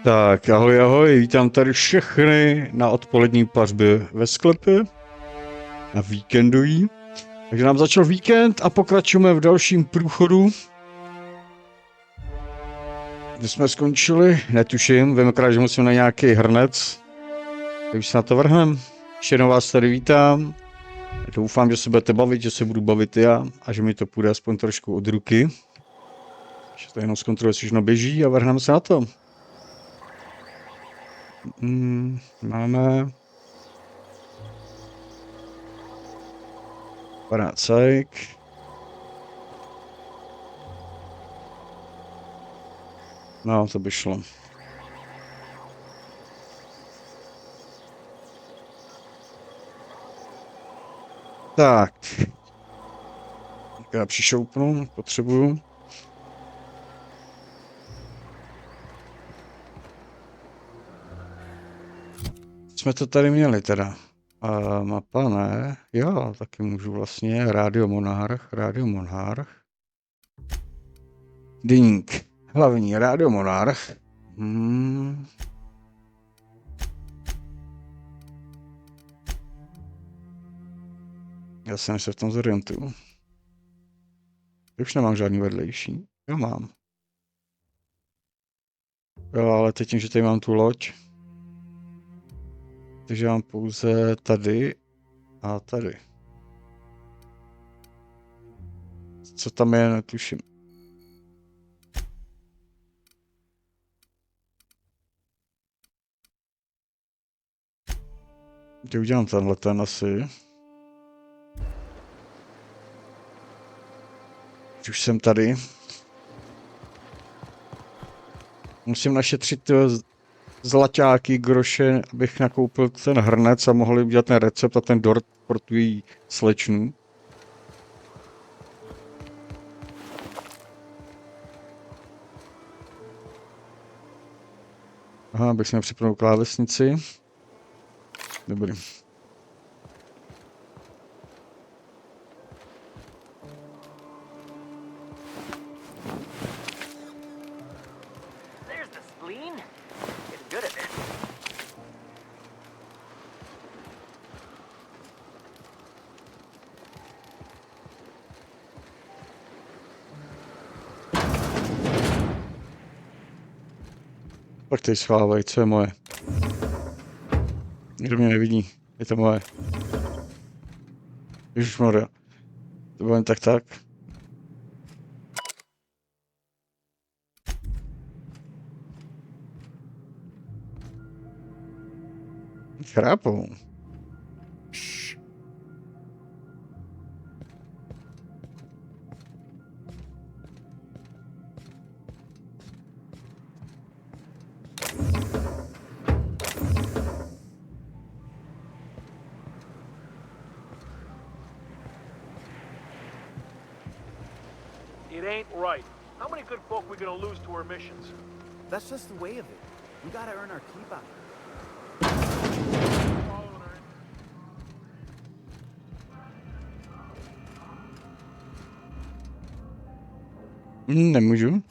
Tak, ahoj, ahoj, vítám tady všechny na odpolední pařbě ve sklepě, na víkendový. Takže nám začal víkend a pokračujeme v dalším průchodu. Kde jsme skončili, netuším, vím akorát, že musím na nějaký hrnec. Tak už se na to vrhneme. Ještě jednou vás tady vítám. Doufám, že se budete bavit, že se budu bavit já a že mi to půjde aspoň trošku od ruky. Že to jenom zkontroluji, jestli všechno běží a vrhneme se na to. Máme parácajk. No, to by šlo. Tak. Já přišoupnu, potřebuju. Jsme to tady měli teda. Mapa ne. Jo, taky můžu vlastně. Radiomonarch. Deník. Hlavní radiomonarch. Já jsem se v tom zorientuju. Už nemám žádný vedlejší. Jo, mám. Jo, ale teď tím, že tady mám tu loď. Takže mám pouze tady a tady. Co tam je, netuším. Kde udělám tenhle ten asi. Už jsem tady. Musím našetřit zlaťáky, groše, abych nakoupil ten hrnec a mohl udělat ten recept a ten dort pro tvůj slečnu. Aha, abych si nepřipnul klávesnici. Dobrý. Pak tady schovávají, co je moje. Nikdo mě nevidí, je to moje. Ježišmarja. To bylo jen tak. Chrápou. It ain't right. How many good folk we gonna lose to our missions? That's just the way of it. We gotta earn our keep out. Following her in. Nemůžu.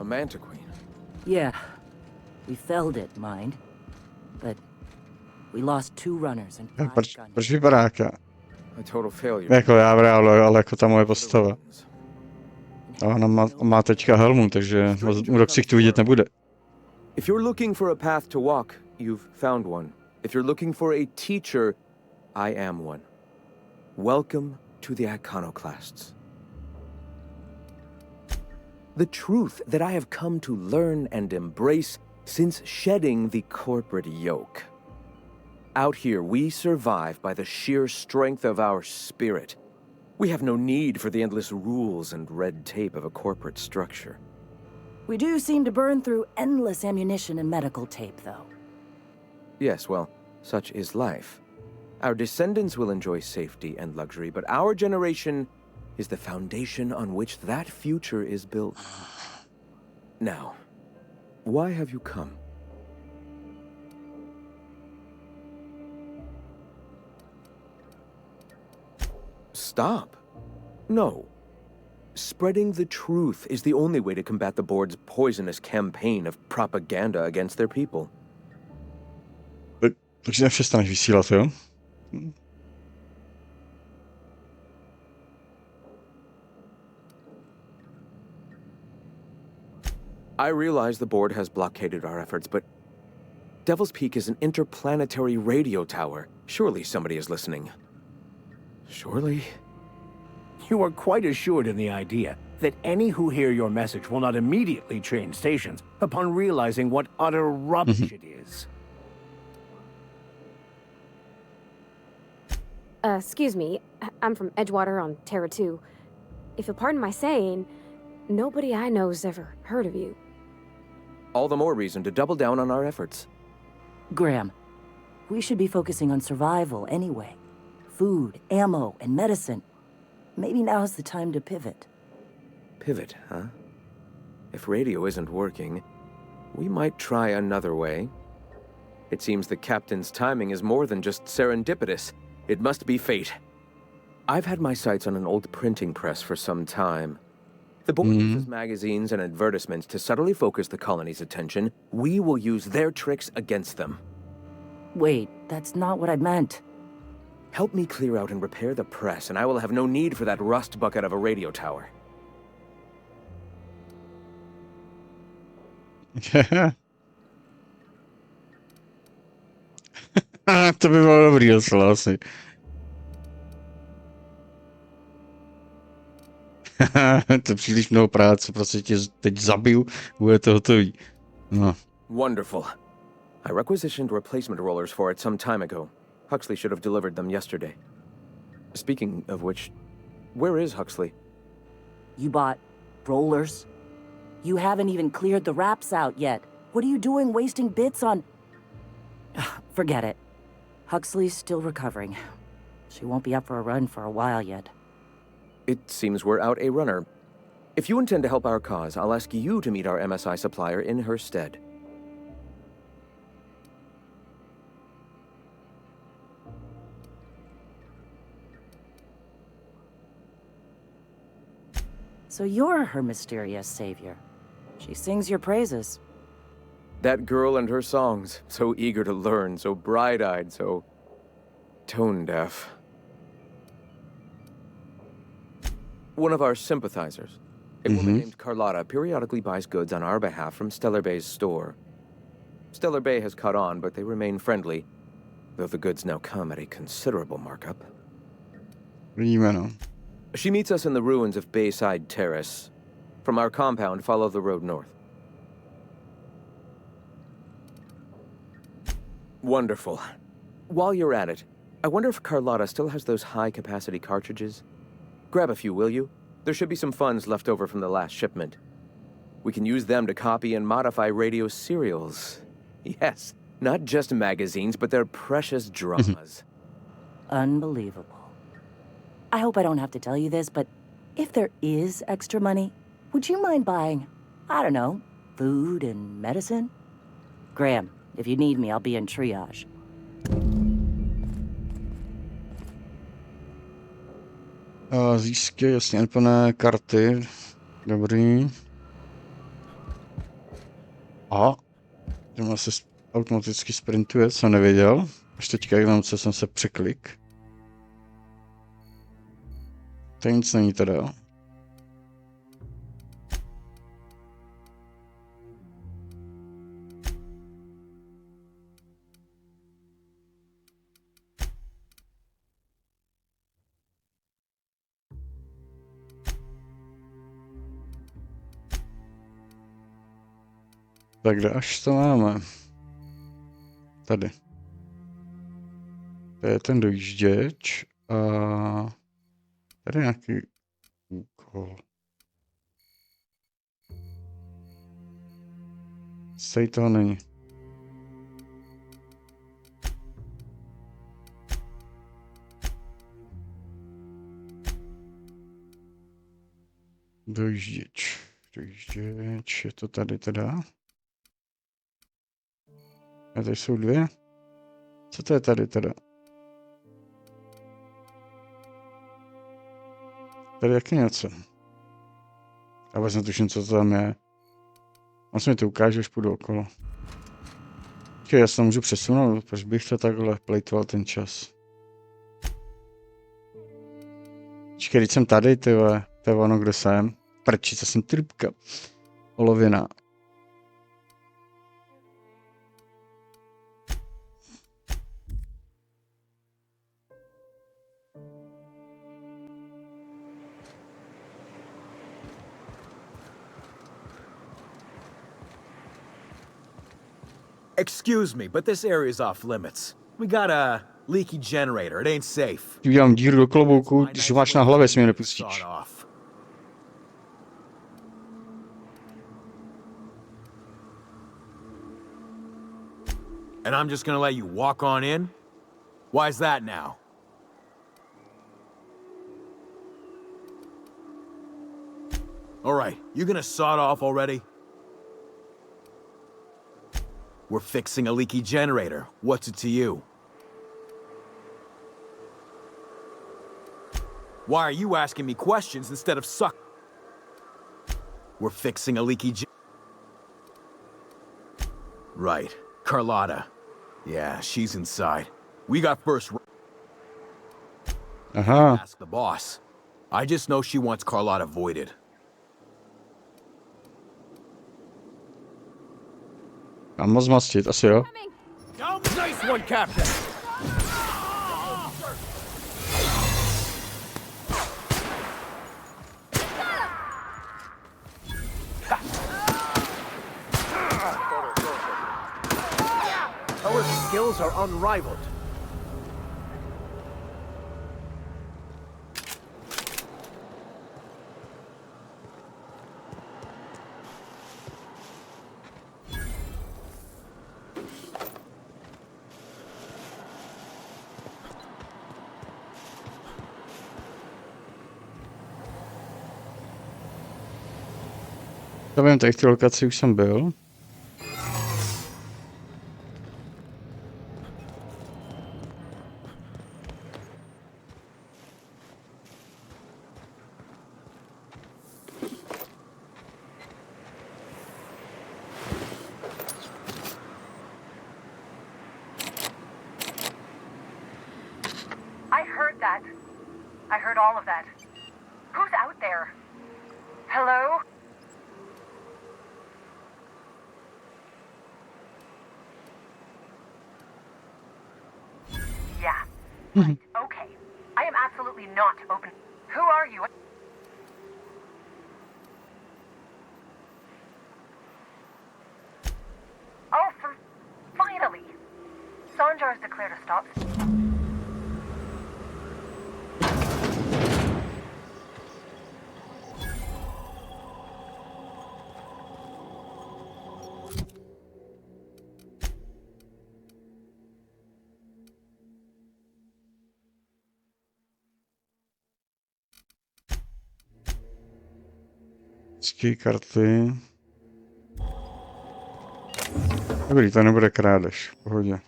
A manta queen. Yeah, we felled it, mind. But we lost 2 runners and 5 gunners. Proč vypadá jaká? A total failure. Jako já v reálu, ale jako ta moje postava. A ona má teďka helmu, takže mu do ksichtu vidět nebude. If you're looking for a path to walk, you've found one. If you're looking for a teacher, I am one. Welcome to the Iconoclasts. The truth that I have come to learn and embrace since shedding the corporate yoke. Out here, we survive by the sheer strength of our spirit. We have no need for the endless rules and red tape of a corporate structure. We do seem to burn through endless ammunition and medical tape, though. Yes, well, such is life. Our descendants will enjoy safety and luxury, but our generation is the foundation on which that future is built. Now, why have you come? Stop. No. Spreading the truth is the only way to combat the board's poisonous campaign of propaganda against their people. Takže nepřestaneš vysílat, jo? I realize the board has blockaded our efforts, but Devil's Peak is an interplanetary radio tower. Surely somebody is listening. Surely? You are quite assured in the idea that any who hear your message will not immediately change stations upon realizing what utter rubbish it is. Excuse me, I'm from Edgewater on Terra 2. If you'll pardon my saying, nobody I know's ever heard of you. All the more reason to double down on our efforts. Graham, we should be focusing on survival anyway. Food, ammo, and medicine. Maybe now's the time to pivot. Pivot, huh? If radio isn't working, we might try another way. It seems the captain's timing is more than just serendipitous. It must be fate. I've had my sights on an old printing press for some time. The board uses magazines and advertisements to subtly focus the colony's attention. We will use their tricks against them. Wait, that's not what I meant. Help me clear out and repair the press, and I will have no need for that rust bucket of a radio tower. To by bylo dobrý docela asi. To je příliš mnoho práce, prostě tě teď zabiju, bude to hotový. No. Wonderful. I requisitioned replacement rollers for it some time ago. Huxley should have delivered them yesterday. Speaking of which, where is Huxley? You bought rollers? You haven't even cleared the wraps out yet. What are you doing wasting bits on... Forget it. Huxley's still recovering. She won't be up for a run for a while yet. It seems we're out a runner. If you intend to help our cause, I'll ask you to meet our MSI supplier in her stead. So you're her mysterious savior. She sings your praises. That girl and her songs, so eager to learn, so bright-eyed, so tone-deaf. One of our sympathizers, a woman named Carlotta, periodically buys goods on our behalf from Stellar Bay's store. Stellar Bay has caught on, but they remain friendly, though the goods now come at a considerable markup. Vidíme, no. She meets us in the ruins of Bayside Terrace. From our compound, follow the road north. Wonderful. While you're at it, I wonder if Carlotta still has those high-capacity cartridges? Grab a few, will you? There should be some funds left over from the last shipment. We can use them to copy and modify radio serials. Yes, not just magazines, but their precious dramas. Unbelievable. I hope I don't have to tell you this, but if there is extra money, would you mind buying, I don't know, food and medicine? Graham, if you need me, I'll be in triage. Získej jasně neplné karty. Dobrý. A že se automaticky sprintuje, co nevěděl. Až teďka, jak tam jsem se překlik. To nic není teda. Tak kde až to máme? Tady. To je ten dojížděč a tady nějaký úkol. Stej toho není. Dojížděč. Dojížděč, je to tady teda. A tady jsou dvě. Co to je tady teda? Tady jaký něco. Já vůbec netuším, co to tam je. Vlastně mi to ukáže, až půjdu okolo. Já se to můžu přesunout, proč bych to takhle plejtoval ten čas. Počkej, když jsem tady, ty vole, to je ono, kde jsem. Prčice, jsem trubka. Olovina. Excuse me, but this area's off limits. We got a leaky generator. It ain't safe. Ti udělám díru do klobouku, když ho máš na hlavě, si mě nepustíš. Sawed off. And I'm just gonna let you walk on in? Why's that now? All right, you gonna saw it off already? We're fixing a leaky generator. What's it to you? Why are you asking me questions instead of suck? We're fixing a leaky Right. Carlotta. Yeah, she's inside. We got first Aha, ask the boss. I just know she wants Carlotta voided. mám moc mastit, asi jo. Nice one, Captain! Our skills are unrivaled. To vím, tady v té lokaci už jsem byl. I heard that. I heard all of that. Who's out there? Hello? Yeah. Right. Okay. I am absolutely not open. Who are you? Oh, finally. Sanjar's declared a stop. Karty. Dobrý, to nebude krádež, v pohodě.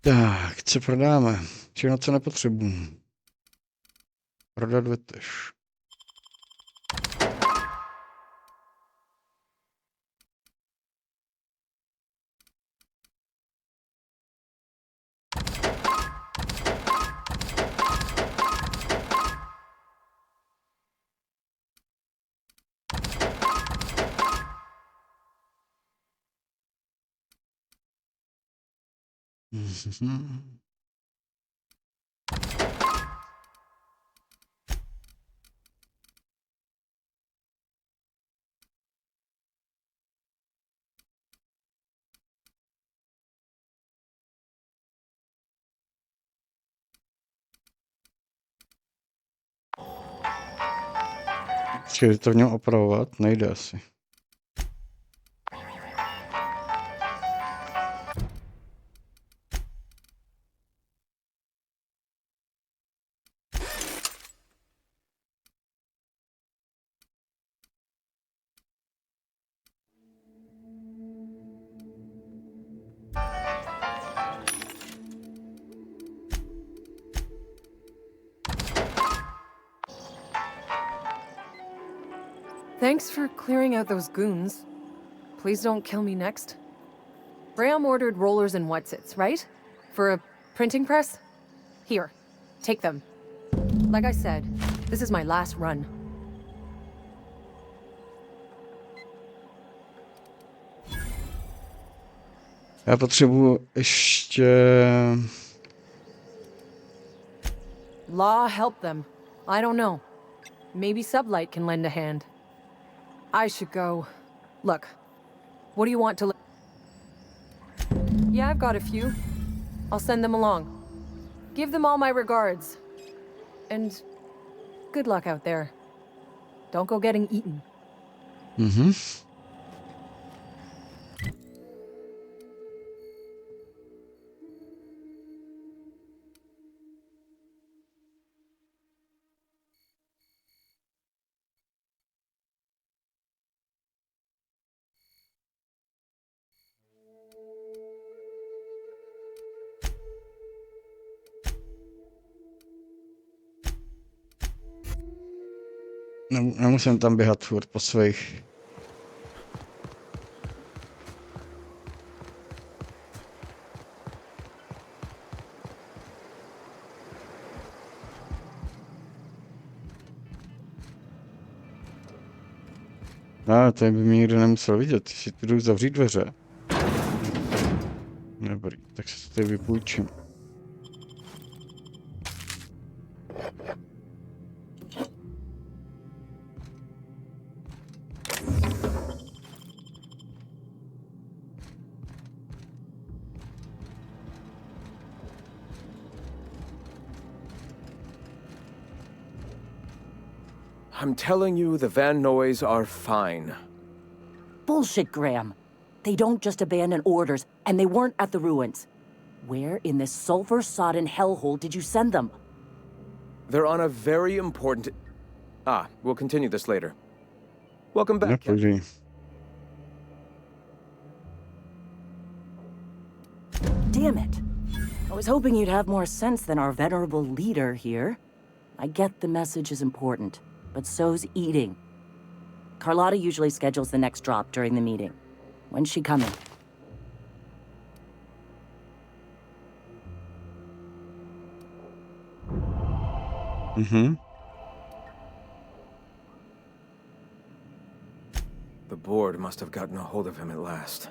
Tak, co prodáme? Všechno, co nepotřebuji. Prodat vetež. Mhm. Chci to v něm opravovat? Nejde asi. Thanks for clearing out those goons. Please don't kill me next. Graham ordered rollers and whatsits, right? For a printing press? Here, take them. Like I said, this is my last run. Já potřebuji ještě... Law help them. I don't know. Maybe Sublight can lend a hand. I should go. Look, what do you want to... Yeah, I've got a few. I'll send them along. Give them all my regards. And good luck out there. Don't go getting eaten. Mhm. Nemusím tam běhat furt po svých. To by mě nikdo nemusel vidět, si tu jdu zavřít dveře. Dobrý, tak se to tady vypůjčím. I'm telling you, the Van Noys are fine. Bullshit, Graham. They don't just abandon orders, and they weren't at the ruins. Where in this sulfur-sodden hellhole did you send them? They're on a very important... we'll continue this later. Welcome back. Nepožij. Damn it. I was hoping you'd have more sense than our venerable leader here. I get the message is important, but so's eating. Carlotta usually schedules the next drop during the meeting. When's she coming? The board must have gotten a hold of him at last.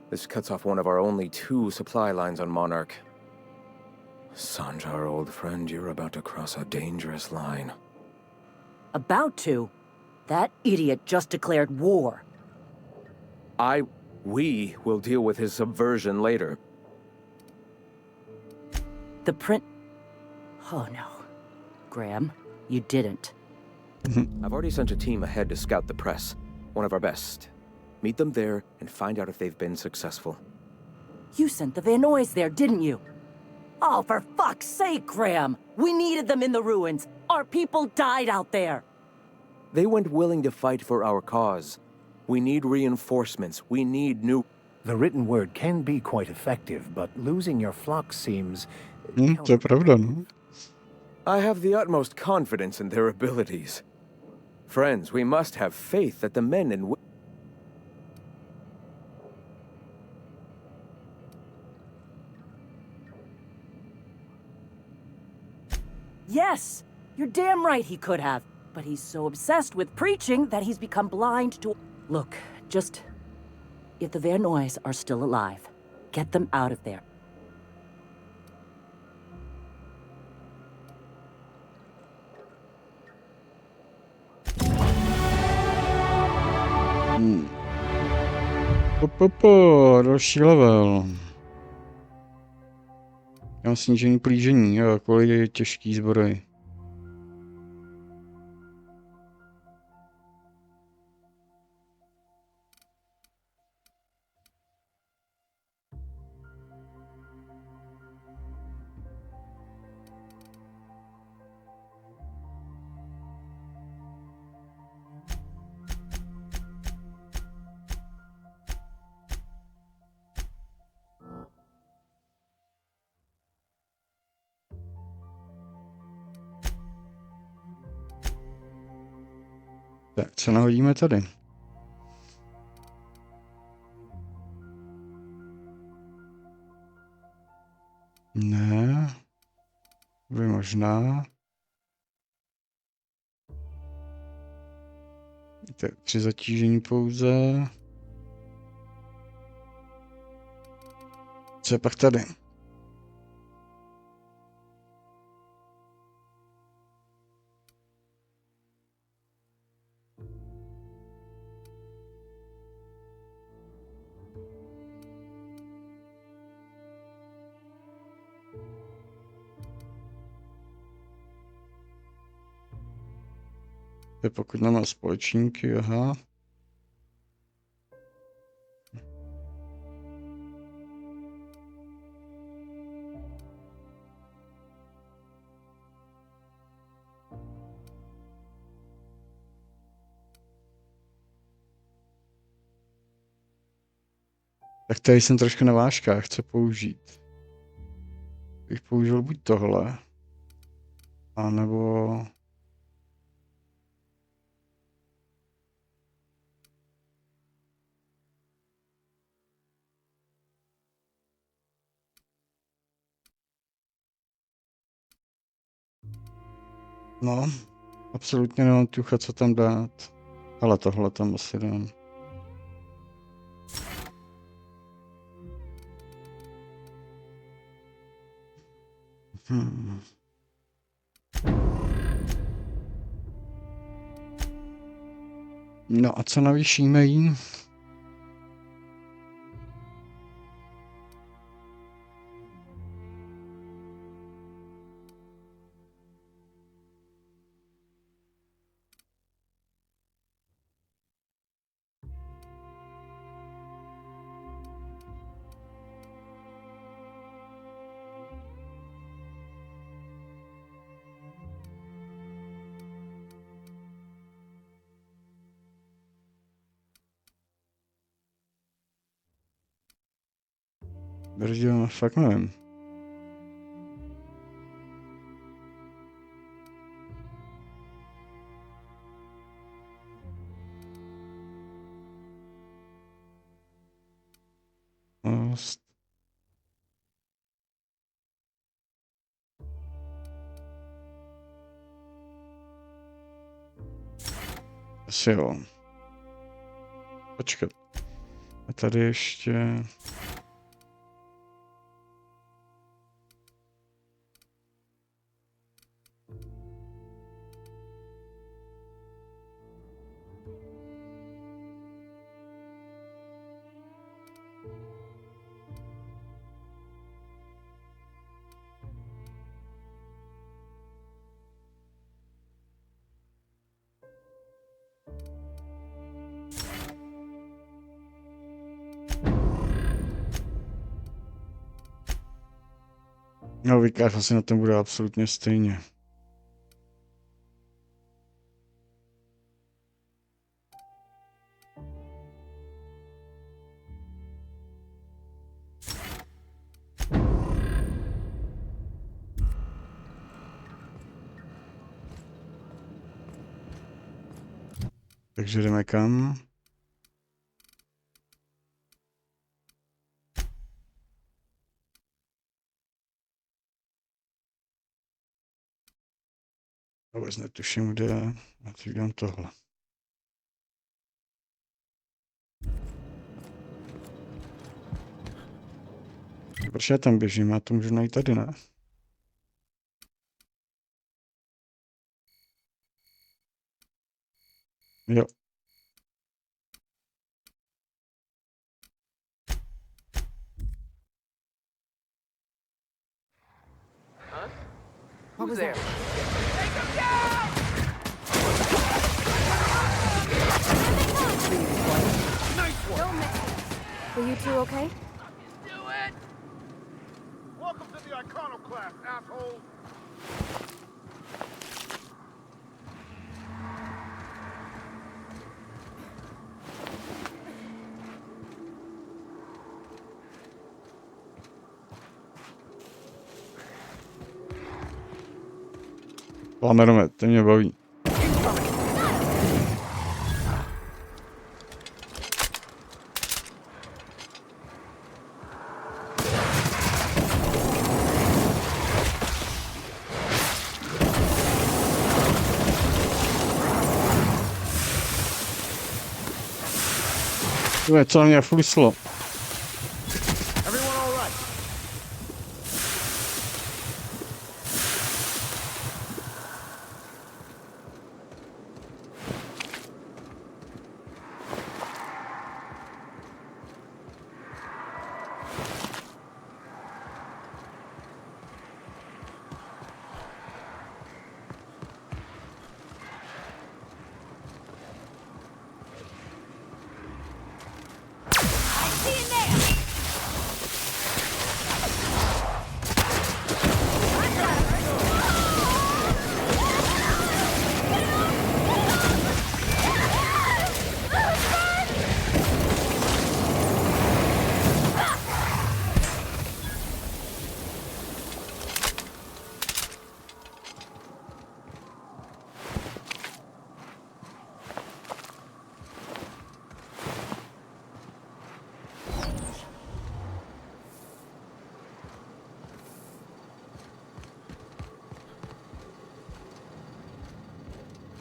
This cuts off one of our only 2 supply lines on Monarch. Sanjar, old friend, you're about to cross a dangerous line. About to? That idiot just declared war. We will deal with his subversion later. The print... Oh no. Graham, you didn't. I've already sent a team ahead to scout the press. One of our best. Meet them there and find out if they've been successful. You sent the Van Noys there, didn't you? Oh, for fuck's sake, Graham! We needed them in the ruins. Our people died out there. They went willing to fight for our cause. We need reinforcements. We need new... The written word can be quite effective, but losing your flock seems... To je pravda, no. I have the utmost confidence in their abilities. Friends, we must have faith that the men and... Yes! You're damn right he could have. But he's so obsessed with preaching that he's become blind to... Look, just... If the Van Noys are still alive, get them out of there. Další level. Já mám snížení plížení, kvůli těžký zbroj. Tak, co nahodíme tady? Ne. Vy možná. Tak 3 zatížení pouze. Co je pak tady? To je pokud nemá společníky, aha. Tak tady jsem trošku na vážkách, co použít. Bych použil buď tohle, anebo... No, absolutně nemám tucha, co tam dát. Ale tohle tam asi dám. No a co navýšíme jí? Brzdil, fakt nevím. Asi jo. Počkat. A tady ještě... No, výkář asi na tom bude absolutně stejně. Takže jdeme kam? Vůbec netuším, kde je. A teď dám tohle. Proč já tam běžím? Já to můžu najít tady, ne? Jo. What was that? Are you two okay? Do it! Welcome to the iconoclast, asshole! Plameromet, to mě baví. Co na mě fluslo? Everyone all right?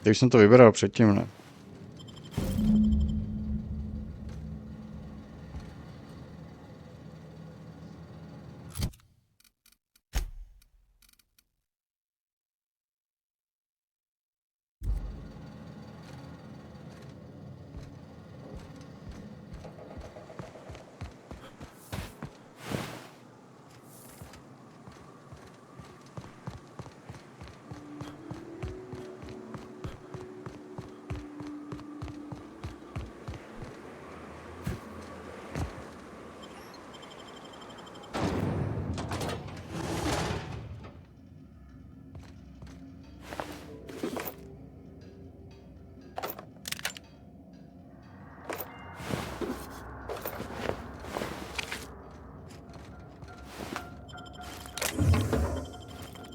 Já už jsem to vybral předtím, ne?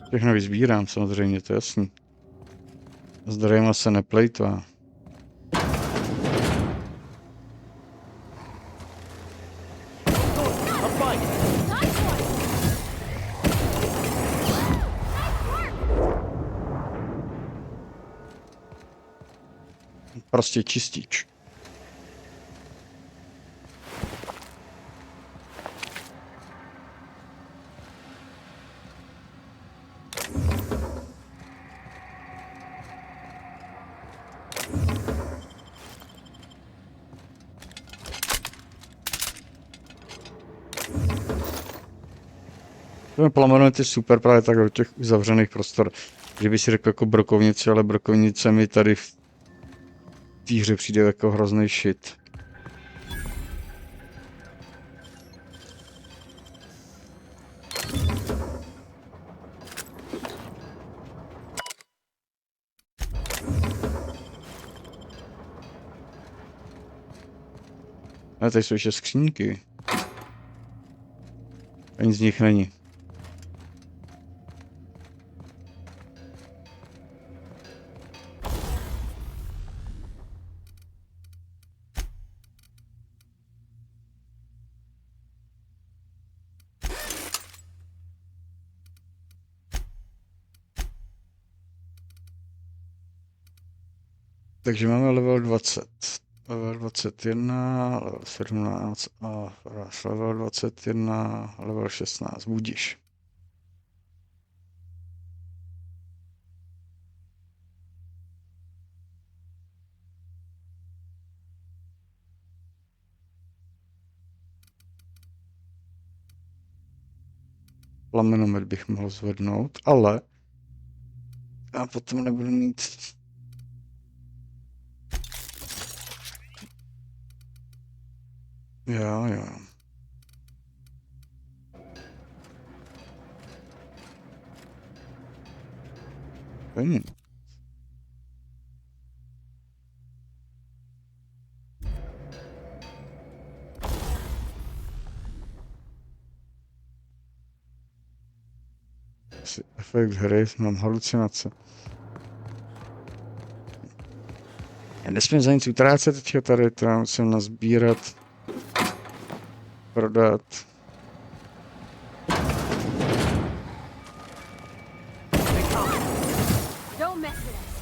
Všechno vyzbírám, samozřejmě, to je jasný. Zdrojema se neplejtvá. Prostě čistič. Plamenovat je super právě tak do těch uzavřených prostor. Kdyby si řekl jako brokovnice, ale brokovnice mi tady v té hře přijde jako hrozný shit. Ale tady jsou ještě skříňky. A nic z nich není. Takže máme level 20, level 21, level 17 a level 21, level 16, budiš. Plamenomet bych mohl zvednout, ale já potom nebudu mít. Jo. Asi efekt hry, mám halucinace. Já nesmím za nic utrácet teďka tady, to já musím nazbírat, prodat.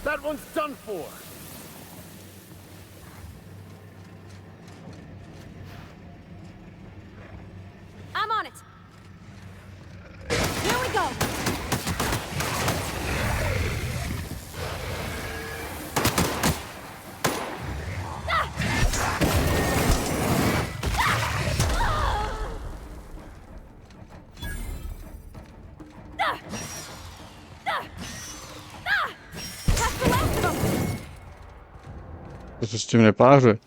That one's done for. To se s tím nepáře.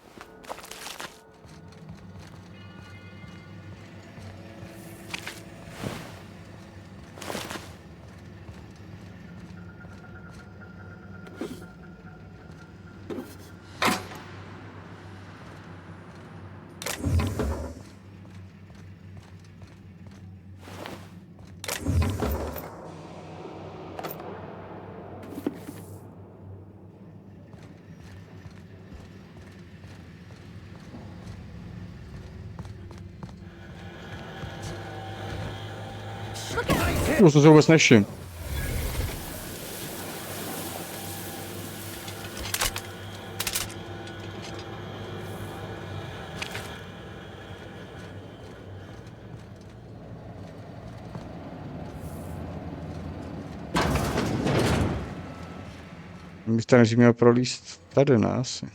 To jsem se vůbec nevšiml. Bych tady nejdřív měl prolíst tady, ne asi.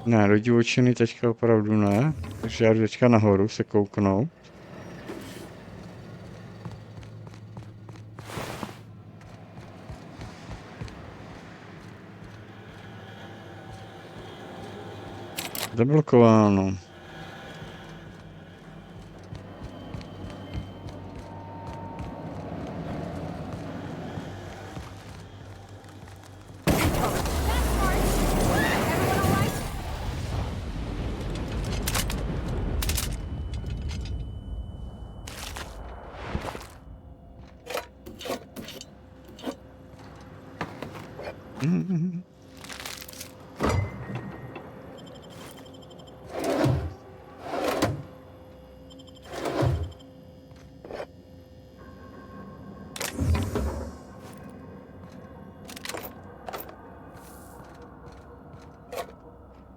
Ne, do divočiny teďka opravdu ne, takže já jdu teďka nahoru se kouknout. Zablokováno.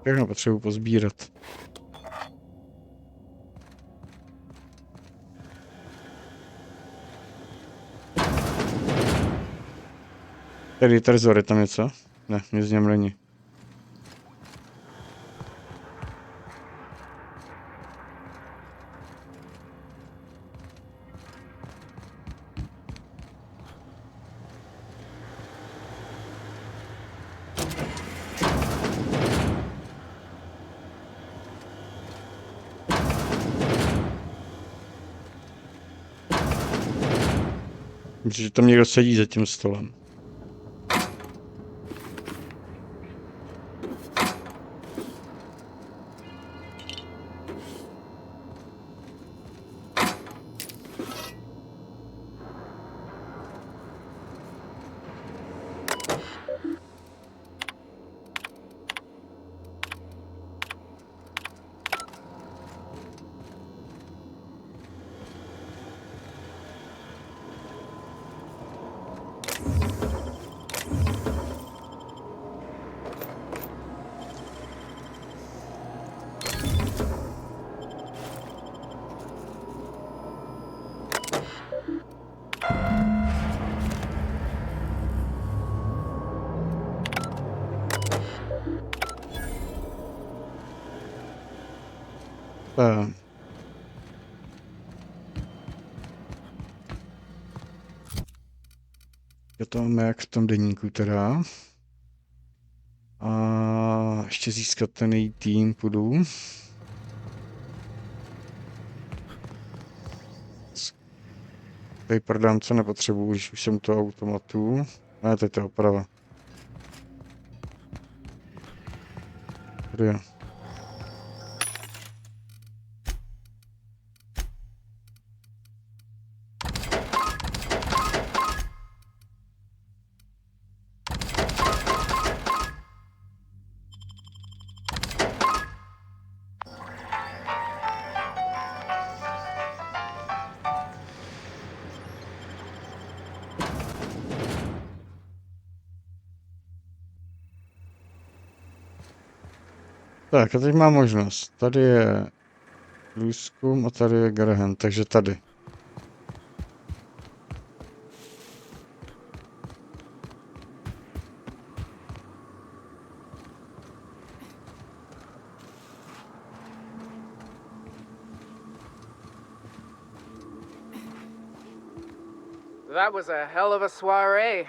Všechno potřebuji pozbírat. Tady trezor, je tam něco? Ne, nic z něm není. Myslím, že tam někdo sedí za tím stolem. Je to máme jak v tom deníku teda. A ještě získat ten její tým půjdu. Tady prodám, co nepotřebuji, když už jsem to automatu. Ne, to je to oprava. Tady je. Tak a teď mám možnost. Tady je průzkum a tady je Graham, takže tady. That was a hell of a soiree.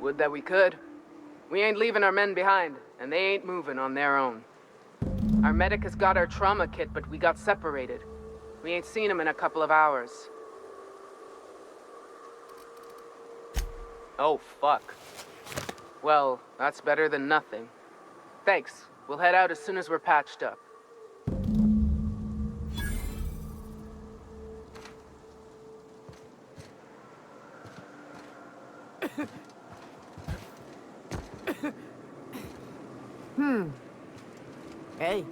Would that we could. We ain't leaving our men behind, and they ain't moving on their own. Our medic has got our trauma kit, but we got separated. We ain't seen him in a couple of hours. Oh, fuck. Well, that's better than nothing. Thanks. We'll head out as soon as we're patched up. Hey.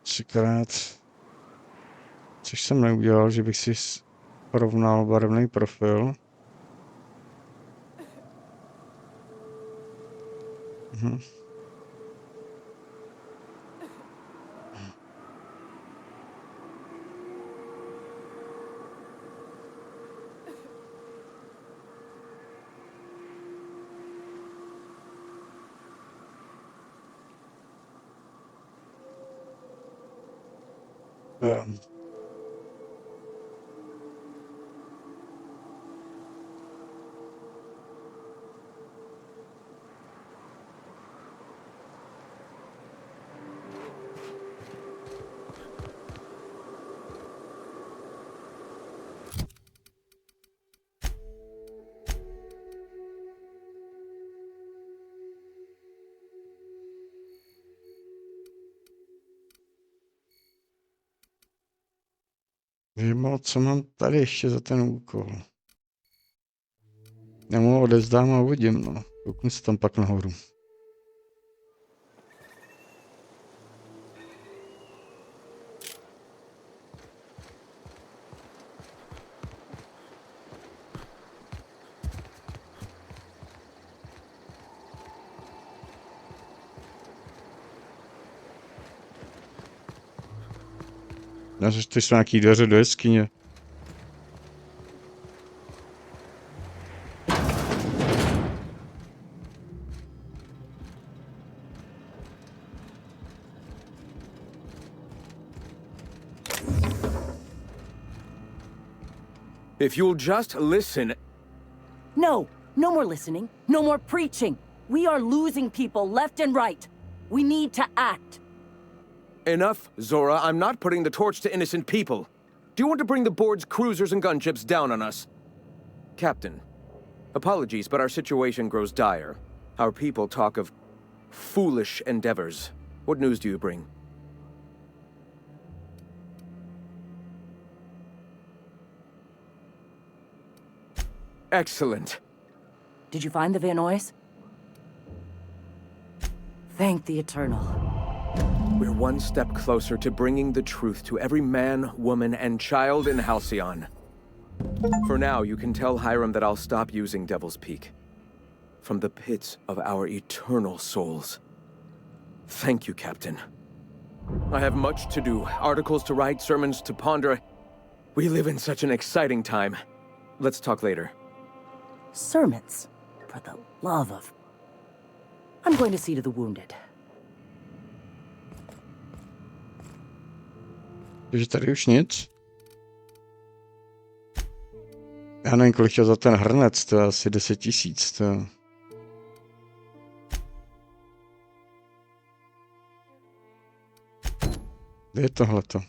Třikrát. Což jsem neudělal, že bych si porovnal barevný profil. Mhm. Vyjmal, co mám tady ještě za ten úkol. Já mu odezdám a uvidím, no. Kouknu se tam pak nahoru. Ty jsou nějaký dveře do jeskyně. If you'll just listen... No, no more listening, no more preaching. We are losing people left and right. We need to act. Enough, Zora. I'm not putting the torch to innocent people. Do you want to bring the board's cruisers and gunships down on us? Captain, apologies, but our situation grows dire. Our people talk of foolish endeavors. What news do you bring? Excellent. Did you find the Vanoys? Thank the Eternal. We're one step closer to bringing the truth to every man, woman, and child in Halcyon. For now, you can tell Hiram that I'll stop using Devil's Peak. From the pits of our eternal souls. Thank you, Captain. I have much to do. Articles to write, sermons to ponder. We live in such an exciting time. Let's talk later. Sermons. For the love of... I'm going to see to the wounded. Takže tady už nic. Já nevím, kolik chtěl za ten hrnec, to je asi 10 000, to... Kde je tohleto?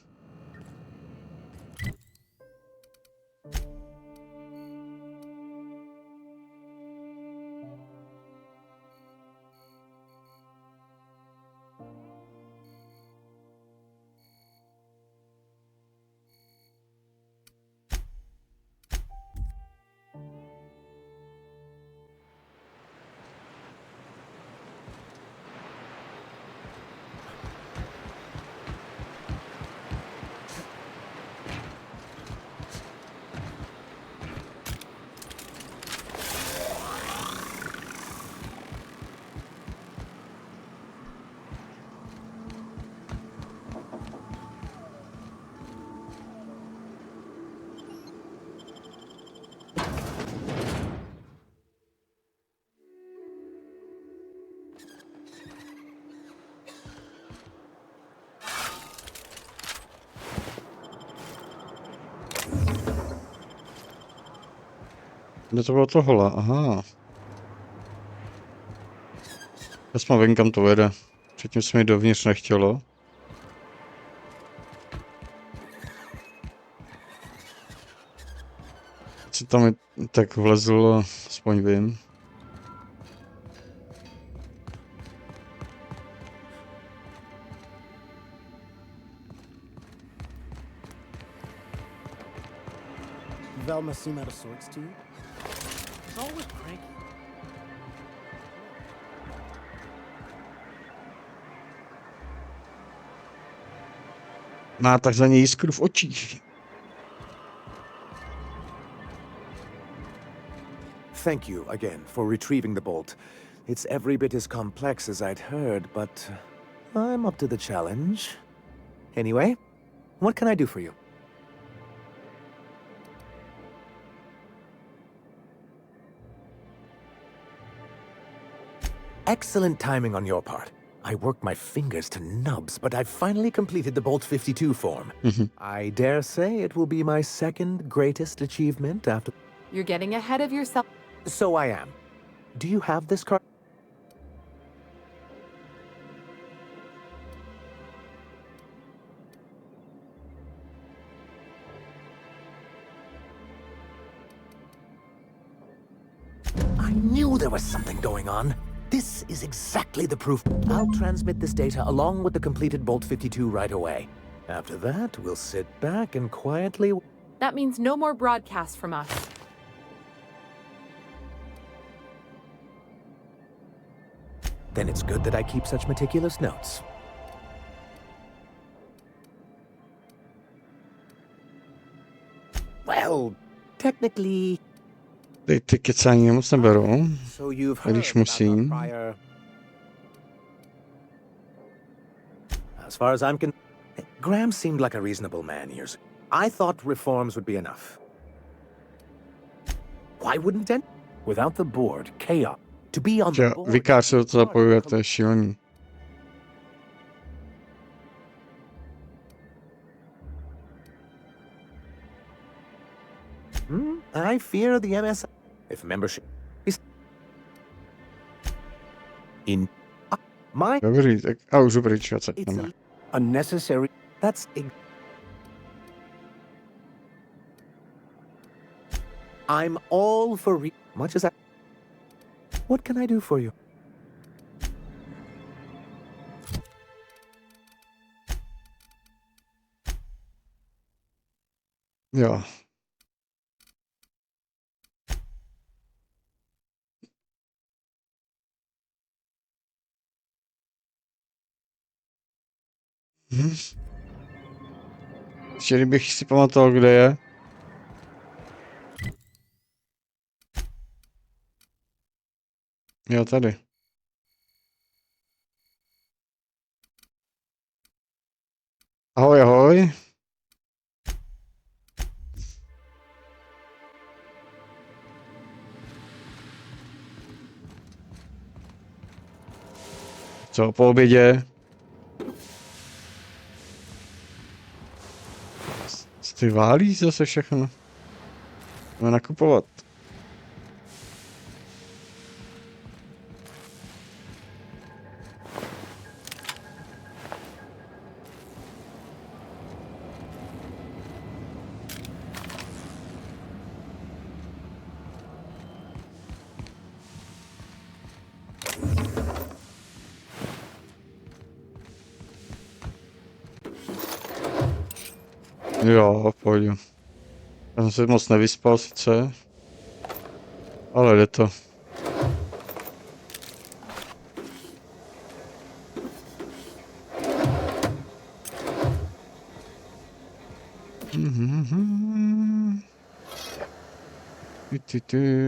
Kde to bylo tohle? Aha. Aspoň vím, kam to vede. Předtím se mi dovnitř nechtělo. Co tam je, tak vlezl, aspoň vím. Velma seem out of sorts to you? Always cranky. Má takzvaně jiskru v očích. Thank you again for retrieving the bolt. It's every bit as complex as I'd heard, but I'm up to the challenge. Anyway, what can I do for you? Excellent timing on your part. I worked my fingers to nubs, but I've finally completed the Bolt 52 form. I dare say it will be my second greatest achievement after... You're getting ahead of yourself. So I am. Do you have this card? I knew there was something going on. This is exactly the proof. I'll transmit this data along with the completed Bolt 52 right away. After that, we'll sit back and quietly... That means no more broadcasts from us. Then it's good that I keep such meticulous notes. Well, technically... Ty kecání moc neberu, So you've když heard musím. about our prior... As far as I'm concerned, Graham seemed like a reasonable man years ago. I thought reforms would be enough. Why wouldn't it? Without the board, chaos. To be on Že the board... Vikář se do toho zapojuje, to je šílený. I fear the MS... If membership is... In... my... Dobrý, tak a už pryč, ať se It's jdeme. Unnecessary. That's... I'm all for much as I... What can I do for you? Jo. Ještě kdybych si pamatoval, kde je. Jo, tady. Ahoj, ahoj. Co po obědě? Ty válí zase všechno. Jdeme nakupovat. Jo, pojď. Já jsem se moc nevyspal sice, ale jde to.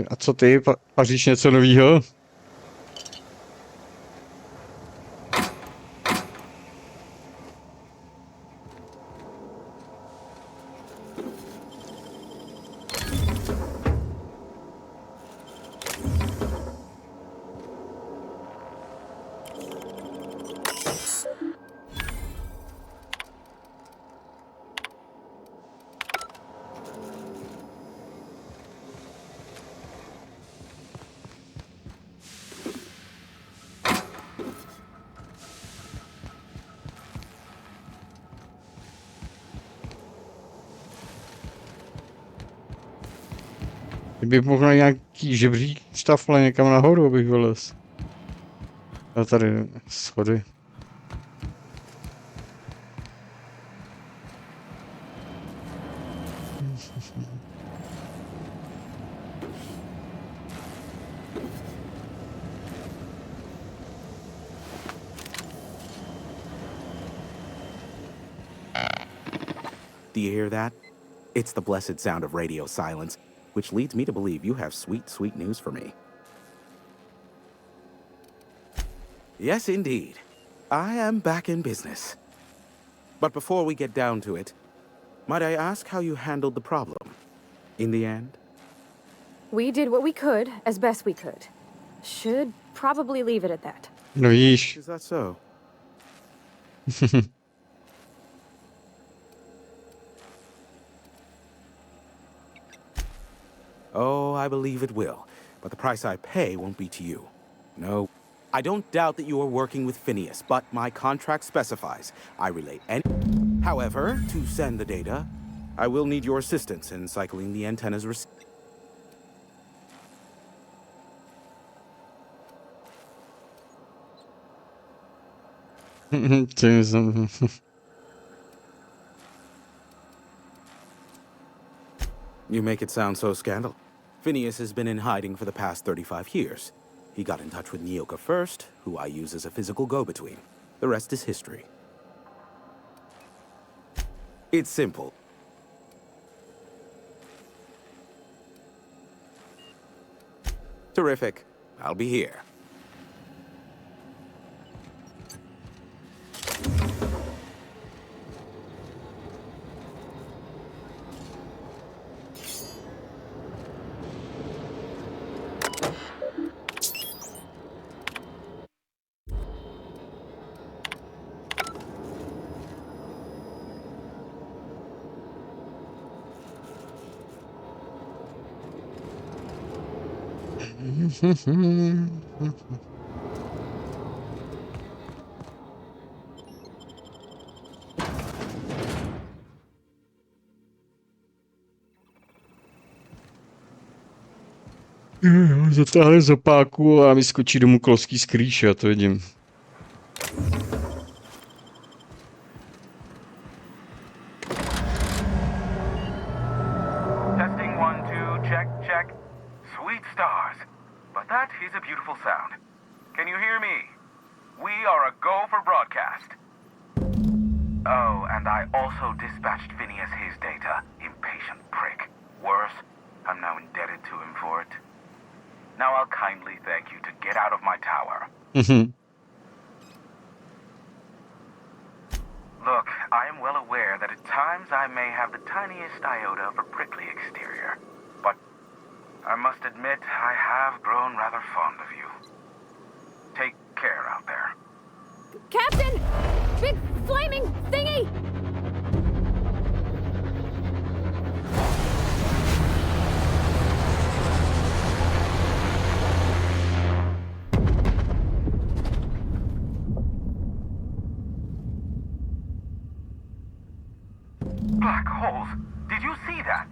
A co ty? Paříš něco novýho? Kdyby mohl na nějaký žebřík štafle někam nahoru, abych vylez. A tady schody. Do you hear that? It's the blessed sound of radio silence, which leads me to believe you have sweet, sweet news for me. Yes, indeed. I am back in business. But before we get down to it, might I ask how you handled the problem? In the end? We did what we could, as best we could. Should probably leave it at that. No již. Is that so? Oh, I believe it will. But the price I pay won't be to you. No. I don't doubt that you are working with Phineas, but my contract specifies I relay any... However, to send the data, I will need your assistance in cycling the antenna's You make it sound so scandalous. Phineas has been in hiding for the past 35 years. He got in touch with Nyoka first, who I use as a physical go-between. The rest is history. It's simple. Terrific. I'll be here. Zatáhne zopáku a mi skočí domů kloský skrýš, já to vidím. Testing 1, 2, check, check. Sweet stars. But that is a beautiful sound. Can you hear me? We are a go for broadcast. Oh, and I also dispatched Phineas his data. Impatient prick. Worse, I'm now indebted to him for it. Now I'll kindly thank you to get out of my tower. Look, I am well aware Sometimes I may have the tiniest iota of a prickly exterior, but I must admit I have grown rather fond of you. Take care out there. Captain! Big flaming thingy! Black holes. Did you see that?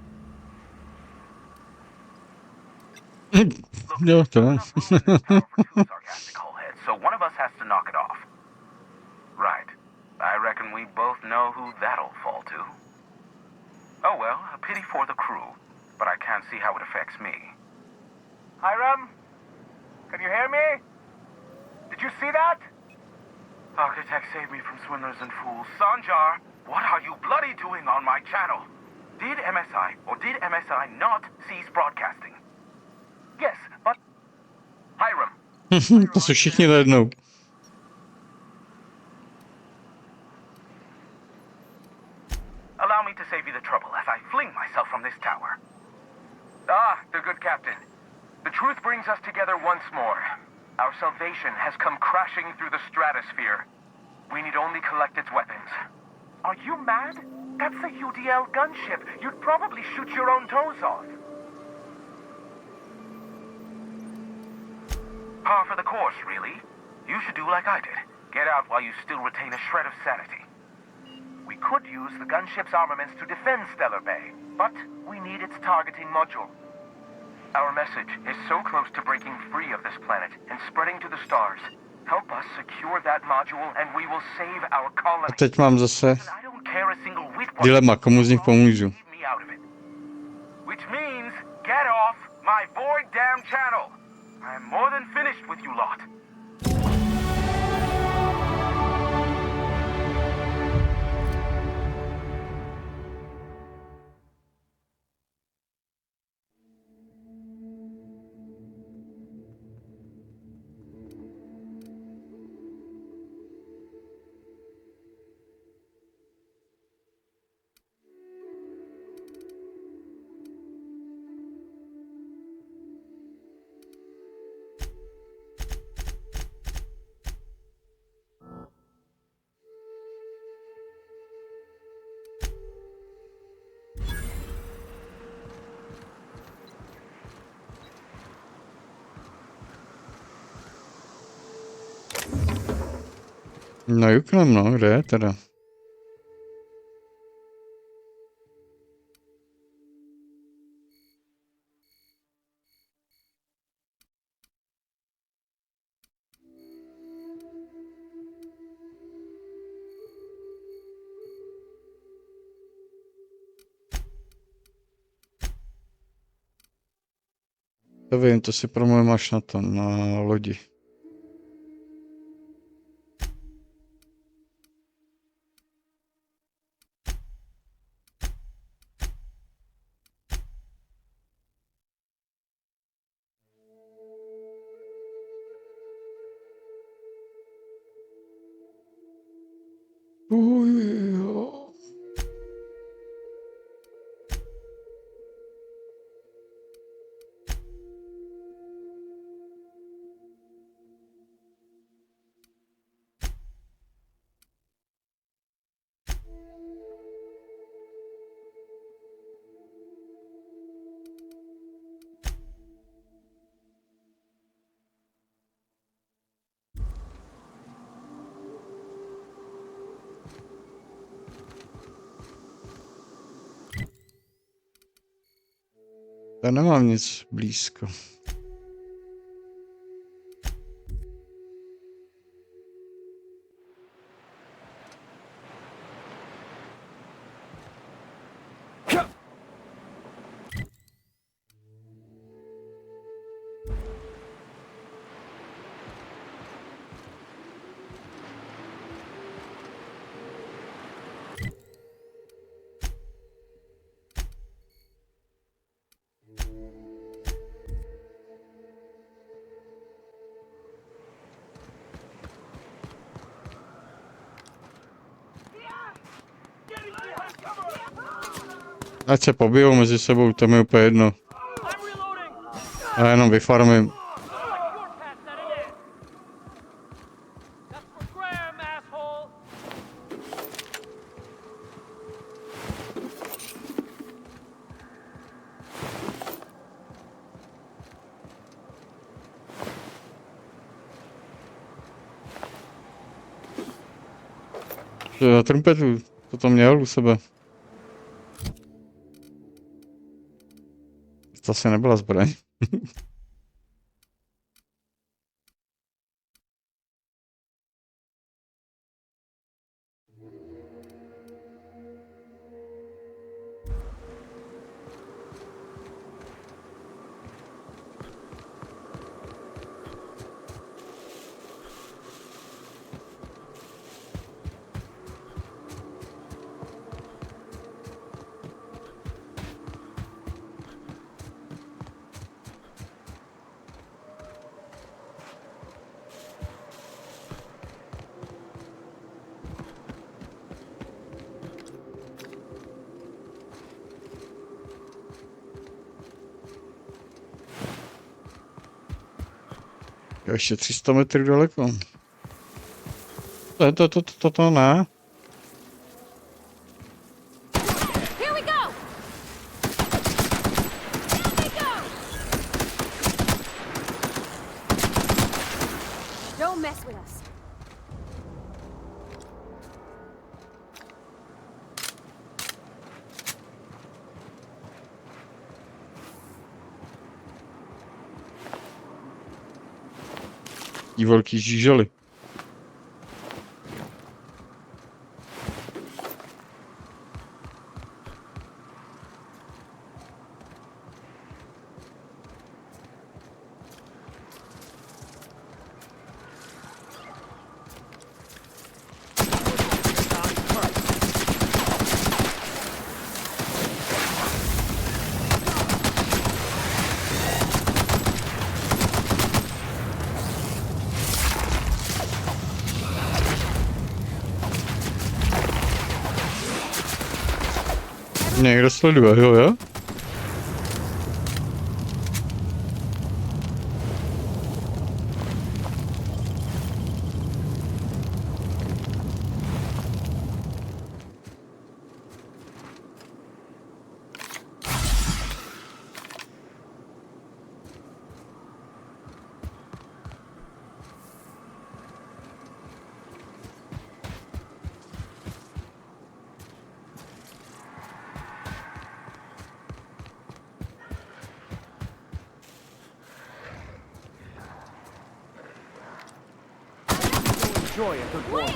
Jo, to ne. Sarcastic hullheads, so one of us has to knock it off. Right. I reckon we both know who that'll fall to. Oh well, a pity for the crew, but I can't see how it affects me. Hiram? Can you hear me? Did you see that? Architect saved me from swindlers and fools. Sanjar, what are you bloody doing on my channel? Did MSI or did MSI not cease broadcasting? Yes, but... Hiram. To jsou všichni najednou. Allow me to save you the trouble as I fling myself from this tower. Ah, the good captain. The truth brings us together once more. Our salvation has come crashing through the stratosphere. We need only collect its weapons. Are you mad? That's a UDL gunship. You'd probably shoot your own toes off. Par for the course, really. You should do like I did. Get out while you still retain a shred of sanity. We could use the gunship's armaments to defend Stellar Bay, but we need its targeting module. Our message is so close to breaking free of this planet and spreading to the stars. Help us secure that module and we will save our colony. A teď mám zase I don't care a single whit dilema, komu z nich pomůžu. me out of it. Which means get off my void damn channel. I am more than finished with you lot. No juknem, no, kde je teda? To vím, to si promluvím až na to, na lodi. Jo. Já nemám nic blízko. Ať se pobijou mezi sebou, to mi je úplně jedno. Já jenom vyfarmím. Na trumpetu, to měl u sebe. To asi nebyla zbraň. Jo, ještě 300 metrů daleko. To ne. Here we go! Here we go! Don't mess with us. Jí velký žížely. Někdo sleduje, jo? Enjoy a good war.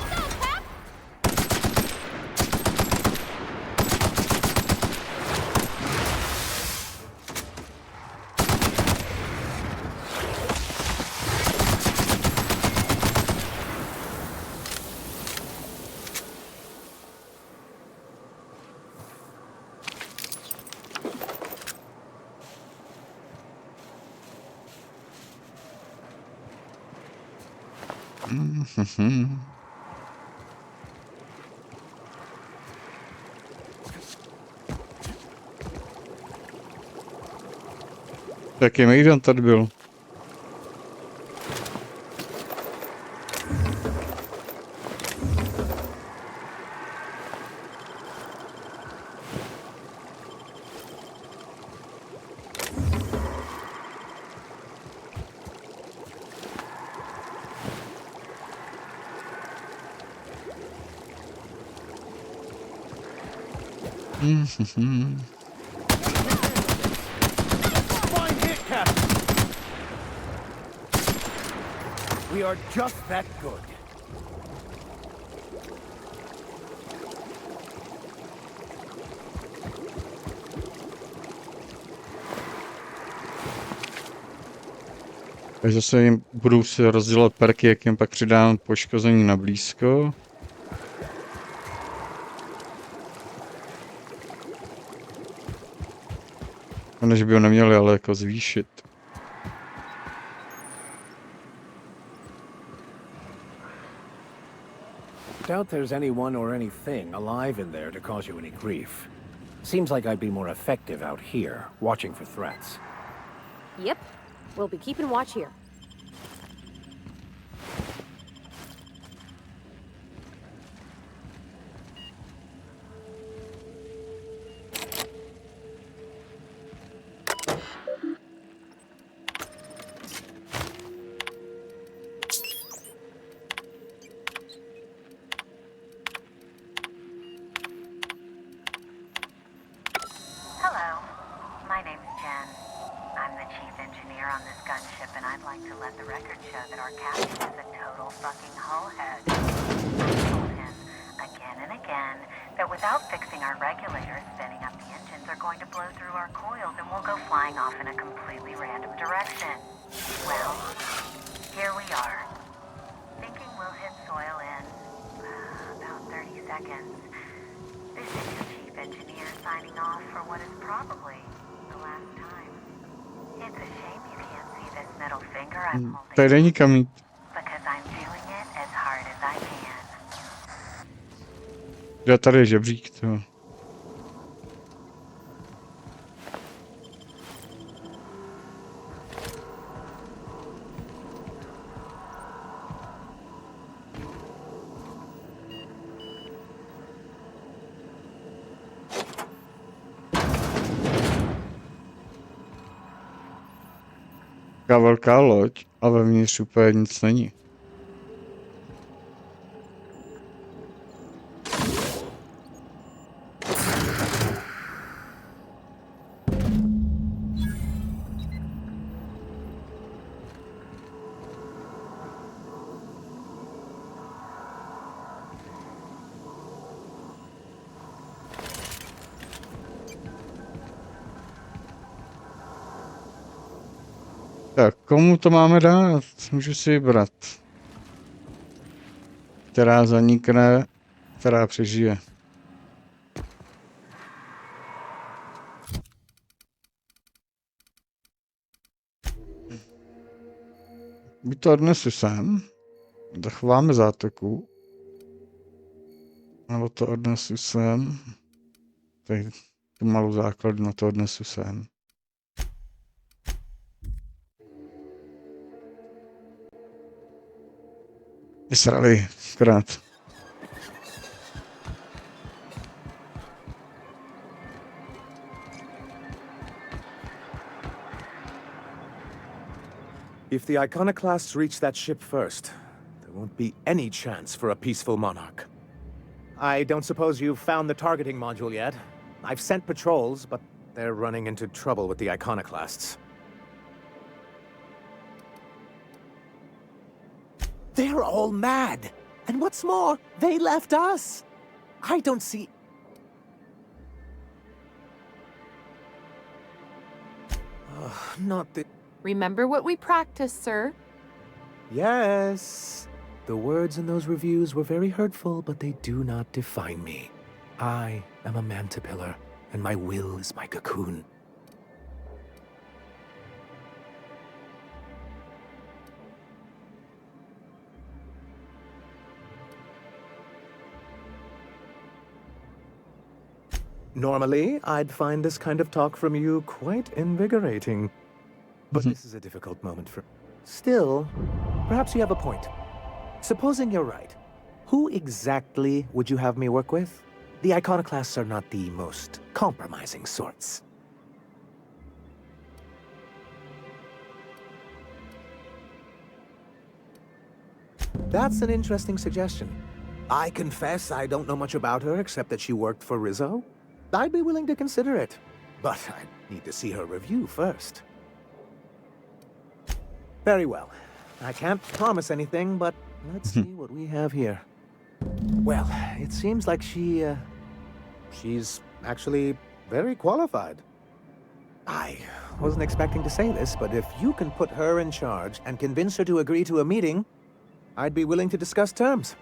Jaký mejdan tady byl? Fine hit, Captain. We are just that good. Takže zase jim budou si rozdělat perky, jak jim pak přidám poškození na blízko. Než by ho neměli, ale jako zvýšit. Doubt there's anyone or anything alive in there to cause you any grief. Seems like I'd be more effective out here, watching for threats. Yep. We'll be keeping watch here. Hello. My name's Jen. I'm the chief engineer on this gunship, and I'd like to let the record show that our captain is a total fucking hullhead. I told him again and again that without fixing our regulators, spinning up the engines are going to blow through our coils and we'll go flying off in a completely random direction. Well, here we are. Thinking we'll hit soil in about 30 seconds. This is your chief engineer signing off for what is probably the last time. It's a shame you can't see this middle finger I'm holding. Tady není kam jít. Because I'm doing it as hard as I can. Kde tady je žebřík, to. Taková velká loď a vevnitř úplně nic není. Tak, komu to máme dát? Můžu si vybrat. Která zanikne, která přežije. My to odnesu sem. Zachováme zátoku. Nebo to odnesu sem. Tak tu malou základnu to odnesu sem. Srali, krát. If the iconoclasts reach that ship first, there won't be any chance for a peaceful monarch. I don't suppose you've found the targeting module yet? I've sent patrols, but they're running into trouble with the iconoclasts. They're all mad! And what's more, they left us! I don't see... Not the... Remember what we practiced, sir? Yes. The words in those reviews were very hurtful, but they do not define me. I am a mantipillar, and my will is my cocoon. Normally, I'd find this kind of talk from you quite invigorating. But this is a difficult moment for... Still, perhaps you have a point. Supposing you're right, who exactly would you have me work with? The iconoclasts are not the most compromising sorts. That's an interesting suggestion. I confess I don't know much about her except that she worked for Rizzo. I'd be willing to consider it, but I need to see her review first. Very well. I can't promise anything, but let's see what we have here. Well, it seems like she's actually very qualified. I wasn't expecting to say this, but if you can put her in charge and convince her to agree to a meeting, I'd be willing to discuss terms.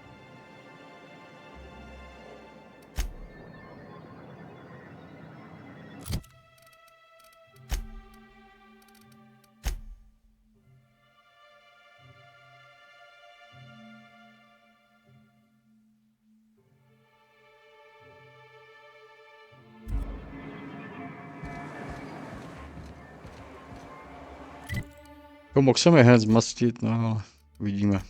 Mohl jsem je hned zmastit, no ale uvidíme.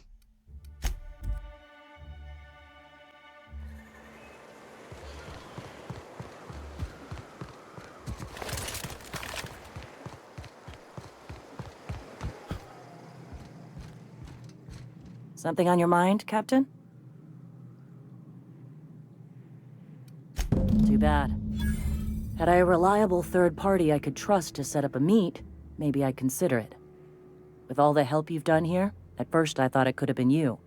Something on your mind, Captain? Too bad. Had I a reliable third party I could trust to set up a meet, maybe I'd consider it. With all the help you've done here, at first I thought it could have been you.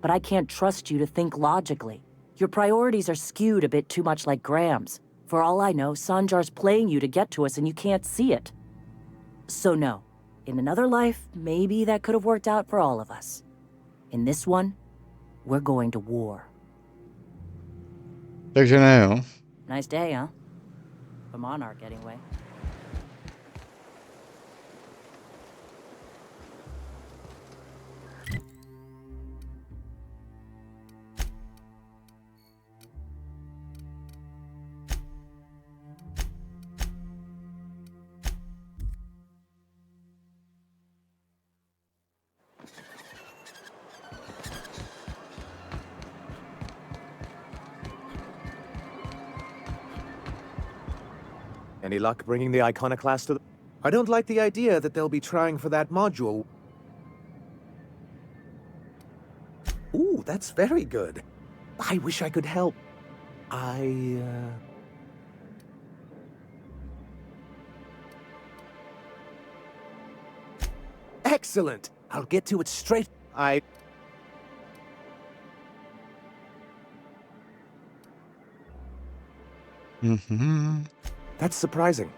But I can't trust you to think logically. Your priorities are skewed a bit too much like Graham's. For all I know, Sanjar's playing you to get to us and you can't see it. So no. In another life, maybe that could have worked out for all of us. In this one, we're going to war. Takže ne, jo. Nice day, huh? For Monarch, anyway. Any luck bringing the iconoclast to the... I don't like the idea that they'll be trying for that module. Ooh, that's very good. I wish I could help. Excellent! I'll get to it straight. That's surprising.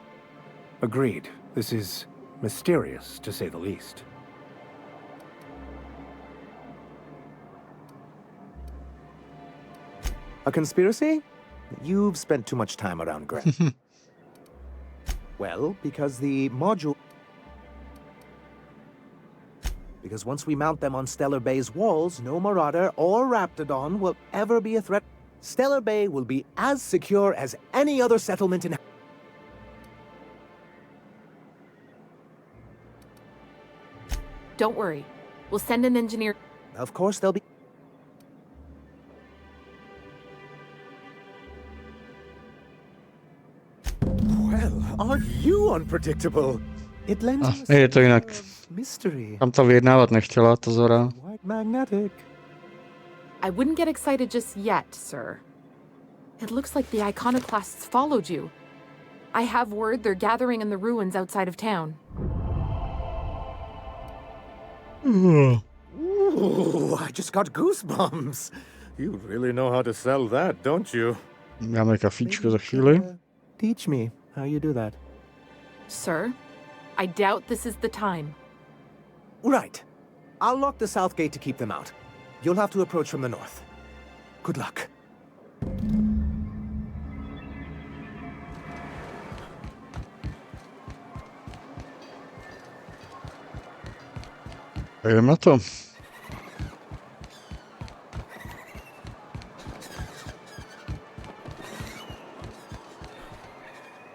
Agreed. This is mysterious, to say the least. A conspiracy? You've spent too much time around Grant. Well, because the module... Because once we mount them on Stellar Bay's walls, no Marauder or Raptidon will ever be a threat. Stellar Bay will be as secure as any other settlement in... Don't worry. We'll send an engineer. Of course, they'll be... Well, aren't you unpredictable? It lends Je to jinak. mystery. Tam to vyjednávat nechtěla, ta Zora. Quite magnetic. I wouldn't get excited just yet, sir. It looks like the iconoclasts followed you. I have word they're gathering in the ruins outside of town. Ooh, I just got goosebumps. You really know how to sell that, don't you? Dáme kafíčko za chvíli. Teach me how you do that. Sir, I doubt this is the time. Right. I'll lock the south gate to keep them out. You'll have to approach from the north. Good luck. Jdeme na to.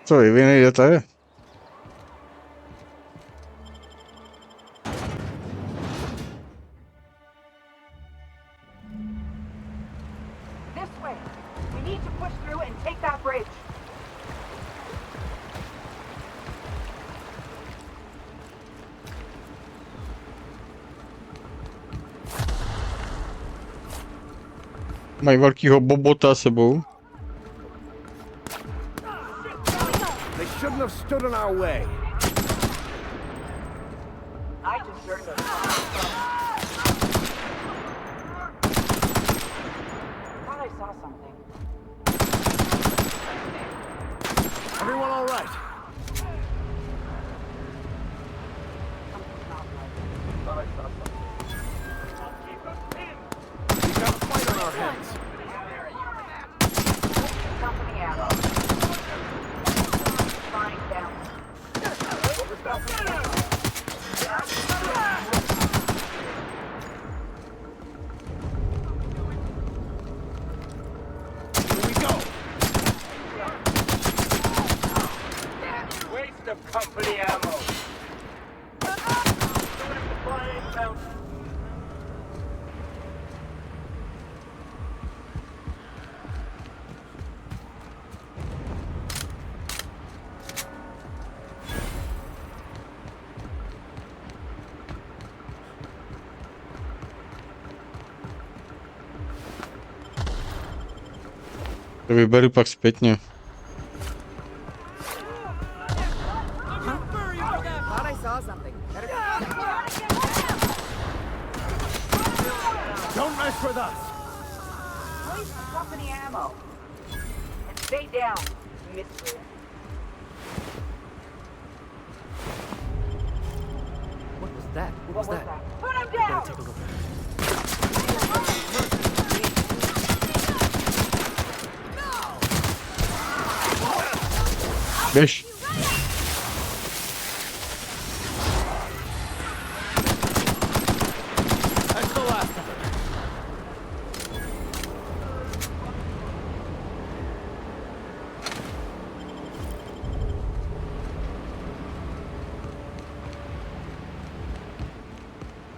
Co vy nejdete? This way. We need to push through and take that bridge. Mají velkýho bobota sebou. They shouldn't have stood in our way. I deserve it. Thought I saw something. Everyone all right? Thought I saw something. We've got a fight on our hands. Company ammo. Flying down. To vyberu pak zpětně. Thought I saw something. Don't mess with us! Place company ammo. And stay down, miscreant. What was that? What was that? Put him down! Take a look. Běž. That's the last of it.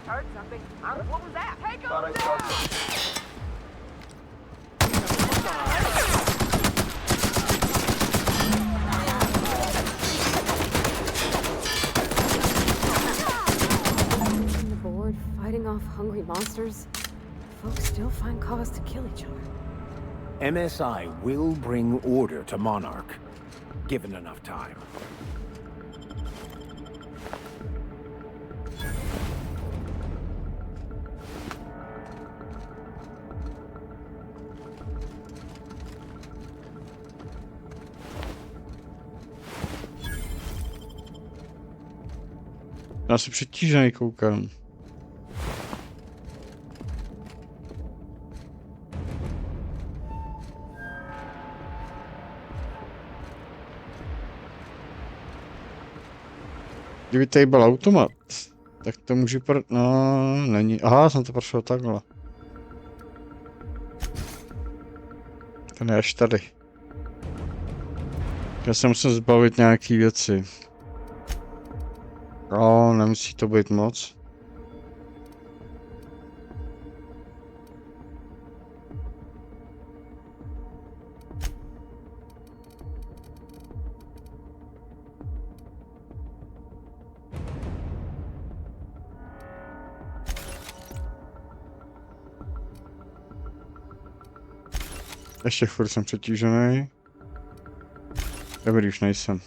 Heard something. What was that? Take him down! On the board, fighting off hungry monsters. Folks still find cause to kill each other. MSI will bring order to Monarch, given enough time. Já se přetížený koukám. Kdyby tady byl automat, tak to může no, není. Aha, jsem to prošel takhle. Ten je až tady. Já se musím zbavit nějaký věci. No, nemusí to být moc. Ještě furt jsem přetížený. Dobrý, už nejsem.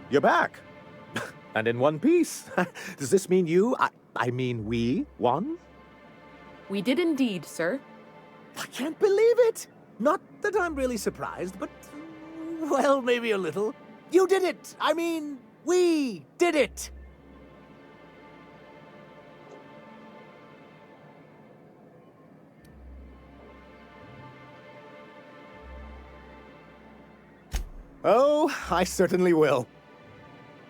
You're back! And in one piece. Does this mean I mean we won? We did indeed, sir. I can't believe it! Not that I'm really surprised, but, well, maybe a little. You did it! I mean, we did it! Oh, I certainly will.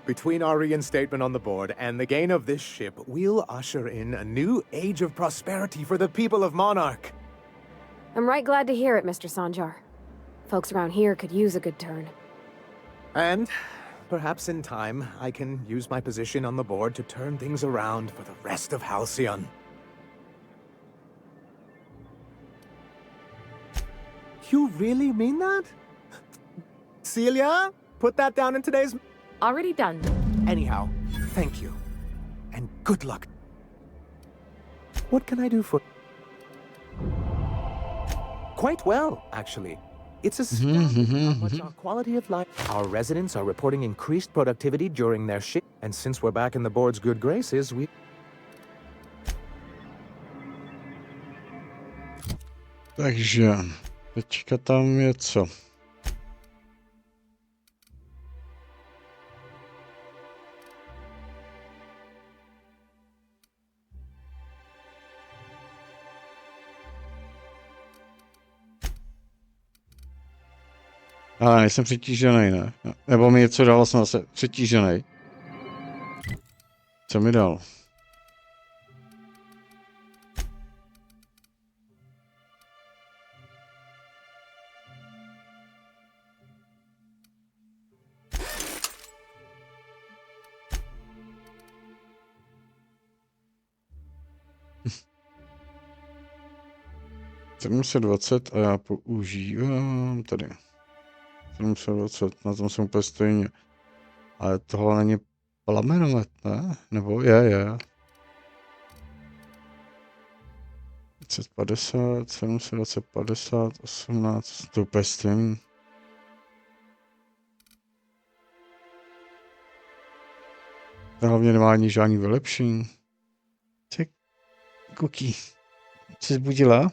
Between our reinstatement on the board and the gain of this ship, we'll usher in a new age of prosperity for the people of Monarch. I'm right glad to hear it, Mr. Sanjar. Folks around here could use a good turn. And perhaps in time, I can use my position on the board to turn things around for the rest of Halcyon. You really mean that? Celia, put that down in today's... Already done. Anyhow, thank you. And good luck. What can I do for... Quite well, actually. It's astounding how much our quality of life... Our residents are reporting increased productivity during their shift. And since we're back in the board's good graces, we... Takže, teďka tam je co? Ale nejsem přetížený, ne? Nebo mi něco dal, jsem zase přetížený. Co mi dal? $720 a já používám tady. 720, na tom jsem úplně stejně. Ale tohle není plamenomet, ne? Nebo je. 550, 750, 18, to úplně stejný. To hlavně nemá ani žádný vylepšení. Tak, Kuky, jsi zbudila?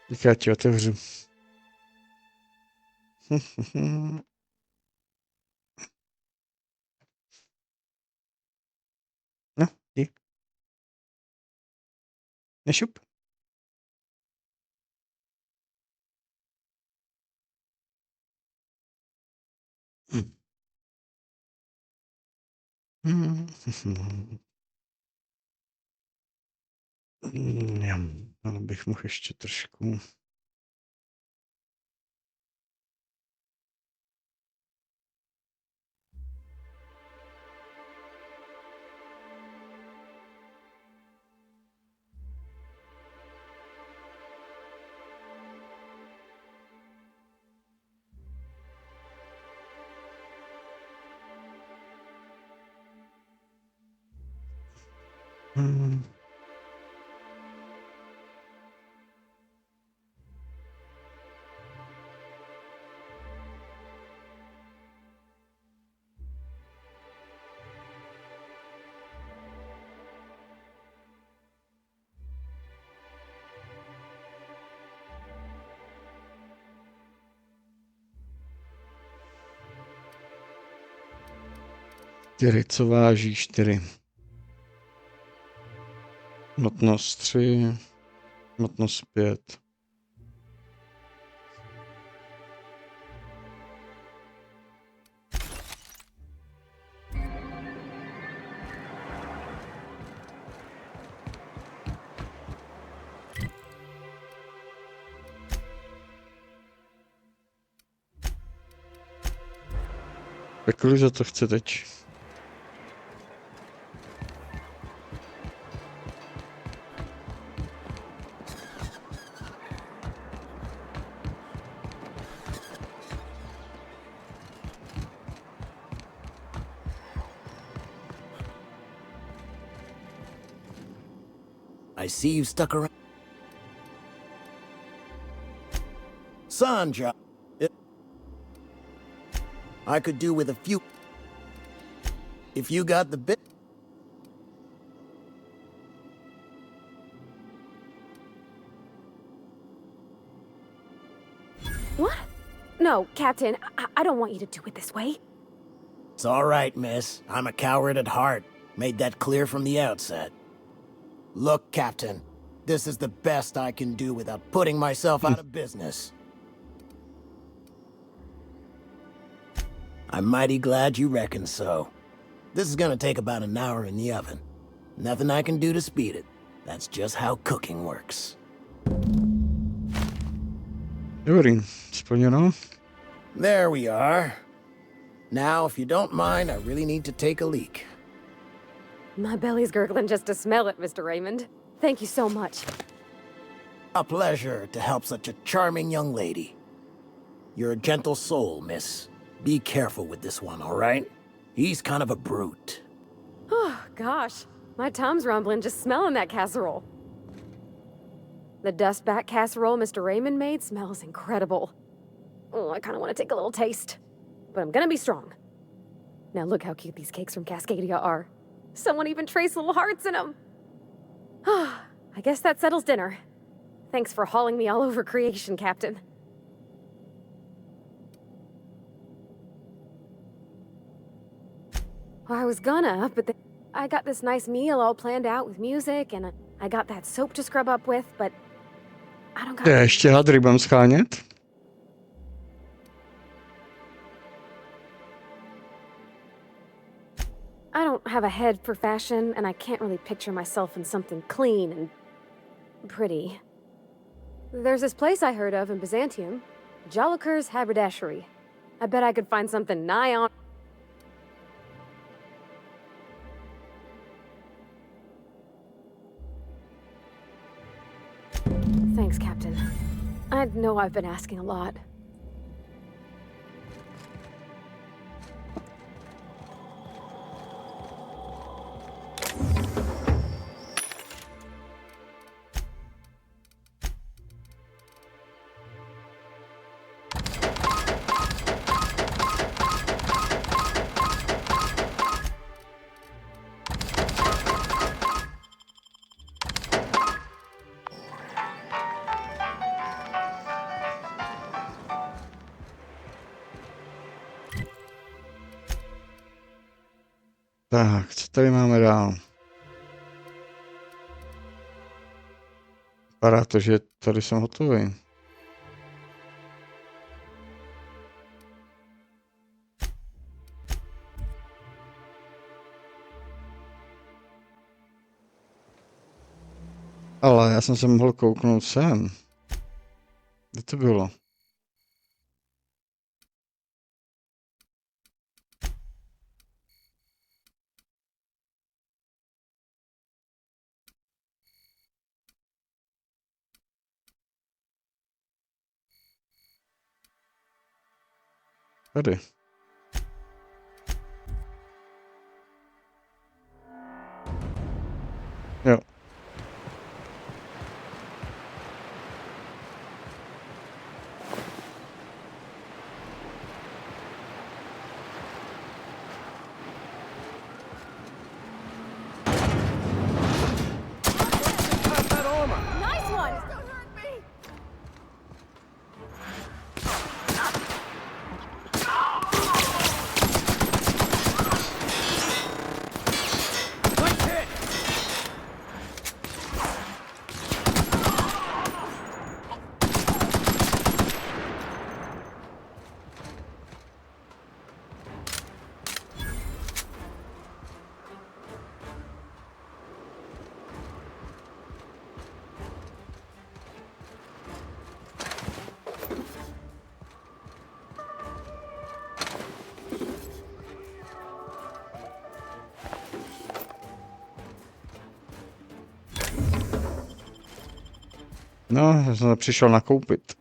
Tak já ti otevřu. No, jdi. Nešup. Ale bych mohl ještě trošku. Čtyři, co váží 4. Hmotnost 3, hmotnost 5. Kolik za to chce teď? I see you stuck around. Sanja, I could do with a few. If you got the bit. What? No, Captain, I don't want you to do it this way. It's all right, miss. I'm a coward at heart. Made that clear from the outset. Look, Captain, this is the best I can do without putting myself out of business. I'm mighty glad you reckon so. This is gonna take about an hour in the oven. Nothing I can do to speed it. That's just how cooking works. Dobrý, splněno. There we are. Now, if you don't mind, I really need to take a leak. My belly's gurgling just to smell it, Mr. Raymond. Thank you so much. A pleasure to help such a charming young lady. You're a gentle soul, miss. Be careful with this one, all right? He's kind of a brute. Oh, gosh. My tum's rumbling just smelling that casserole. The dustback casserole Mr. Raymond made smells incredible. Oh, I kind of want to take a little taste. But I'm gonna be strong. Now look how cute these cakes from Cascadia are. Someone even traced little hearts in them. I guess that settles dinner. Thanks for hauling me all over creation, Captain. Well, I was gonna, but then I got this nice meal all planned out with music, and I got that soap to scrub up with, but I don't got... Ještě hadry budem schánět? I don't have a head for fashion, and I can't really picture myself in something clean and pretty. There's this place I heard of in Byzantium, Joliker's Haberdashery. I bet I could find something nigh on... Thanks, Captain. I know I've been asking a lot. Tak, co tady máme dál? Vypadá to, že tady jsem hotový. Ale já jsem se mohl kouknout sem. Kde to bylo? Tady. Jo. Nice one! No, já jsem přišel nakoupit.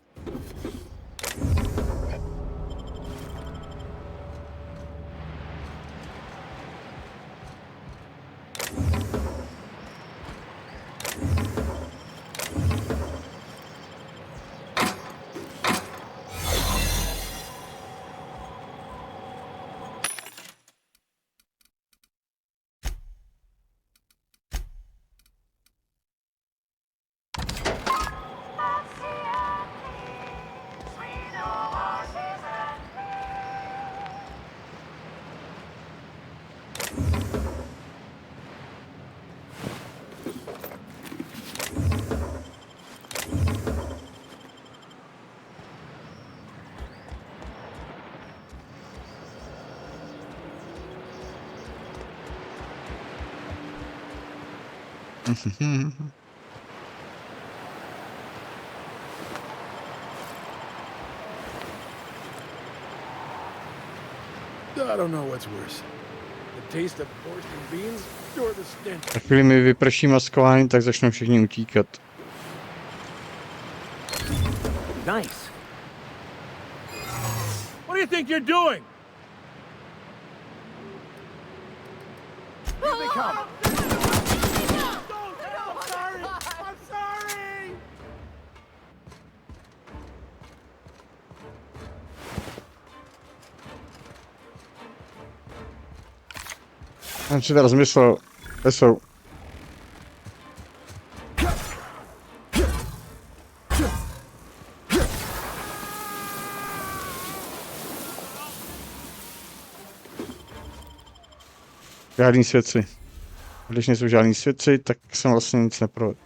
I don't know what's worse. The taste of borscht and beans or the stench. Na chvíli mi vyprší maskování, tak začnou všichni utíkat. Nice. What do you think you're doing? Here they come. I'm sorry! Jsem si teda zmyslel, kde jsou. Žádný svědci. Když nejsou žádný svědci, tak jsem vlastně nic neprovedl.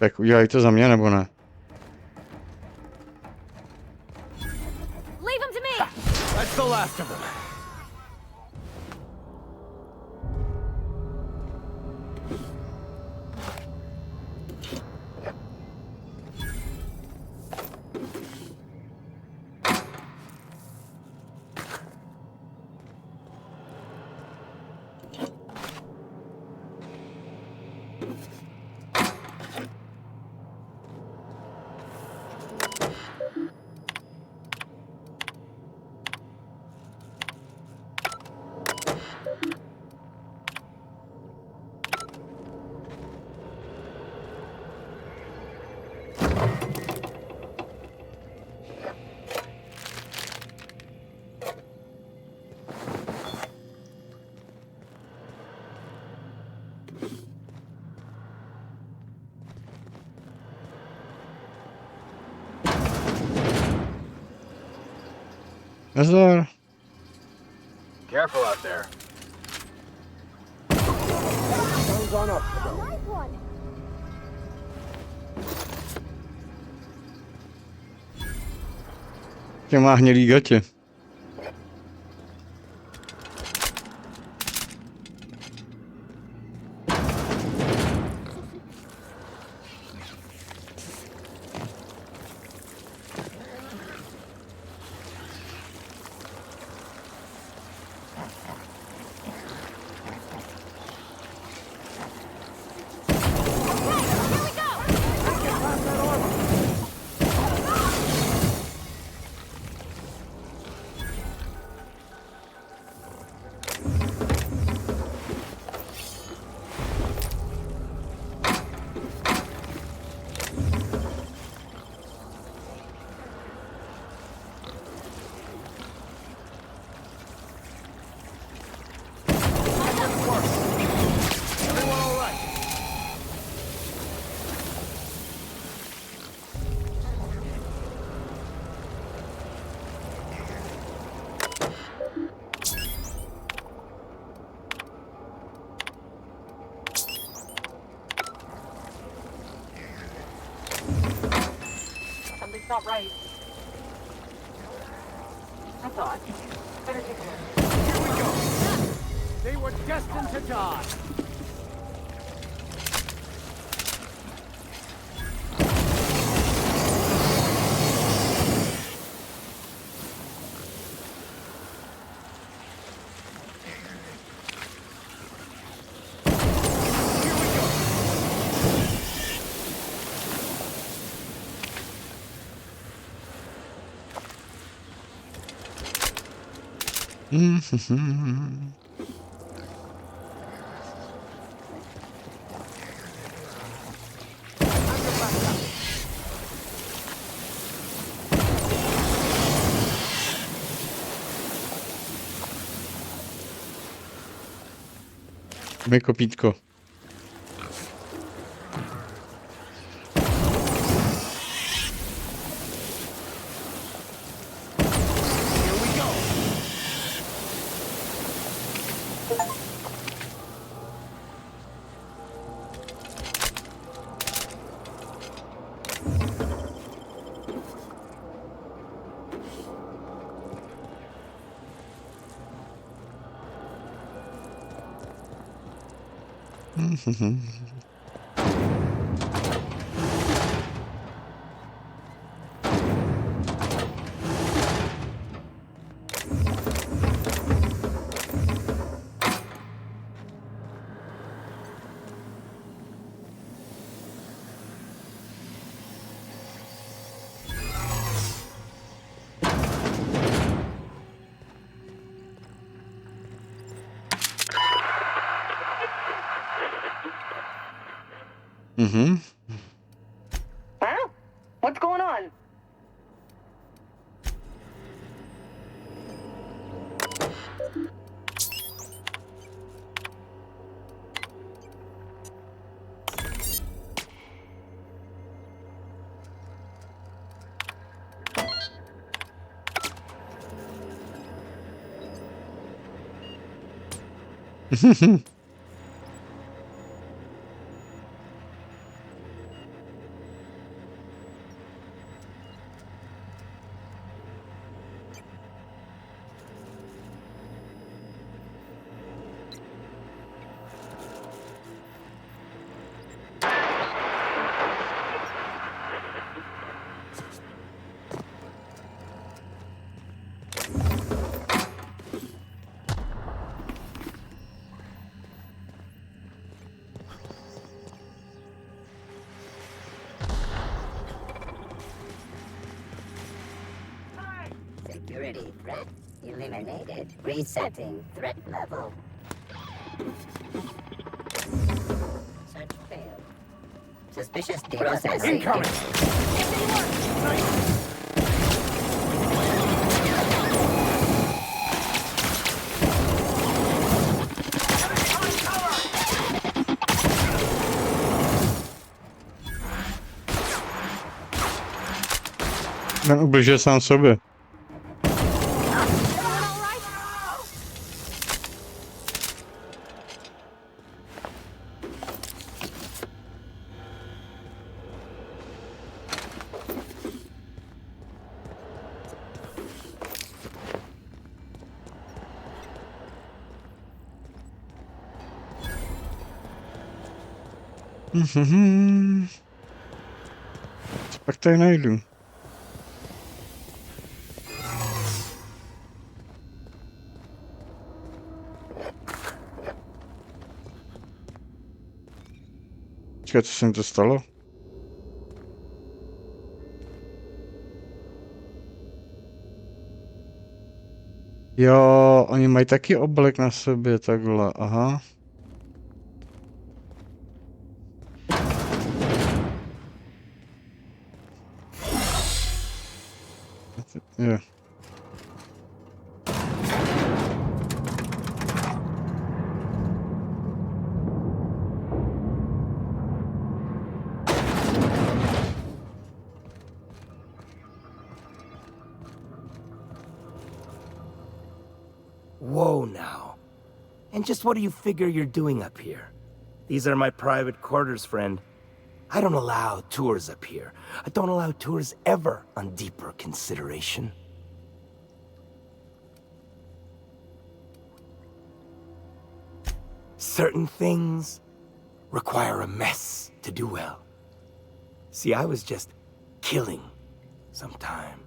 Tak udělej to za mě, nebo ne? Leave him to me! That's the last of them. Nazdar. Careful out there. Sounds on up. Nice one! Tě má hnědý gatě. Something's not right. I thought. Better take a look. Here we go. They were destined to die. Dej kopítko. Wow, what's going on? Security threat eliminated. Resetting threat level. Search failed. Suspicious processing. Incoming! Ten ubližuje sám sobě. Co pak tady najdu? Počkej, co se mi to stalo? Jo, oni mají taky oblek na sobě, takhle, aha. Jo. Whoa now. And just what do you figure you're doing up here? These are my private quarters, friend. I don't allow tours up here. I don't allow tours ever on deeper consideration. Certain things require a mess to do well. See, I was just killing some time.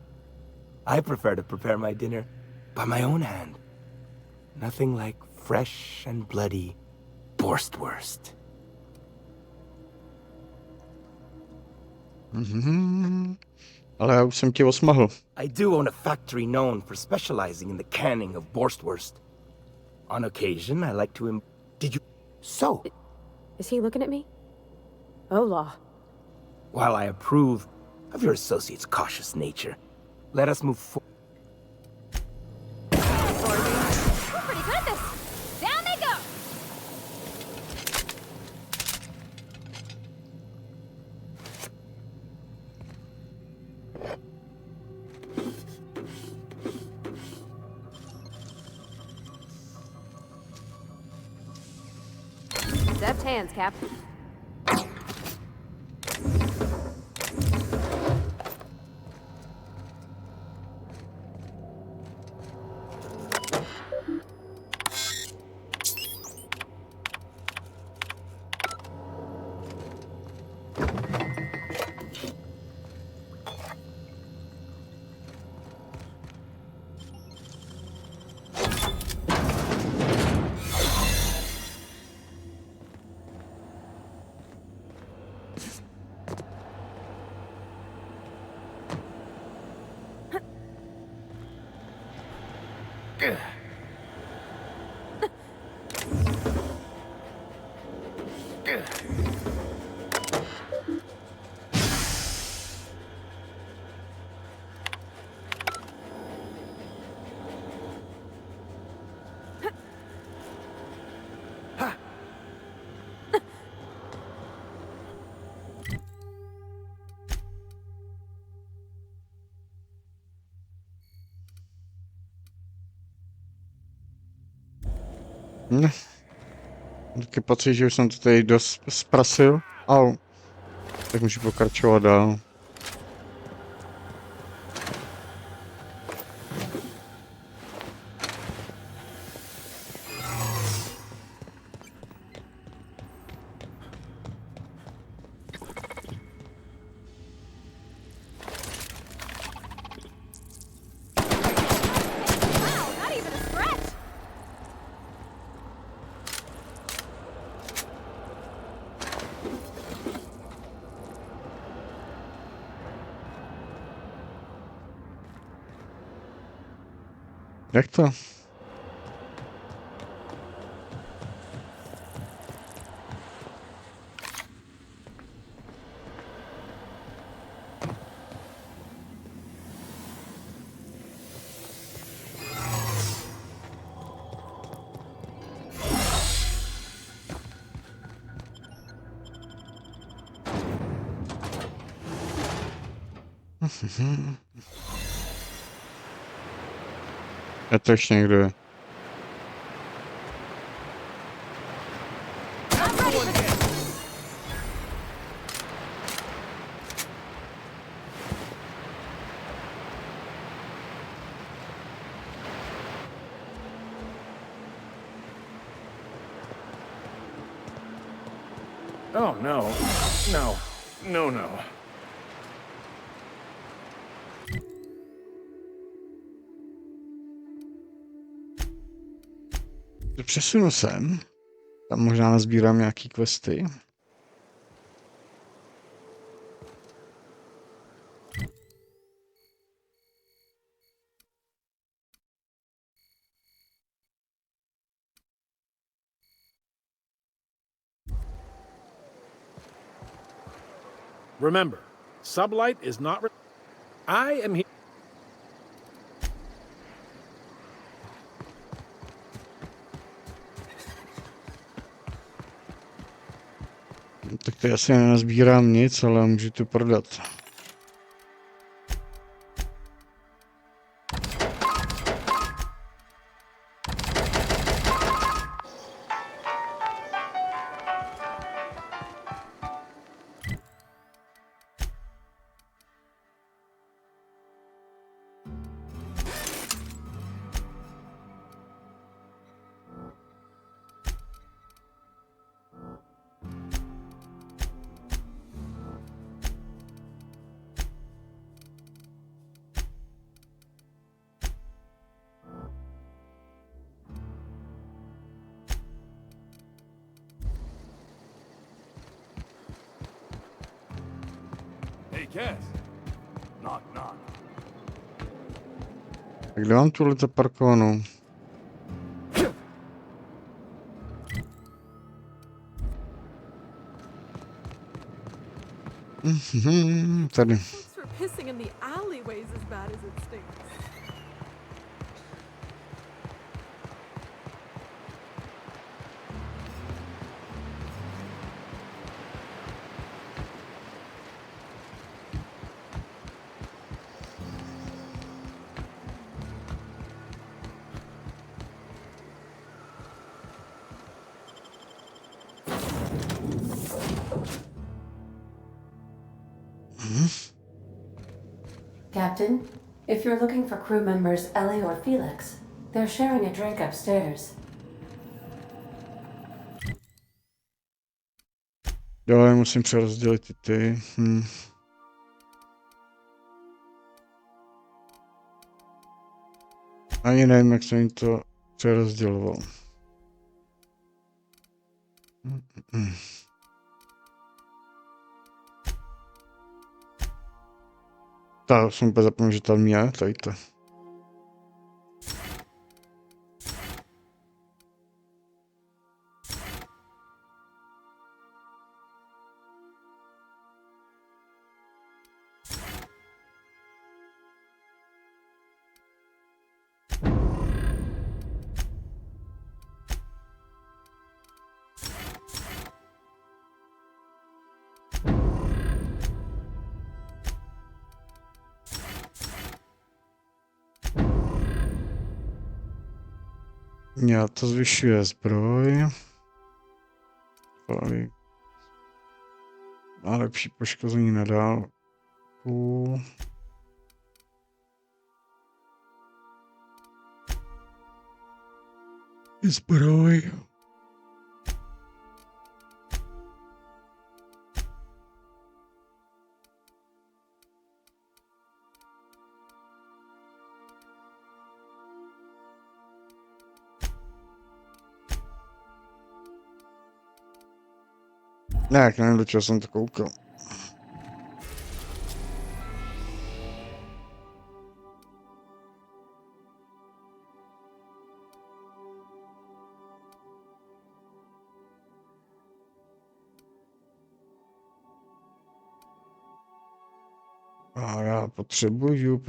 I prefer to prepare my dinner by my own hand. Nothing like fresh and bloody Borstwurst. Ale já už jsem tě osmahl. I do own a factory known for specializing in the canning of Borstwurst. On occasion, I like to Did you... So... Is he looking at me? Ola. While I approve of your associate's cautious nature, let us move forward. We're pretty good at this. Down they go. Deft hands, Cap. Ne. Taky pocit, že už jsem to tady dost zprasil. Au. Tak můžu pokračovat dál. Jak to? A to ještě někdo je. Oh, no. No. No, no. Přesunu sem. Tam možná nazbírám nějaký questy. Remember, sublight is not. I am here. Tak to asi nenazbírám nic, ale můžu to prodat. Tak kde mám tuhle zaparkovanou? Tady. Captain, if you're looking for crew members Ellie or Felix, they're sharing a drink upstairs. Jo, já musím přerozdělit ty. Ani nevím, jak jsem jim to přerozděloval. Tak jsem úplně zapomněl, že tam je, tady to. Já to zvyšuje zbroj. Má lepší poškození na dálku. Zbroj. Ne, jak nevím, do čeho jsem to koukal. A já potřebuju.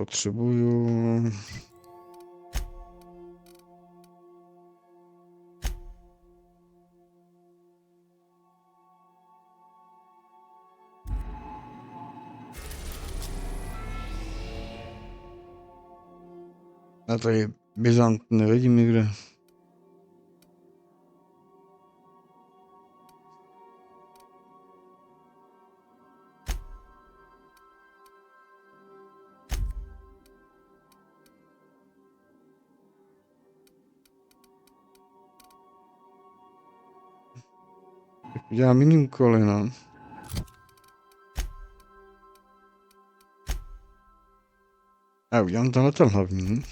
A tady Byzant nevidím nikde. Tak udělám jiný úkoly, no. A udělám tenhle ten hlavní.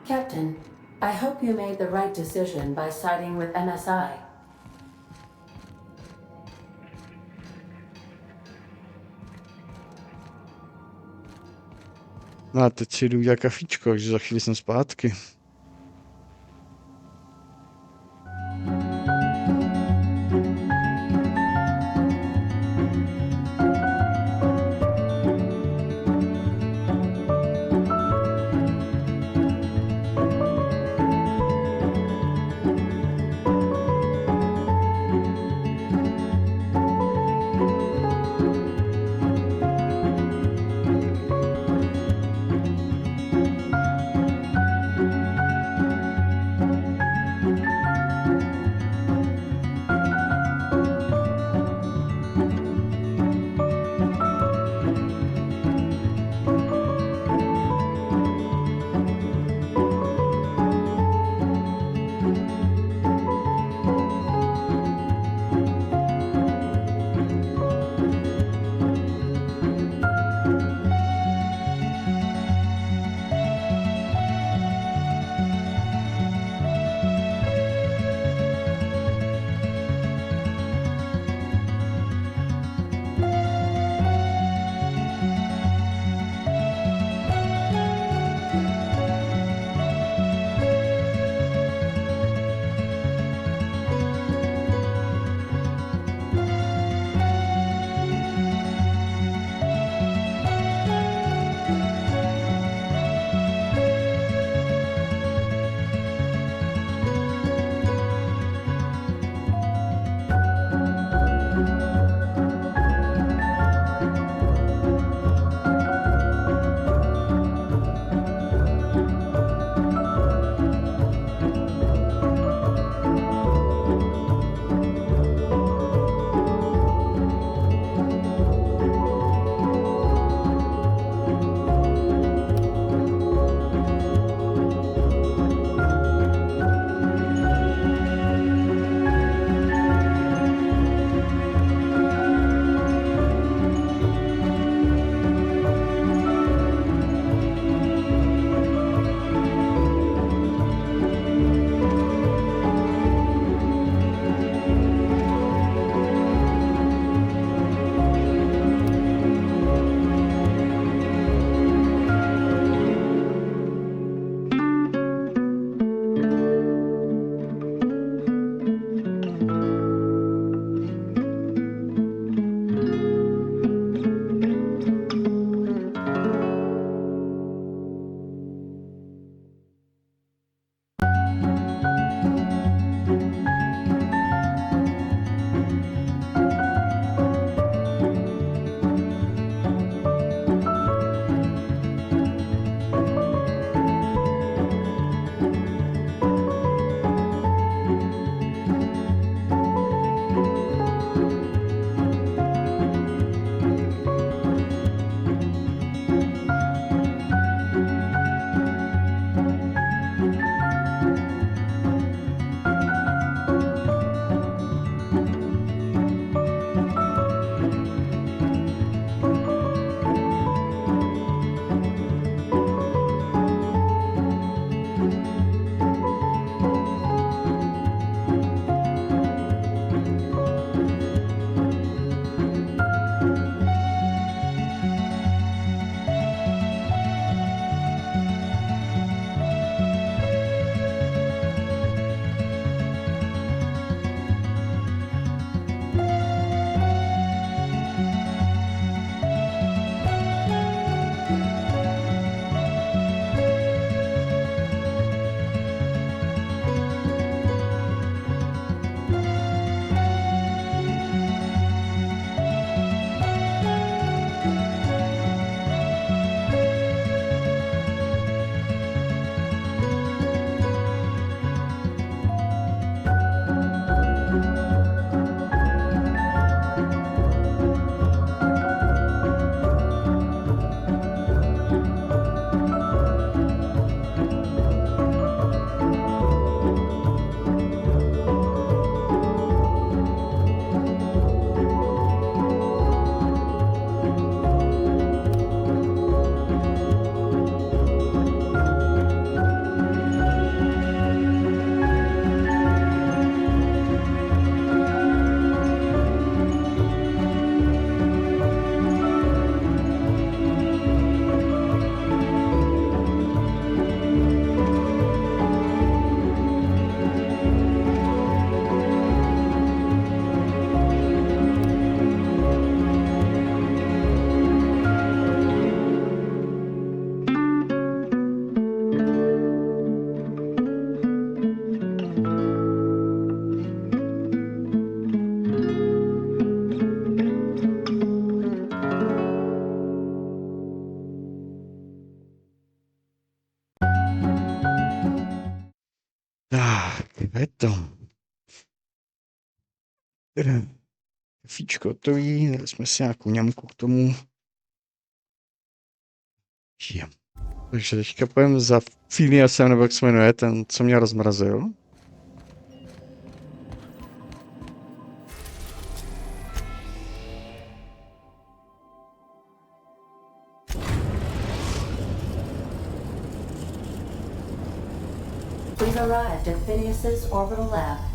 Captain, I hope you made the right decision by siding with MSI. No a teď si jdu udělat kafíčko, takže za chvíli jsem zpátky. je to. Fíčko hotový, dali jsme si nějakou ňamku k tomu. Je. Takže teďka půjdeme za Phineasem, nebo jak se jmenuje, ten, co mě rozmrazil. We've arrived at Phineas's orbital lab.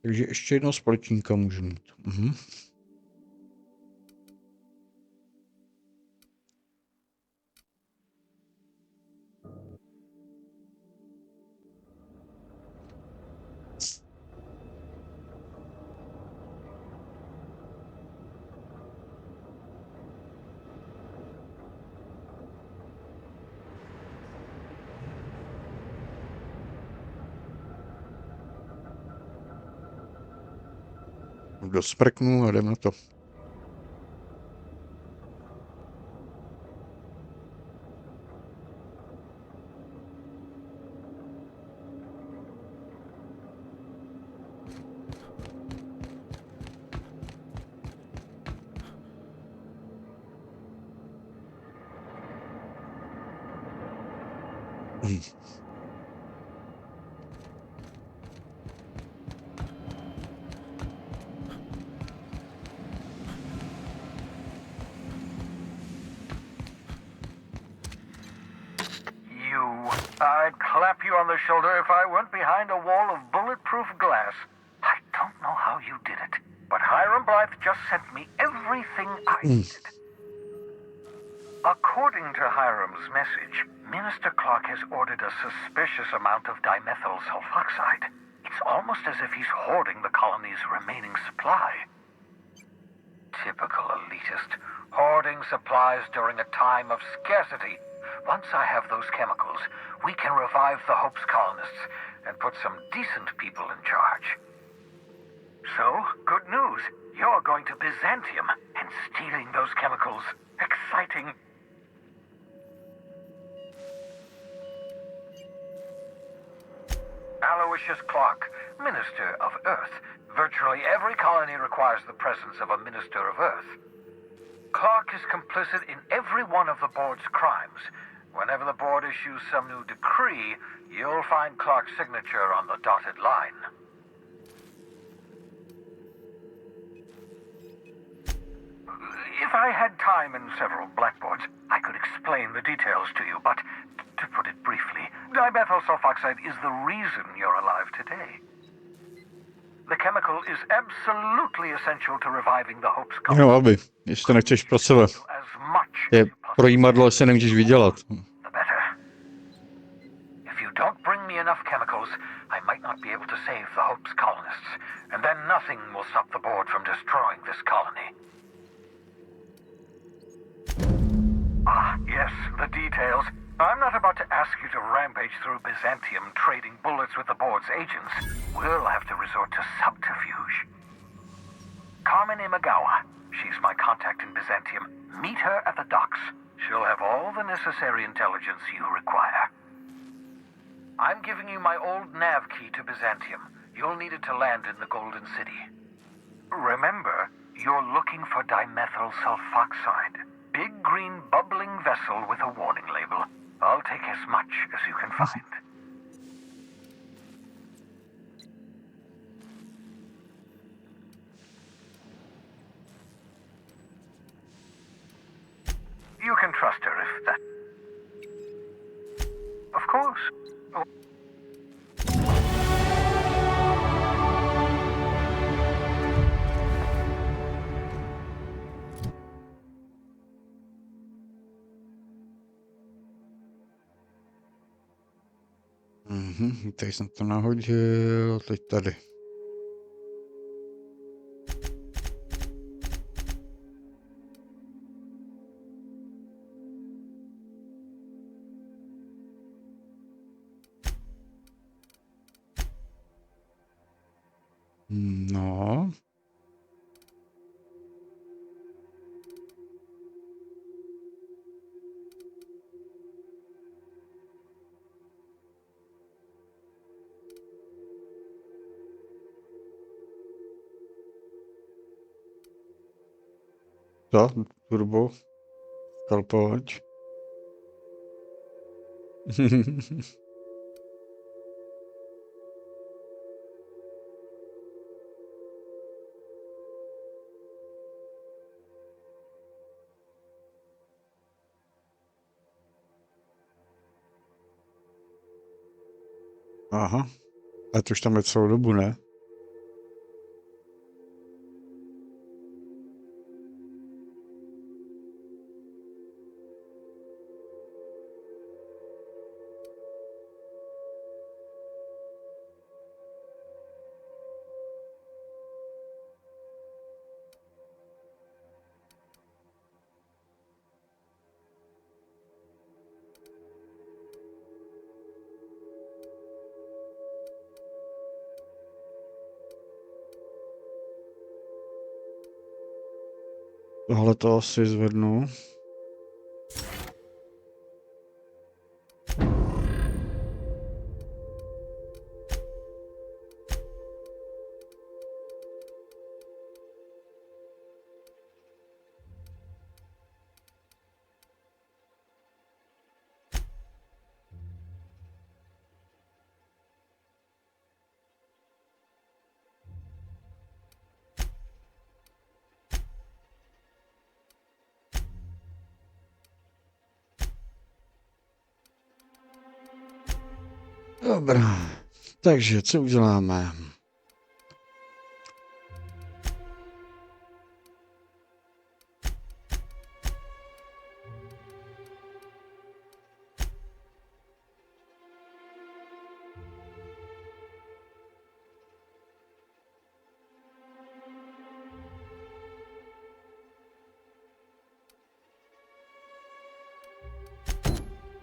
Takže ještě jednoho společníka můžu mít. Dosprknu a jdeme na to. I'd clap you on the shoulder if I weren't behind a wall of bulletproof glass. I don't know how you did it, but Hiram Blythe just sent me everything I needed. According to Hiram's message, Minister Clark has ordered a suspicious amount of dimethyl sulfoxide. It's almost as if he's hoarding the colony's remaining supply. Typical elitist, hoarding supplies during a time of scarcity. Once I have those chemicals, we can revive the Hope's colonists and put some decent people in charge. So, good news. You're going to Byzantium and stealing those chemicals. Exciting. Aloysius Clark, Minister of Earth. Virtually every colony requires the presence of a Minister of Earth. Clark is complicit in every one of the board's crimes. Whenever the board issues some new decree, you'll find Clark's signature on the dotted line. If I had time and several blackboards, I could explain the details to you, but to put it briefly, dimethyl sulfoxide is the reason you're alive today. The chemical is absolutely essential to reviving the Hope's colony. No, aby, jestli to nechceš pro sebe. Je projímadlo, se nemůžeš vydělat. The better. If you don't bring me enough chemicals, I might not be able to save the Hope's colonists, and then nothing will stop the board from destroying this colony. Ah, yes, the details. I'm not about to ask you to rampage through Byzantium trading bullets with the board's agents. We'll have to resort to subterfuge. Carmen Imagawa. She's my contact in Byzantium. Meet her at the docks. She'll have all the necessary intelligence you require. I'm giving you my old nav key to Byzantium. You'll need it to land in the Golden City. Remember, you're looking for dimethyl sulfoxide. Big green bubbling vessel with a warning label. I'll take as much as you can find. You can trust her if that... Of course. Tady jsem to nahodil, teď tady. No. Co? Turbo? Kalpovač? Aha. A to už tam je celou dobu, ne? Tohle to asi zvednu. Dobrá, takže co uděláme?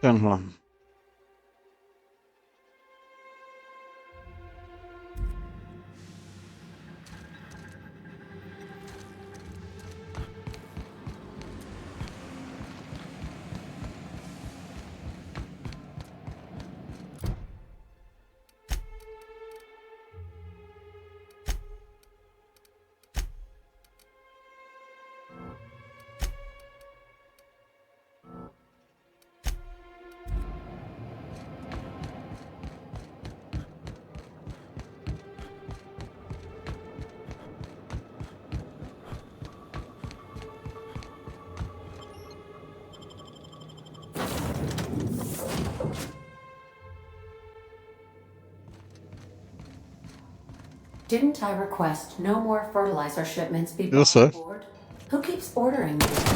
Tenhle. Didn't I request no more fertilizer shipments be brought Zase. aboard? Who keeps ordering these?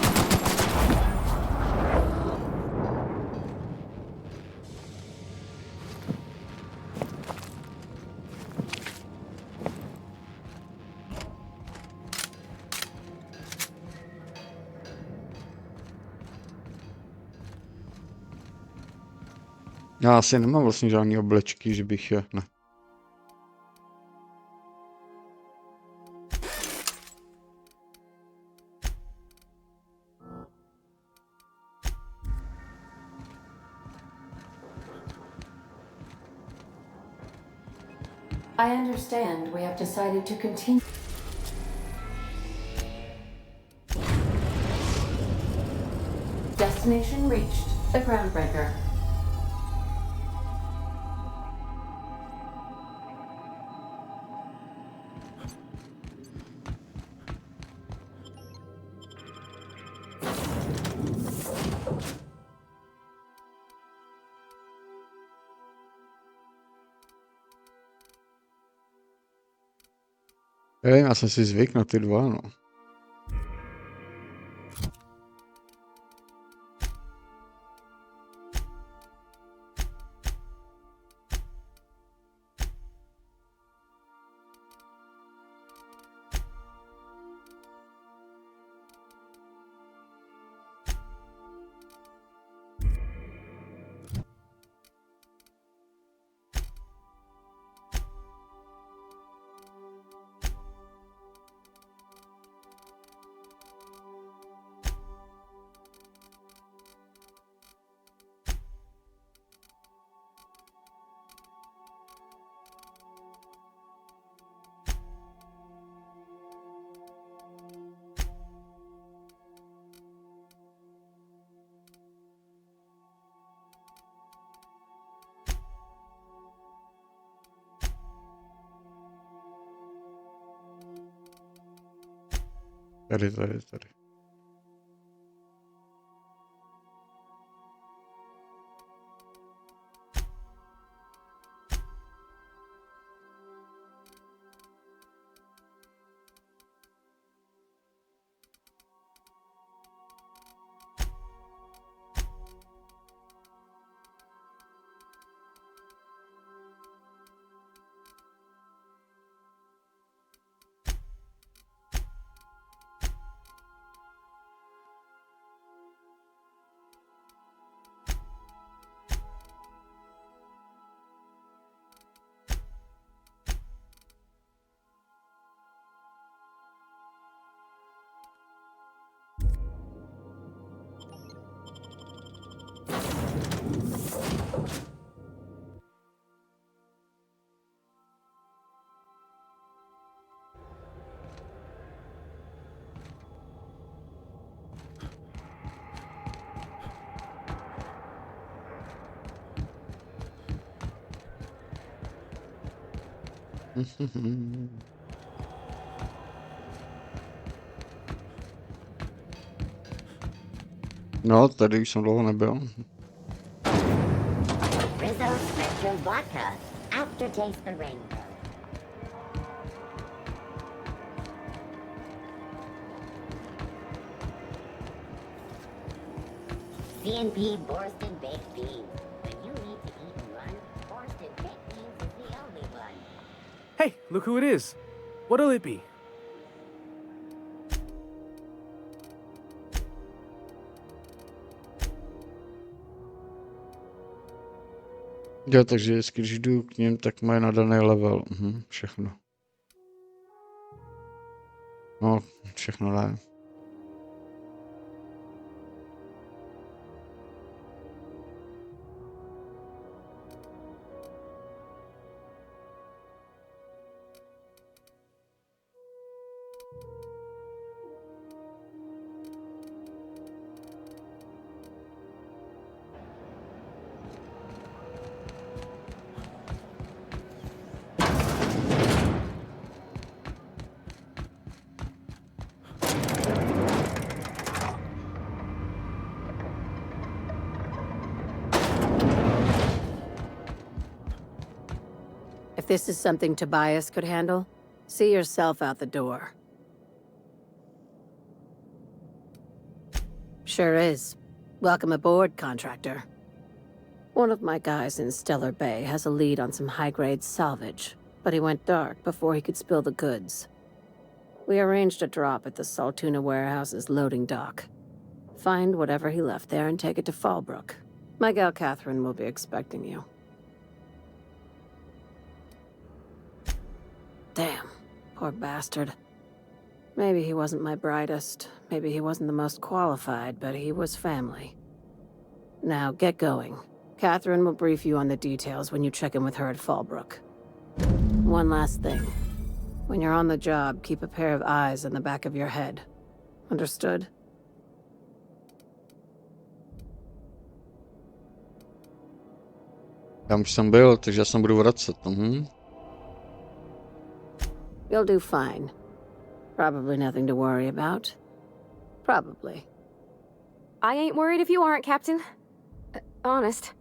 Já asi nemám vlastně žádný oblečky, že bych je... Ne. I understand we have decided to continue. Destination reached. The groundbreaker. Já jsem si zvyk na ty dva, no. Tady. No, tady už jsem dlouho nebyl. Rizzo Spectrum Vodka. Aftertaste the rainbow. CNP Borsted Baked Beans. When you need to eat and run, Borsted Baked Beans is the only one. Hey, look who it is. What'll it be? Jo, takže když jdu k ním, tak mají na daný level. Všechno. No, všechno ne. If this is something Tobias could handle, see yourself out the door. Sure is. Welcome aboard, contractor. One of my guys in Stellar Bay has a lead on some high-grade salvage, but he went dark before he could spill the goods. We arranged a drop at the Saltuna warehouse's loading dock. Find whatever he left there and take it to Fallbrook. My gal Catherine will be expecting you. Damn, poor bastard. Maybe he wasn't my brightest, maybe he wasn't the most qualified, but he was family. Now, get going. Catherine will brief you on the details when you check in with her at Fallbrook. One last thing. When you're on the job, keep a pair of eyes in the back of your head. Understood? Tam už jsem byl, takže já se budu vracet. You'll do fine. Probably nothing to worry about. Probably. I ain't worried if you aren't, Captain. Honest.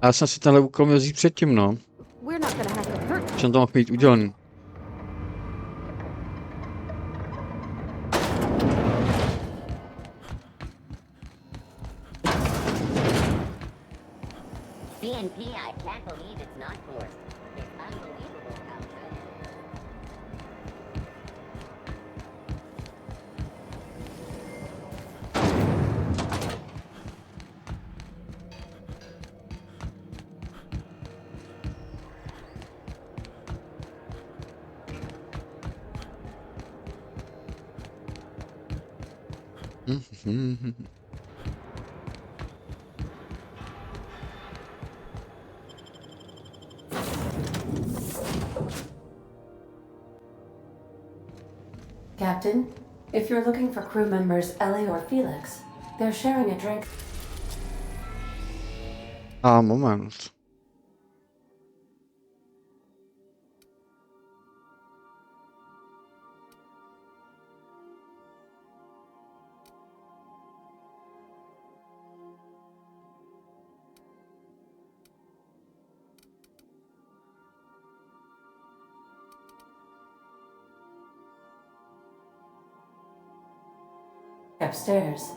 Já jsem si tenhle úkol měl vzít předtím, no. We're not gonna have to hurt. Jsem to mohl mít udělaný. CNP, I can't believe it's not forced. It's unbelievable how good. Captain, if you're looking for crew members Ellie or Felix, they're sharing a drink. Moment. upstairs.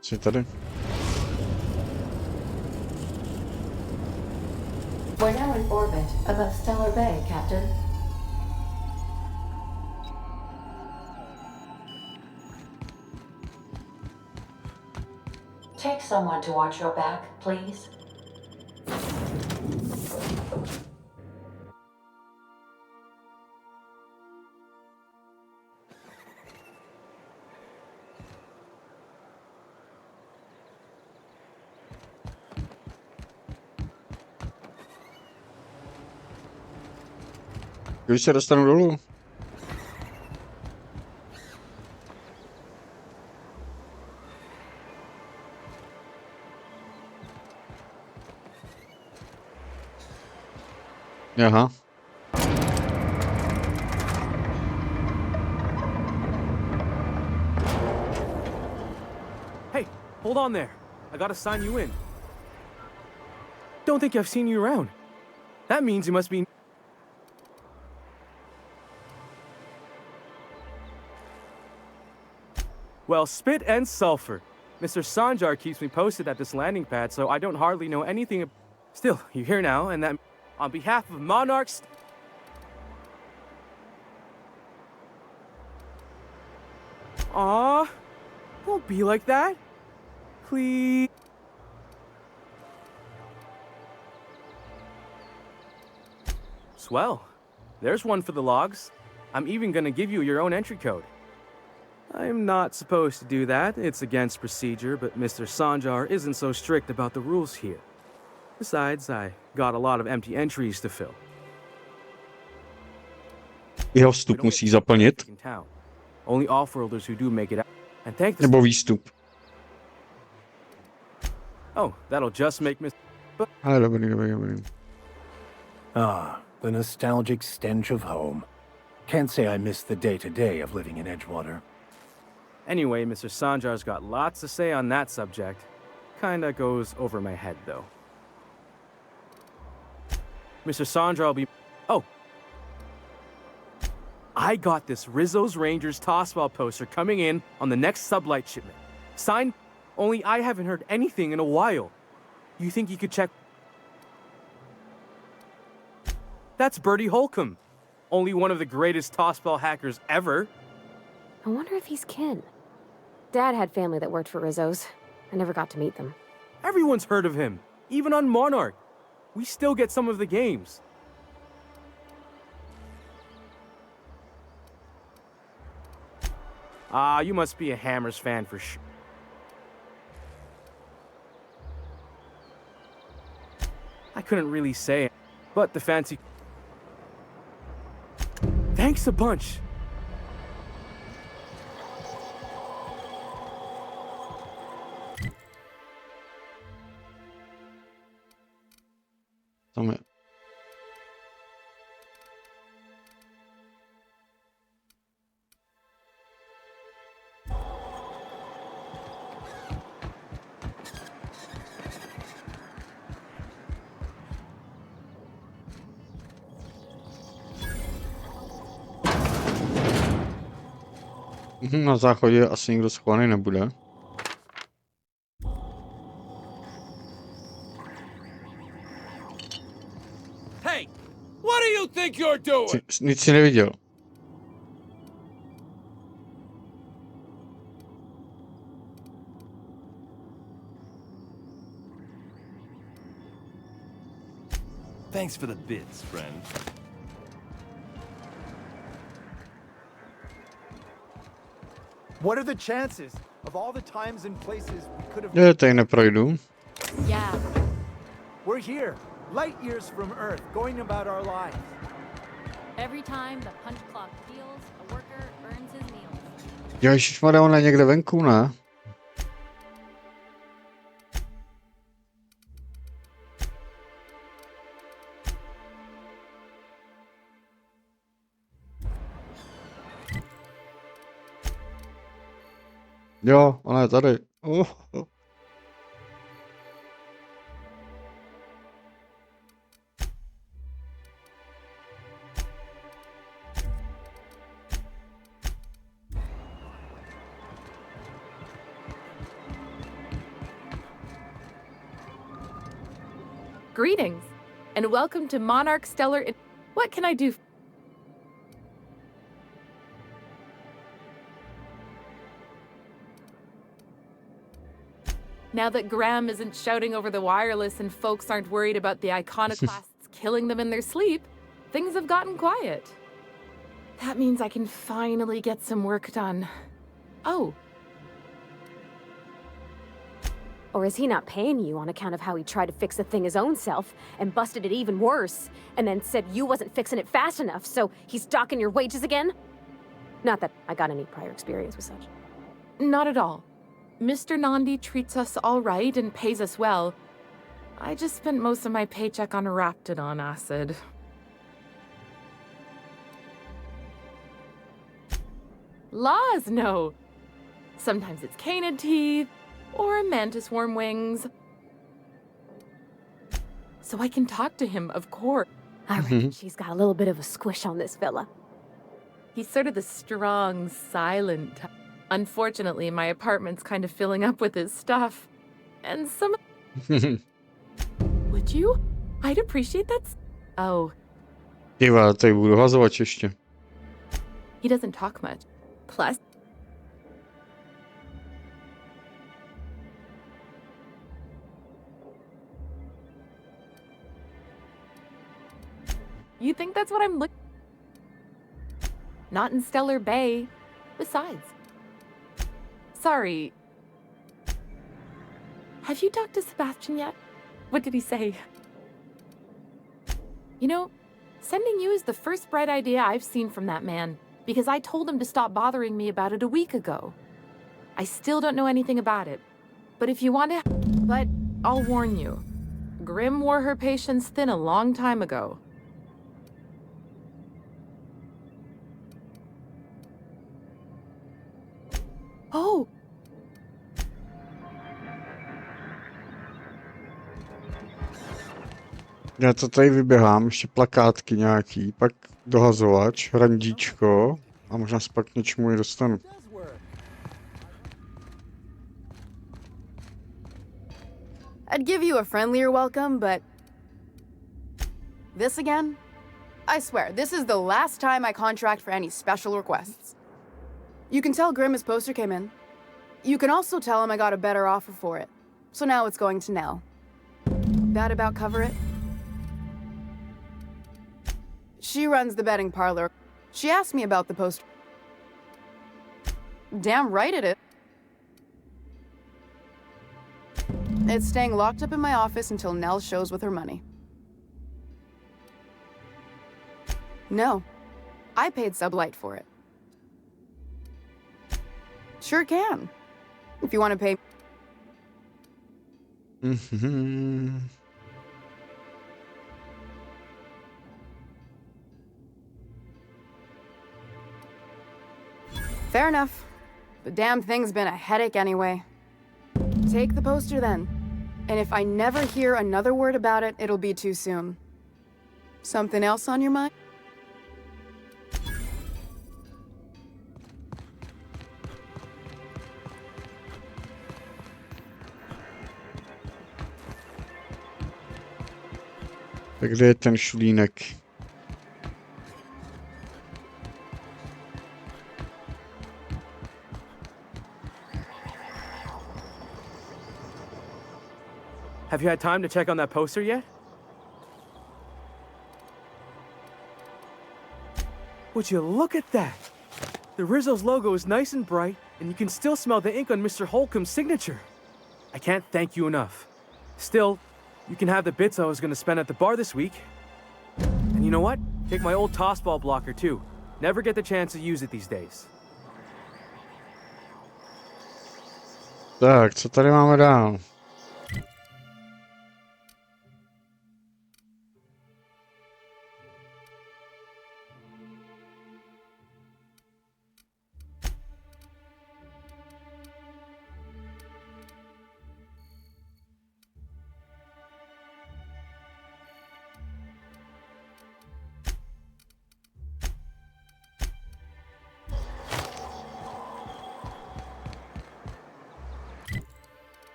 Co je tady? We're now in orbit above Stellar Bay, Captain. Take someone to watch your back, please. Když se dostanu dolů. Aha. Hey, hold on there. I gotta sign you in. Don't think I've seen you around. That means you must be... Well, spit and sulfur. Mr. Sanjar keeps me posted at this landing pad, so I don't hardly know anything. Still, you're here now, and that, on behalf of Monarchs. Aw, don't be like that. Please. Swell. There's one for the logs. I'm even gonna give you your own entry code. I'm not supposed to do that. It's against procedure, but Mr. Sanjar isn't so strict about the rules here. Besides, I got a lot of empty entries to fill. Jeho vstup musí zaplnit. Only off-worlders who do make it out. And thank the... Nebo výstup. Oh, that'll just make Mr. Ale dobrý. Ah, the nostalgic stench of home. Can't say I miss the day-to-day of living in Edgewater. Anyway, Mr. Sanjar's got lots to say on that subject. Kinda goes over my head, though. Mr. Sanjar will be... Oh! I got this Rizzo's Rangers Tossball poster coming in on the next sublight shipment. Signed, only I haven't heard anything in a while. You think you could check... That's Bertie Holcomb. Only one of the greatest tossball hackers ever. I wonder if he's kin. Dad had family that worked for Rizzo's. I never got to meet them. Everyone's heard of him, even on Monarch. We still get some of the games. Ah, you must be a Hammers fan for sure. I couldn't really say it, but the fancy... Thanks a bunch. Tam je. Na záchodě asi nikdo schovaný nebude. Hey, what do you think you're doing? Nic si neviděl. Thanks for the bits, friend. What are the chances of all the times and places we could have... Já tady neprojdu. Yeah. We're here, light years from Earth, going about our lives. Every time the punch clock deals, a worker earns his meals. Ježišmarja, ona je někde venku, ne? Jo, ona je tady. Oh. Greetings, and welcome to Monarch Stellar. What can I do? Now that Graham isn't shouting over the wireless and folks aren't worried about the iconoclasts killing them in their sleep, things have gotten quiet. That means I can finally get some work done. Oh. Or is he not paying you on account of how he tried to fix the thing his own self and busted it even worse, and then said you wasn't fixing it fast enough, so he's docking your wages again? Not that I got any prior experience with such. Not at all. Mr. Nandi treats us all right and pays us well. I just spent most of my paycheck on Raptidon acid. Laws, no. Sometimes it's canid teeth, or mantis worm wings. So I can talk to him, of course. I reckon she's got a little bit of a squish on this fella. He's sort of the strong, silent type. Unfortunately, my apartment's kind of filling up with his stuff. And some... Would you? I'd appreciate that. Oh. Tyva, tady budu hazovat ještě. He doesn't talk much. Plus... You think that's what I'm looking... Not in Stellar Bay. Besides... Sorry. Have you talked to Sebastian yet? What did he say? You know, sending you is the first bright idea I've seen from that man, because I told him to stop bothering me about it a week ago. I still don't know anything about it, but if you want to... But I'll warn you. Grim wore her patience thin a long time ago. Oh! Já to tady vyběhám, ještě plakátky nějaký, pak dohazovač, randíčko a možná se pak k něčemu i dostanu. I'd give you a friendlier welcome, but... This again? I swear, this is the last time I contract for any special requests. You can tell Grim his poster came in. You can also tell him I got a better offer for it. So now it's going to Nell. That about cover it? She runs the betting parlor. She asked me about the poster. Damn right it is. It's staying locked up in my office until Nell shows with her money. No. I paid Sublight for it. Sure can. If you want to pay... Fair enough. The damn thing's been a headache anyway. Take the poster then. And if I never hear another word about it, it'll be too soon. Something else on your mind? Tak kde je ten šulínek? Have you had time to check on that poster yet? Would you look at that? The Rizzo's logo is nice and bright, and you can still smell the ink on Mr. Holcomb's signature. I can't thank you enough. Still, you can have the bits I was going to spend at the bar this week. And you know what? Take my old tossball blocker too. Never get the chance to use it these days. Tak, co tady máme dál?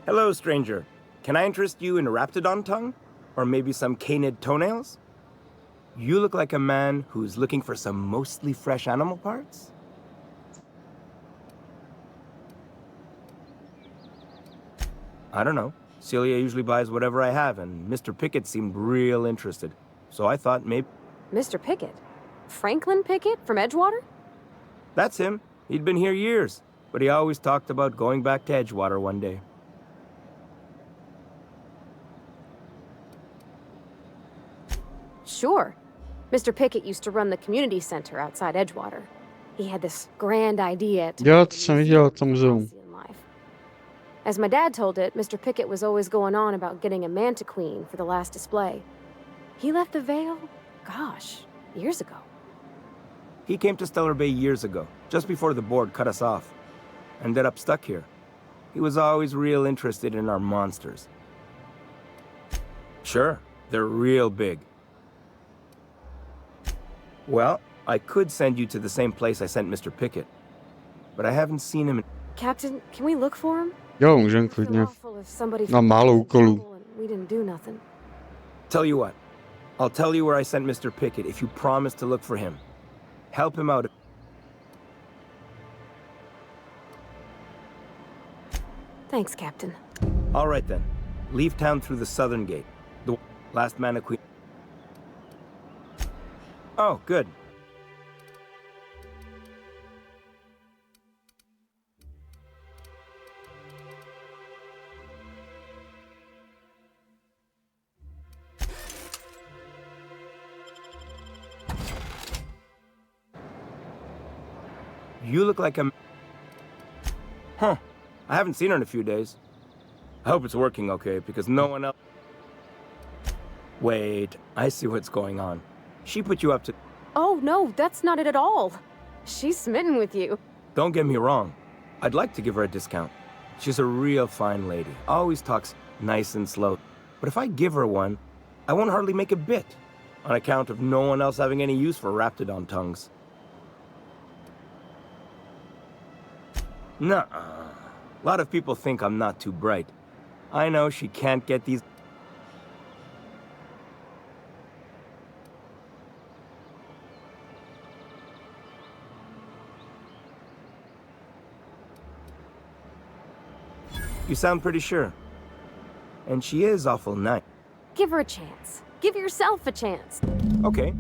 Hello, stranger. Can I interest you in a raptidon tongue? Or maybe some canid toenails? You look like a man who's looking for some mostly fresh animal parts? I don't know. Celia usually buys whatever I have, and Mr. Pickett seemed real interested. So I thought maybe... Mr. Pickett? Franklin Pickett from Edgewater? That's him. He'd been here years, but he always talked about going back to Edgewater one day. Sure. Mr. Pickett used to run the community center outside Edgewater. He had this grand idea to... Jo, to jsem viděl, to muzeum. As my dad told it, Mr. Pickett was always going on about getting a manta queen for the last display. He left the Vale, gosh, years ago. He came to Stellar Bay years ago, just before the board cut us off. Ended up stuck here. He was always real interested in our monsters. Sure, they're real big. Well, I could send you to the same place I sent Mr. Pickett. But I haven't seen him in... Captain, can we look for him? Jo, můžem klidně. Mám málo úkolů. We didn't do nothing. Tell you what, I'll tell you where I sent Mr. Pickett if you promise to look for him. Help him out. Thanks, Captain. All right then. Leave town through the southern gate. The last man of Queen. Oh, good. You look like a... Huh. I haven't seen her in a few days. I hope it's working okay, because no one else... Wait, I see what's going on. She put you up to... Oh, no, that's not it at all. She's smitten with you. Don't get me wrong. I'd like to give her a discount. She's a real fine lady. Always talks nice and slow. But if I give her one, I won't hardly make a bit, on account of no one else having any use for raptidon tongues. Nuh-uh. A lot of people think I'm not too bright. I know she can't get these... You sound pretty sure. And she is awful nice. Give her a chance. Give yourself a chance. Okay,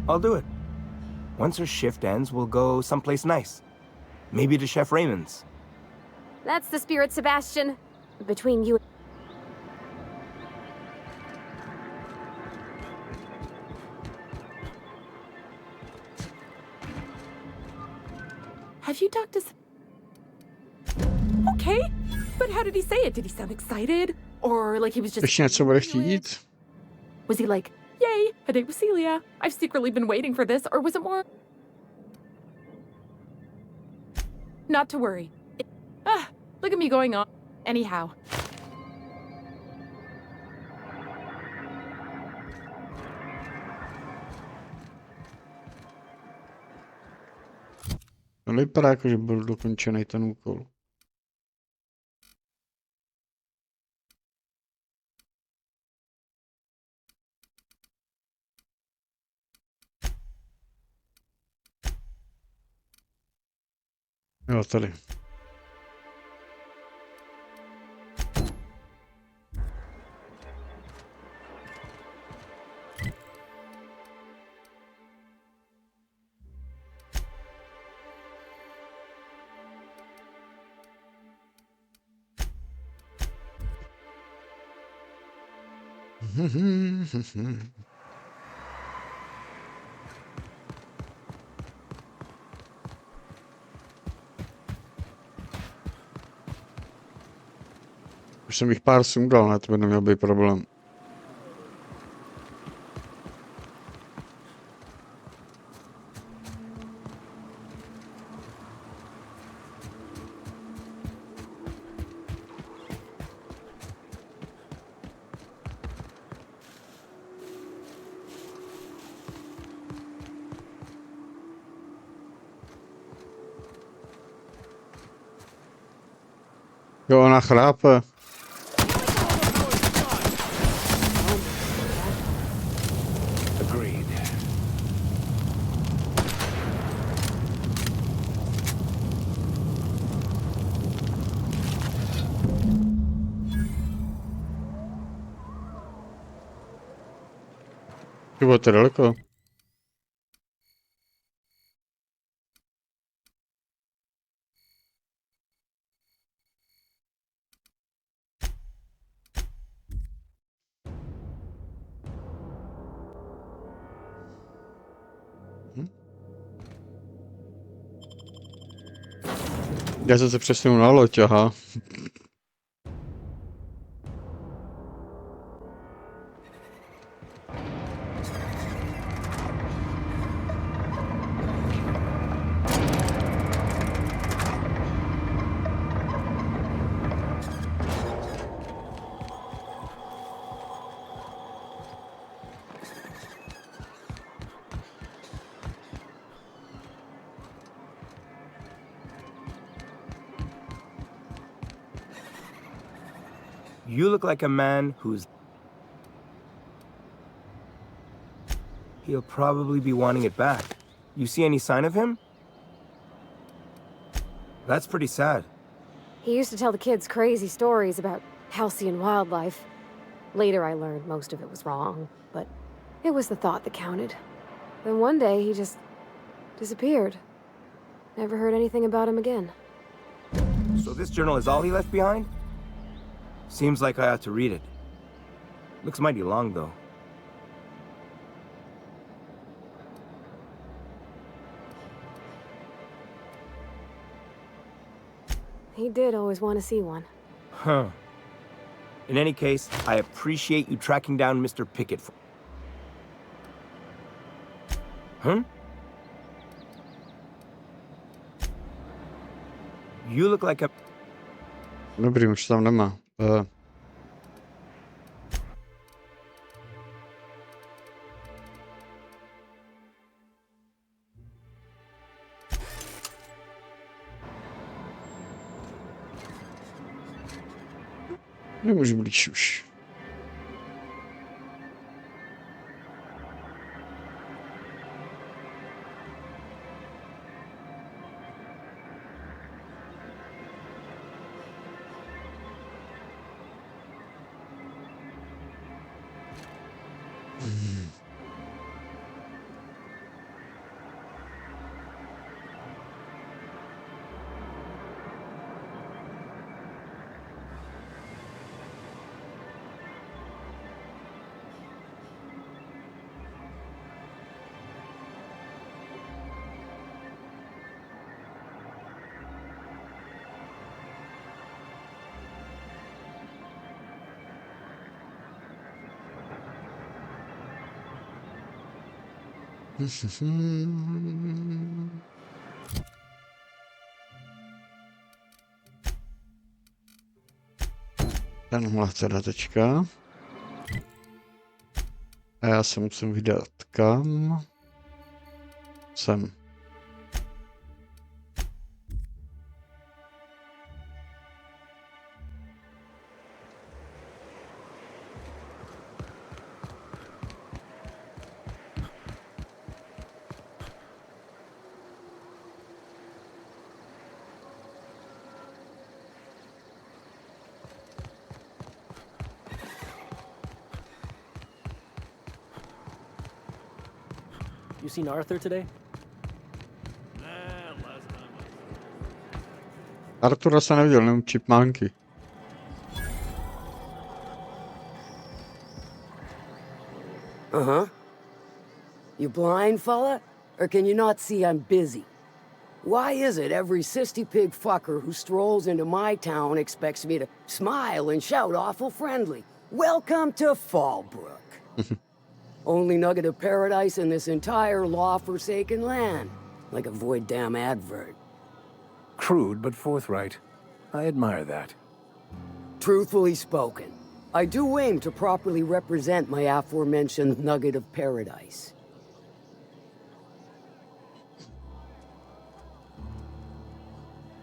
I'll do it. Once her shift ends, we'll go someplace nice. Maybe to Chef Raymond's. That's the spirit, Sebastian. Between you... Have you talked to... Okay, but how did he say it? Did he sound excited? Or like he was just... Ještě něco bude chtít? Was he like, yay, a date with Celia. I've secretly been waiting for this. Or was it more... Not to worry. Look at me going on. Anyhow. To nevypadá jako, že byl dokončený ten úkol. Jo, tady. Už jsem jich pár sundal, ne? To by neměl být problém. Jo, ona chrápe. To bylo to daleko. Já jsem se přesunul na loď, aha. You look like a man who's... He'll probably be wanting it back. You see any sign of him? That's pretty sad. He used to tell the kids crazy stories about halcyon wildlife. Later I learned most of it was wrong, but it was the thought that counted. Then one day he just disappeared. Never heard anything about him again. So this journal is all he left behind? Seems like I ought to read it. Looks mighty long, though. He did always want to see one. Huh. In any case, I appreciate you tracking down Mr. Pickett for... Huh? You look like a... Dobrý, už tam nemá. Nemůžu blíž už. Tenhle teda teďka. A já se musím vydat kam? Sem. You seen Arthur today? Artura se neviděl, jenom čipmánky. Uh-huh. You blind, fella? Or can you not see I'm busy? Why is it every sissy pig fucker who strolls into my town expects me to smile and shout awful friendly? Welcome to Fallbrook. Only nugget of paradise in this entire law-forsaken land. Like a void damn advert. Crude but forthright. I admire that. Truthfully spoken, I do aim to properly represent my aforementioned nugget of paradise.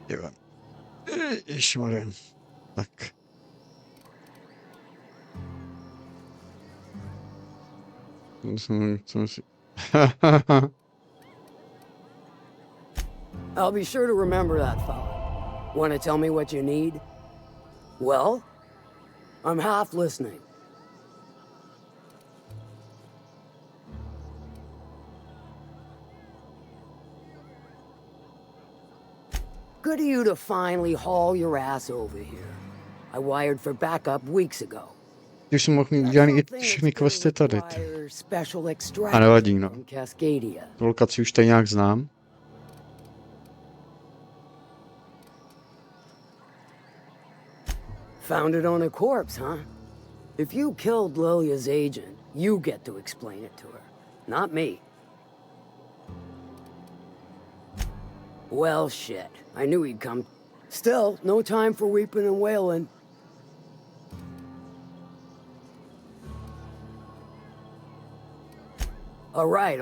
Jo. Ježišmarja. Tak. Co si... I'll be sure to remember that, fella. Want to tell me what you need? Well, I'm half listening. Good of you to finally haul your ass over here. I wired for backup weeks ago. Už jsem mohl mít udělaný i všechny questy tady. A nevadí, no. Tu lokaci už tady nějak znám. Found it on a corpse, huh? If you killed Lilia's agent, you get to explain it to her, not me. Well, shit. I knew he'd come. Still, no time for weeping and wailing. All right,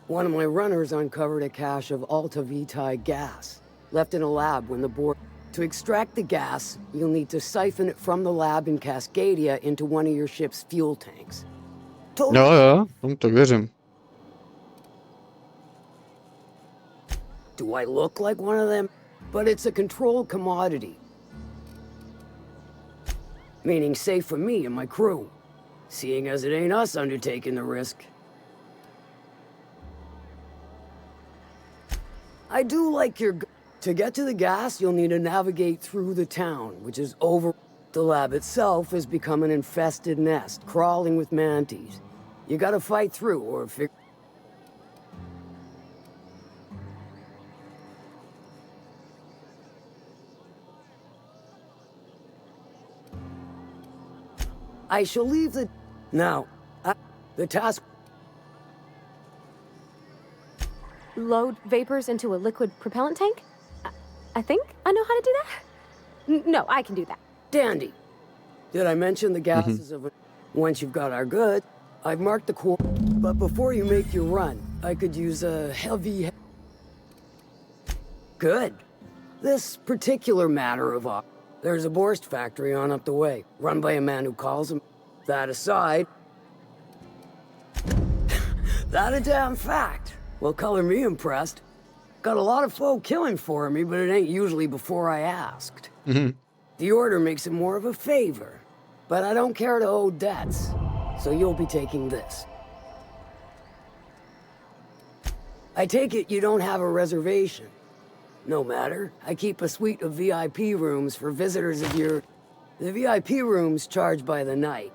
one of my runners uncovered a cache of Alta Vitae gas, left in a lab when the board... To extract the gas, you'll need to siphon it from the lab in Cascadia into one of your ship's fuel tanks. Jo, tomu to věřím. Do I look like one of them? But it's a controlled commodity. Meaning safe for me and my crew. Seeing as it ain't us undertaking the risk. I do like your... To get to the gas, you'll need to navigate through the town, which is over... The lab itself has become an infested nest, crawling with mantis. You gotta fight through, or I shall leave the... Now, the task... Load vapors into a liquid propellant tank? I think I know how to do that. No, I can do that. Dandy. Did I mention the gases of it? Once you've got our goods, I've marked the core. But before you make your run, I could use a heavy... Good. This particular matter of... There's a Borst factory on up the way, run by a man who calls him... That aside... That a damn fact. Well, color me impressed. Got a lot of folk killing for me, but it ain't usually before I asked. The order makes it more of a favor. But I don't care to owe debts, so you'll be taking this. I take it you don't have a reservation. No matter, I keep a suite of VIP rooms for visitors of your... The VIP rooms charge by the night.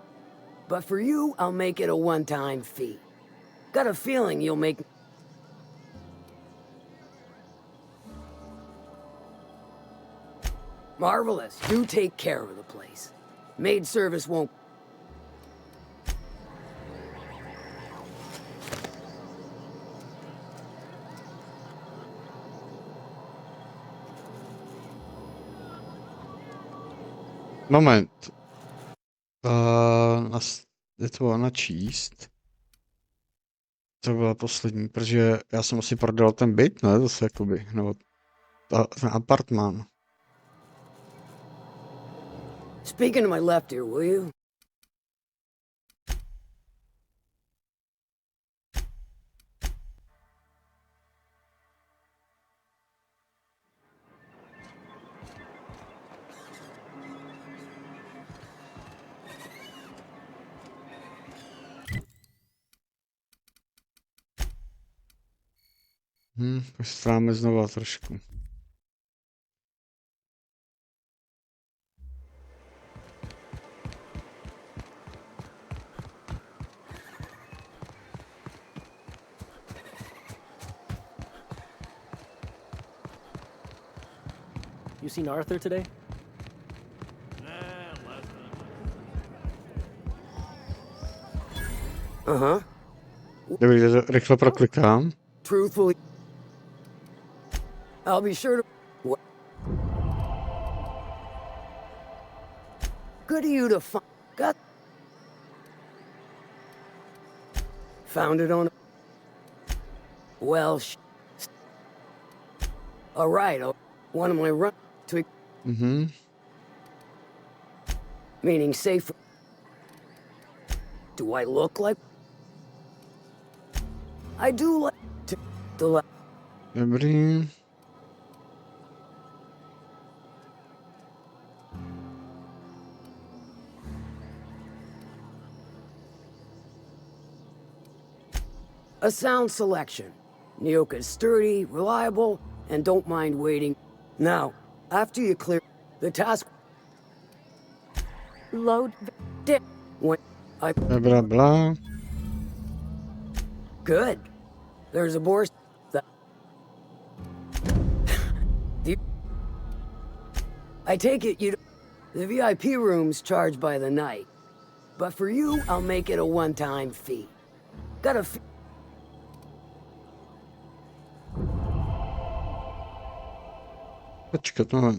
But for you, I'll make it a one-time fee. Got a feeling you'll make... Marvelous. Do take care of the place. Maid service won't... Moment. Je to načíst. To byla poslední, protože já jsem asi prodal ten byt, ne? Zase jakoby, nebo ten apartmán. Speaking to my left here, will you? Stráme znova trošku. You seen Arthur today? Uh-huh. Dobrý, rychle proklikám. Truthfully, I'll be sure to... What? Good of you to find... Got... Found it on... Well, all right, one of my run... To... Meaning safe... Do I look like... I do like... To... Dobrý. A sound selection. Nyoka's sturdy, reliable, and don't mind waiting. Now, after you clear the task, Load. when I Bla, bla, bla. good, there's a boar. That I take it you. The VIP room's charged by the night, but for you, I'll make it a one-time fee. Got a. Počkat, no.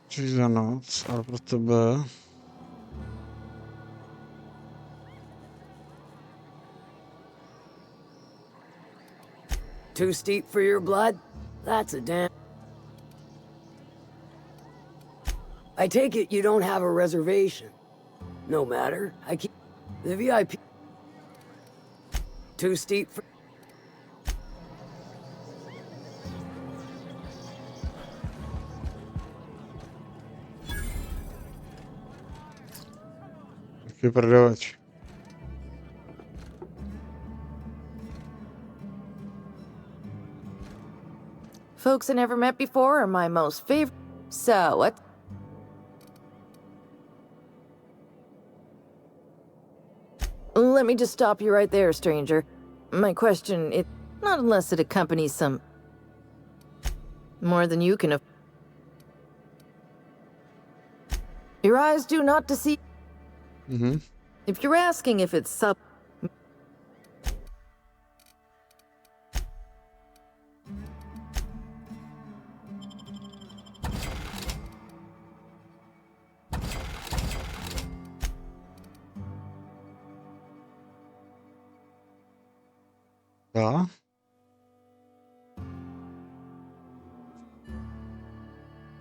Což za noc, ale pro tebe. Too steep for your blood? That's a damn. I take it you don't have a reservation. No matter, I keep the VIP. Too steep for. Jaký prodavač. Folks I never met before are my most favorite. So, what? Let me just stop you right there, stranger. My question is not unless it accompanies some more than you can. Your eyes do not deceive. Mm-hmm. If you're asking if it's sub. Ja.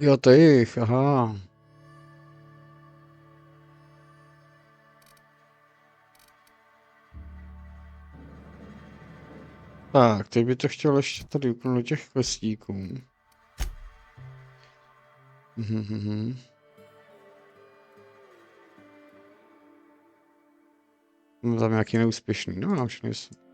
Jo, to je jich, aha. Tak, teď by to chtěl ještě tady úplně těch questíků. Mám tam nějaký neúspěšný, no nám všechny jsou.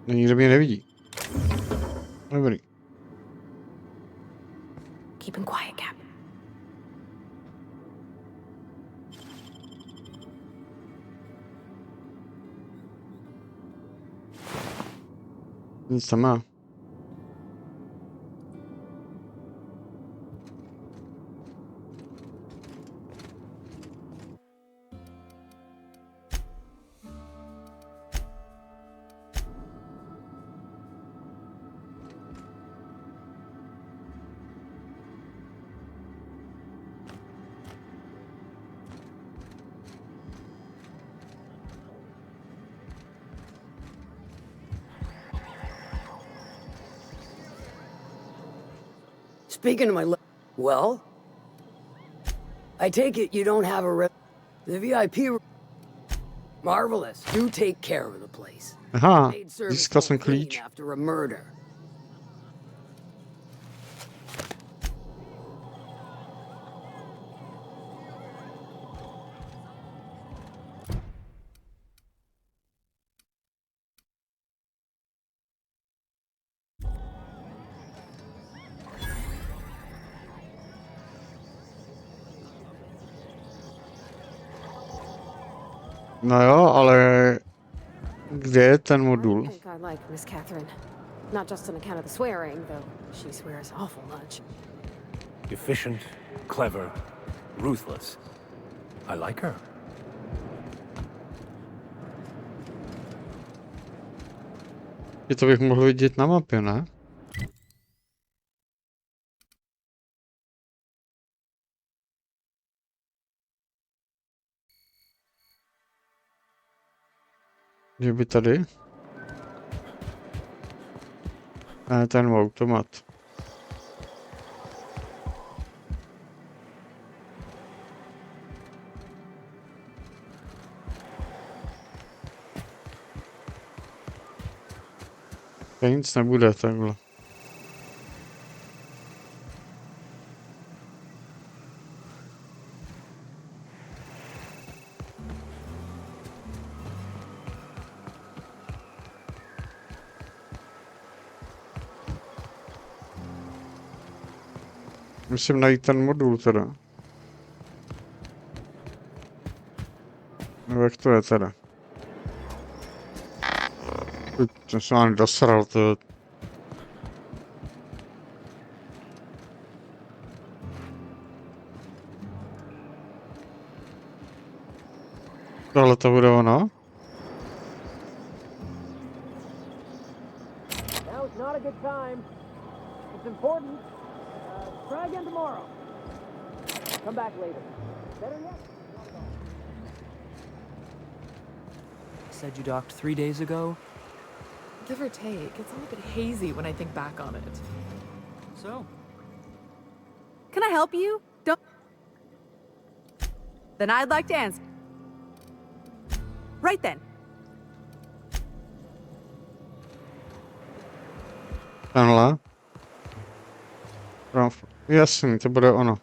No nikdo mě nevidí. Dobrý. Keep him quiet, Cap. Nic tam má. Speaking of my well, I take it you don't have a the VIP. Marvelous. You take care of the place. Aha, Maid service získal jsem won't clean klíč. after a murder. No jo, ale kde je ten modul? I think I like Miss Catherine. Not just on account of the swearing, though she swears awful much. Efficient, clever, ruthless. I like her. Je to bych mohl vidět na mapě, ne? Že by tady? Ne, ten automat. To nic nebude takhle. Musím najít ten modul teda. Nebo jak to je teda? To jsem ani dosral, to... Tohle to bude ono? Now is not a good time. It's important. Try again tomorrow. Come back later. Better yet. Said you docked 3 days ago? Give or take, it's all a bit hazy when I think back on it. So? Can I help you? Don't. Then I'd like to answer. Right then. Tenhle? Jasný, to bude ono.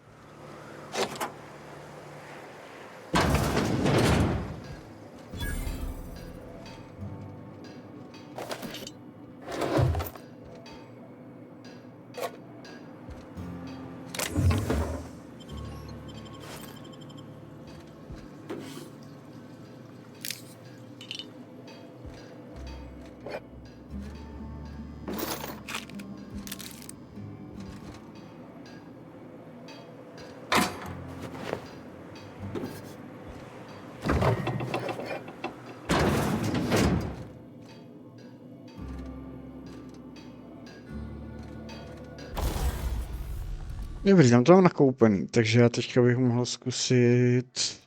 Dobrý, tam to mám nakoupený, takže já teďka bych mohl zkusit...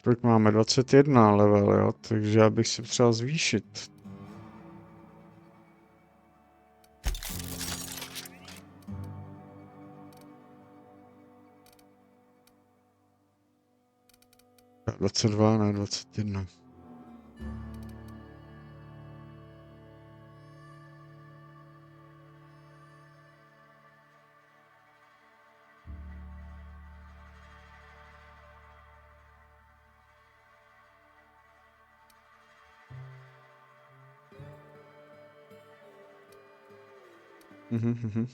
Kolik máme? 21 level, jo? Takže já bych si potřeboval zvýšit. Tak 22 na 21. Mhm.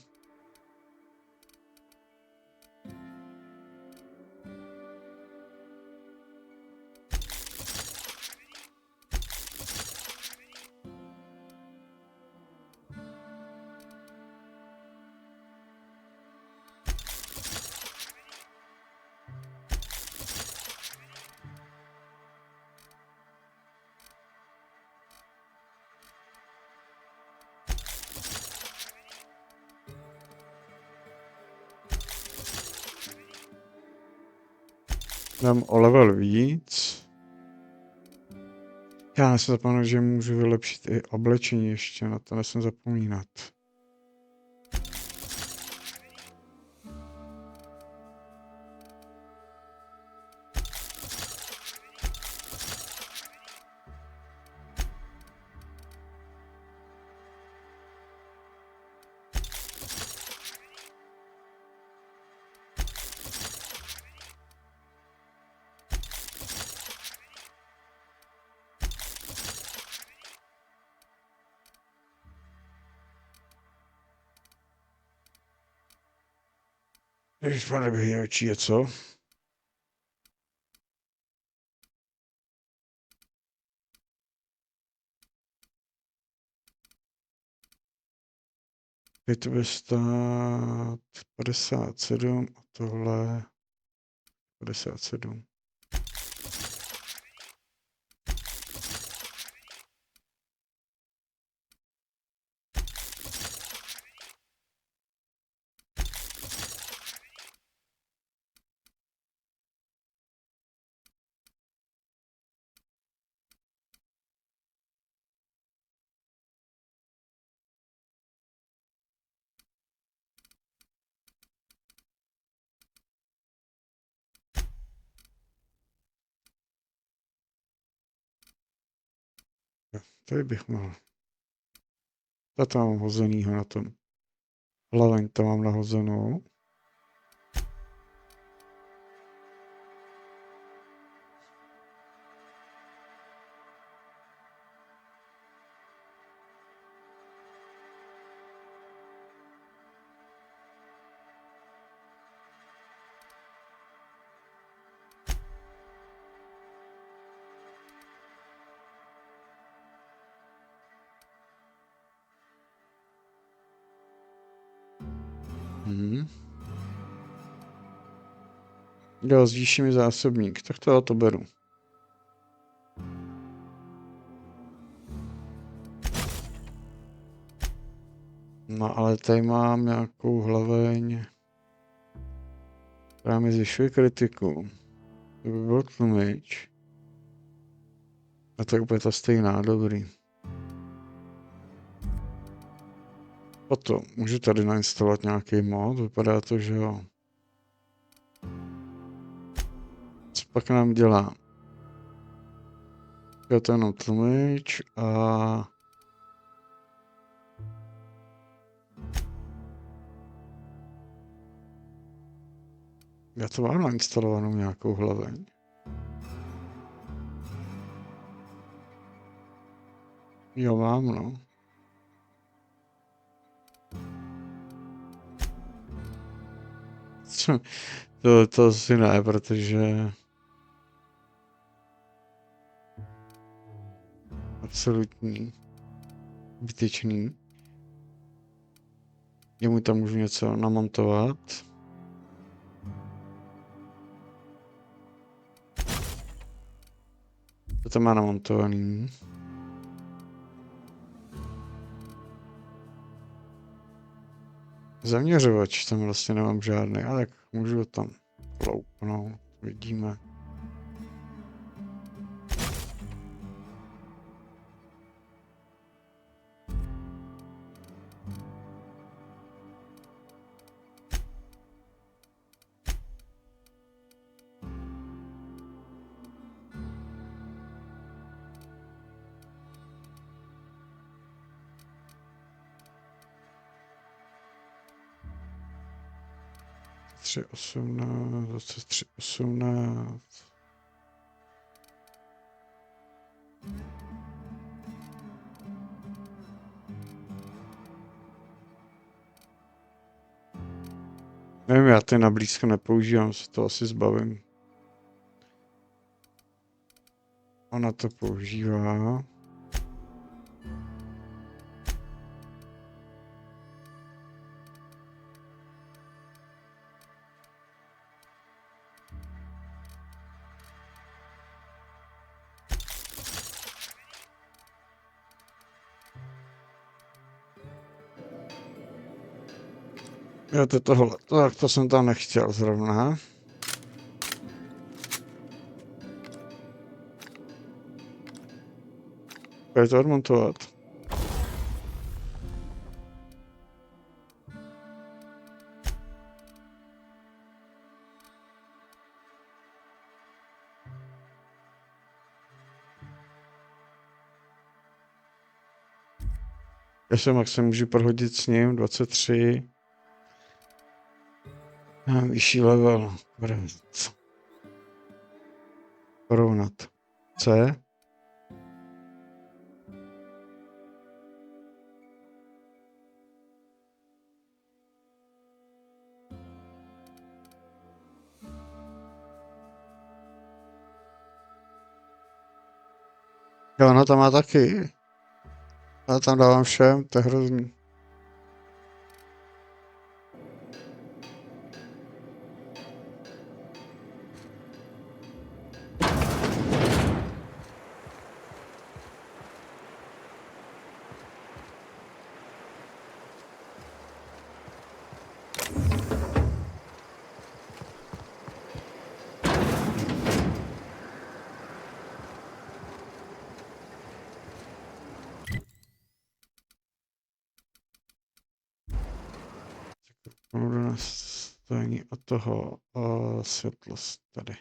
Dám o level víc. Já se zapomněl, že můžu vylepšit i oblečení ještě, na to nesmím zapomínat. Ježišpane, bych měl oči, co? Teď to bude stát 57 a tohle 57. Tady bych mohl. To mám hozenýho na tom. Hlaveň to mám nahozenou. Jo, zvýší mi zásobník, tak to beru. No ale tady mám nějakou hlaveň, která mi zvyšuje kritiku. To by byl tlumič. A to je úplně ta stejná, dobrý. Potom můžu tady nainstalovat nějaký mod, vypadá to, že jo. Co pak nám dělá? Je to jenom tlumič a... Já to mám nainstalovanou nějakou hlaveň. Jo, mám, no. To asi ne, protože... Absolutní. Zbytečný. Jemu tam můžu něco namontovat. To tam má namontovaný. Zaměřovač tam vlastně nemám žádný, ale tak můžu tam loupnout, vidíme. Tři 18. Nevím, já ty na blízko nepoužívám, se to asi zbavím. Ona to používá. Jo, to je tohle. Tak to jsem tam nechtěl zrovna. Je to odmontovat. Jak se můžu prohodit s ním, 23. Vyšší level. Porovnat. C. Jo, ona tam má taky. Já tam dávám všem, to je hrozný. Nastavení od toho světlost tady.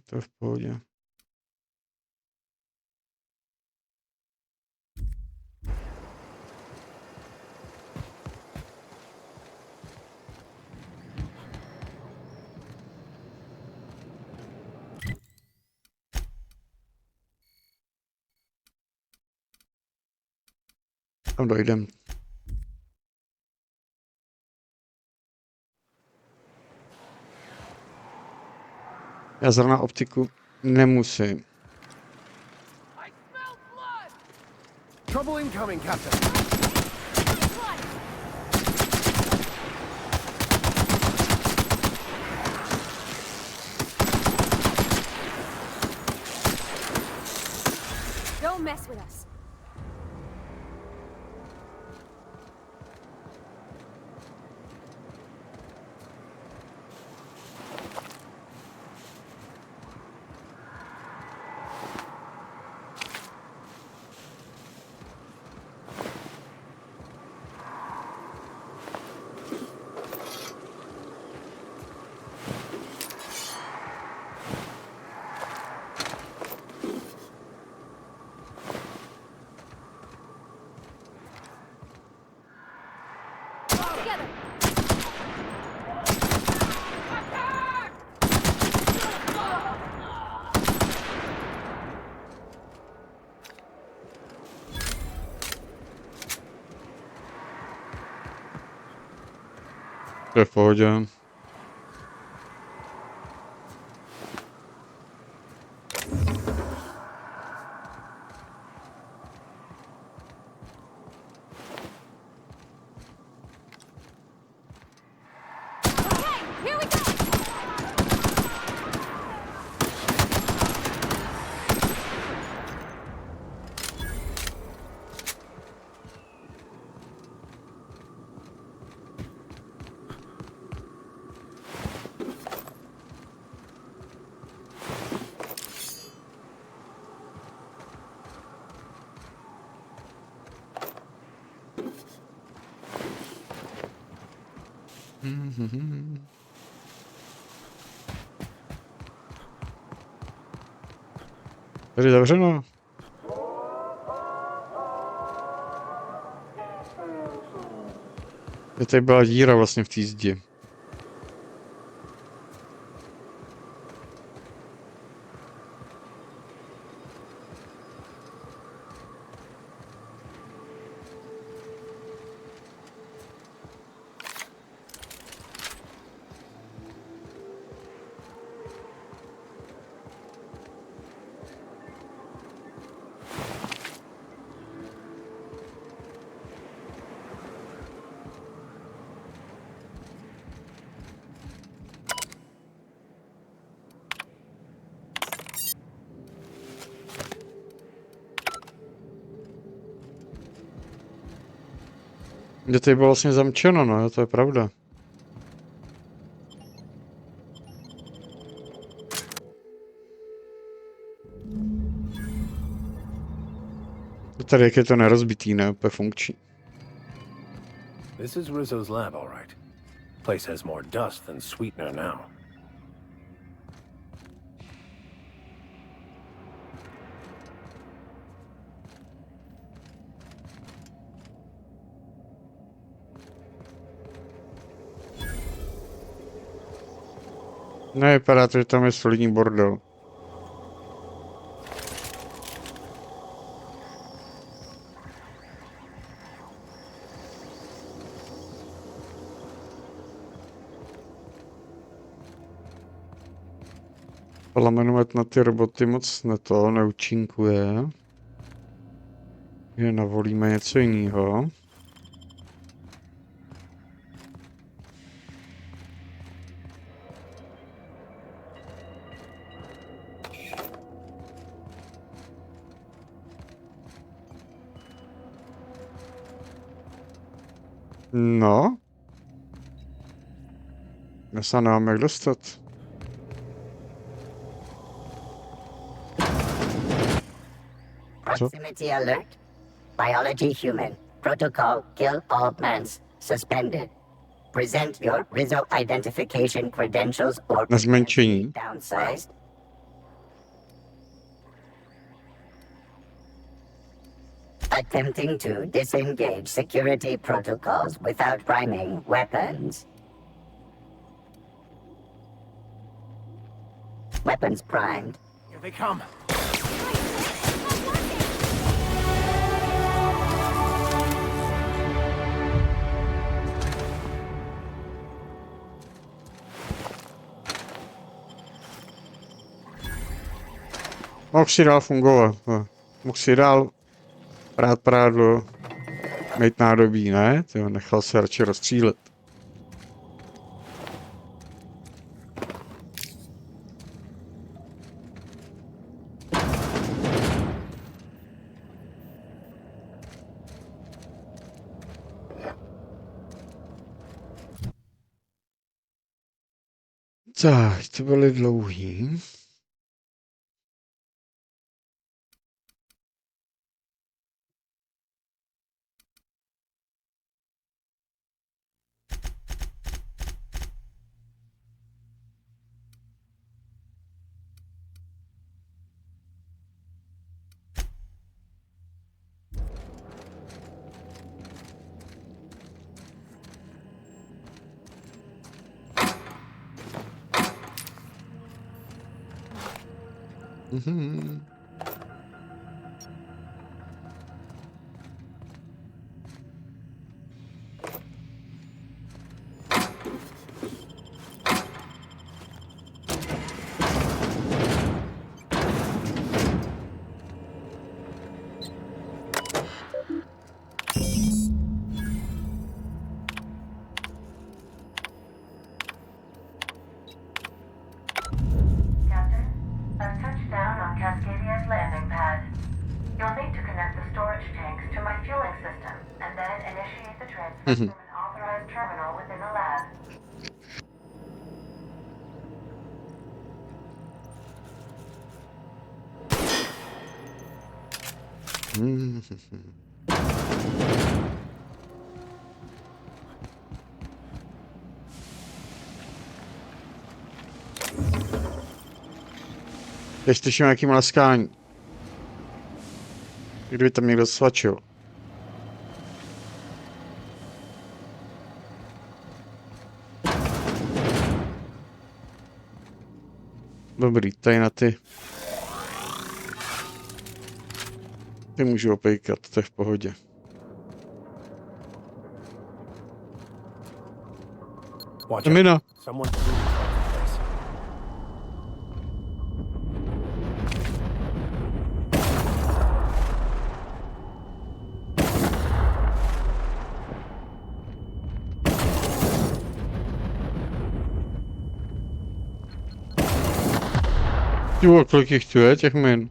To je v pohodě. Tam dojdem. Já zrovna optiku nemusím. Trouble incoming, Captain. Don't mess with us. To je v pohodě. Tady zavřeno. Tady byla díra vlastně v té zdi. Kde tady bylo vlastně zamčeno, no, to je pravda. Tady jak je to nerozbitý, ne, úplně funkční. This is Rizzo's lab, all right. Place has more dust than sweetener now. Ne, vypadá to, že tam je solidní bordel. Plamenomet na ty roboty moc neúčinkuje. Je navolíme něco jiného. No. Já se nemám jak dostat. Proximity alert. Biology human. Protocol kill all plants. Suspended. Present your Rizzo identification credentials or Na zmenšení. downsized. Attempting to disengage security protocols without priming weapons. Weapons primed. Here they come. Mohl si dál fungovat. Mohl si dál prát prádlo, mít nádobí, ne? Tyjo, nechal se radši rozstřílet. Tak, to byly dlouhý. Mhm. I've touched down on Cascadia's landing pad. You'll need to connect the storage tanks to my fueling system, and then initiate the transfer from an authorized terminal within the lab. Teď slyším nějaký mlaskání. Kdyby tam někdo svačil. Dobrý, tady na ty. Ty můžu opejkat, to je v pohodě. Mina. Jo, kolik jich tu je, těch min?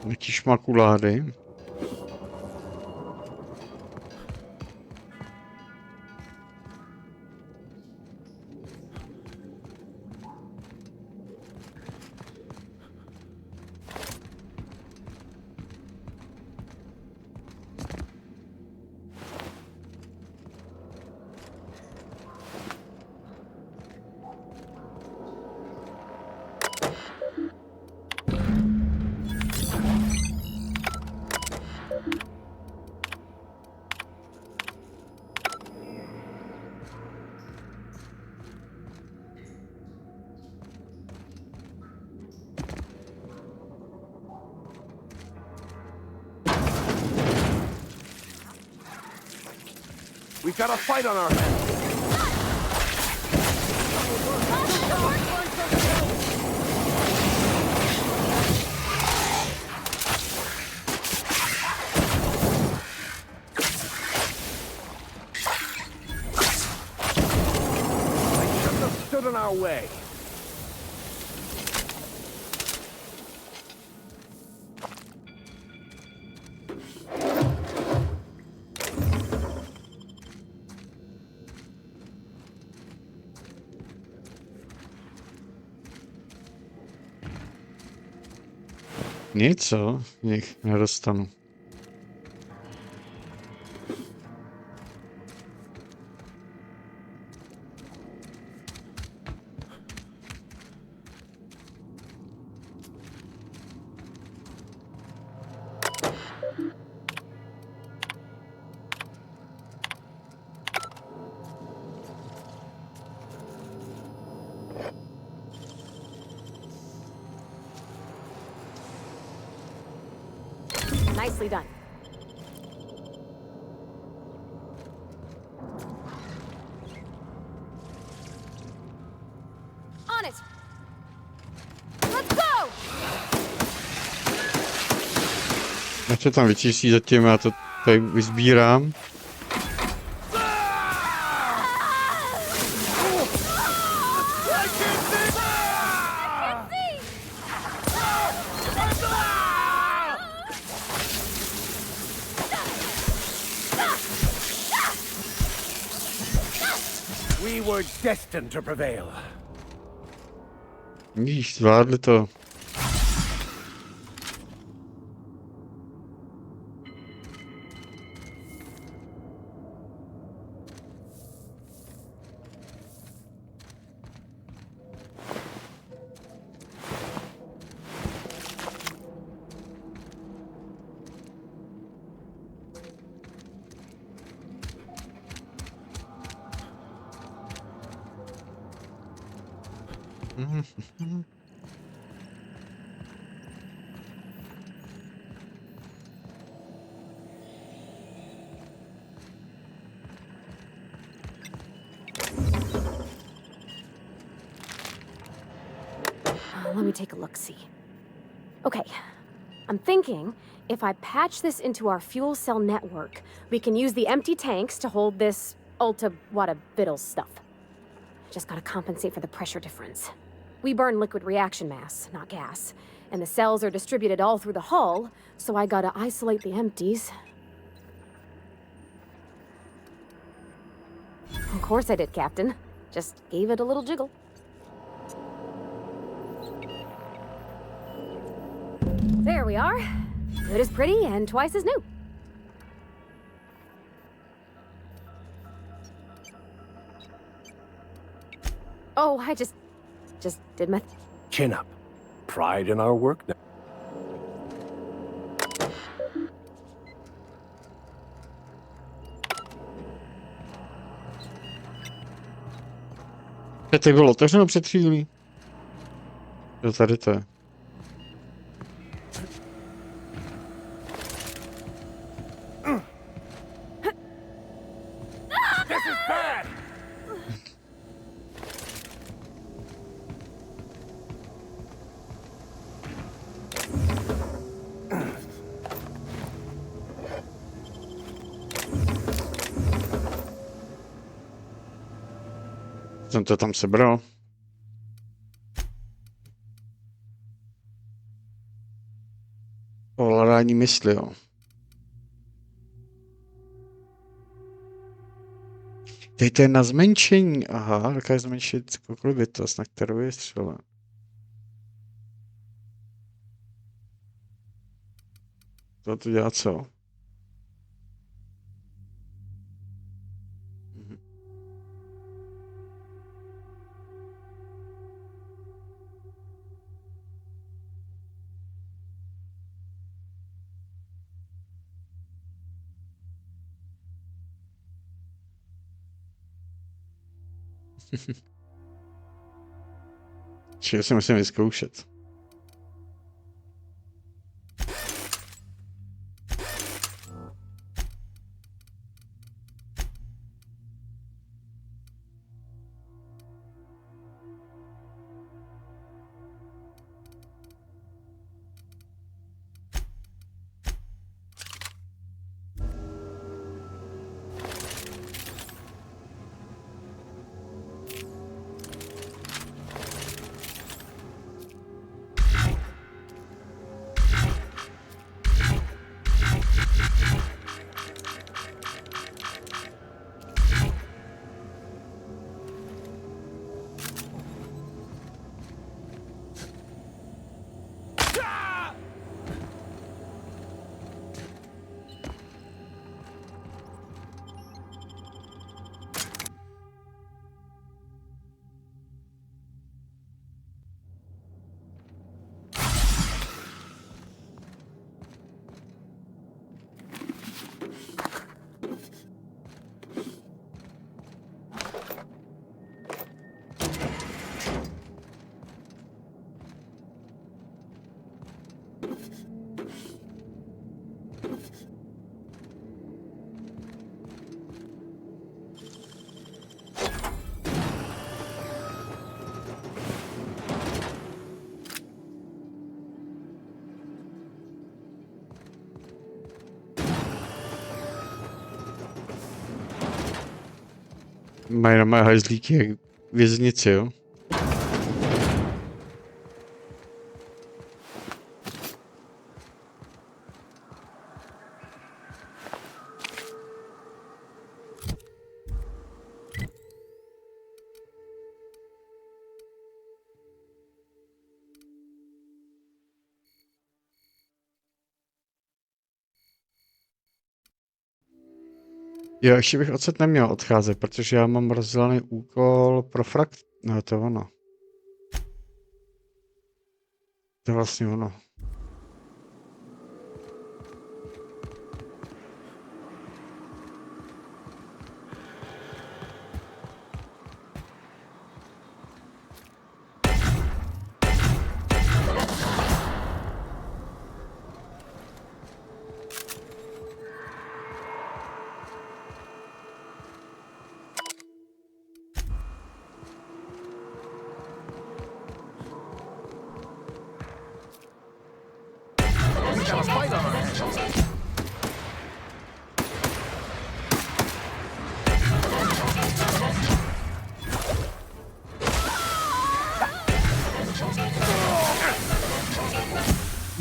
Jaký šmakulády. We've got a fight on our hands. They shouldn't have stood in our way. Nic, co? Nich nedostanu. Nicely done. On it. Let's go. Ať to tam vyčistí zatím, já to tady vysbírám. We were destined to prevail. Víš, zvládli to. Let me take a look-see. Okay, I'm thinking if I patch this into our fuel cell network, we can use the empty tanks to hold this ulta-wada-biddle stuff. Just gotta compensate for the pressure difference. We burn liquid reaction mass, not gas, and the cells are distributed all through the hull, so I gotta isolate the empties. Of course I did, Captain. Just gave it a little jiggle. There we are. Good as pretty and twice as new. Oh, I just did my... Chin up. Pride in our work now. To bylo otevřeno před chvílí. Jo, tady to je. Jsem to tam sebral. Ovládání mysli, jo. Tady to je na zmenšení. Aha, dokáže zmenšit jakoukoliv bytost, na kterou je střela. To dělá co? Čili si musím vyzkoušet. Mají hajzlíky jak věznici, jo? Jo, ještě bych odsud neměl odcházet, protože já mám rozdělený úkol pro frakt. No, to je ono. To je vlastně ono.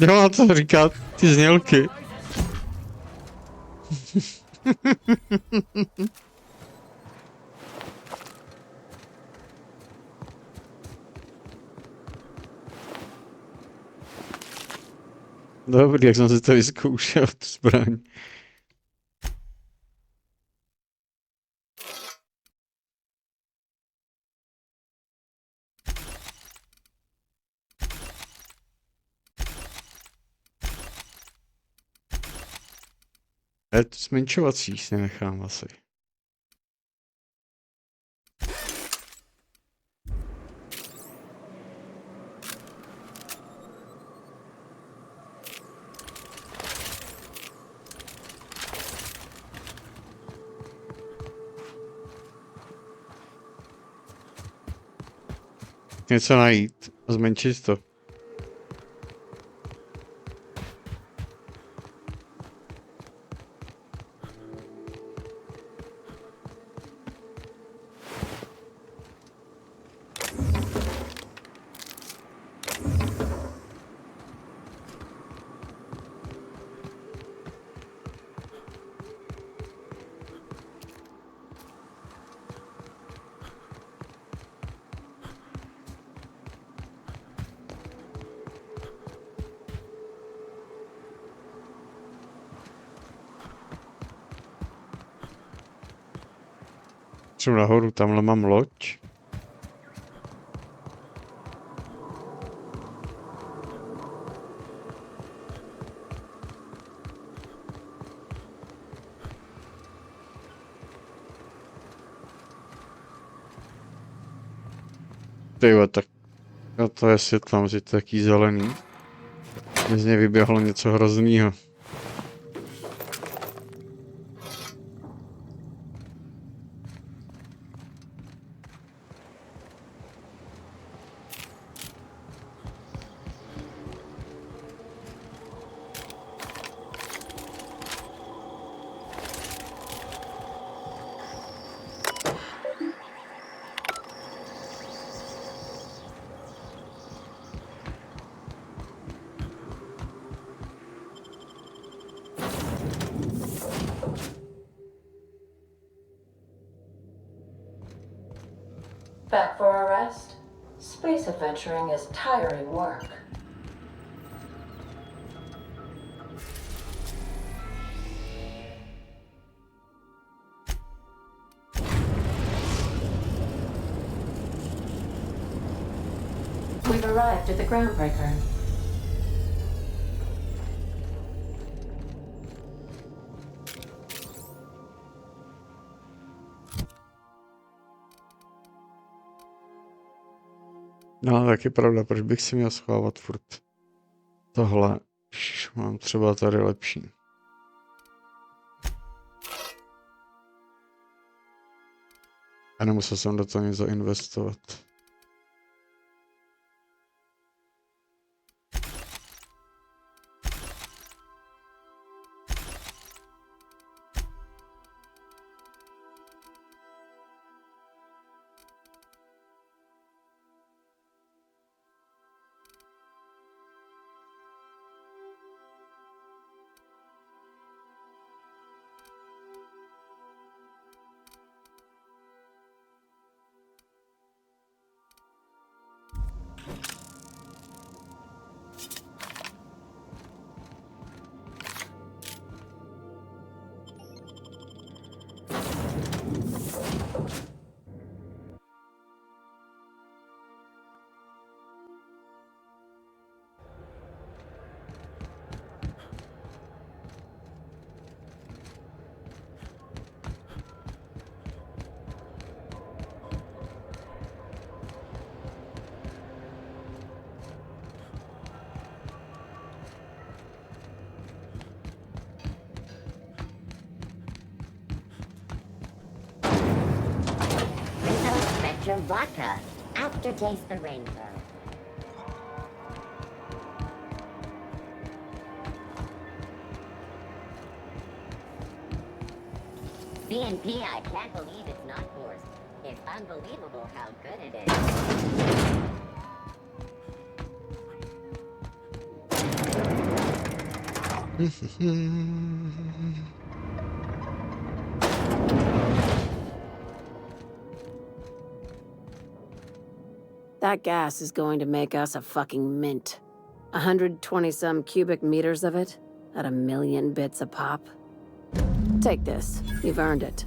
Jo, co říká ty znělky. Dobrý, jak jsem si to vyzkoušel, tu zbraň. To zmenšovací si nechám asi. Něco najít a zmenšit to. Třeba nahoru, tamhle mám loď. Tyjo, tak no to je světlo, že to je taký zelený. Z něj vyběhlo něco hroznýho. Back for a rest? Space adventuring is tiring work. We've arrived at the groundbreaker. No, tak je pravda, proč bych si měl schovávat furt tohle, už mám třeba tady lepší. A nemusel jsem do toho nic zainvestovat. signature vodka. Aftertaste the rainbow. BNP, I can't believe it's not forced. It's unbelievable how good it is. That gas is going to make us a fucking mint. 120-some cubic meters of it, at 1,000,000 bits a pop. Take this. You've earned it.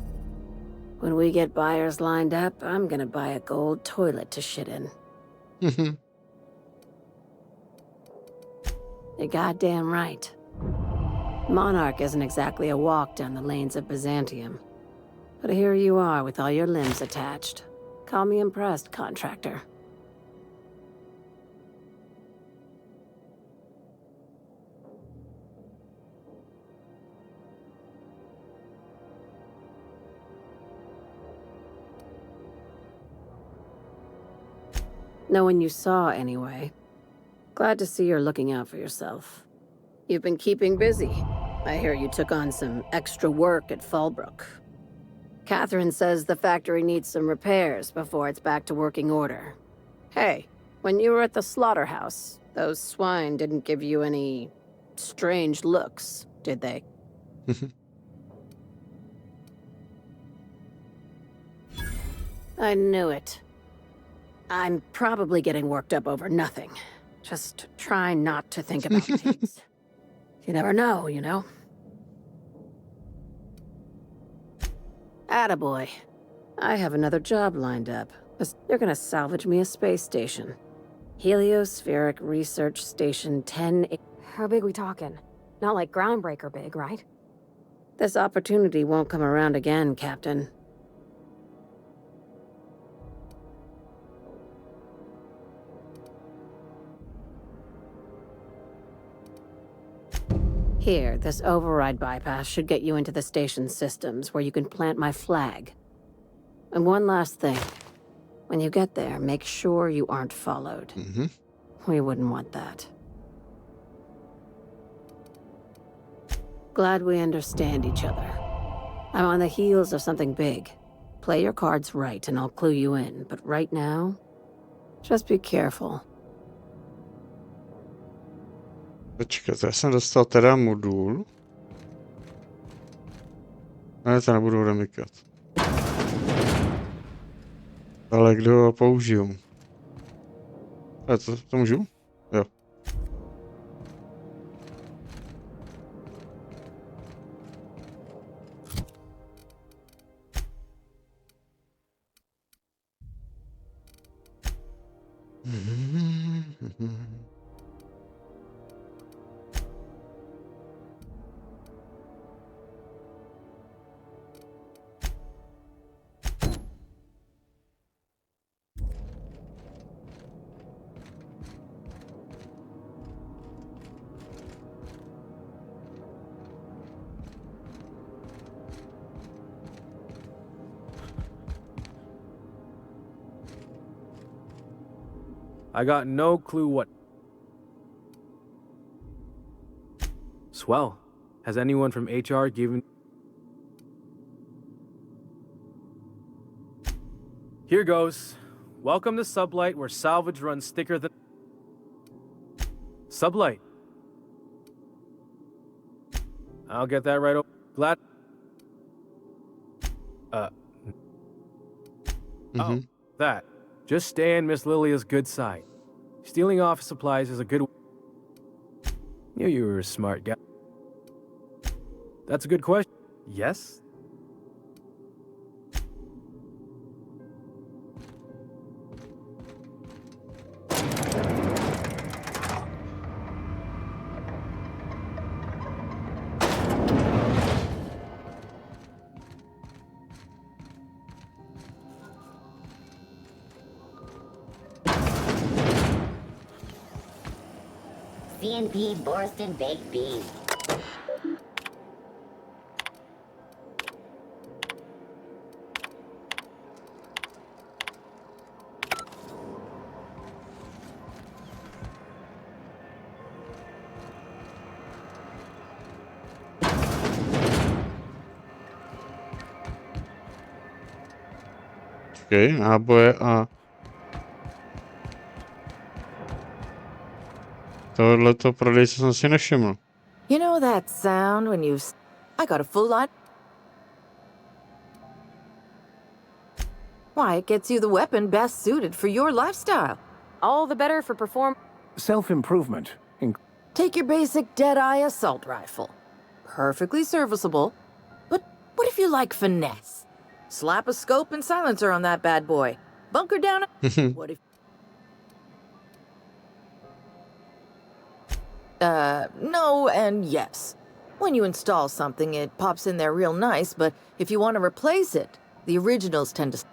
When we get buyers lined up, I'm gonna buy a gold toilet to shit in. You're goddamn right. Monarch isn't exactly a walk down the lanes of Byzantium. But here you are with all your limbs attached. Call me impressed, contractor. No one you saw, anyway. Glad to see you're looking out for yourself. You've been keeping busy. I hear you took on some extra work at Fallbrook. Catherine says the factory needs some repairs before it's back to working order. Hey, when you were at the slaughterhouse, those swine didn't give you any strange looks, did they? I knew it. I'm probably getting worked up over nothing. Just try not to think about things. You never know, you know? Attaboy. I have another job lined up. You're gonna salvage me a space station. Heliospheric Research Station 10... How big we talking? Not like groundbreaker big, right? This opportunity won't come around again, Captain. Here, this override bypass should get you into the station's systems where you can plant my flag. And one last thing. When you get there, make sure you aren't followed. We wouldn't want that. Glad we understand each other. I'm on the heels of something big. Play your cards right and I'll clue you in, but right now, just be careful. Počkat, já jsem dostal teda modul. Ale to nebudu remykat. Ale kdo ho použiju? A to můžu? Jo. I got no clue what... Swell. Has anyone from HR given... Here goes. Welcome to Sublight, where salvage runs thicker than... Sublight. I'll get that right over. Glad... Oh, that. Just stay in Miss Lilia's good side. Stealing office supplies is a good... Knew you were a smart guy. That's a good question. Yes? CNP Borston Baked Beans. Počkej, náboje a... Tohleto prodejce jsem si nevšiml. You know that sound when you... I got a full lot. Why, it gets you the weapon best suited for your lifestyle. All the better for Self-improvement. Take your basic Deadeye assault rifle. Perfectly serviceable. But what if you like finesse? Slap a scope and silencer on that bad boy. Bunker down... What if... No and yes. When you install something, it pops in there real nice, but if you want to replace it, the originals tend to...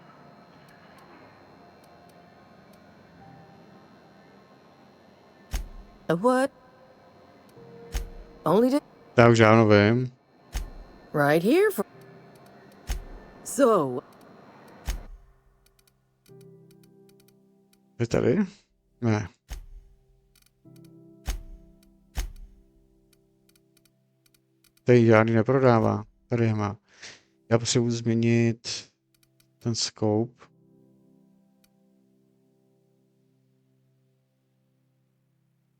A what? Only to... Já už dávno vím. Right here for... So... Je tady? Ne. Tady žádný neprodává. Tady je má. Já potřebuji změnit ten scope.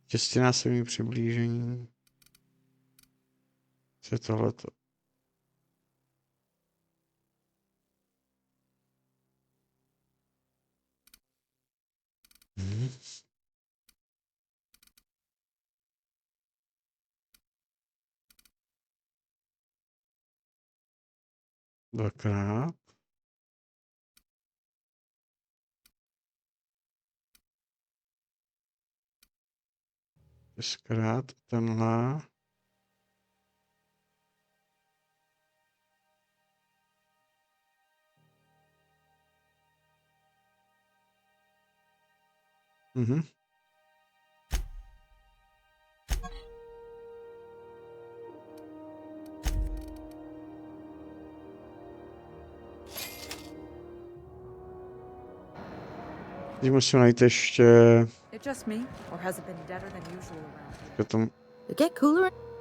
Šestinásobný přiblížení. Co je tohleto? Dvakrát. Šestkrát tenhle. Mhm. Teď musím najít ještě...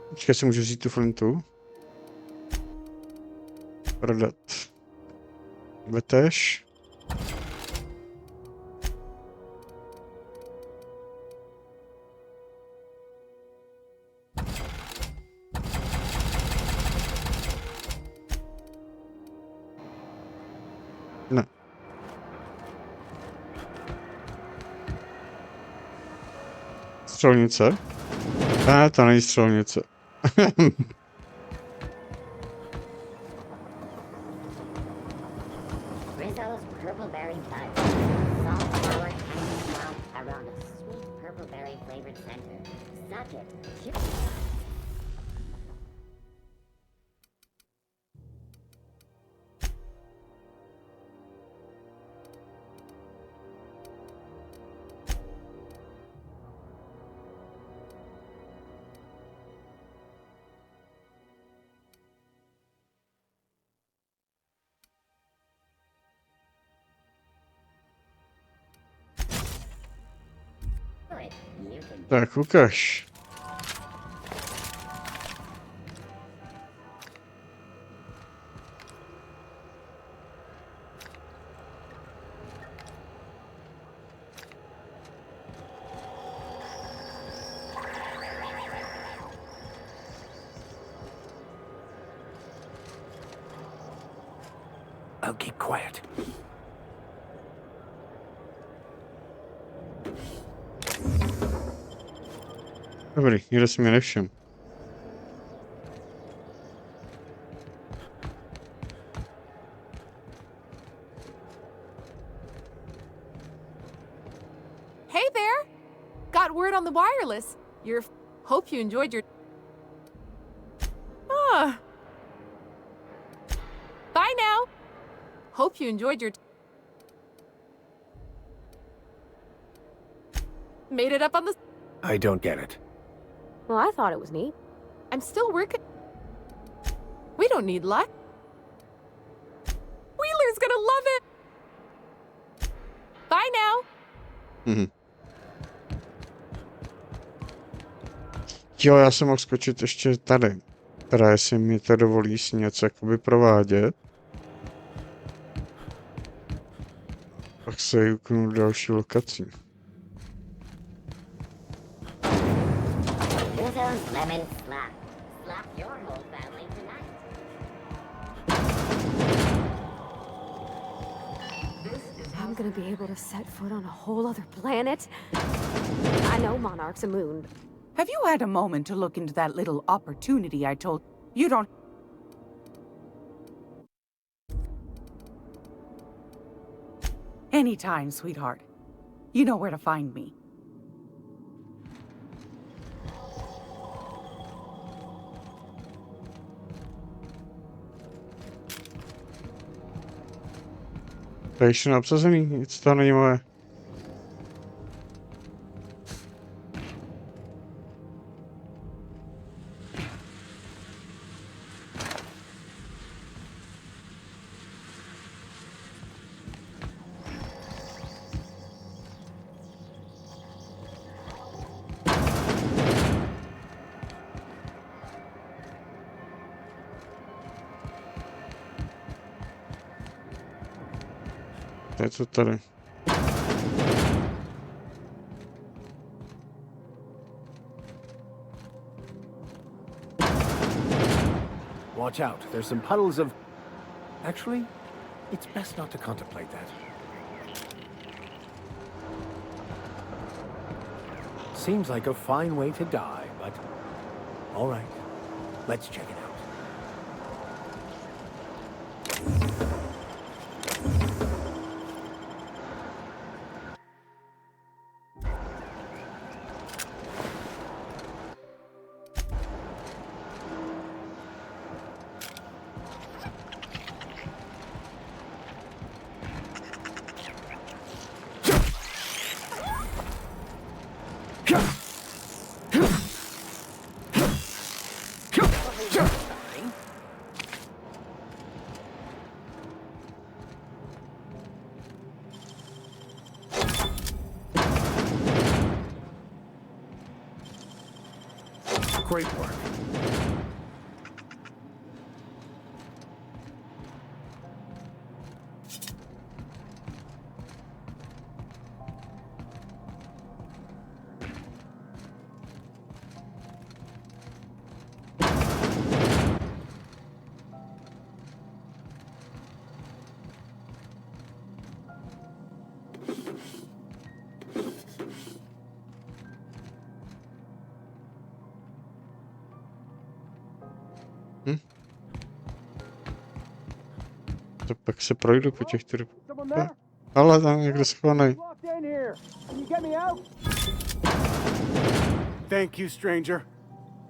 Počkej, si můžu vzít tu flintu. Prodat. Veteš. Ne. Střelnice? Ne, to není střelnice. Rizzo's purple-berry buds. Salt flour hanging mouth around a sweet purple-berry flavored center. Suck it. Tak, ukaž. I'll keep quiet. Dobrý, nikdo si mě nevšiml. Hey there! Got word on the wireless. Hope you enjoyed your... Ah. Bye now! Hope you enjoyed your... Made it up on the... I don't get it. Well, I thought it was neat. I'm still working... We don't need luck. Wheeler's gonna love it! Bye now! Mhm. Jo, já jsem mohl skočit ještě tady. Teda jestli mi to dovolí si něco jakoby provádět. Pak se juknu další lokaci. Those lemon slap. Slap your whole family tonight. I'm gonna be able to set foot on a whole other planet? I know Monarch's a moon. Have you had a moment to look into that little opportunity I told you? Don't. Anytime, sweetheart. You know where to find me. To je ještě neobsazený, nic to není moje. To je co tady? Watch out, there's some puddles of... Actually, it's best not to contemplate that. Seems like a fine way to die, but... All right, let's check it out. Great work. To pak se projdu po těch trupech. Ale tam někde schovaný. Thank you, stranger.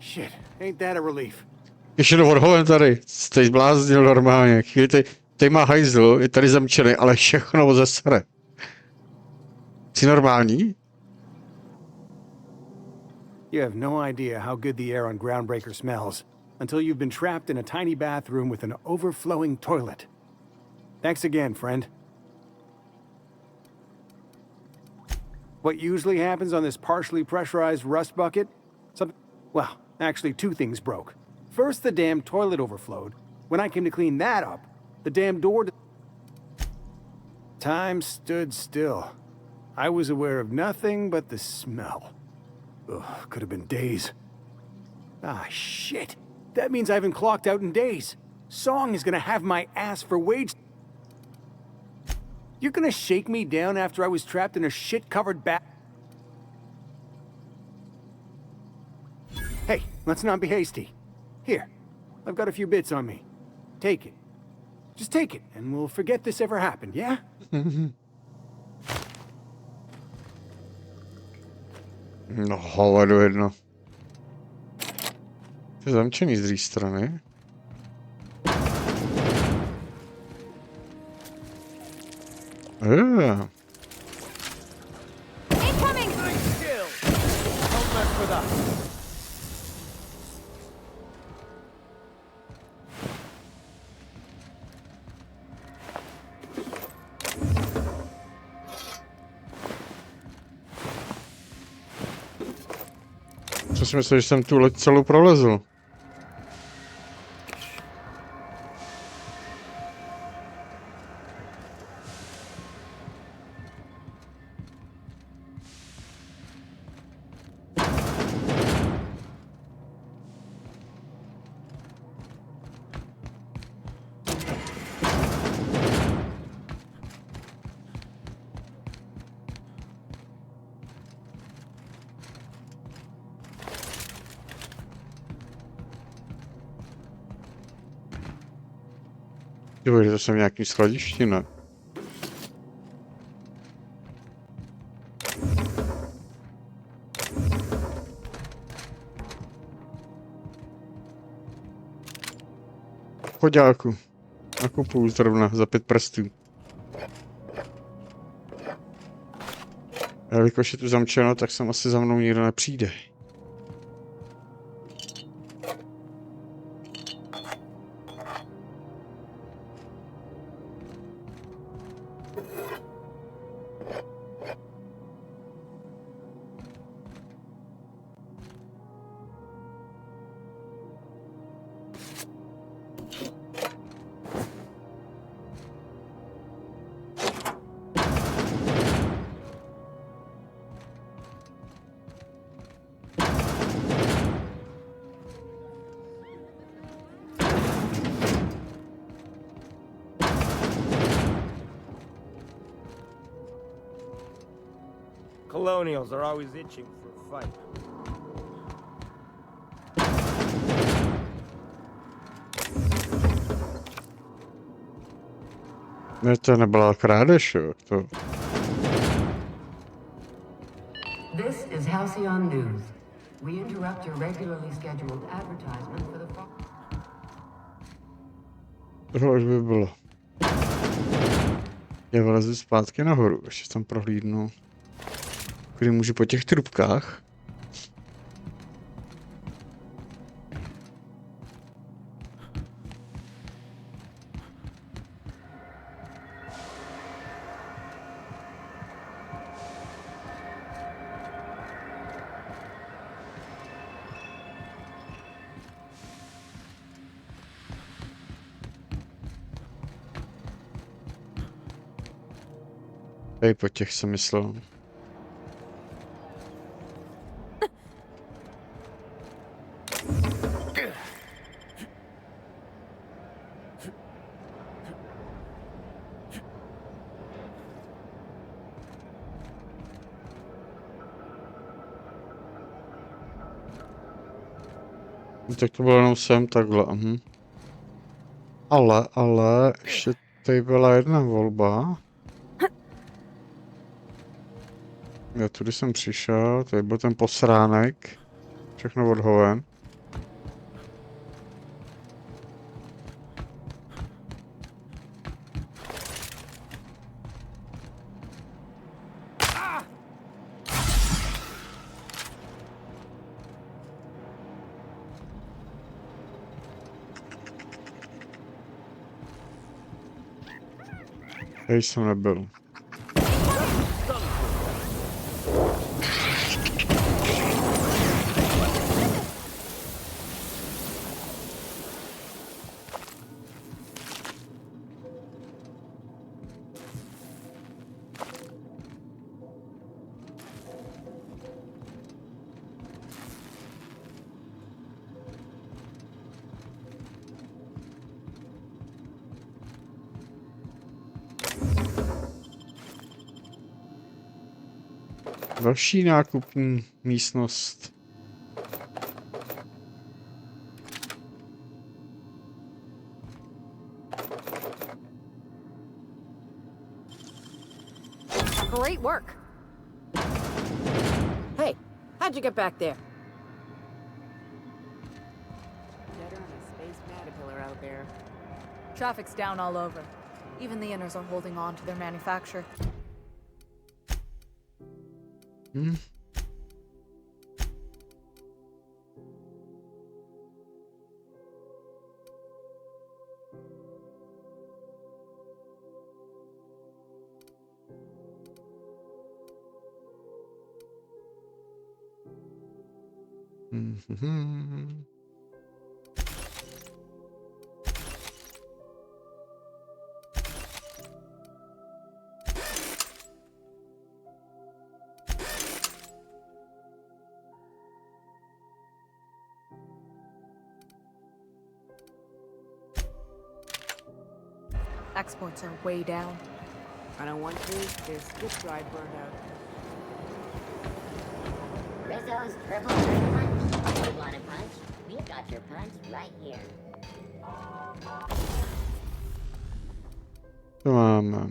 Shit, ain't that a relief? Ještě do odholen tady. Jste zbláznil normálně. Chvíli tady má hajzl, je tady zamčený, ale všechno ze sere. Jsi normální? You have no idea how good the air on Groundbreaker smells until you've been trapped in a tiny bathroom with an overflowing toilet. Thanks again, friend. What usually happens on this partially pressurized rust bucket? Well, actually two things broke. First, the damn toilet overflowed. When I came to clean that up, the damn door... Time stood still. I was aware of nothing but the smell. Ugh, could have been days. Ah, shit. That means I haven't clocked out in days. Song is gonna have my ass for wage... You're gonna shake me down after I was trapped in a shit-covered Hey, let's not be hasty. Here, I've got a few bits on me. Take it. Just take it, and we'll forget this ever happened, yeah? No, hovado jedno. Je zamčený z druhé strany. Yeah. Incoming! Nice kill! Don't mess with us. Co si myslíš, že jsem tu loď celou prolezl? Jo, to jsem v nějakým skladišti, ne? Choďáku. Nakupuju zrovna za 5 prstů. A jelikož je tu zamčeno, tak sem asi za mnou nikdo nepřijde. Colonials are always itching for a fight. Ne, to nebyla krádež, jo, to... This is Halcyon News. We interrupt your regularly scheduled advertisement for the... Tohle už by bylo. Já vylezu zpátky nahoru, ještě tam prohlídnu. Kdy můžu po těch trubkách. Tady po těch jsem myslel. Tak to bylo jenom sem takhle. Ale, ještě tady byla jedna volba. Já tudy jsem přišel, tady byl ten posránek. Všechno odhoven. Tady jsem nebyl. Další nákupní místnost. Great work. Hey, how'd you get back there? Better than a space caterpillar out there. Traffic's down all over. Even the inners are holding on to their manufacture. Exports are way down. I don't want to. This skip drive burned out. Rizzo's triple punch. You want a punch? We've got your punch right here. Co máme?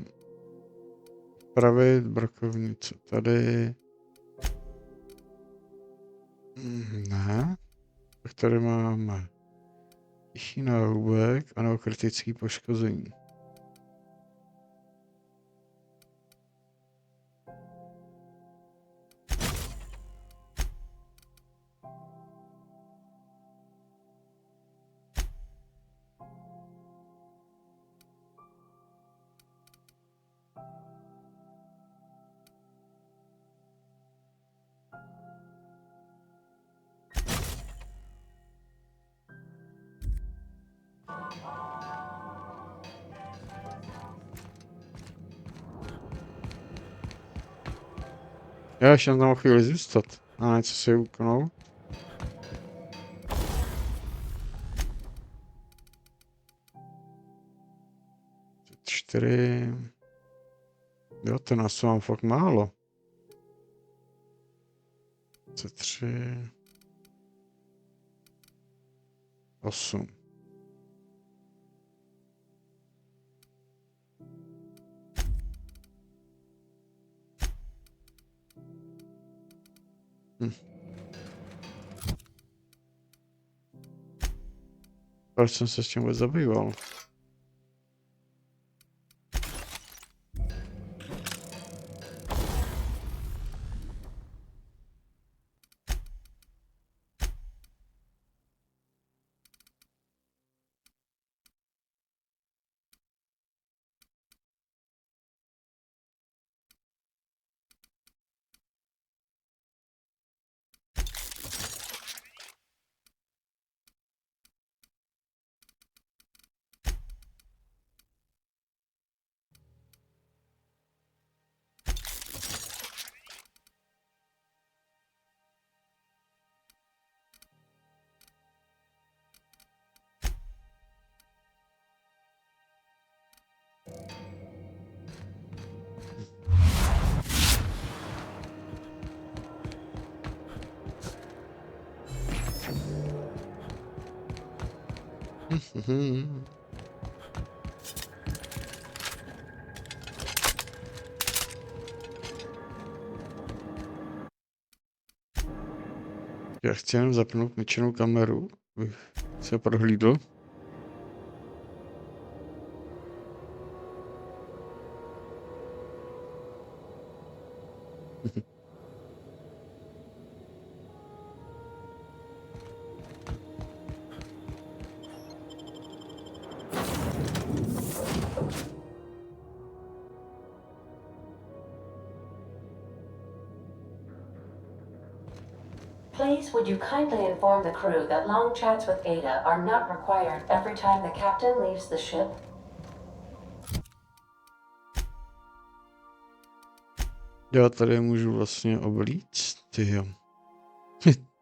Pravit brokovnice tady. Ne. Tak tady máme tichý náhubek a nebo kritický poškození. Já ještě tam chvíli zůstat. A něco si uknou. Čtyři. Jo, to nás mám fakt málo. 3. 8. Proč jsem se s tím vůbec zabýval? Já chci jenom zapnout myčenou kameru, abych se prohlídl. Please, would you kindly inform the crew that long chats with Ada are not required every time the captain leaves the ship? Já tady můžu vlastně oblíct, tyjo.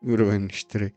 Úroveň 4.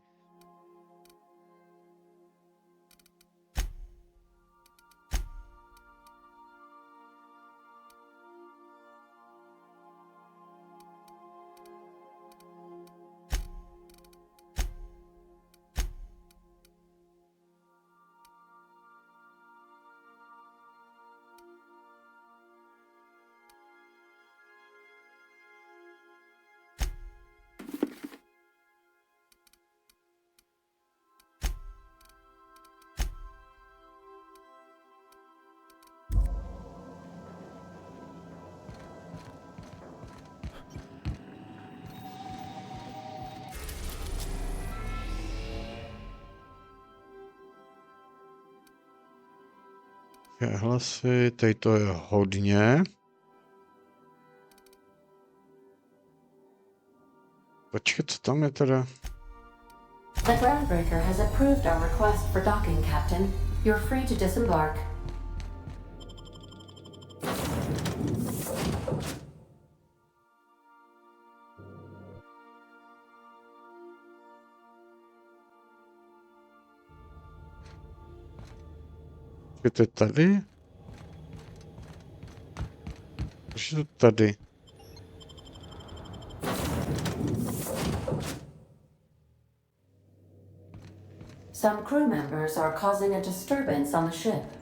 Hlasy, tady to je hodně. Počkej, co tam je teda? The groundbreaker has approved our request for docking, Captain. You're free to disembark. Je to tady? Proč je to tady? Some crew members are causing a disturbance on the ship.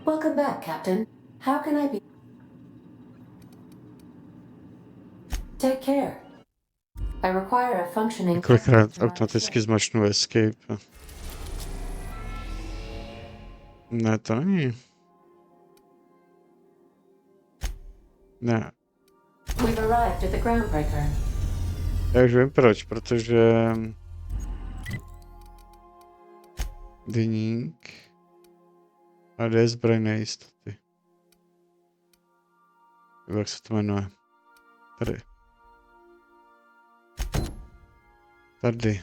Welcome back, Captain. How can I be? Take care. I require a functioning. Kolikrát automaticky zmačknu escape. Ne, to není. Ne. We've arrived at the groundbreaker. Já už vím proč, protože... Deník... A kde je zbroj nejistoty? Jak se to jmenuje? Tady. Tady.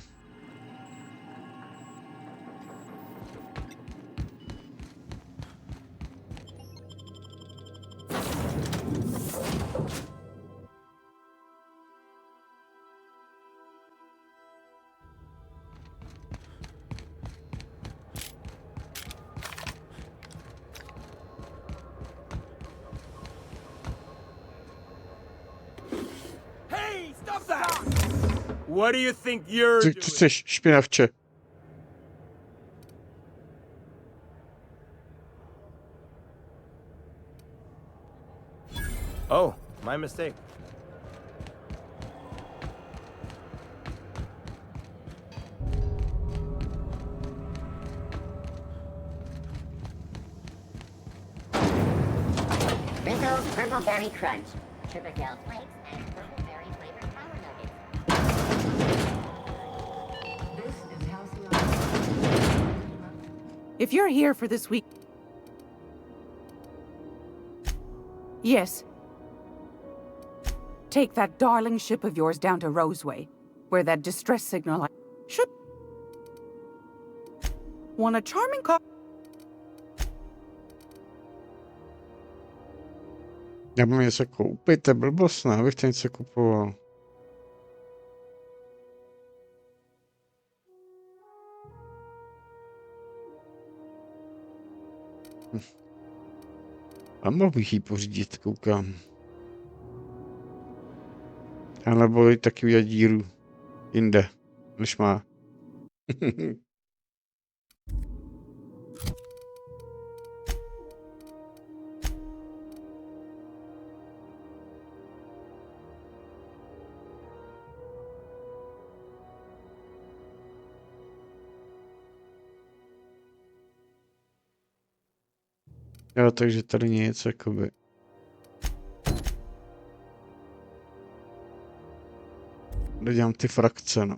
What do you think you're doing? Ty jsi špinavče. Oh, my mistake. Rizzo's Purple Berry Crunch, Sugar Gel Flakes, and Purple Berry flavored Power Nuggets. This is Halcyon. If you're here for this week... Yes. Take that darling ship of yours down to Roseway, where that distress signal should... Want a charming car... Já mám něco koupit, to je blbost, ne? Abych to něco kupoval. A mohl bych jí pořídit, koukám. Ale boli taky udělat díru jinde, než má. Jo, takže tady nic, jakoby. Dodělám ty frakce, no.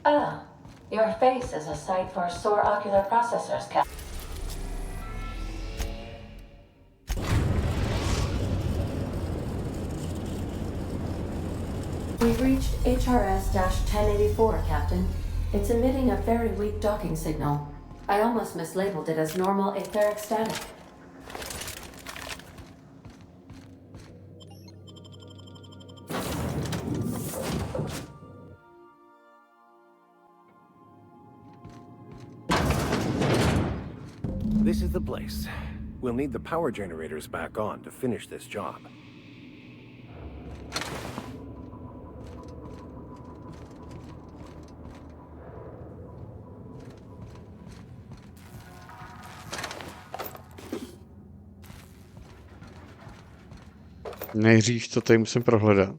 Ah, your face is a sight for sore ocular processors, Cap. We've reached HRS-1084, Captain. It's emitting a very weak docking signal. I almost mislabeled it as normal etheric static. This is the place. We'll need the power generators back on to finish this job. Nejdřív to tady musím prohledat.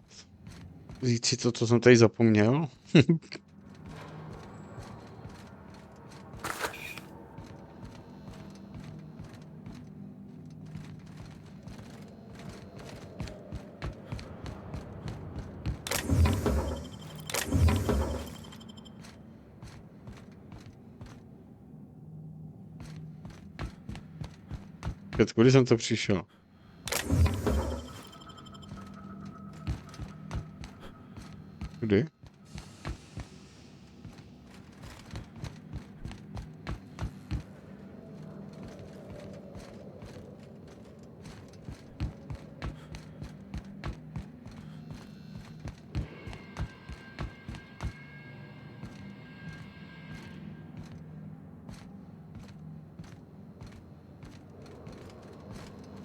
Říct si to, co jsem tady zapomněl. Kudy jsem to přišel?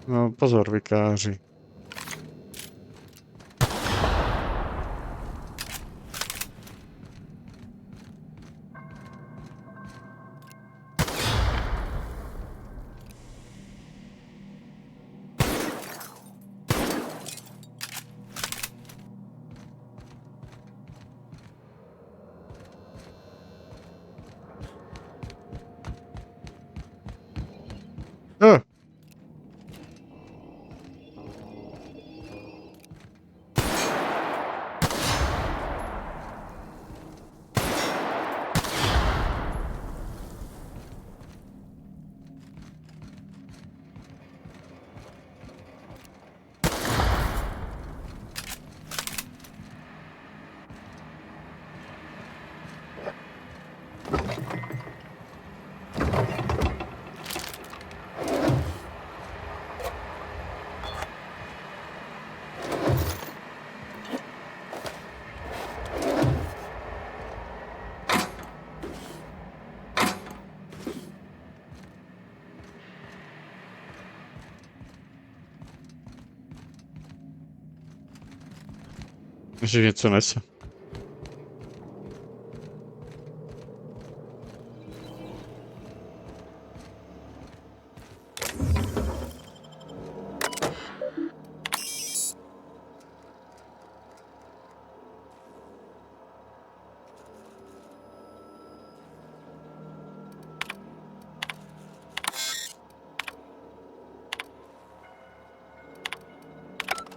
No, pozor, vikáři. Že něco nese.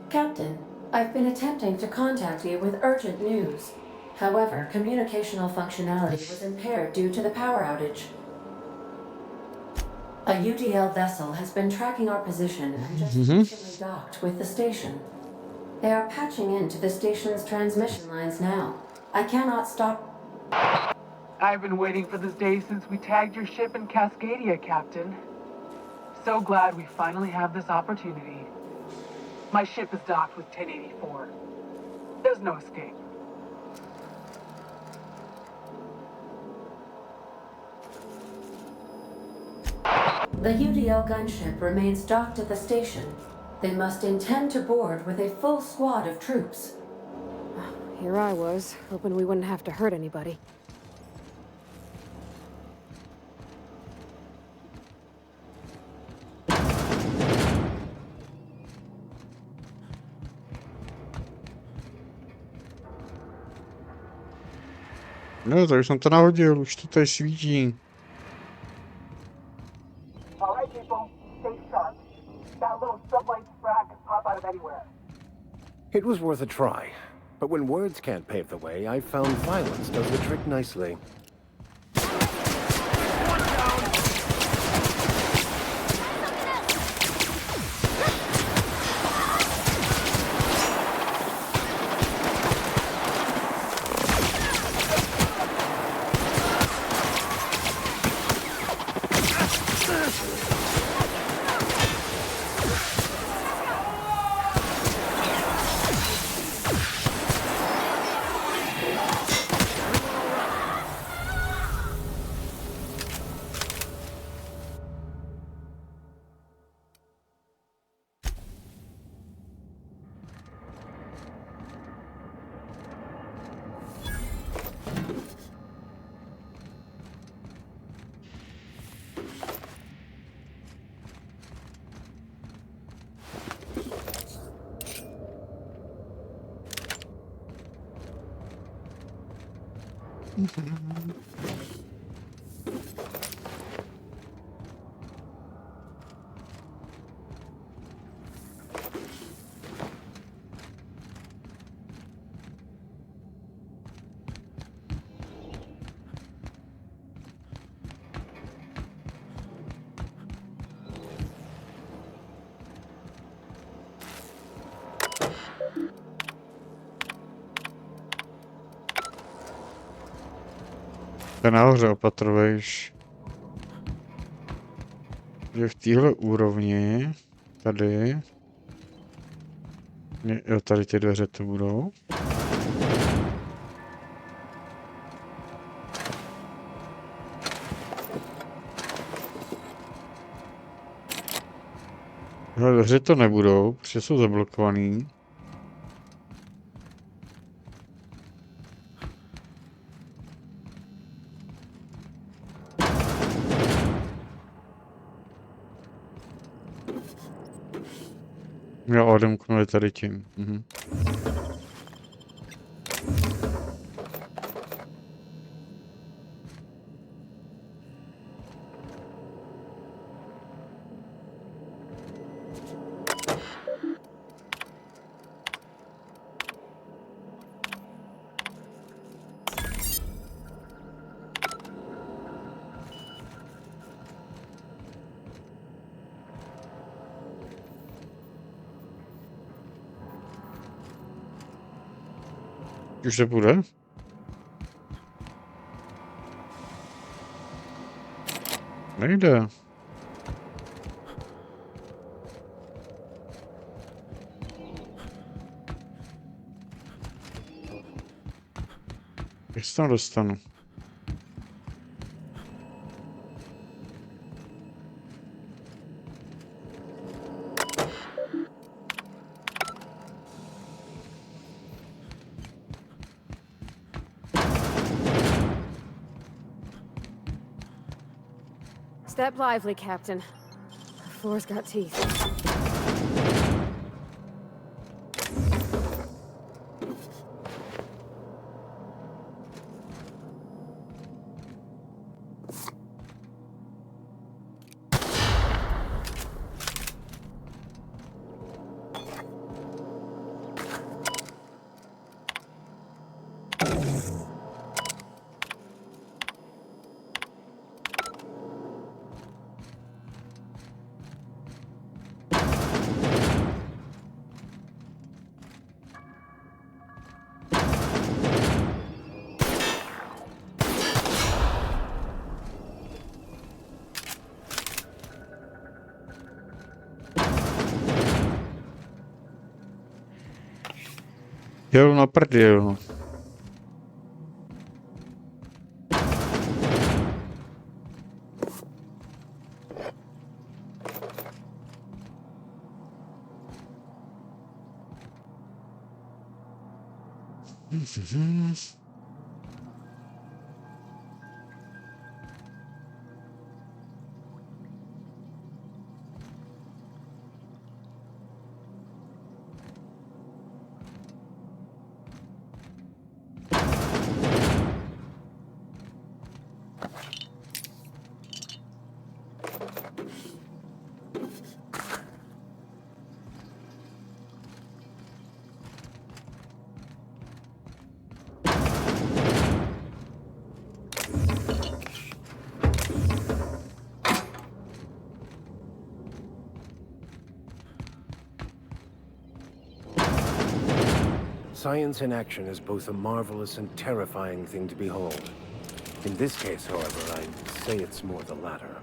Captain, I've been attempting to contact you with urgent news. However, communicational functionality was impaired due to the power outage. A UDL vessel has been tracking our position and just recently docked with the station. They are patching into the station's transmission lines now. I cannot stop. I've been waiting for this day since we tagged your ship in Cascadia, Captain. So glad we finally have this opportunity. My ship is docked with 1084. There's no escape. The UDL gunship remains docked at the station. They must intend to board with a full squad of troops. Here I was, hoping we wouldn't have to hurt anybody. No, tak jsem to nahodil, už to tady svítí. Alright, people, stay sharp. That little sublight frag could pop out of anywhere. It was worth a try. But when words can't pave the way, I found violence does the trick nicely. To nahoře opatrovejš. Že v téhle úrovni, tady, jo, tady ty dveře to budou. Ale dveře to nebudou, protože jsou zablokovaný. Jo, odemknuli tady tím. Mhm. Už to půjde? Nejde. Jak se tam dostanu? Step lively, Captain. The floor's got teeth. Jel na prdel. Science in action is both a marvelous and terrifying thing to behold. In this case, however, I'd say it's more the latter.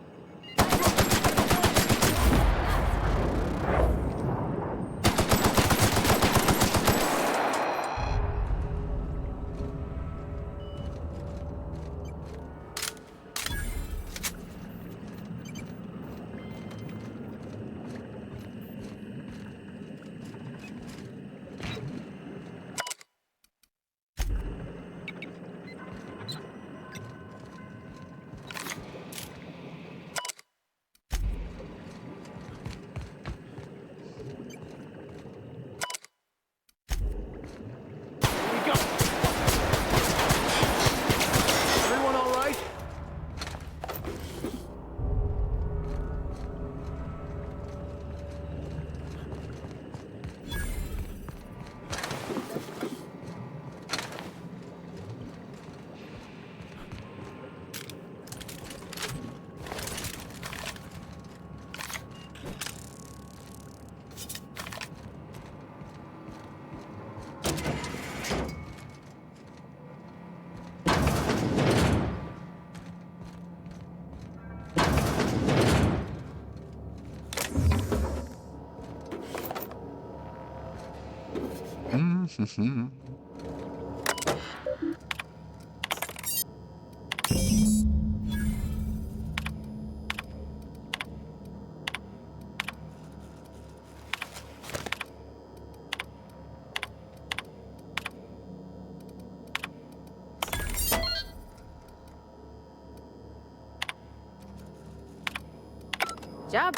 Job.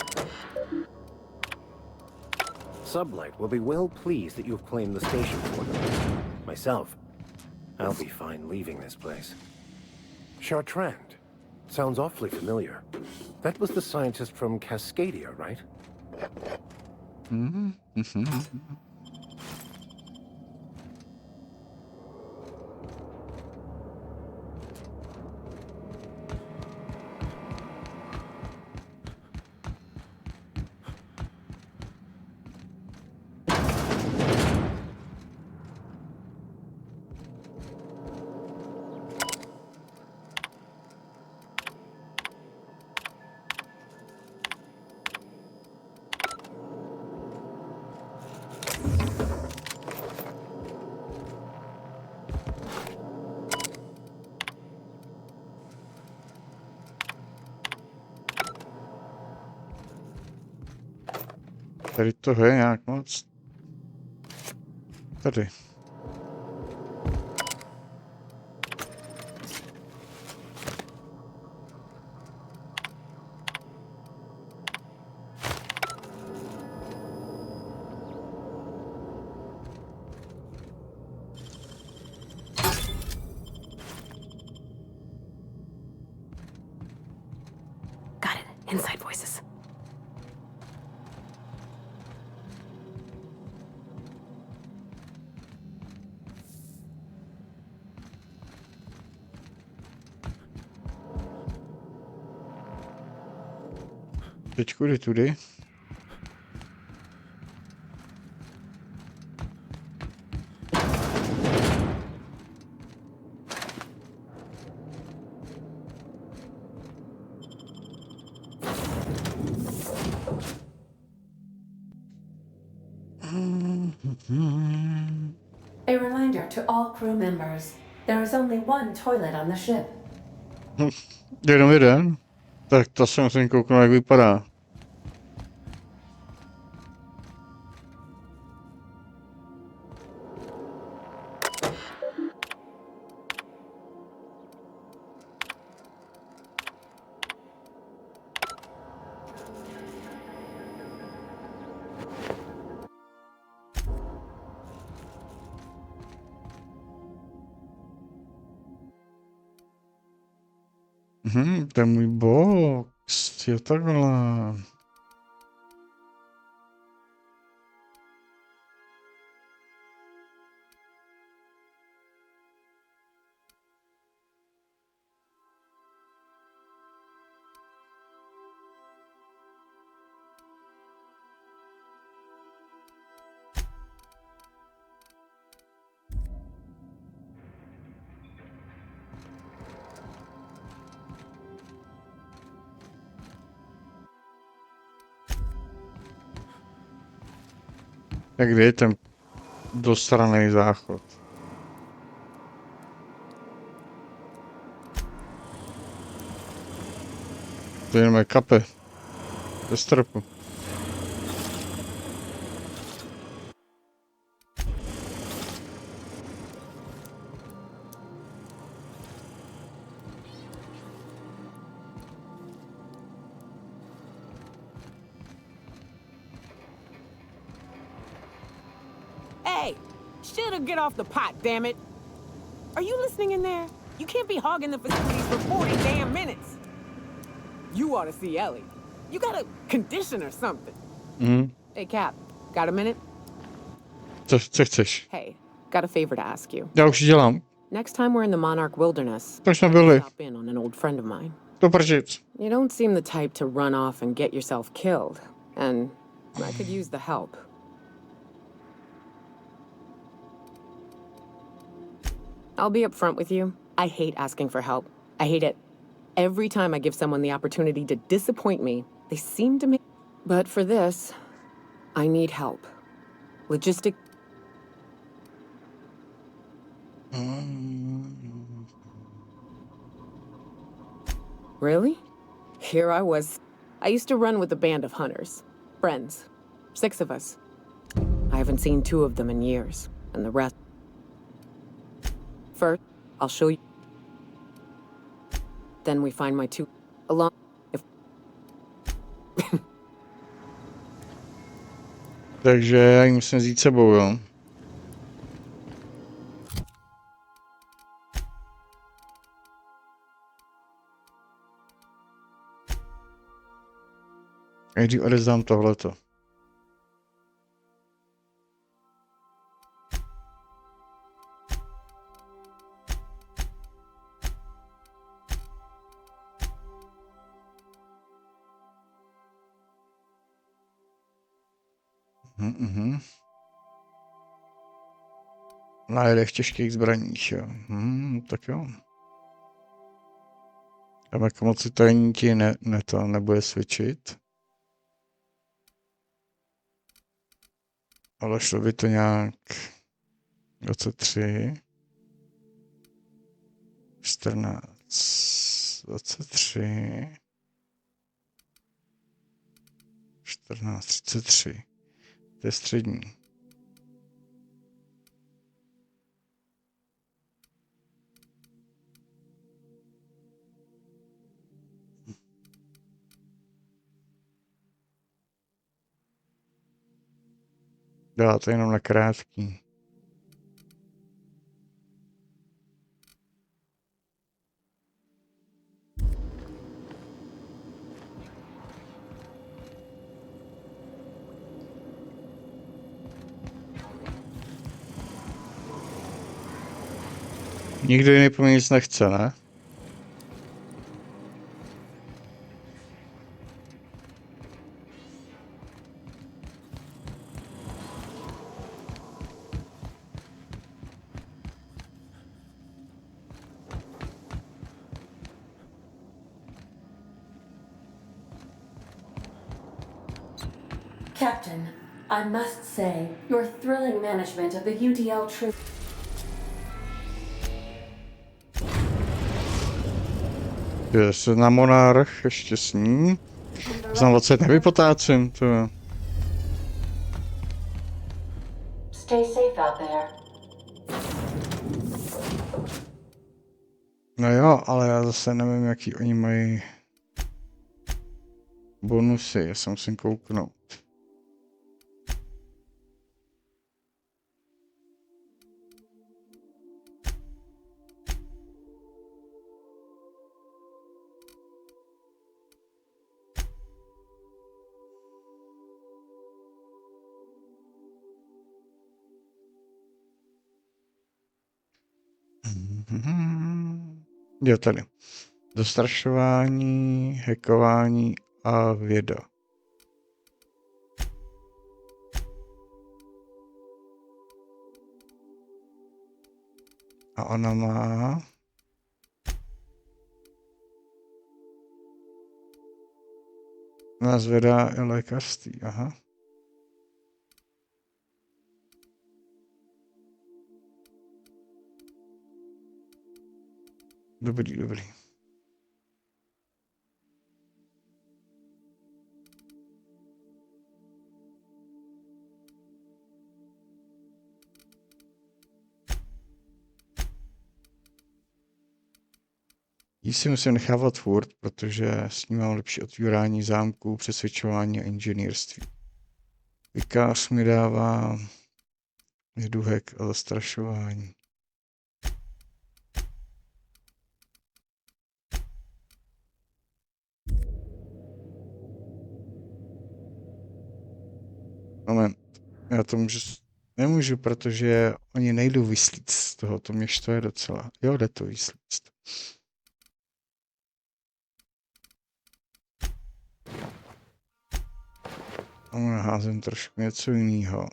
Sublight will be well pleased that you've claimed the station for them. Myself, I'll be fine leaving this place. Chartrand. Sounds awfully familiar. That was the scientist from Cascadia, right? Tady toho je nějak moc. Tady. Got it. Inside voices. Teď kudy tudy. A reminder to all crew members, there is only one toilet on the ship. Jenom jeden. Tak to se musím kouknout, jak vypadá. To je můj box. Je takhle. Tak kde je ten dostranej záchod? To je jenom kape. Ve stropu. Hey, should've get off the pot, damn it. Are you listening in there? You can't be hogging the facilities for 40 damn minutes. You ought to see Ellie. You got a condition or something. Hey, Cap, got a minute? Co chceš? Hey, got a favor to ask you. Já už dělám. Next time we're in the Monarch Wilderness, To jsme byli. stop in on an old friend of mine. To prčic. You don't seem the type to run off and get yourself killed, and I could use the help. I'll be upfront with you. I hate asking for help. I hate it. Every time I give someone the opportunity to disappoint me, they seem to make... But for this, I need help. Logistic... Really? Here I was. I used to run with a band of hunters. Friends. 6 of us. I haven't seen 2 of them in years, and the rest... First, I'll show you. Then we find my 2 along. If Takže já ji musím vzít sebou, jo. Nejdřív odezdám tohleto. Najede v těžkých zbraních, jo. Tak jo. Tam jako moc utajení ti to nebude svědčit. Ale šlo by to nějak 23, 14, 23, 14, 33. To je střední. Dá to jenom na krátký. Nikdo jiný po mě nic nechce, ne? Captain, I must say, your thrilling management of the UDL troop. Je na monarch, ještě s ní. Znám 20 nevypotácím, to je. Stay safe out there. No jo, ale já zase nevím, jaký oni mají bonusy, já se musím kouknout. Jo, tady. Dostrašování, hackování a věda. A ona má... Ona zvedá i lékařství, aha. Dobrý, dobrý. Jí si musím nechávat furt, protože s ním mám lepší otvírání zámků, přesvědčování a inženýrství. Vykáz mi dává jeduhek a zastrašování. Moment, já to nemůžu, protože oni nejdou vyslíct z toho, to mě štve docela. Jo, jde to vyslíct. A naházím trošku něco jiného.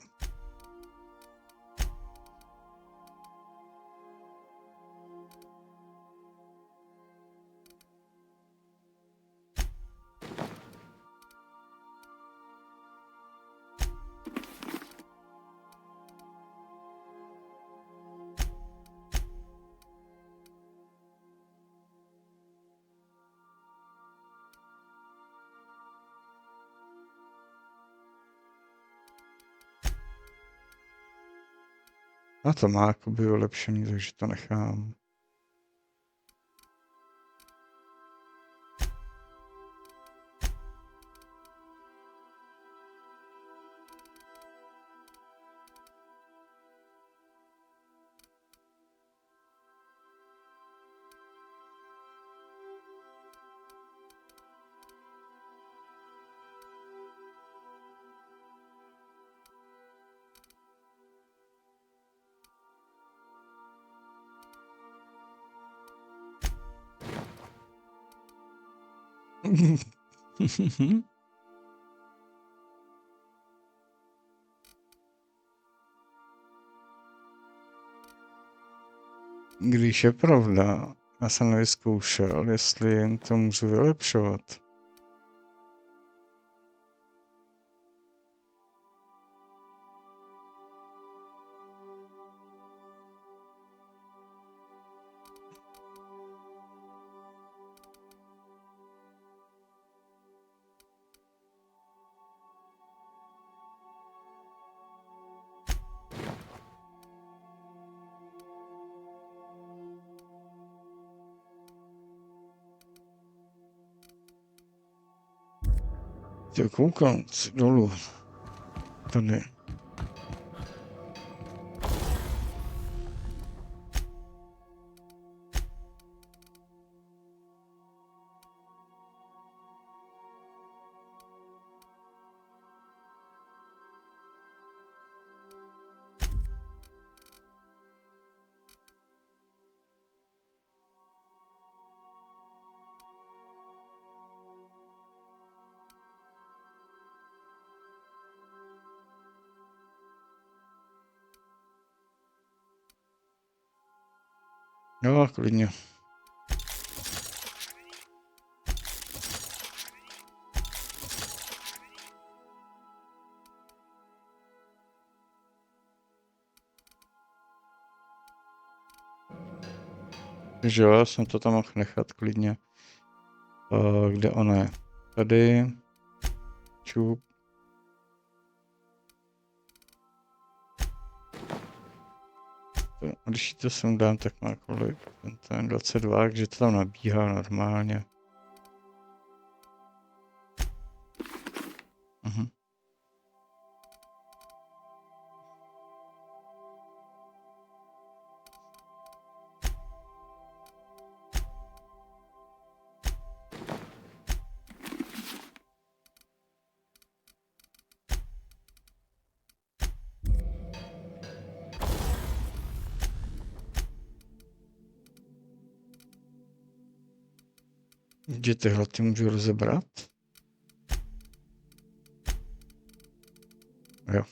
A to má jakoby vylepšený, takže to nechám. Když je pravda, já jsem nevyzkoušel, jestli jen to můžu vylepšovat. Jo, koukám dolů. Tady. Jo, klidně. Takže jo, já jsem to tam mohl nechat klidně. Kde ona je? Tady. Čup. Když to sem dám, tak má kolik? Ten 22, takže to tam nabíhá normálně. Mhm. Že tyhle ty můžu rozebrat? Jo.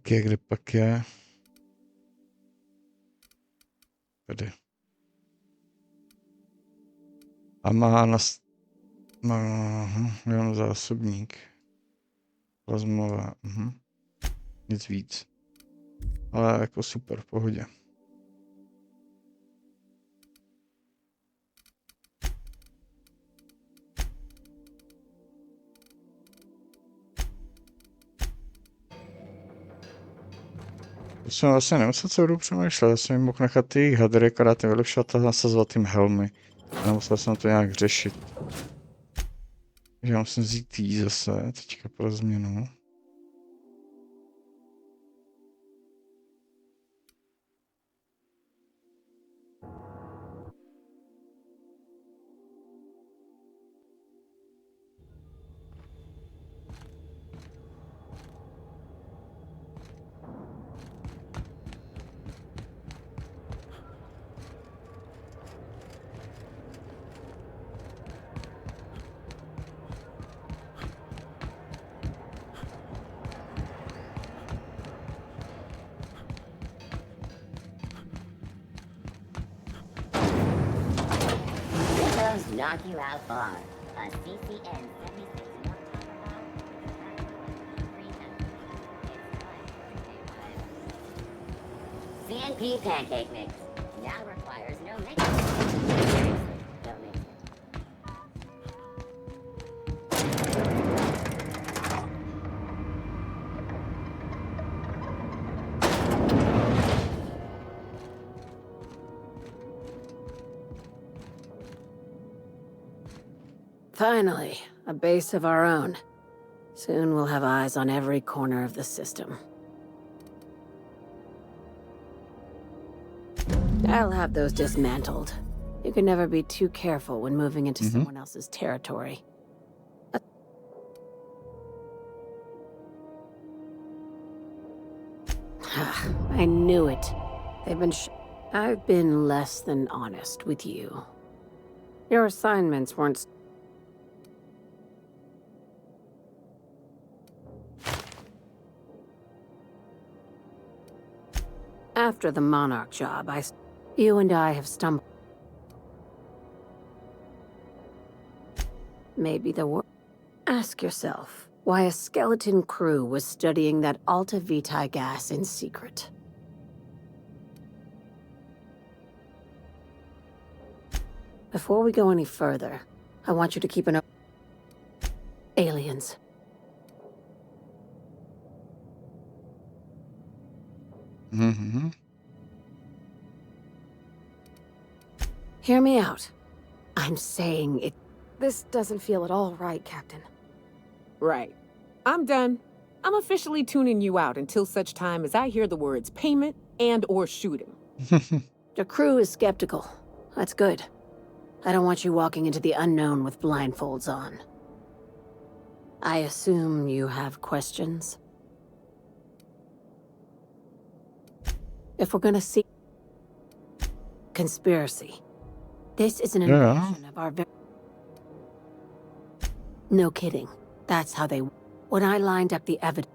Kde pak je? Tady. A má jenom zásobník. Plazmová. Nic víc. Ale jako super, v pohodě. To jsem vlastně nemusel co budu přemýšlet, já jsem jim mohl nechat ty hadry, akorát vylepšovat a nasazovat jim helmy. A nemusel jsem to nějak řešit. Takže já musím vzít tý zase, teďka pro změnu. Knock you out far. A CCN 76 CNP pancake mix. Now requires no mix. Seriously, don't mix it. Finally, a base of our own. Soon we'll have eyes on every corner of the system. I'll have those dismantled. You can never be too careful when moving into someone else's territory. I knew it. I've been less than honest with you. Your assignments weren't... After the Monarch job, you and I have stumbled... Maybe the word... Ask yourself why a skeleton crew was studying that Alta Vitae gas in secret. Before we go any further, I want you to keep an eye... Aliens. Hear me out. I'm saying it... This doesn't feel at all right, Captain. Right. I'm done. I'm officially tuning you out until such time as I hear the words payment and or shooting. The crew is skeptical. That's good. I don't want you walking into the unknown with blindfolds on. I assume you have questions? If we're gonna see... Conspiracy. This is an invasion of our... No kidding. That's how they... When I lined up the evidence...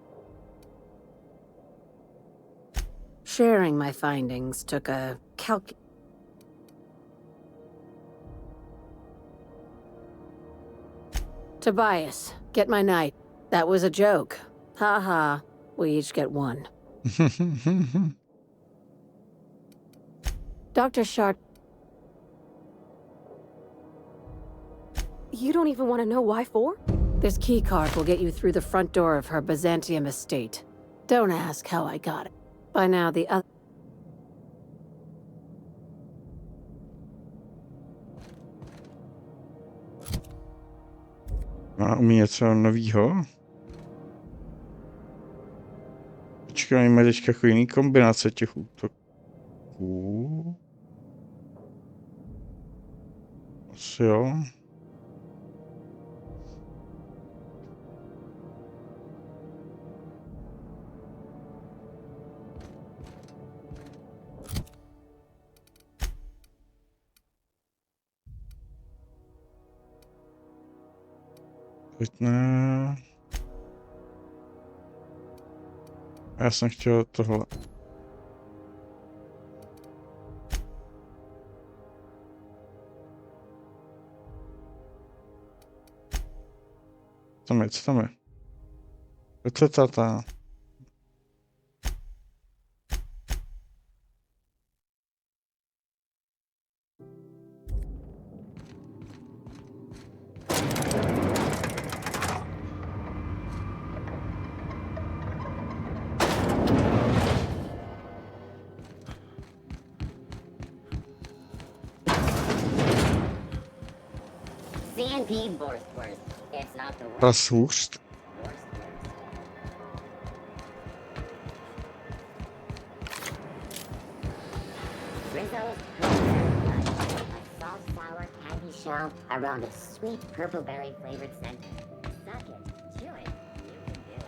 Sharing my findings took a Tobias, get my knife. That was a joke. Ha ha. We each get one. Dr. Shard... You don't even want to know why for? This keycard will get you through the front door of her Byzantium estate. Don't ask how I got it. By now, the other... A umí něco novýho? Počkej, máme teďka jako jiný kombinace těch útoků. Asi jo. Teď ne. Já jsem chtěl tohle. Co tam je? Co je ta? Prasůst. Shell around a sweet purple berry flavored scent. Suck it, chew it, you can do it.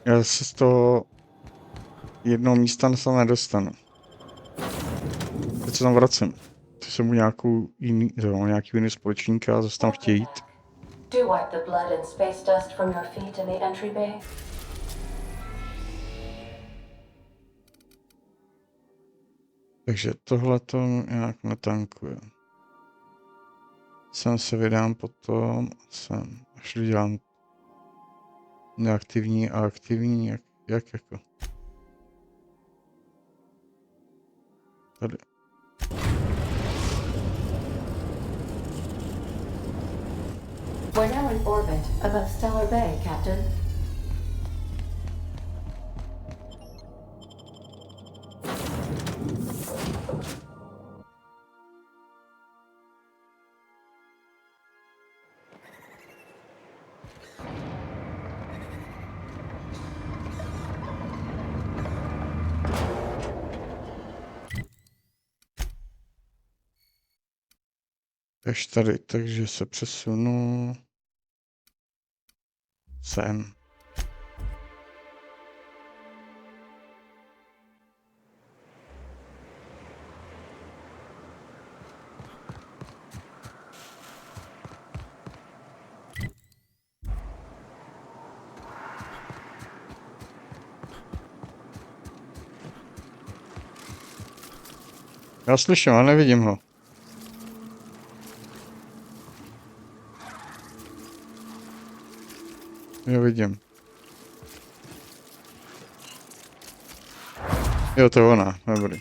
Já se z toho jednoho místa se nedostanu. Teď se tam vracím. Teď jsem u nějakou nějaký jiný společníka a zase tam chtějí jít. Do wipe the blood and space dust from your feet in the entry bay. Takže tohle to nějak netankuje. Sem se vydám potom, sem až dělám neaktivní a aktivní, jak jako. Tady. We're now in orbit above Stellar Bay, Captain. Až tady, takže se přesunu sem. Já slyším, ale nevidím ho. Jo, vidím. Jo, to je ona, dobrý.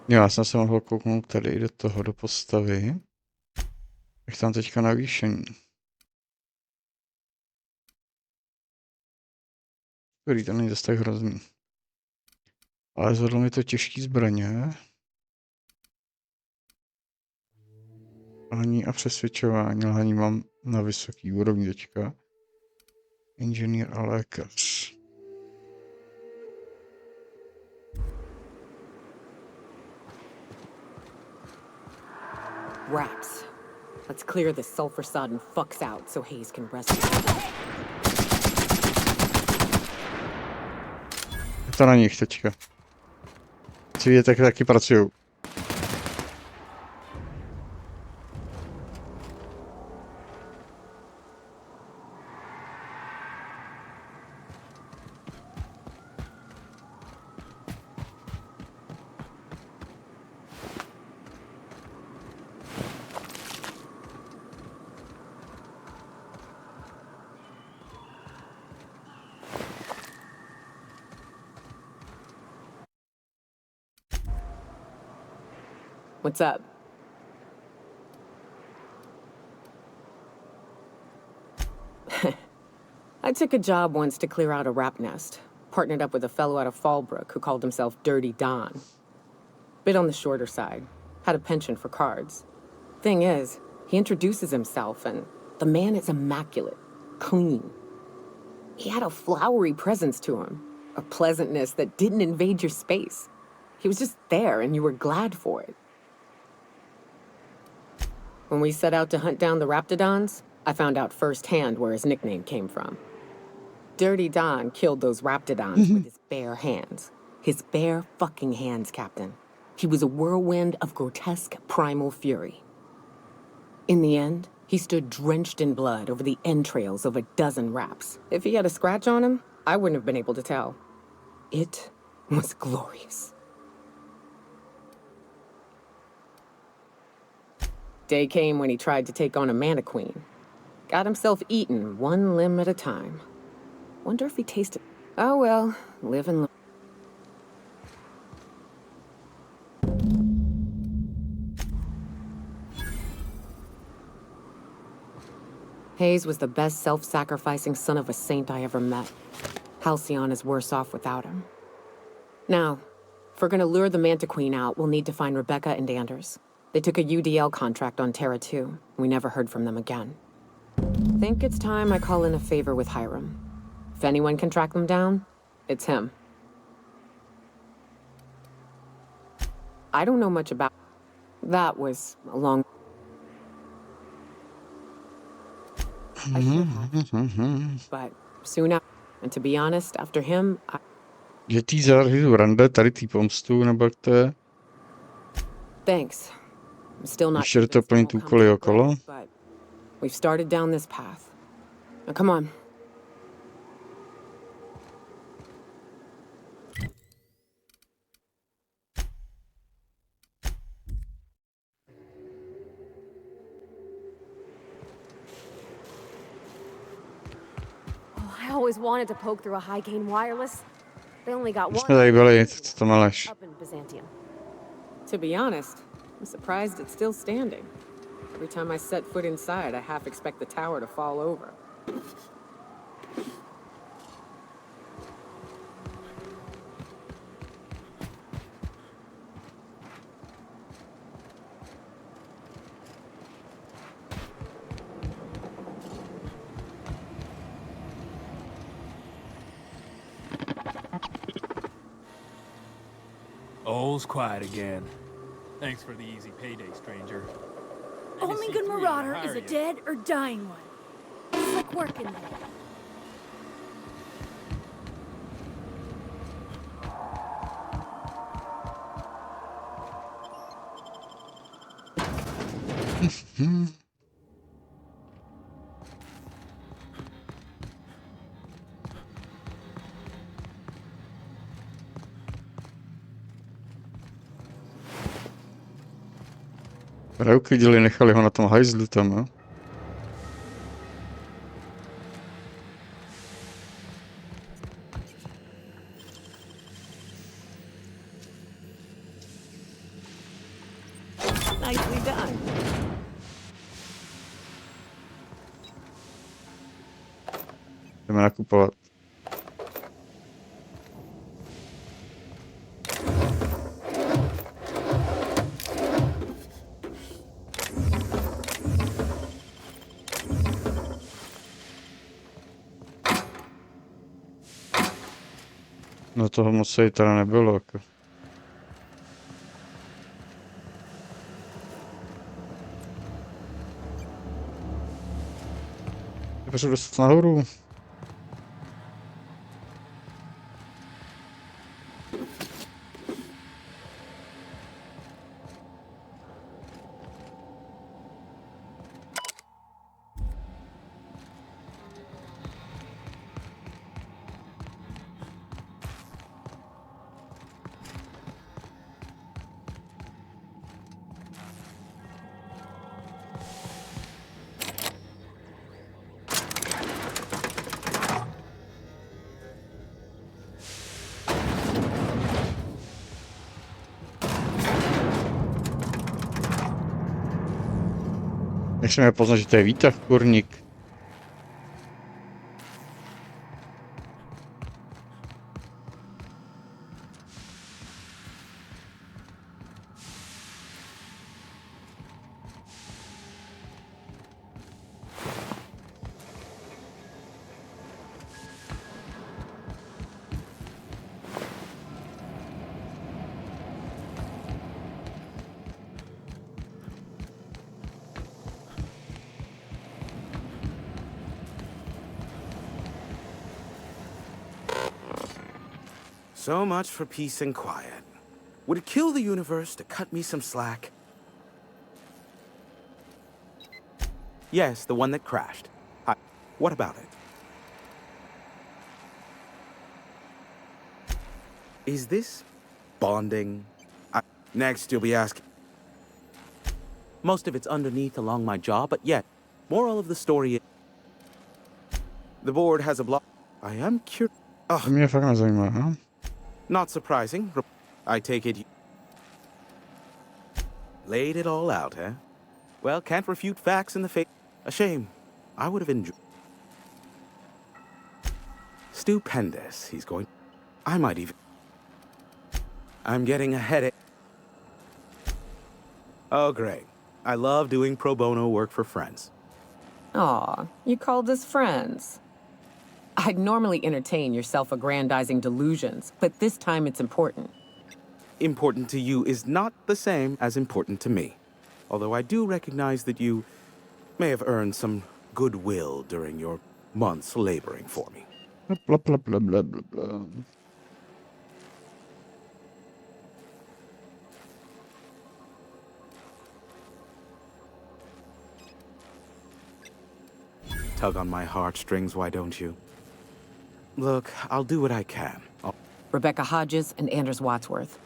Jo, já jsem se mohl kouknout tady do toho, do postavy. Jak tam teďka navýšení. Dobrý, to není zase tak hrozný. Ale zhodlo mi to těžký zbraně. Lhaní a přesvědčování. Lhaní mám na vysoký úrovni teďka. Inženýr a lékař. Wraps. Let's clear this sulfur-sodden fucks out so Hayes can rest. Je to na nich teďka. Chci vidět, jak taky pracují. What's up? I took a job once to clear out a rap nest. Partnered up with a fellow out of Fallbrook who called himself Dirty Don. Bit on the shorter side. Had a penchant for cards. Thing is, he introduces himself and the man is immaculate. Clean. He had a flowery presence to him. A pleasantness that didn't invade your space. He was just there and you were glad for it. When we set out to hunt down the Raptidons, I found out firsthand where his nickname came from. Dirty Don killed those Raptidons with his bare hands. His bare fucking hands, Captain. He was a whirlwind of grotesque primal fury. In the end, he stood drenched in blood over the entrails of a dozen Raps. If he had a scratch on him, I wouldn't have been able to tell. It was glorious. Day came when he tried to take on a mana queen. Got himself eaten one limb at a time. Wonder if he tasted... Oh well, live and learn. Hayes was the best self-sacrificing son of a saint I ever met. Halcyon is worse off without him. Now, if we're gonna lure the Manta Queen out, we'll need to find Rebecca and Anders. They took a UDL contract on Terra 2. We never heard from them again. Think it's time I call in a favor with Hiram. If anyone can track them down, it's him. I don't know much about... That was a long... I should have. But soon after, and to be honest, after him, I... Je tý záležitost rande, tady tý pomstu, nebo jak to je? Thanks. I'm still not... Ještě to plnit úkoly okolo. But we've started down this path. Now come on. always wanted to poke through a high-gain wireless. They only got Už one jsme tady byli, co to meleš. up in Byzantium. To be honest, I'm surprised it's still standing. Every time I set foot inside, I half expect the tower to fall over. All's quiet again. Thanks for the easy payday, stranger. Only good marauder is a dead or dying one. It's like working there. Neuklidili, nechali ho na tom hajzlu tam, jo? Nicely done. Jdeme nakupovat. No toho moc jí teda nebylo, jako. Můžu dostat nahoru. Nechci mě poznat, že to je výtah, kurník. So much for peace and quiet. Would it kill the universe to cut me some slack? Yes, the one that crashed. Hi. What about it? Is this bonding? Next, you'll be asking. Most of it's underneath along my jaw, but yet, moral of the story is the board has a block. I am curious. To mě fakt nezajímá, ha? Not surprising. I take it you laid it all out, eh? Well, can't refute facts in the face. A shame. I would have enjoyed. Stupendous. He's going. I might even. I'm getting a headache. Oh, great. I love doing pro bono work for friends. Aw, you called us friends. I'd normally entertain your self-aggrandizing delusions, but this time it's important. Important to you is not the same as important to me. Although I do recognize that you may have earned some goodwill during your months laboring for me. Blah, blah, blah, blah, blah, blah. Tug on my heartstrings, why don't you? Look, I'll do what I can. Rebecca Hodges and Anders Wadsworth.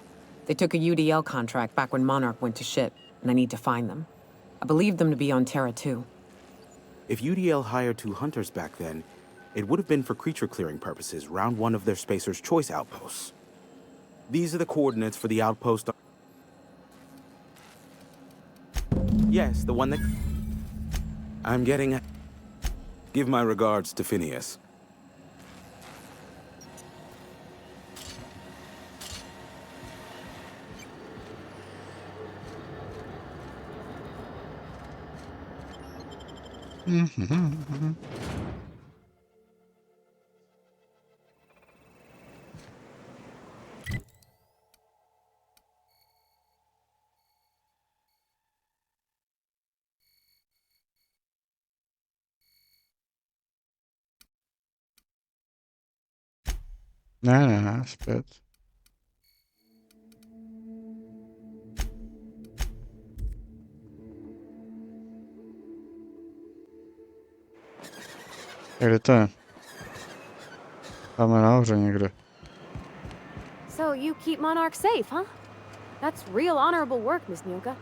They took a UDL contract back when Monarch went to shit, and I need to find them. I believe them to be on Terra 2. If UDL hired 2 hunters back then, It would have been for creature clearing purposes, round one of their Spacer's Choice outposts. These are the coordinates for the outpost. Yes, the one that... I'm getting... Give my regards to Phineas. Ne, zpět. Kde to je? Tam je nahoře někde. So you keep Monarch safe, huh? That's real honorable work, Miss Nyoka.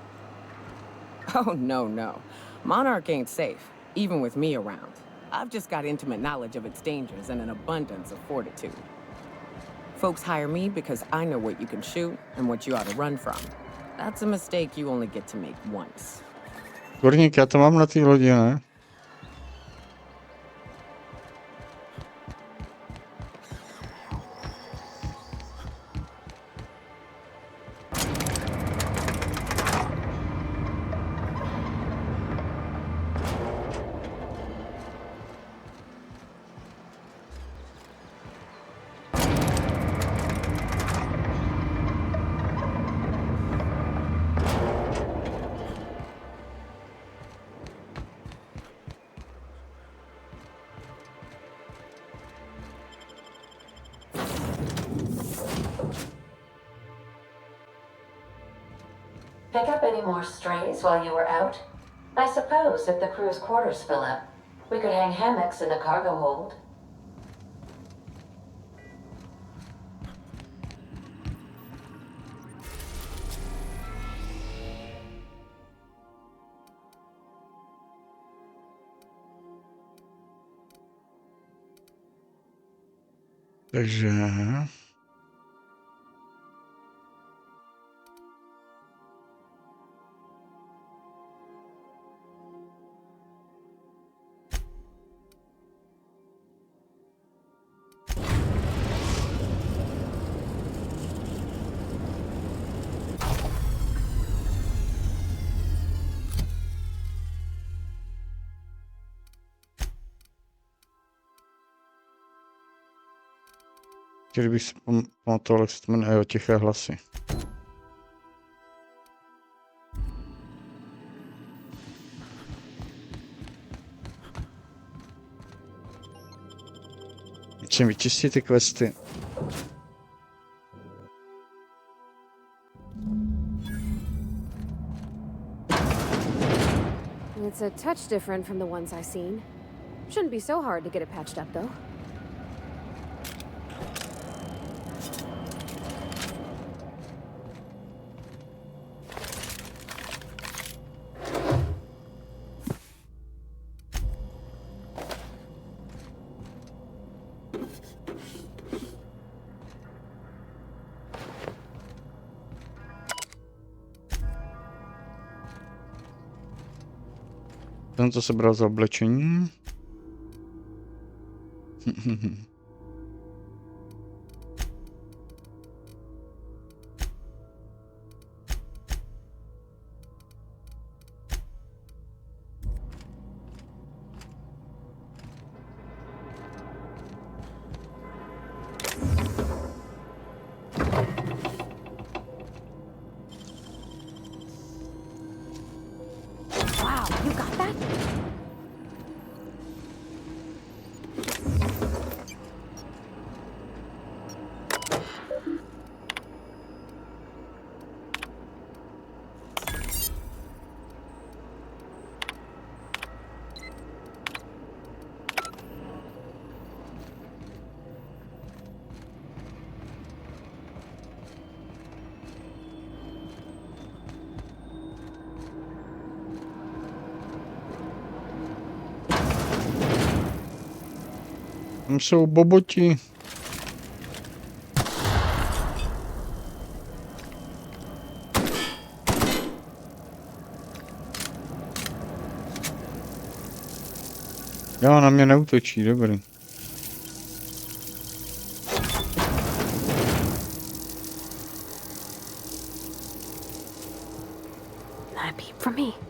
Oh, no. Monarch ain't safe, even with me around. I've just got intimate knowledge of its dangers and an abundance of fortitude. Folks hire me because I know what you can shoot and what you ought to run from. That's a mistake you only get to make once. Kurník, já to mám na té lodi, ne? Pick up any more strays while you were out? I suppose if the crew's quarters fill up, we could hang hammocks in the cargo hold. Takže... Kdybych si pamatoval, jak se to jmenuje, tiché hlasy. Musím vyčistit ty questy. It's a touch different from the ones I've seen. Shouldn't be so hard to get it patched up, though. Ten, co sebral za oblečení. Wow, you got that? Tam jsou boboti. Jo, na mě neútočí, dobrý. Not a peep from me.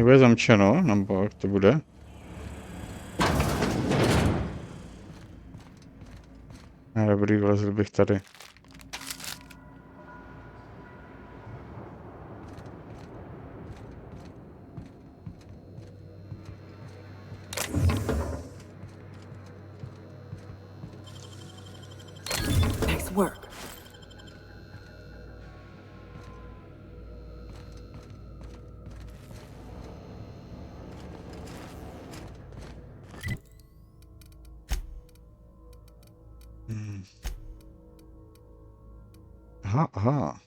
Bude zamčeno, nebo jak to bude? Dobrý, vlezl bych tady. Nice work. Aha, aha.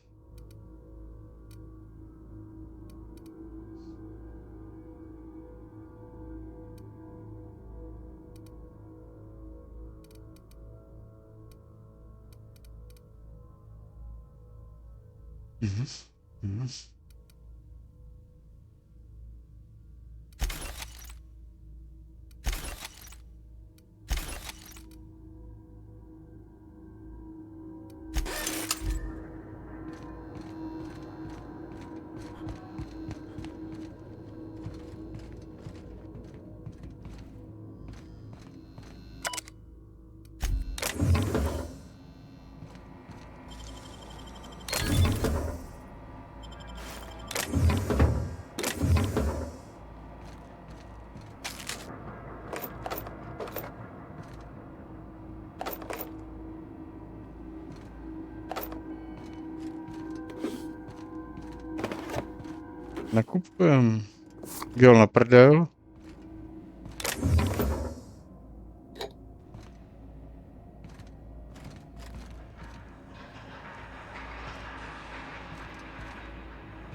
Mhm. Mhm. Nakupujem. Gel na prdel.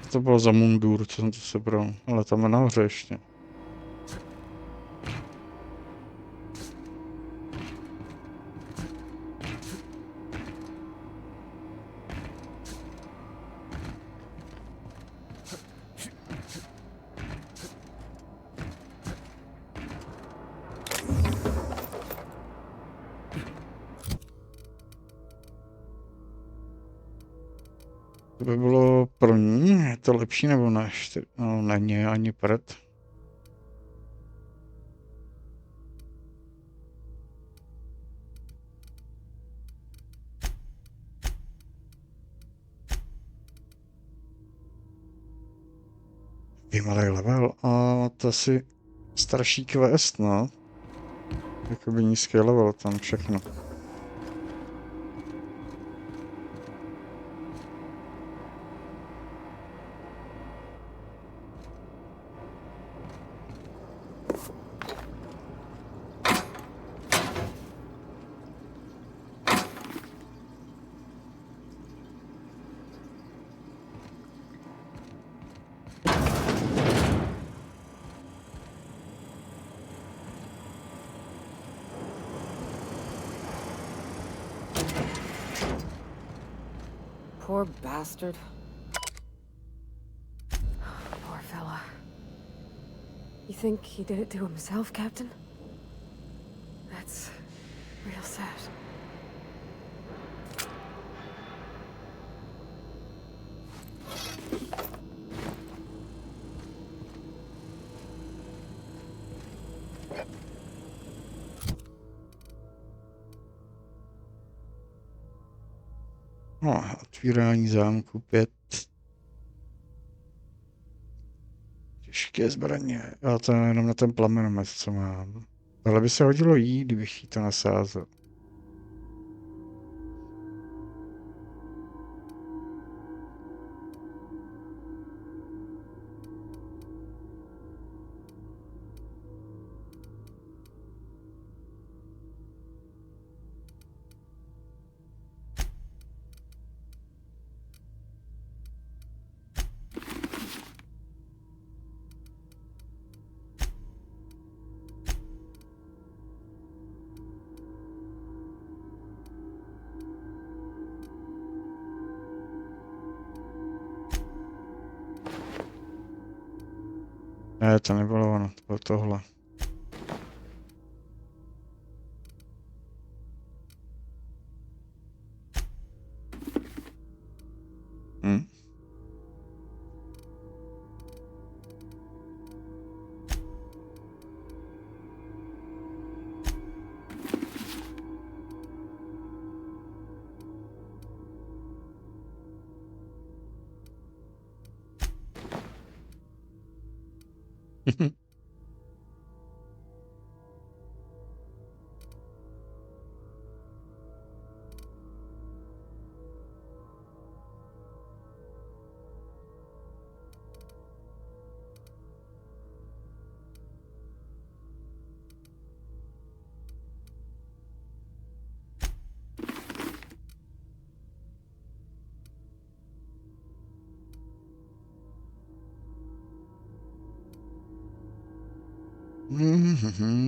Co to bylo za mundur, co jsem to sebral? Ale tam je nahoře ještě. To by bylo pro ní, je to lepší nebo ne? No, není ani prd. Malý level a to asi starší quest, no. Jakoby nízký level tam všechno. Poor bastard. Poor fella. You think he did it to himself, Captain? That's real sad. No, otvírání zámku 5. Těžké zbraně. Já to jenom na ten plamenomet, co mám. Ale by se hodilo jít, kdybych jí to nasázel. Ne, to nebylo ono, to bylo tohle.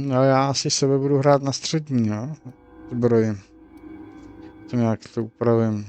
No já asi sebe budu hrát na střední, no. Zbroj. To nějak to upravím.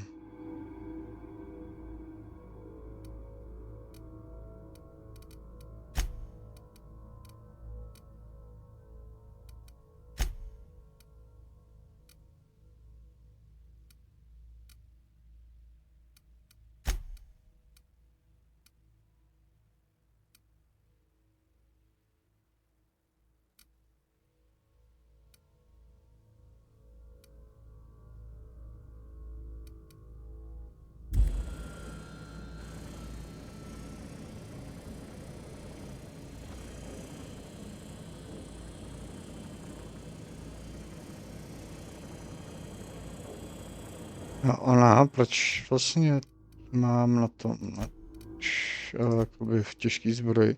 A ona, proč vlastně mám na tom, jakoby v těžký zbroj,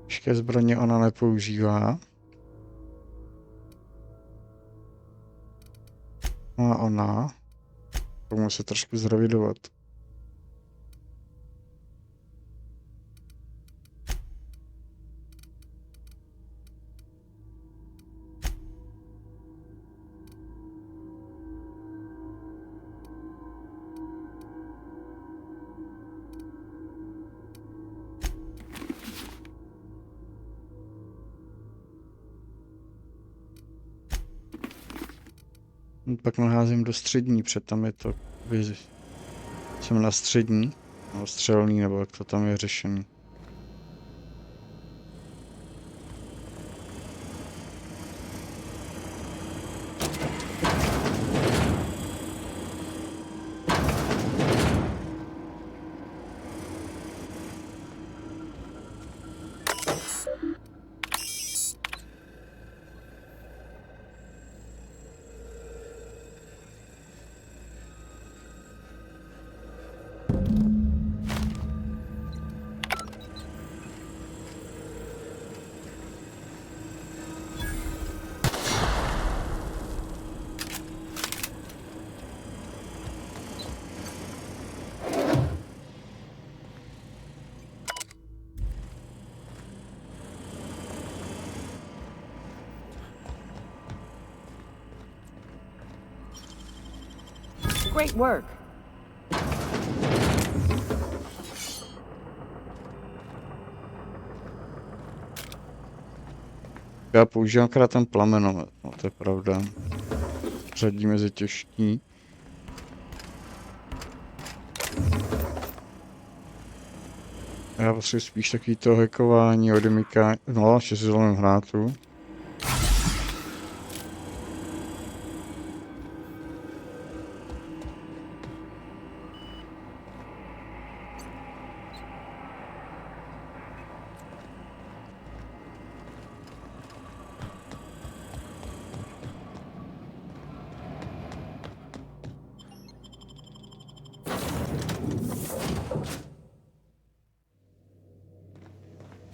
těžké zbraně ona nepoužívá. A ona, tomu se trošku zrevidovat. Pak naházím do střední, před tam je to, jsem na střední, nebo střelný, nebo jak to tam je řešený. Great work. Já používám krát ten plamenomet, no to je pravda. Řadí mezi těžký. Já potřebuji spíš takový to hackování, odemykání, no, ještě si zlomím hrátu.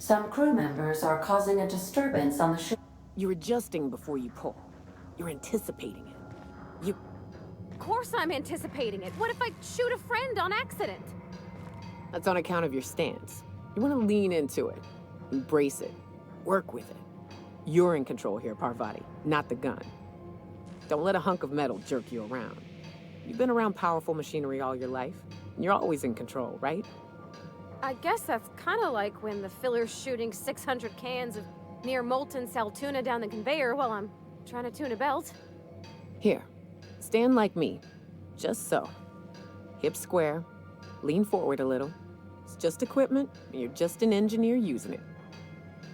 Some crew members are causing a disturbance on the ship. You're adjusting before you pull. You're anticipating it. You... Of course I'm anticipating it. What if I shoot a friend on accident? That's on account of your stance. You want to lean into it. Embrace it. Work with it. You're in control here, Parvati, not the gun. Don't let a hunk of metal jerk you around. You've been around powerful machinery all your life. And you're always in control, right? I guess that's kind of like when the filler's shooting 600 cans of near molten cell tuna down the conveyor while I'm trying to tune a belt. Here, stand like me. Just so. Hips square. Lean forward a little. It's just equipment, and you're just an engineer using it.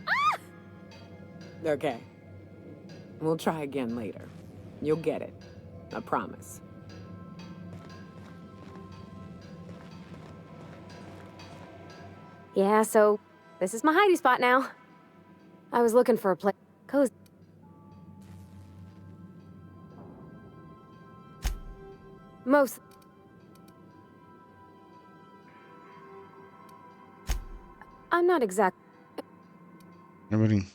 Ah! Okay. We'll try again later. You'll get it. I promise. Yeah, so this is my hidey spot now. I was looking for a place cozy. Most. I'm not exact. Dobrý.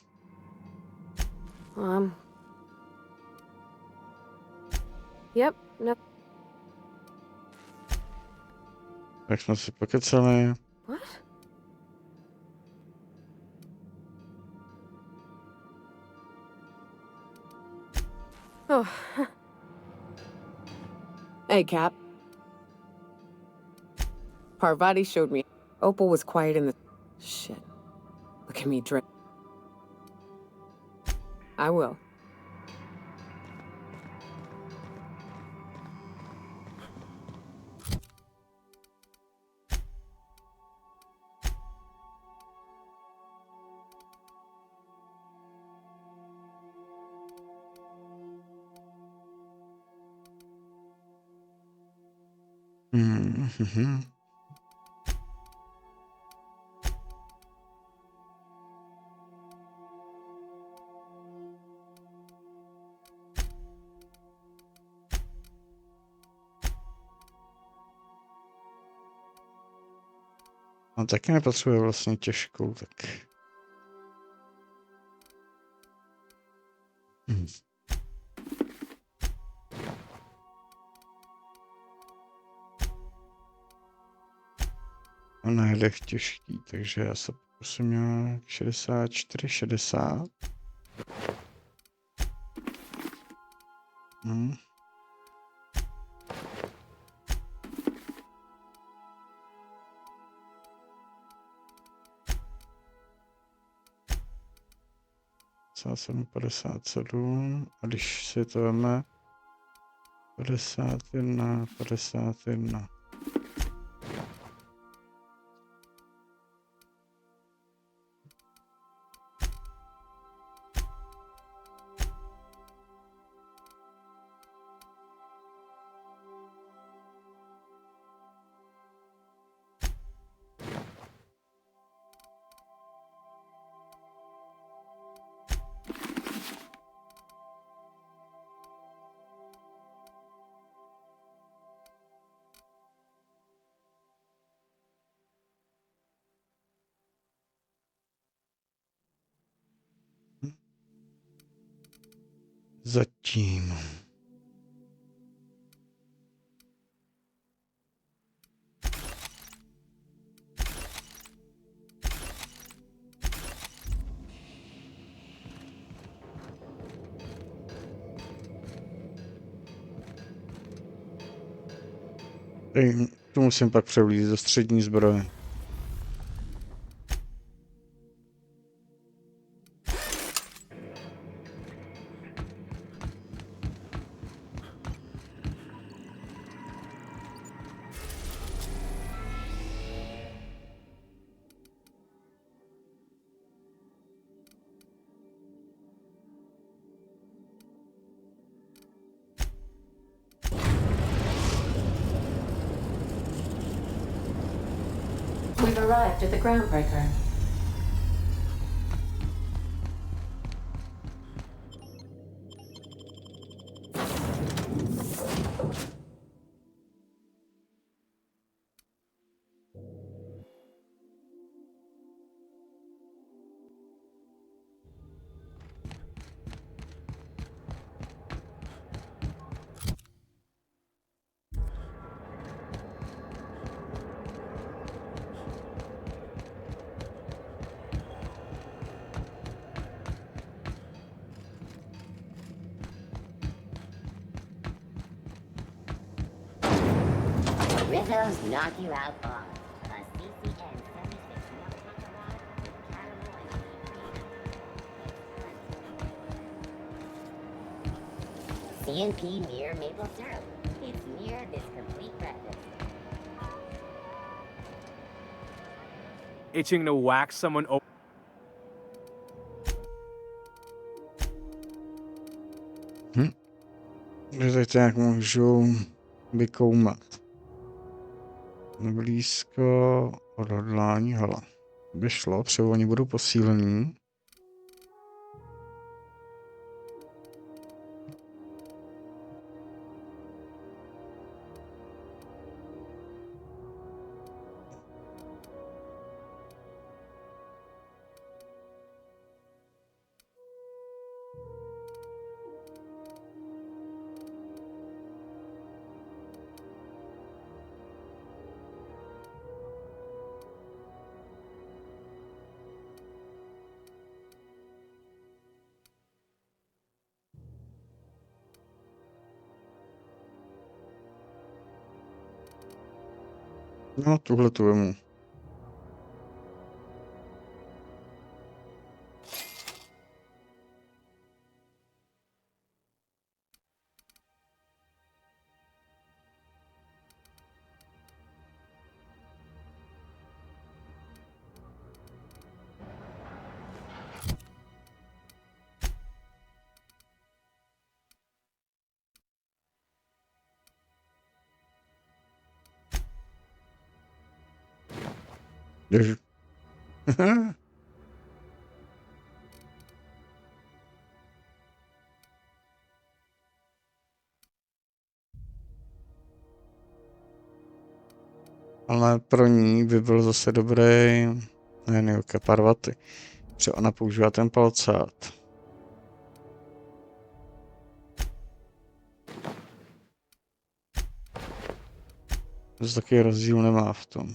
Yep, no. Tak jsme si pokecali. What? Oh. Hey, Cap. Parvati showed me. Opal was quiet in the... Shit. Look at me drink. I will. Mhm. On taky nepotřebuje vlastně těžkou, tak... Ona je leh těžký, takže já se pokusím nějak 64, 60. - 57, a když si to veme 51, 51. Zatím. Tu musím pak převlít do střední zbroje. We've arrived at the groundbreaker. Rizzo's knock you out on a CCN 76 CNP near maple syrup. It's near this complete breakfast. Itching to whack someone over. Že teď nějak můžu vykoumat. Blízko odhodlání, hele. By šlo, třeba oni budou posílení. No, tuhle tu vemu. Ježi. Ale pro ní by byl zase dobrý Nioka Parvati. Protože ona používá ten palcát. Zase takový rozdíl nemá v tom.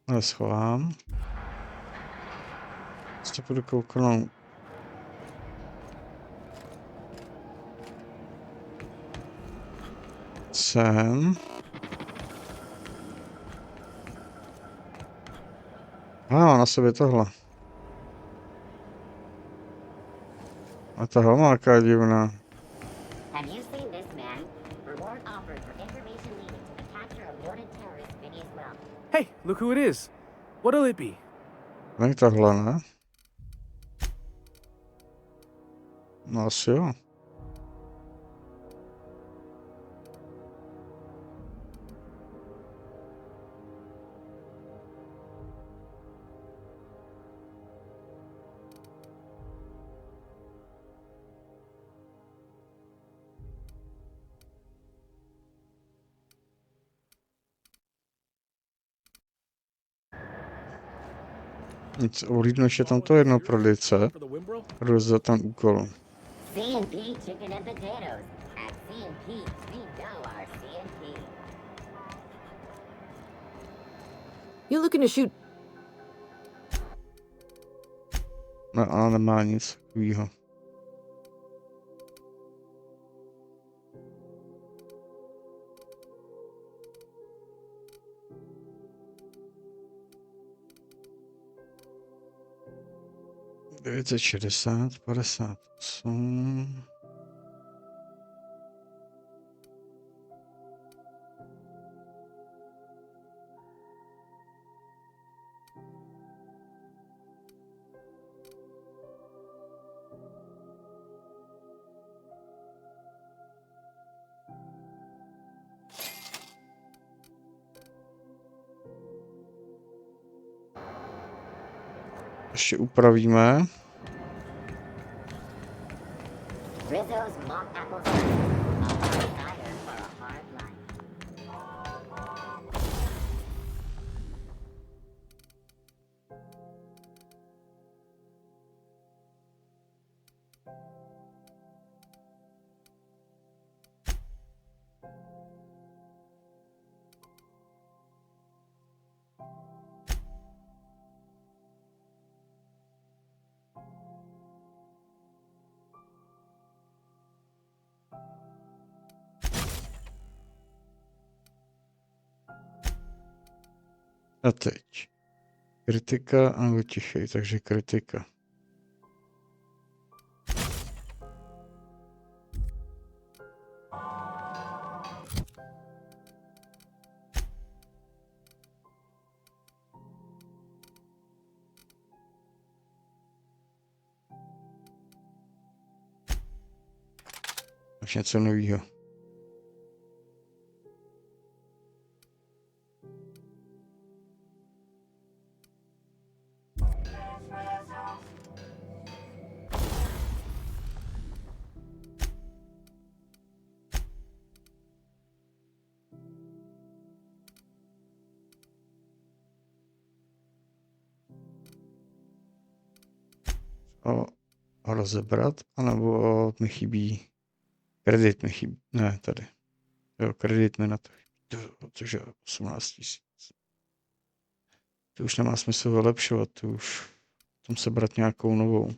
Ale schovám. Ještě budu kouknout. Sem. Na sobě tohle. A ta helmáka je divná. Have you seen this man? Reward offered for information leading to the capture of noted terrorist Vinny as well. Hey, look who it is. What'll it be? Není tohle, ne? No asi jo. Nic, uhlídneš je tam to jedno prodejce. Jdu za ten úkol. CNP chicken and potatoes. At CNP, we know our CNP. You looking to shoot? No, ale nemá nic takovýho. Devět 60, 58. ještě upravíme. Rizzo's mock apple cider. A hard cider for a hard life. A teď. Kritika anebo tichej, takže kritika. Až něco novýho. Rozebrat, anebo mi chybí kredit, mi chybí, ne, tady. Jo, kredit mi na to, což je 18 000. To už nemá smysl vylepšovat, to už tom sebrat nějakou novou.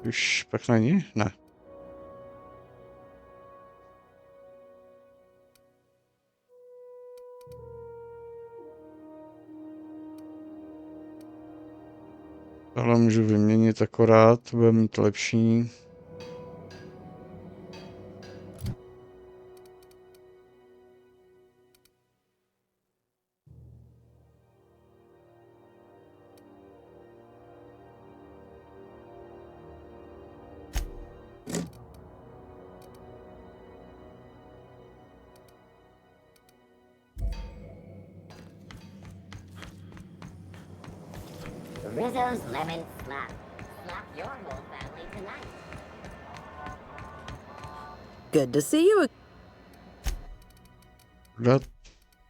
Už pak není? Ne. Tohle můžu vyměnit akorát, bude mít lepší. Rizzo's lemon slap. Slap your whole family tonight. Good to see you.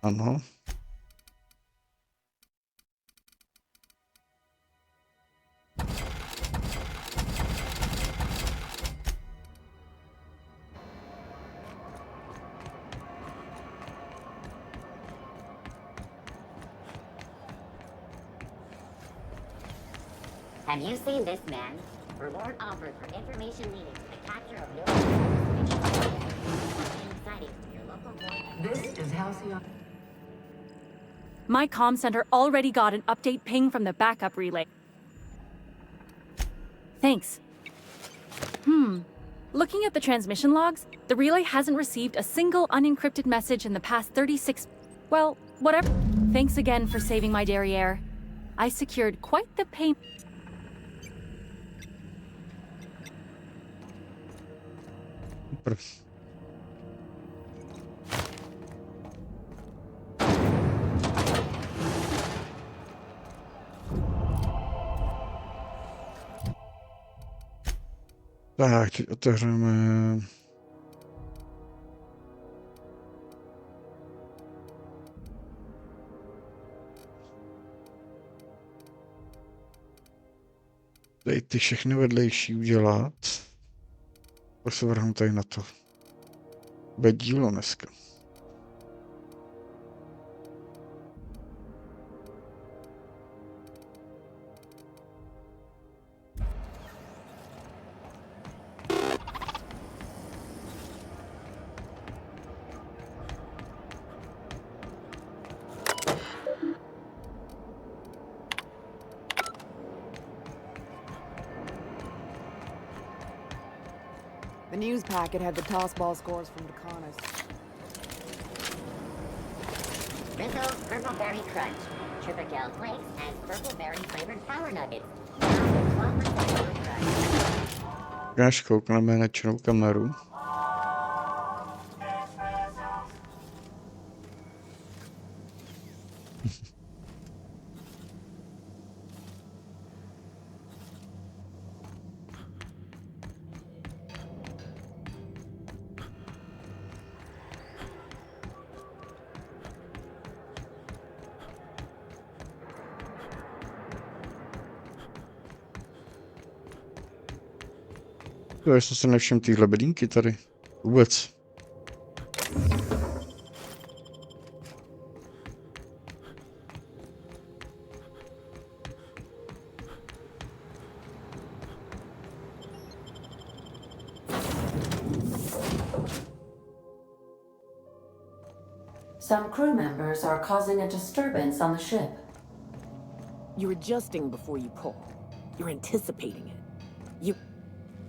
Ano. Have you seen this man? Reward offered for information leading to the capture of your This is Halcyon. My comm center already got an update ping from the backup relay. Thanks. Looking at the transmission logs, the relay hasn't received a single unencrypted message in the past 36... Well, whatever. Thanks again for saving my derriere. I secured quite the pay... Tak, teď otevřeme... Tady ty všechny vedlejší udělat. Pak se vrhnu tady na to. Bude dílo dneska. The news packet had the tossball scores from the Connors. Rizzo Purple Berry Crunch, Triple Flakes, and Purple Berry flavored Power Nuggets. Až koukneme na černou kameru. Já jsem se nevšiml tyhle bedínky tady. Vůbec. Some crew members are causing a disturbance on the ship. You're adjusting before you pull. You're anticipating it. You...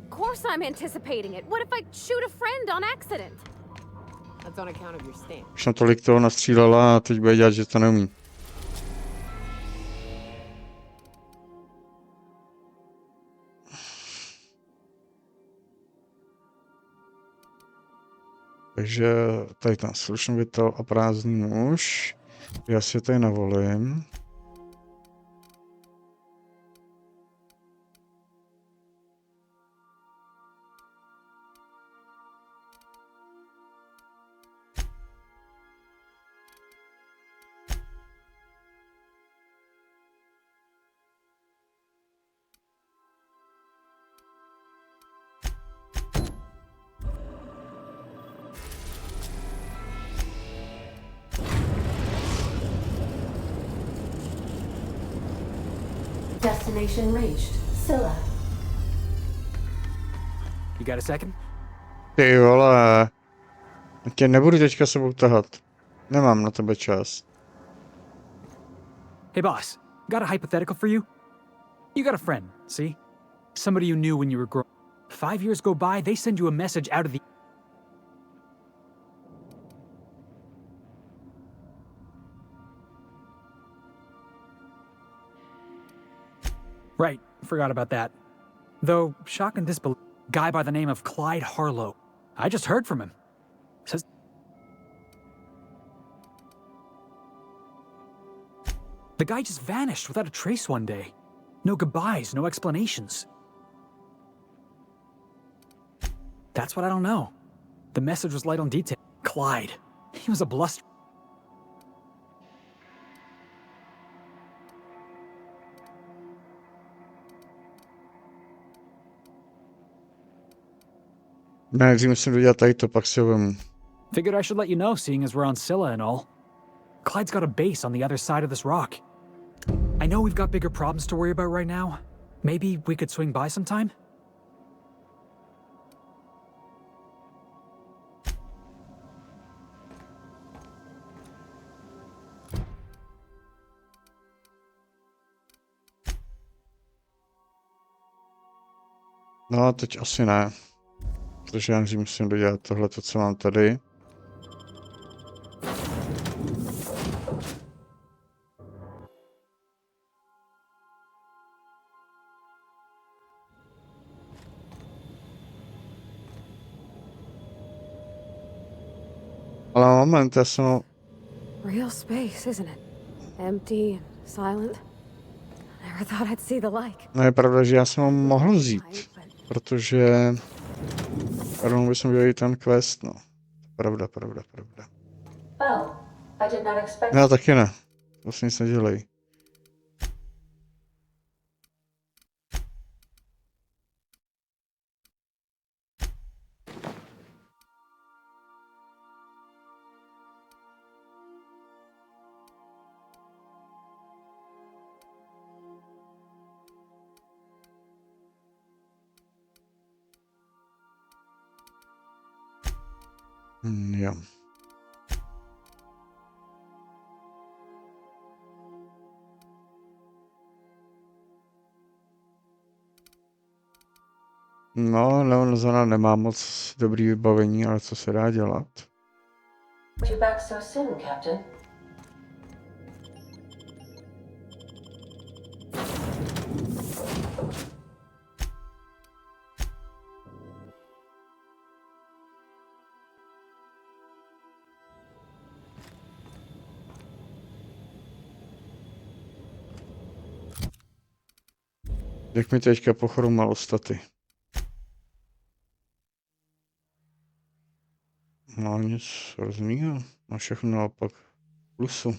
Of course I'm anticipating it. What if I shoot a friend on accident? That's on account of your stance. Už na tolik toho nastřílela a teď bude dělat, že to neumí. Takže tady ten slušnovitel a prázdný muž. Já si tady navolím. Destination reached. Scylla. You got a second? Ty vole. Tě nebudu teďka sebou tahat. Nemám na tebe čas. Hey boss, got a hypothetical for you? You got a friend, see? Somebody you knew when you were growing. 5 years go by, they send you a message out of the... Right, forgot about that. Though, shock and disbelief, guy by the name of Clyde Harlow. I just heard from him. Says... The guy just vanished without a trace one day. No goodbyes, no explanations. That's what I don't know. The message was light on detail. Clyde. He was a bluster. Nejdřív musím dodělat tady to, pak si ho vemu. Figured I should let you know, seeing as we're on Scylla and all. Clyde's got a base on the other side of this rock. I know we've got bigger problems to worry about right now. Maybe we could swing by sometime? No, teď asi ne. Protože já musím dodělat tohle, co mám tady. Ale moment, já jsem... Real space, isn't it? Empty and silent. Never thought I'd see the like. No je pravda, že já jsem ho mohl vzít. protože rovnou bychom dělali ten quest, no. Pravda. Well, I did not expect. Já taky ne. Vlastně nic nedělej. Jo. No, Leon zóna nemá moc dobrý vybavení, ale co se dá dělat? You back so soon, Captain? Jak mi teďka pochromal staty. No nic rozumího. A všechno naopak plusu.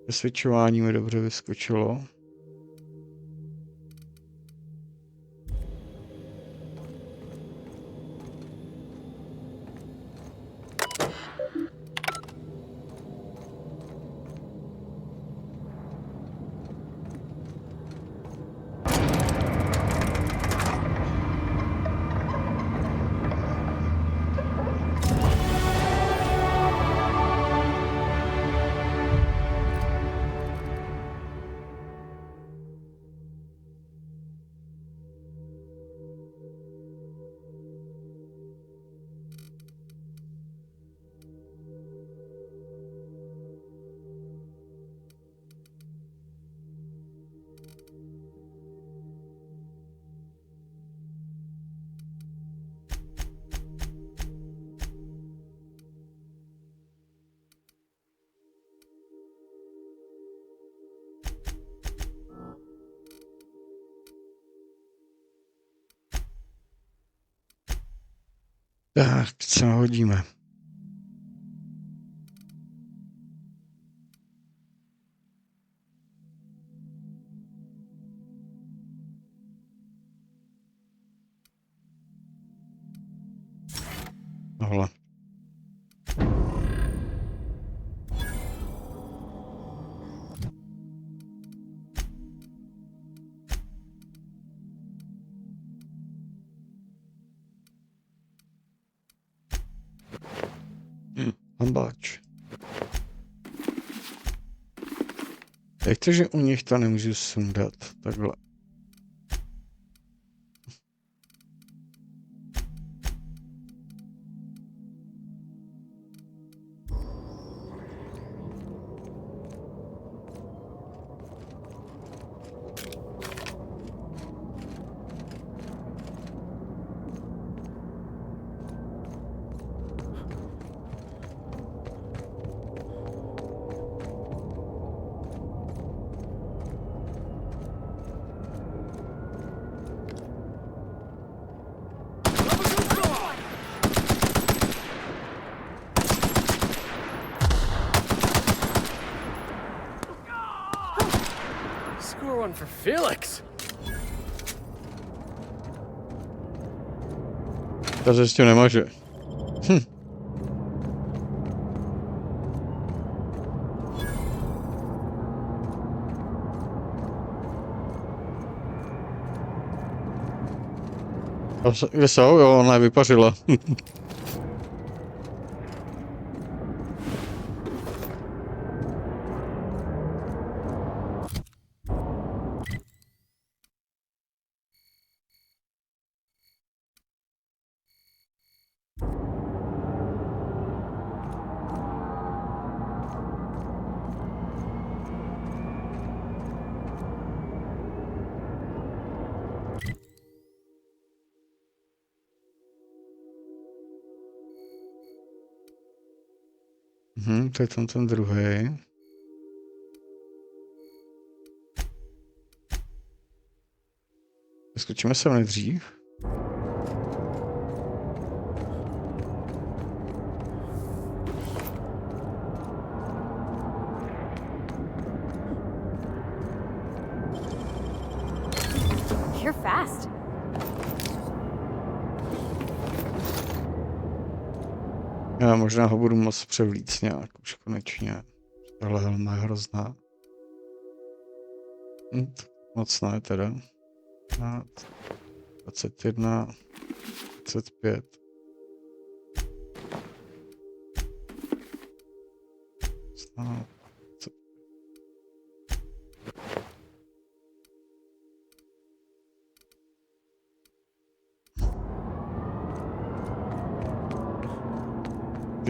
Vysvědčování mi dobře vyskočilo. Tak, co hodíme? Tohle. Hambáč. Jak to, že u nich to nemůžu sundat? Takhle. Score one for Felix. To se s tím nemaže. Kde jsou? Jo, ona je vypařila. To je tam ten druhý. Vyskočíme sem nejdřív. You're fast. Já možná ho budu moc převlíct nějak už konečně. Tahle helma je hrozná. Moc ne teda. 21, 25.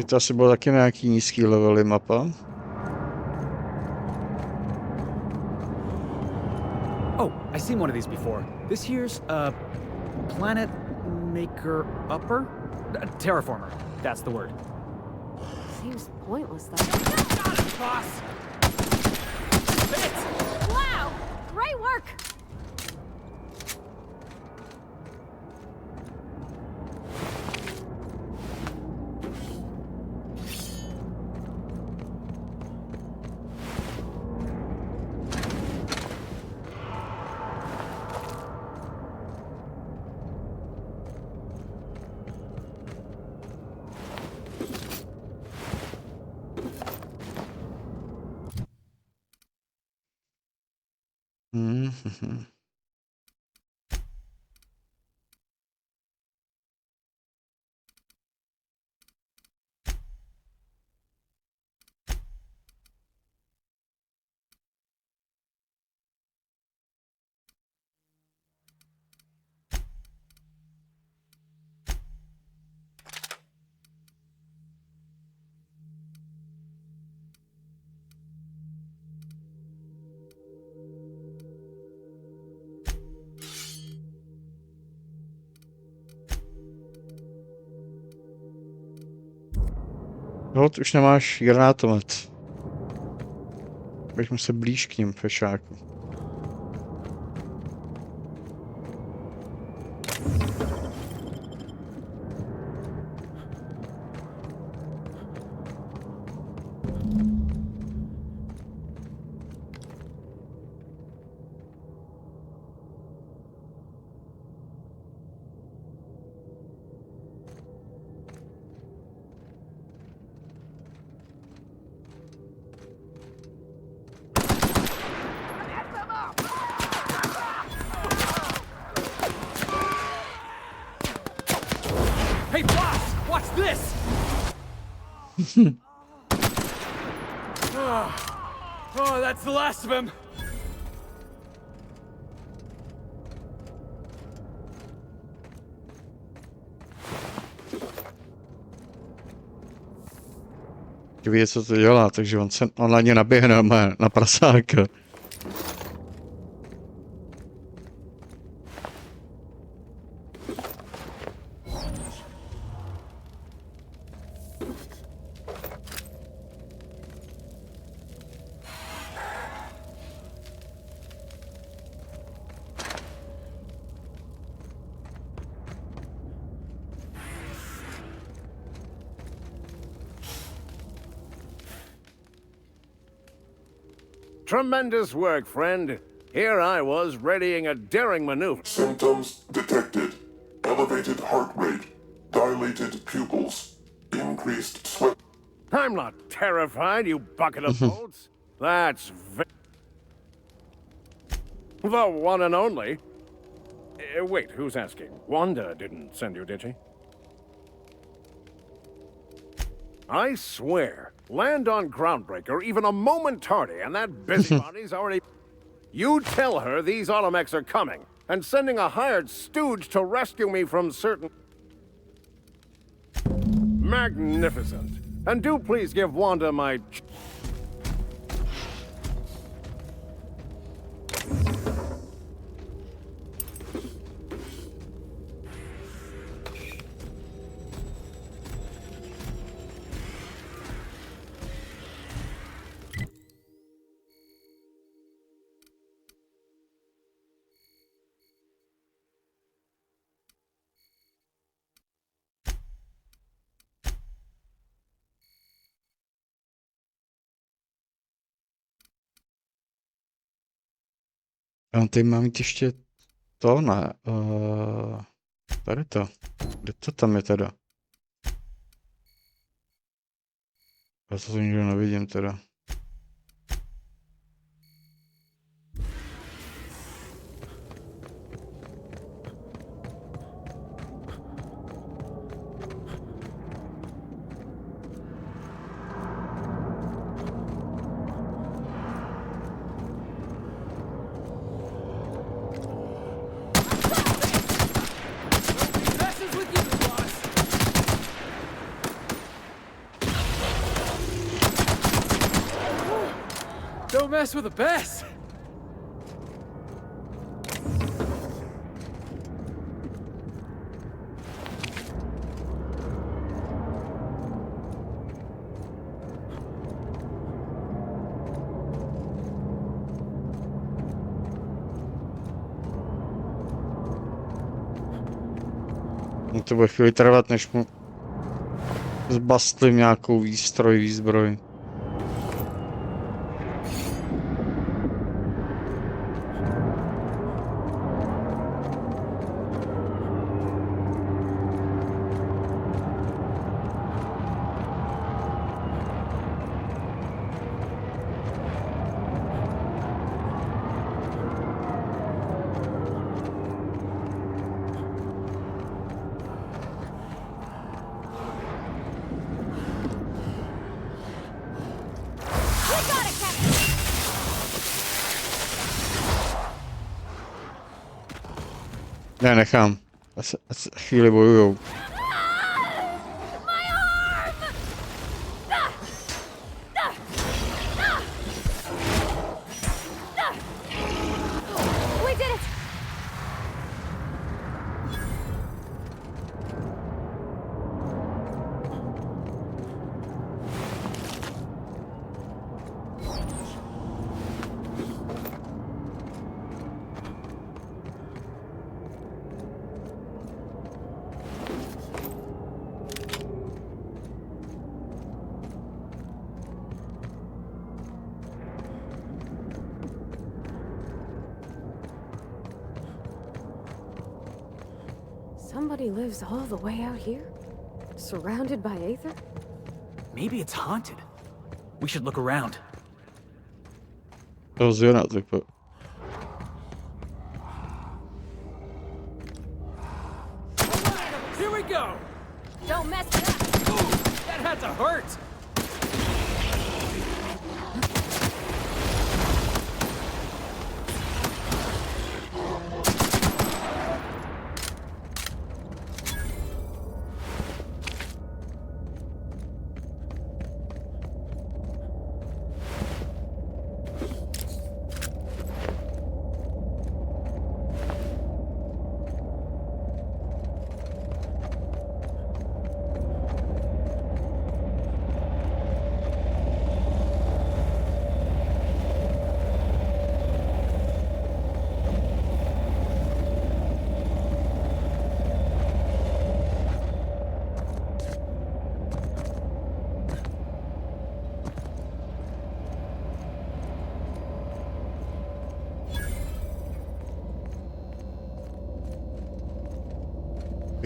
To asi bylo taky nějaký nízký levely mapa. Oh, I seen one of these before. This here's Planet Maker Upper? Terraformer, that's the word. Seems pointless though. Got it, boss! Wow! Great work! No, už nemáš granátomet. Běžme se blíž k ním, fešáku. Hey, boss! Watch this! Oh, that's the last of him! Ví, co to dělá, takže on na ně naběhne na prasáka. Tremendous work, friend. Here I was, readying a daring maneuver. Symptoms detected. Elevated heart rate, dilated pupils, increased sweat. I'm not terrified, you bucket of bolts. That's the one and only. Wait, who's asking? Wanda didn't send you, did she? I swear, land on Groundbreaker even a moment tardy, and that busybody's already... You tell her these automechs are coming, and sending a hired stooge to rescue me from certain... Magnificent. And do please give Wanda my... Já tady mám mít ještě to, ne? Tady to. Kde to tam je teda? Já to nikdo nevidím teda. Don't mess with the best. No to bude chvíli trvat, než mu zbastlím nějakou výzbroj. Ne, nechám. Ať chvíli bojujou. Somebody lives all the way out here? Surrounded by Aether? Maybe it's haunted. We should look around. Rozvěnat, but... Here we go. Don't mess it up. Ooh, that had to hurt.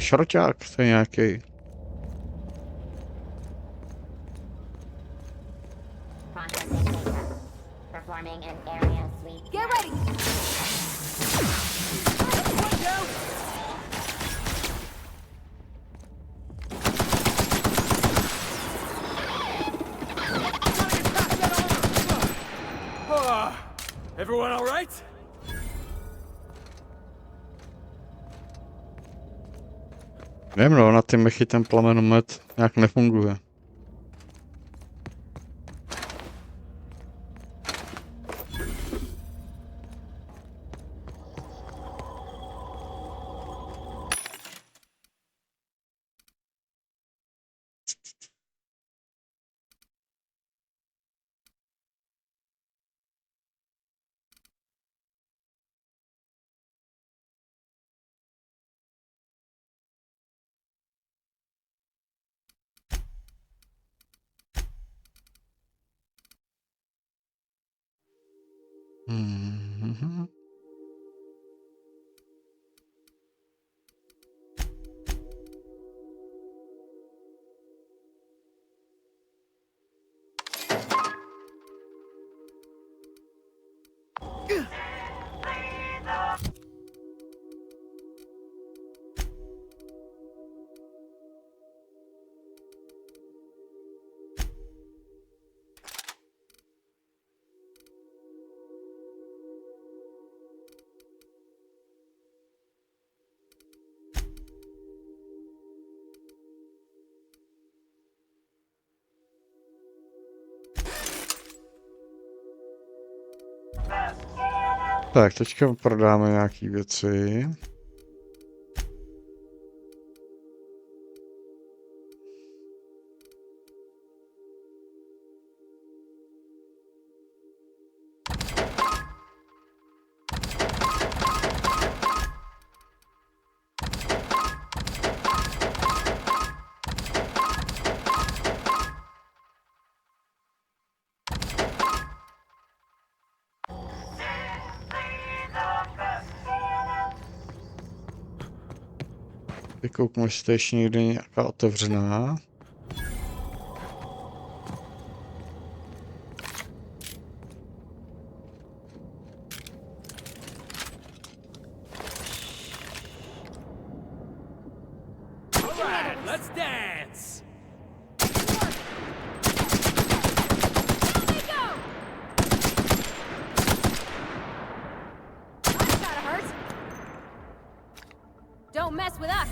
Šroťák, to je nějaký. Performing an area sweep. Get ready. Everyone all right? Nevím, no, na ty mechy ten plamenomet nějak nefunguje. Tak, teďka prodáme nějaký věci. Vykouknu, jestli ještě někde nějaká otevřená. Let's dance! Don't mess with us.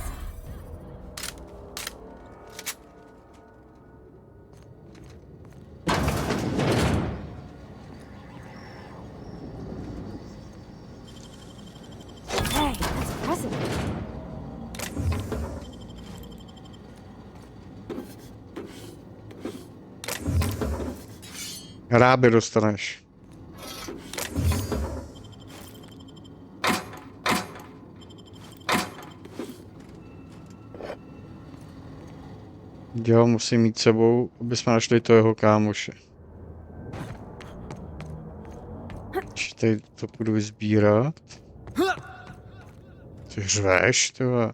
Hey, that's impressive. Hrábě dostaneš. Jo, musím mít sebou, aby jsme našli to jeho kámoše. Tady to budu vyzbírat. Ty řveš, tyhle.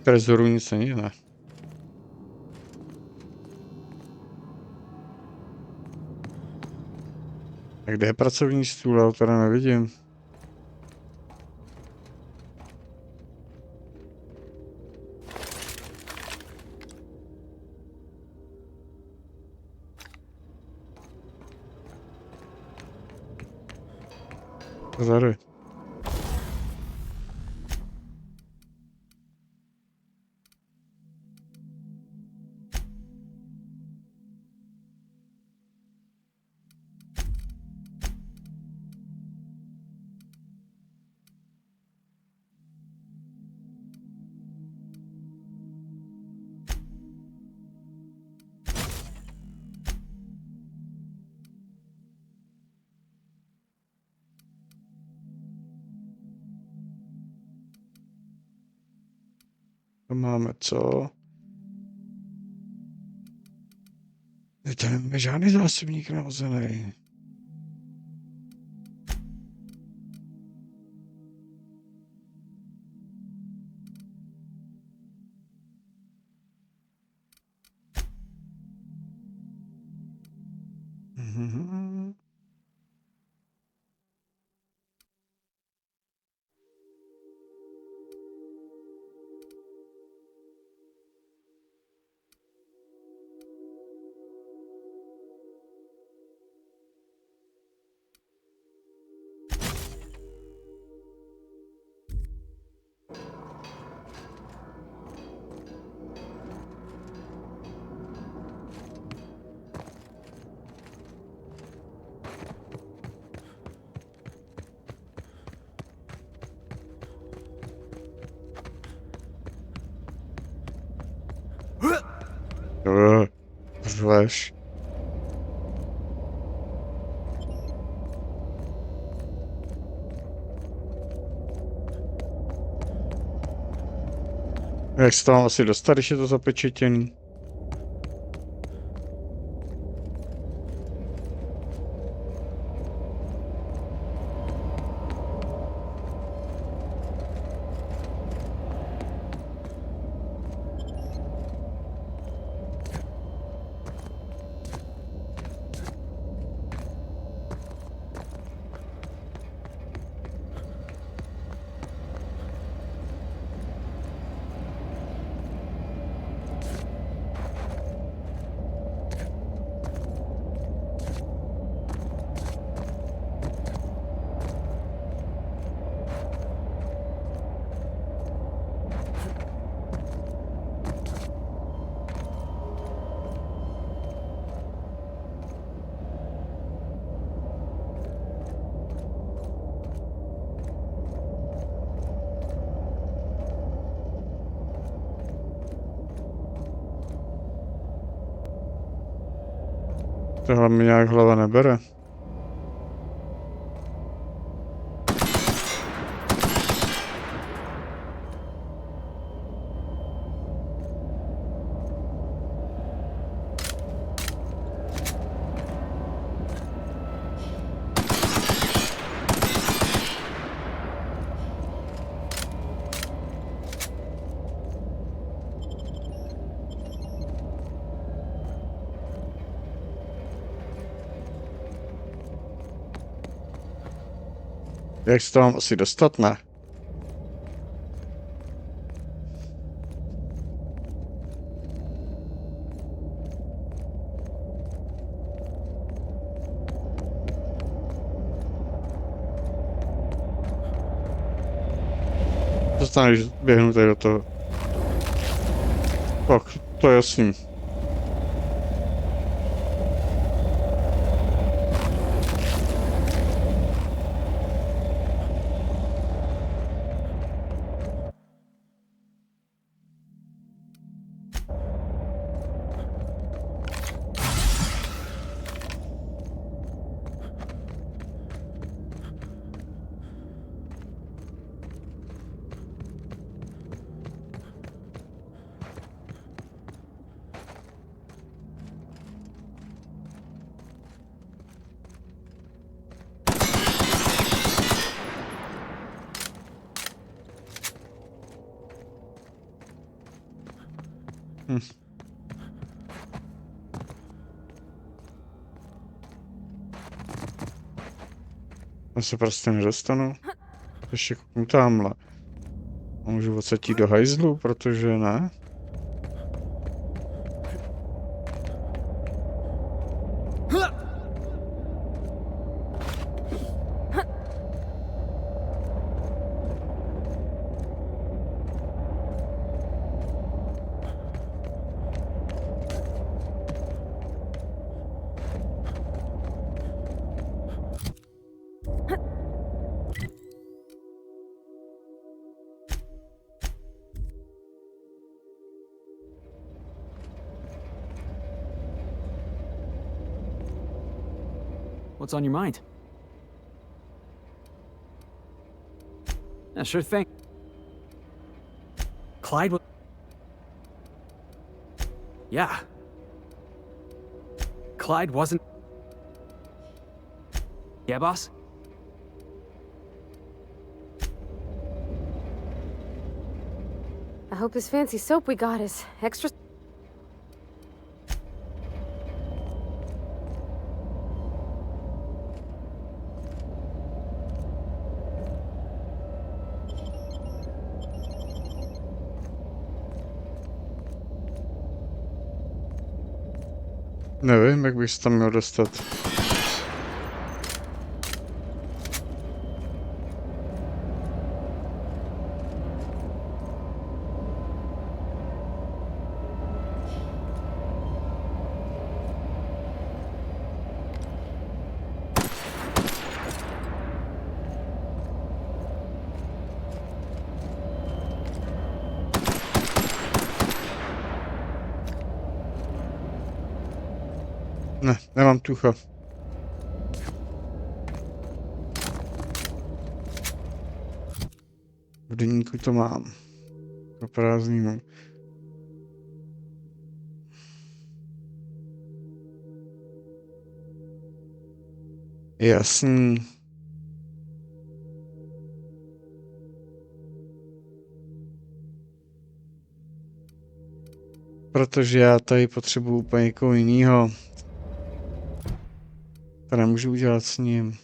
Trezoru nic není, ne? A kde je pracovní stůl? Já ho teda nevidím. Tady. To máme co? Tady nemáme žádný zásobník nahozený. Řveš. Jak se tam asi dostat, když je to zapečetěný? Tohle mi nějak hlava nebere. Jak se to mám asi dostat, ne? Co stane, když běhnu tady do toho? Tak, to je jasný. Já se prostě nedostanu. Ještě kouknu tamhle. A můžu odsetít do hajzlu, protože ne. What's on your mind? Yeah, sure thing. Clyde was... Yeah. Clyde wasn't... Yeah, boss? I hope this fancy soap we got is extra... Nevím, jak bych se tam měl dostat. Ne, nemám tucha. V deníku to mám. Pro prázdninu. Jasný. Protože já tady potřebuji úplně někoho jinýho. To nemůžu udělat s ním.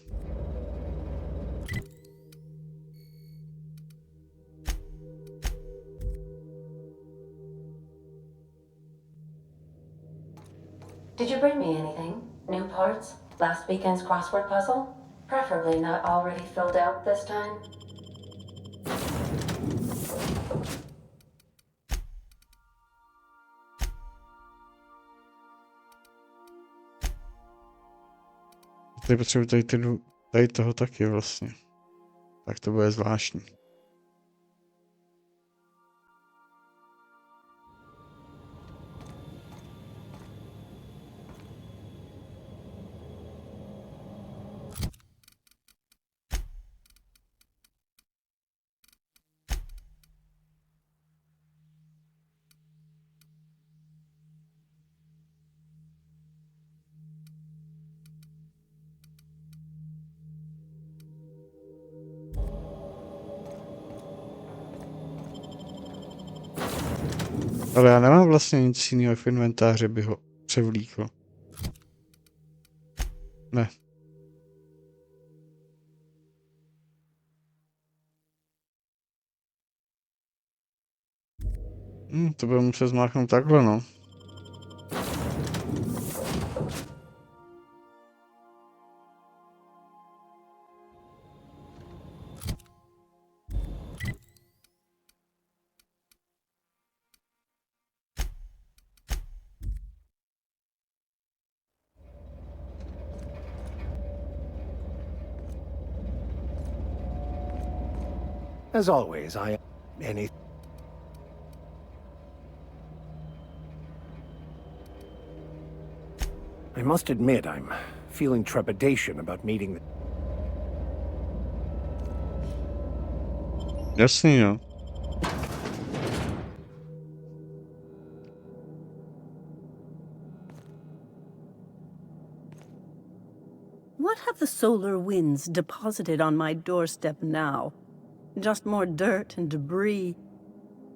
Did you bring me anything? New parts? Last weekend's crossword puzzle? Preferably not already filled out this time. Tady potřebuji tady toho taky vlastně. Tak to bude zvláštní. Ale já nemám vlastně nic jiného v inventáři, by ho převlíkl. Ne. To budu muset zmáchnout takhle, no. As always, I must admit, I'm feeling trepidation about meeting the... Jasný, no. What have the solar winds deposited on my doorstep now? Just more dirt and debris?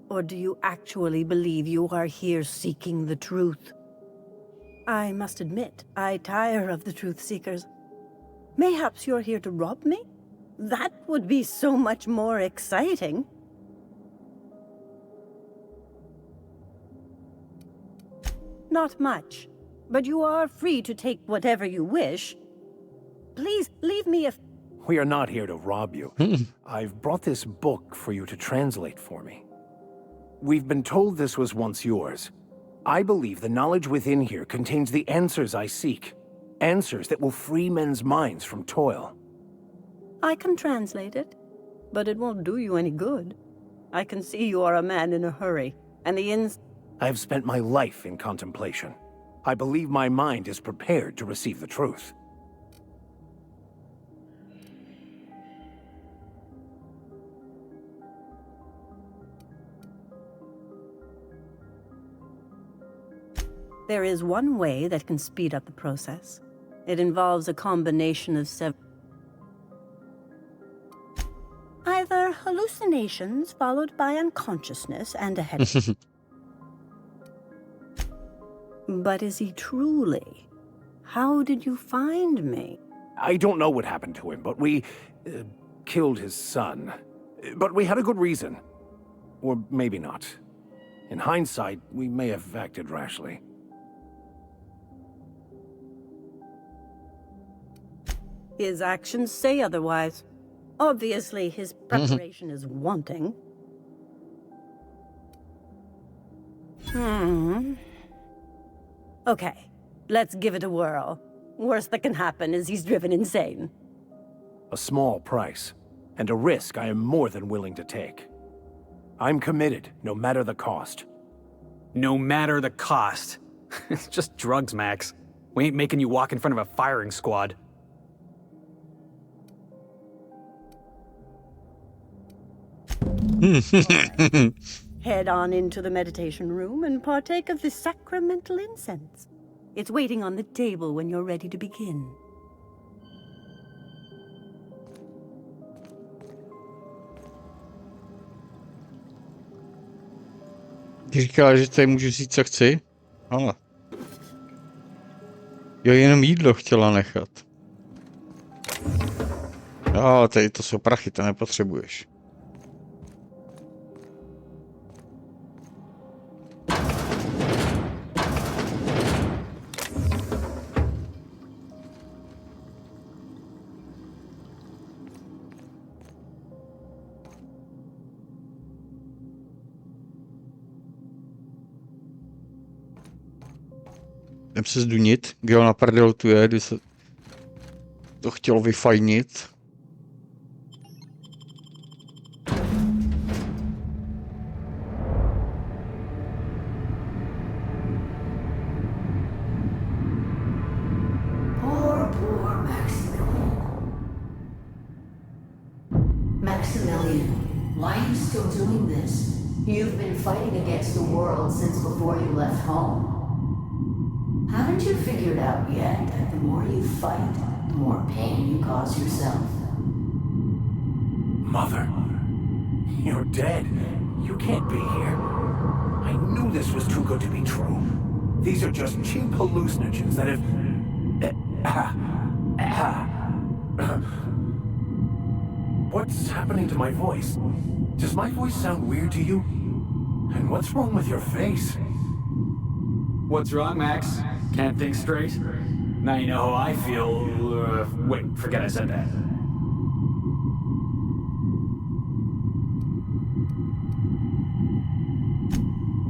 Or do you actually believe you are here seeking the truth? I must admit, I tire of the truth seekers. Mayhaps you're here to rob me? That would be so much more exciting. Not much, but you are free to take whatever you wish. Please, leave me a... We are not here to rob you. I've brought this book for you to translate for me. We've been told this was once yours. I believe the knowledge within here contains the answers I seek. Answers that will free men's minds from toil. I can translate it, but it won't do you any good. I can see you are a man in a hurry, and the I have spent my life in contemplation. I believe my mind is prepared to receive the truth. There is one way that can speed up the process. It involves a combination of either hallucinations followed by unconsciousness and a head. But is he truly? How did you find me? I don't know what happened to him, but we killed his son. But we had a good reason. Or maybe not. In hindsight, we may have acted rashly. His actions say otherwise. Obviously, his preparation is wanting. Okay, let's give it a whirl. Worst that can happen is he's driven insane. A small price, and a risk I am more than willing to take. I'm committed, no matter the cost. No matter the cost. It's just drugs, Max. We ain't making you walk in front of a firing squad. Head on into the meditation room and partake of the sacramental incense. It's waiting on the table when you're ready to begin. Ty říkala, že tady můžu říct, co chci? Ale. Jo, jenom jídlo chtěla nechat. Jo, tady to jsou prachy, to nepotřebuješ. Jdem se zdunit, kde ho na prdelu tu je, kdy se to chtělo vyfajnit. Poor Maximilian, why are you still doing this? You've been fighting against the world since before you left home. Haven't you figured out yet that the more you fight, the more pain you cause yourself? Mother, you're dead. You can't be here. I knew this was too good to be true. These are just cheap hallucinogens that have... What's happening to my voice? Does my voice sound weird to you? And what's wrong with your face? What's wrong, Max? Can't think straight? Now you know how I feel. Wait, forget I said that.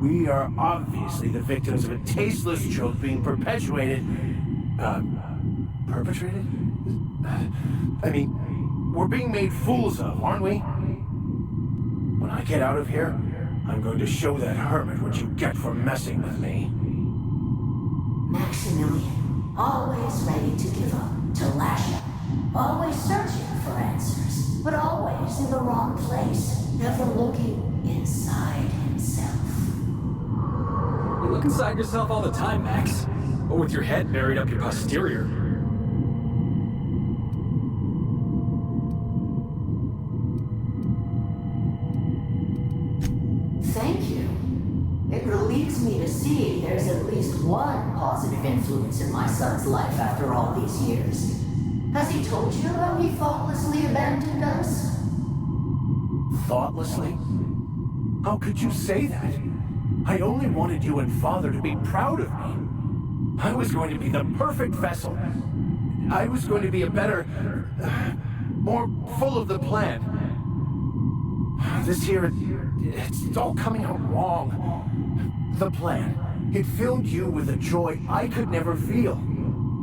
We are obviously the victims of a tasteless joke being perpetuated. Perpetrated? I mean, we're being made fools of, aren't we? When I get out of here, I'm going to show that hermit what you get for messing with me. Maximilian, always ready to give up, to lash out, always searching for answers, but always in the wrong place, never looking inside himself. You look inside yourself all the time, Max, but with your head buried up your posterior. Thank you. It relieves me to see there's at least one positive influence in my son's life after all these years. Has he told you how he thoughtlessly abandoned us? Thoughtlessly? How could you say that? I only wanted you and Father to be proud of me. I was going to be the perfect vessel. I was going to be a better... more full of the plan. This here, it's all coming out wrong. The plan. It filled you with a joy I could never feel.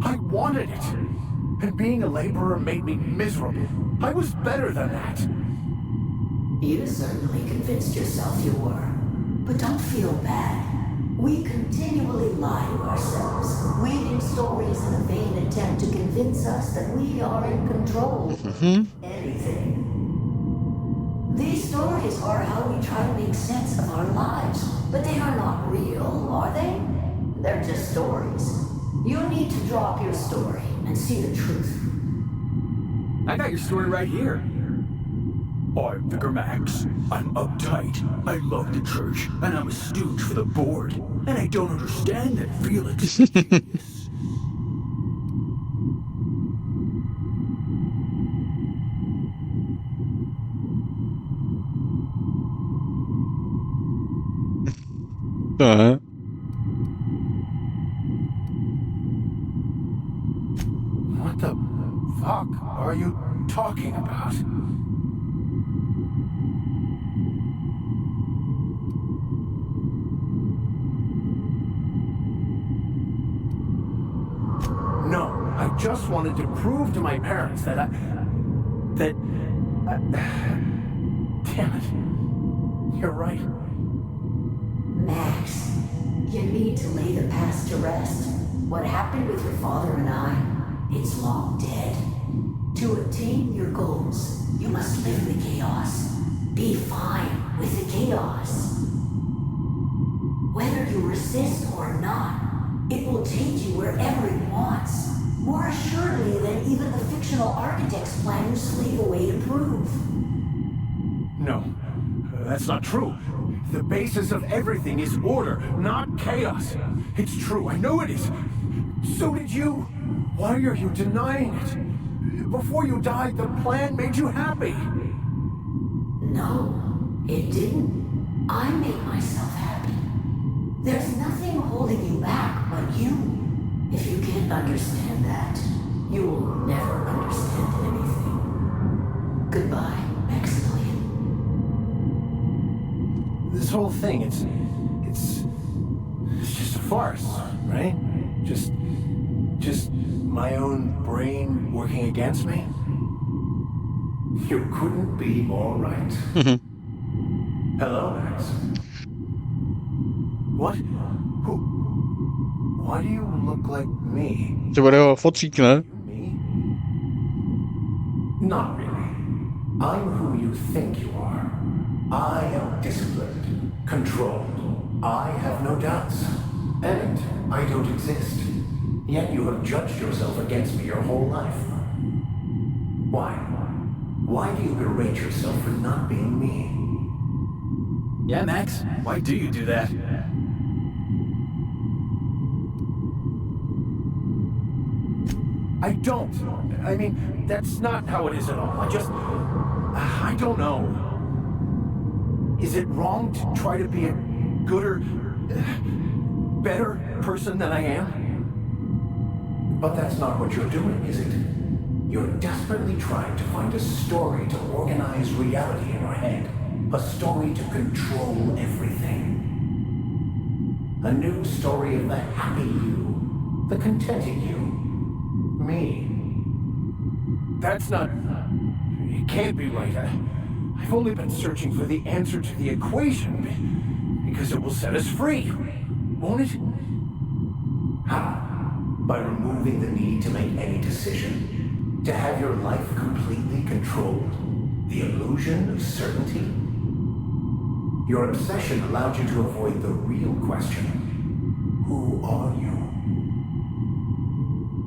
I wanted it. And being a laborer made me miserable. I was better than that. You certainly convinced yourself you were. But don't feel bad. We continually lie to ourselves, weaving stories in a vain attempt to convince us that we are in control of anything. These stories are how we try to make sense of our lives, but they are not real, are they? They're just stories. You need to drop your story and see the truth. I got your story right here. I'm Vicar Max. I'm uptight. I love the church, and I'm a stooge for the board. And I don't understand that Felix... What the fuck are you talking about? No, I just wanted to prove to my parents that damn it. You're right. Max, you need to lay the past to rest. What happened with your father and I, it's long dead. To attain your goals, you must live in the chaos. Be fine with the chaos. Whether you resist or not, it will take you wherever it wants. More assuredly than even the fictional architects plan to slave away to prove. No, that's not true. The basis of everything is order, not chaos. It's true, I know it is. So did you. Why are you denying it? Before you died, the plan made you happy. No, it didn't. I made myself happy. There's nothing holding you back but you. If you can't understand that, you will never understand anything. Goodbye, Maximilian. This whole thing, it's just a farce, right? Just my own brain working against me? You couldn't be more right. Hello, Max. What? Why do you look like me? To bude ho fotřík, ne? Not really. I'm who you think you are. I am disciplined, controlled. I have no doubts. And I don't exist. Yet you have judged yourself against me your whole life. Why? Why do you berate yourself for not being me? Yeah, Max, why do you do that? I don't. I mean, that's not how it is at all. I don't know. Is it wrong to try to be a gooder, better person than I am? But that's not what you're doing, is it? You're desperately trying to find a story to organize reality in your head. A story to control everything. A new story of the happy you, the contented you. Me. That's not... It can't be right. I've only been searching for the answer to the equation because it will set us free, won't it? How? By removing the need to make any decision? To have your life completely controlled? The illusion of certainty? Your obsession allowed you to avoid the real question. Who are you?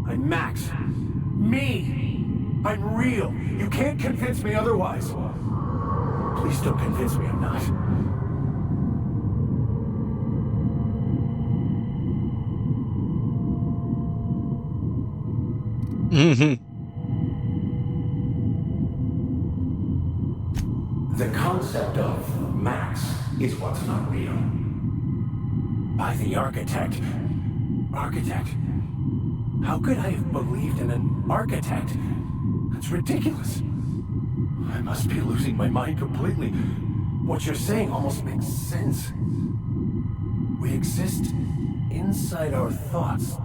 I'm Max. Me! I'm real. You can't convince me otherwise. Please don't convince me I'm not. The concept of Max is what's not real. By the architect. Architect? How could I have believed in an architect? That's ridiculous. I must be losing my mind completely. What you're saying almost makes sense. We exist inside our thoughts,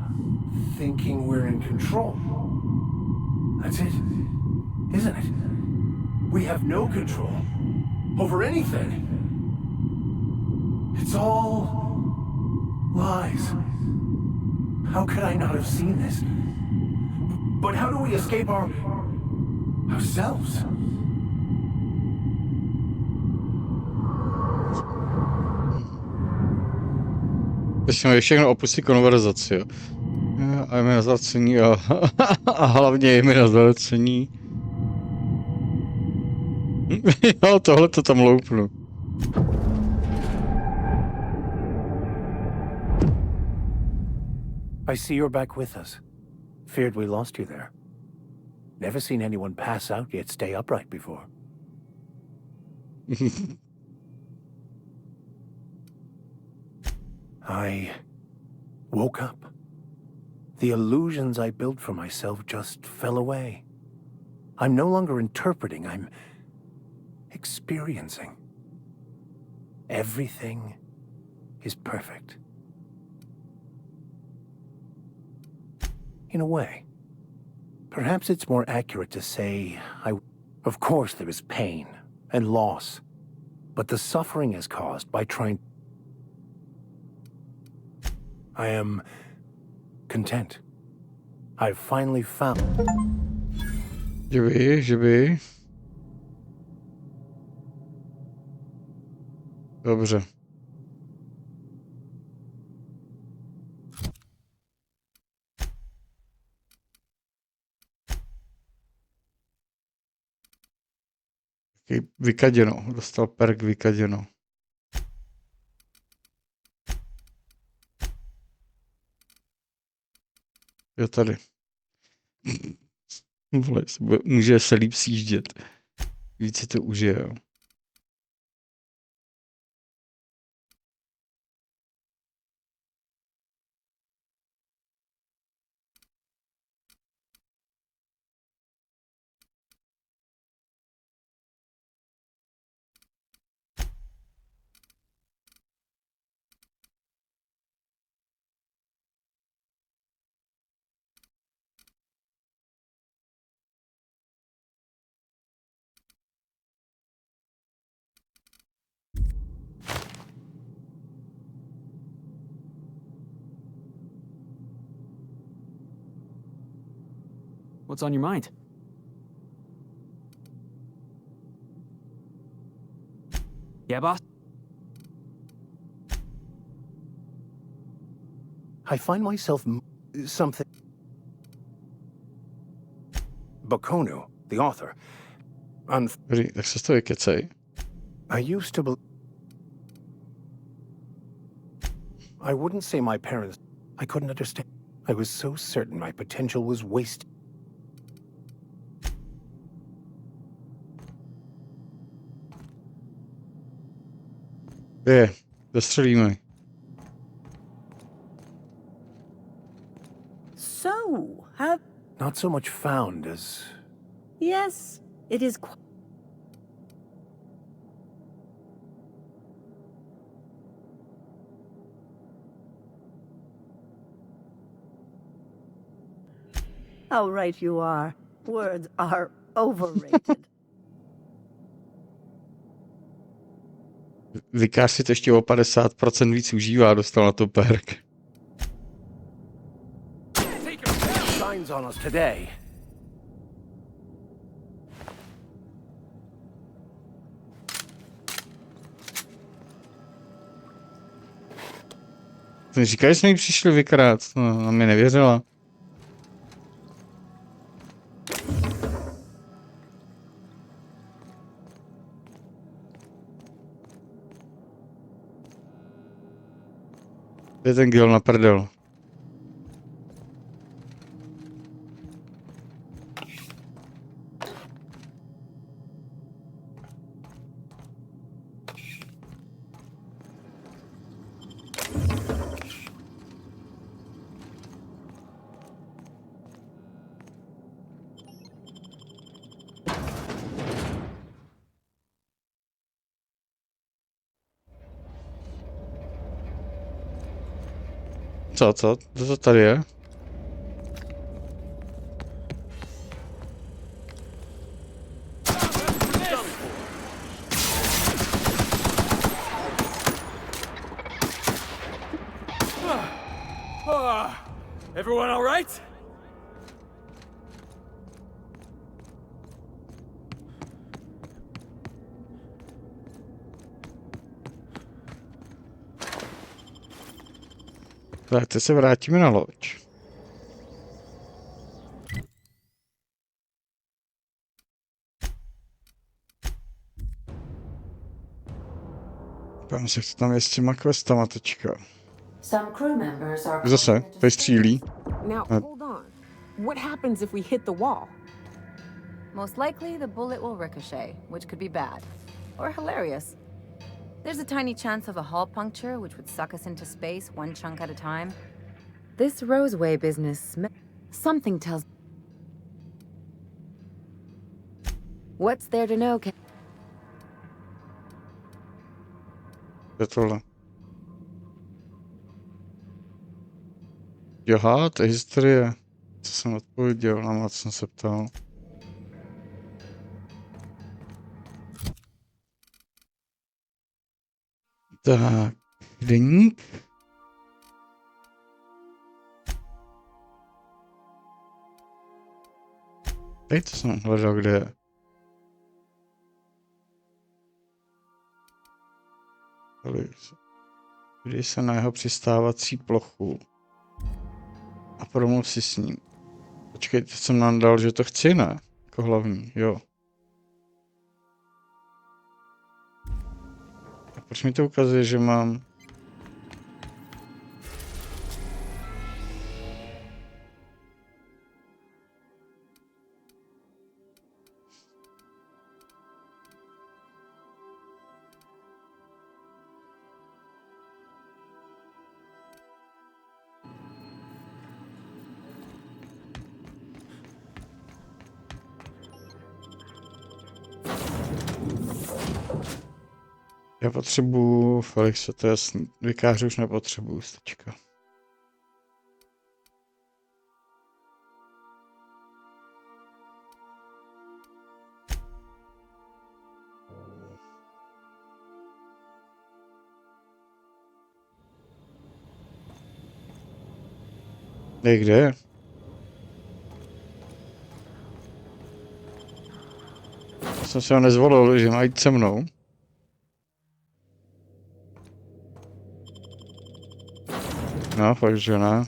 thinking we're in control. That's it, isn't it? We have no control over anything. It's all lies. How could I not have seen this? But how do we escape ourselves? Jsme všechno opustí konverzaci, jo. A jména zavracení a hlavně jména zavracení. Jo, tohle to tam loupnu. I see you're back with us. Feared we lost you there. Never seen anyone pass out yet stay upright before. I woke up. The illusions I built for myself just fell away. I'm no longer interpreting, I'm experiencing. Everything is perfect. In a way. Perhaps it's more accurate to say Of course there is pain and loss, but the suffering is caused by trying... I am content. I've finally found... Živí. Dobře. Vykaděno. Dostal perk vykaděno. Jo, tady. Vole, může se líp sjíždět. Víc si to užije, jo. What's on your mind? Yeah, boss? I find myself something. Bakonu, the author. Tak se to vykecej. I used to believe. I wouldn't say my parents. I couldn't understand. I was so certain my potential was wasted. Dostřelíme. So, have... Not so much found as... Yes, it is How right you are. Words are overrated. Vikář si to ještě o 50% víc užívá, dostal na to perk. Shines on us today. Ten říká, že jsme jí přišli vykrát, no, a mi nevěřila. Je ten gil na prdel. Co to tady je? Everyone all right? Tak, teď se vrátíme na loď. Pám se, co tam je s těma questama teďka. Zase, tady střílí. Now, hold on. What happens if we hit the wall? Most likely, the bullet will ricochet, which could be bad. Or hilarious. There's a tiny chance of a hull puncture, which would suck us into space one chunk at a time. This Roseway business something tells... What's there to know, Je tohle. Aha, to je historie. Co jsem odpověděl, na co jsem se ptal. Tak, deník. Tady to jsem hledal, kde je. Kdy se na jeho přistávací plochu a promluv si s ním. Počkej, teď jsem nám dal, že to chci, ne? Jako hlavní, jo. Proč mi to ukazuje, že mám... Já potřebuju Felixe, to je jasný. Vikáře už nepotřebuju, stačka. Kde je? Já jsem si ho nezvolil, že má jít se mnou. No, fakt, že ne.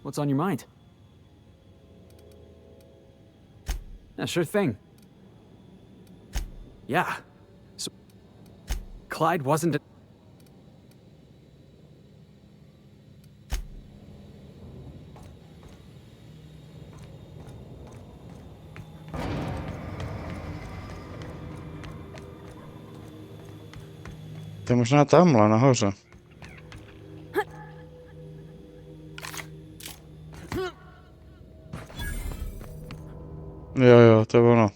What's on your mind? Yeah, sure thing. Yeah. So Clyde wasn't a... To je možná tamhle, nahoře. Jo, to je ono.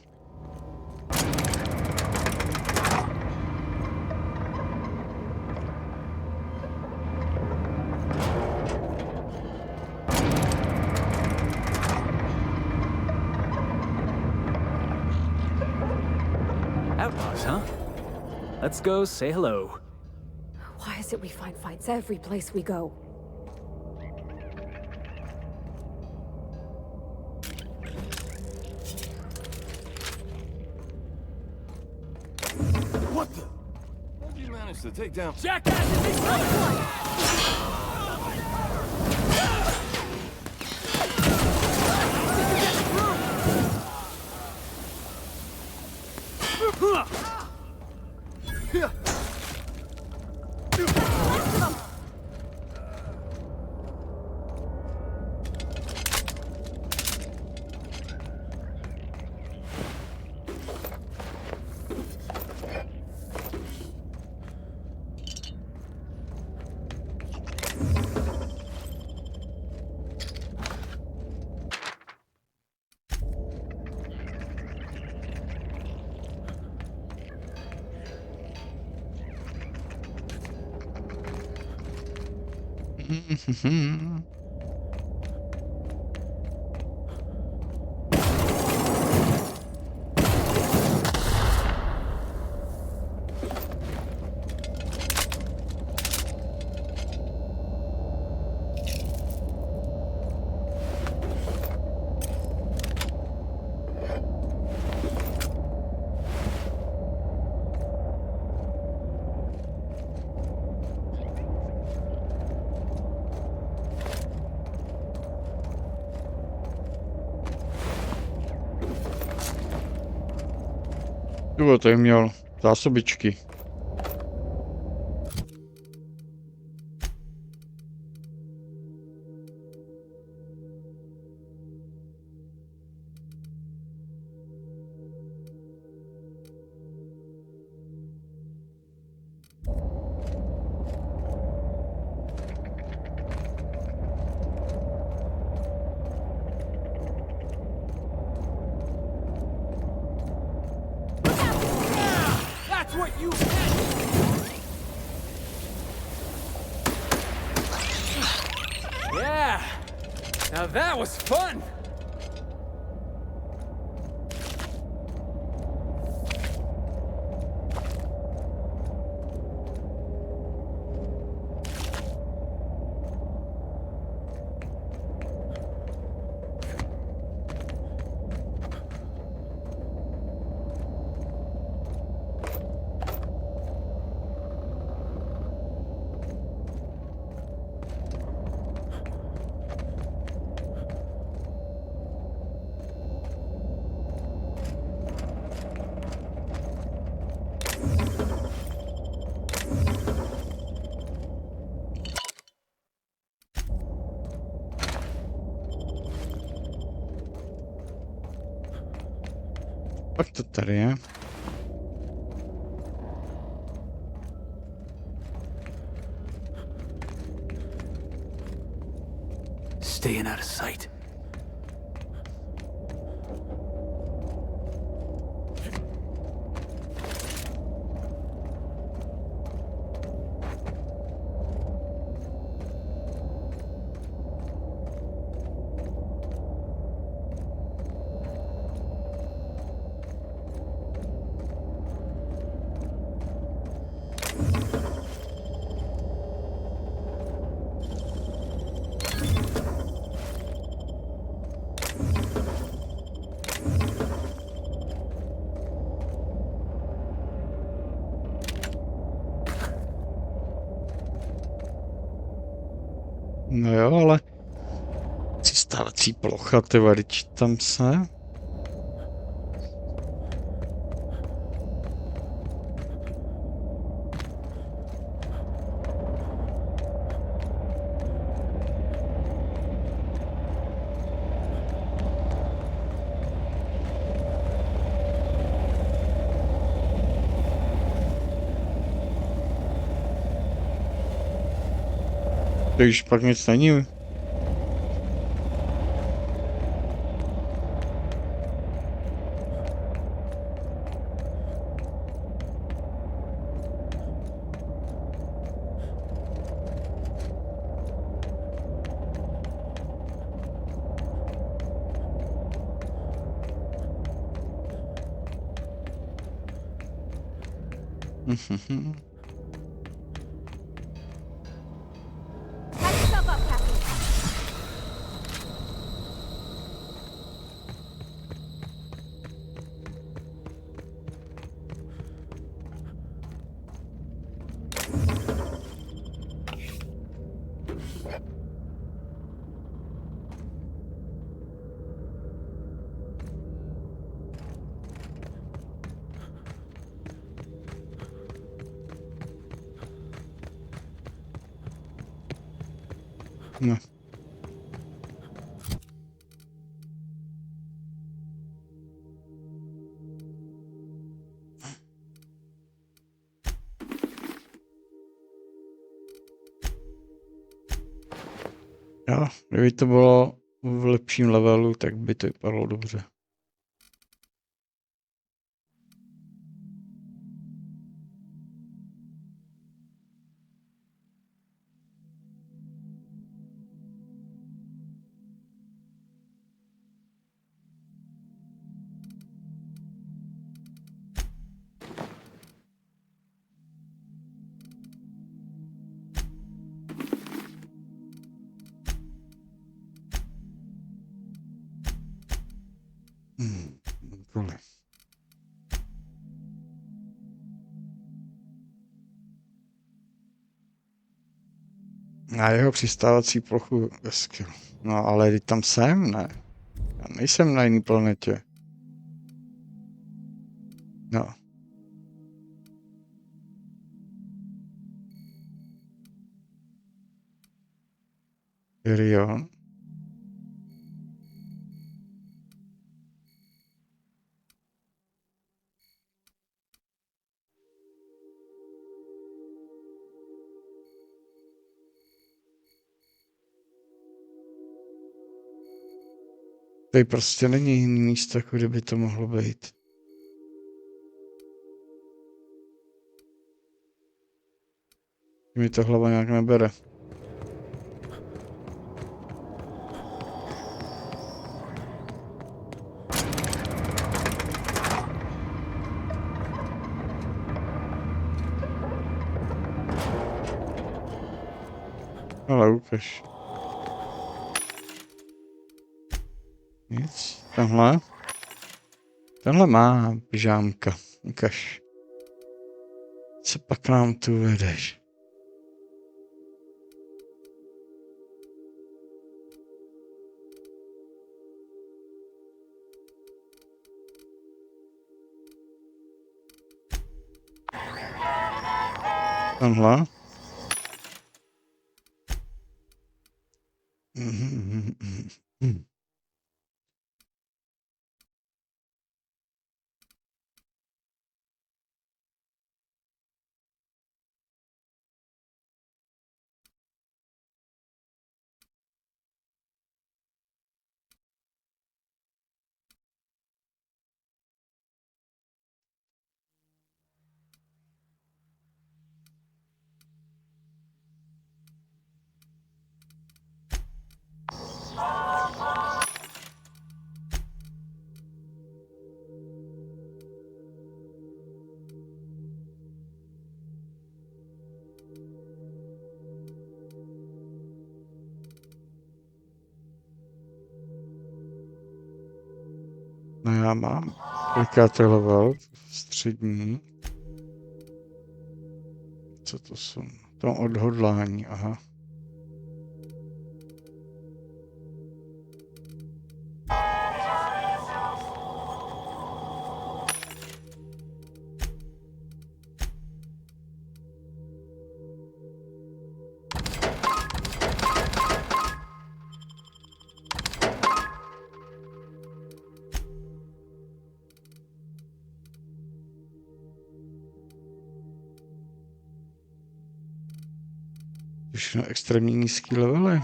Outlaws, huh? Let's go say hello. Why is it we find fights every place we go? What the? How'd you manage to take down... Jackasses, he's coming! Jo, to jim měl zásobičky. Yeah! Now that was fun! Pak to tady je. Staying out of sight. No jo, ale přistávací plocha, ty vadič, tam se. Takže pak nic není. No. Jo, kdyby to bylo v lepším levelu, tak by to vypadalo dobře. Tohle. Na jeho přistávací plochu hezky. No ale teď tam jsem, ne? Já nejsem na jiné planetě. No. Irion. Tady prostě není jiný místo, kde by to mohlo být. Mi to hlava nějak nebere. Ale ukaž. Nic. Tenhle. Tenhle má pyžámka. Ukaž. Co pak nám tu vedeš? Tenhle. No já mám klikátý level, střední. Co to jsou? To odhodlání, aha. Všechno extrémně nízký levely.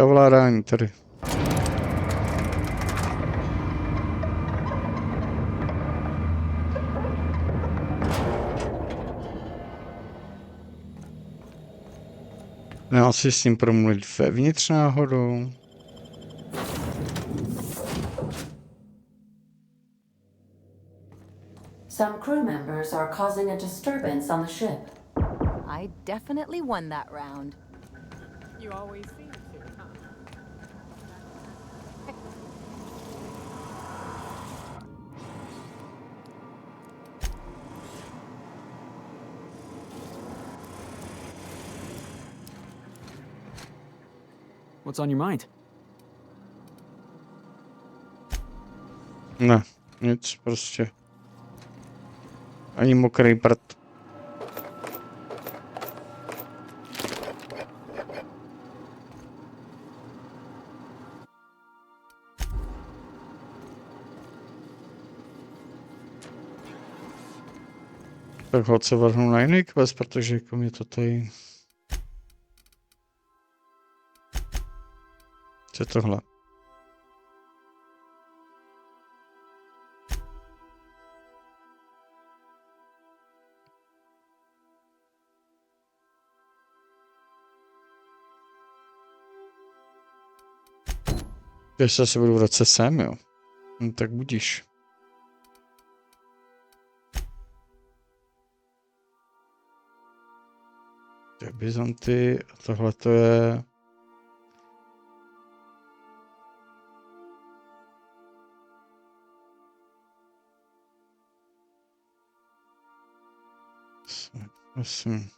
Ovládání tady. Já si s ním promluvit vevnitř náhodou. Some crew members are causing a disturbance on the ship. I definitely won that round. You always seem to, huh? What's on your mind? Ne, nic prostě. Ani mokrý prd. Tak hoď se vrhnu na jiný quest, protože jako mě to tady... Co je tohle? Ještě se budu vracet sem, jo. No, tak budíš. To je Byzanty a tohle to je... Myslím.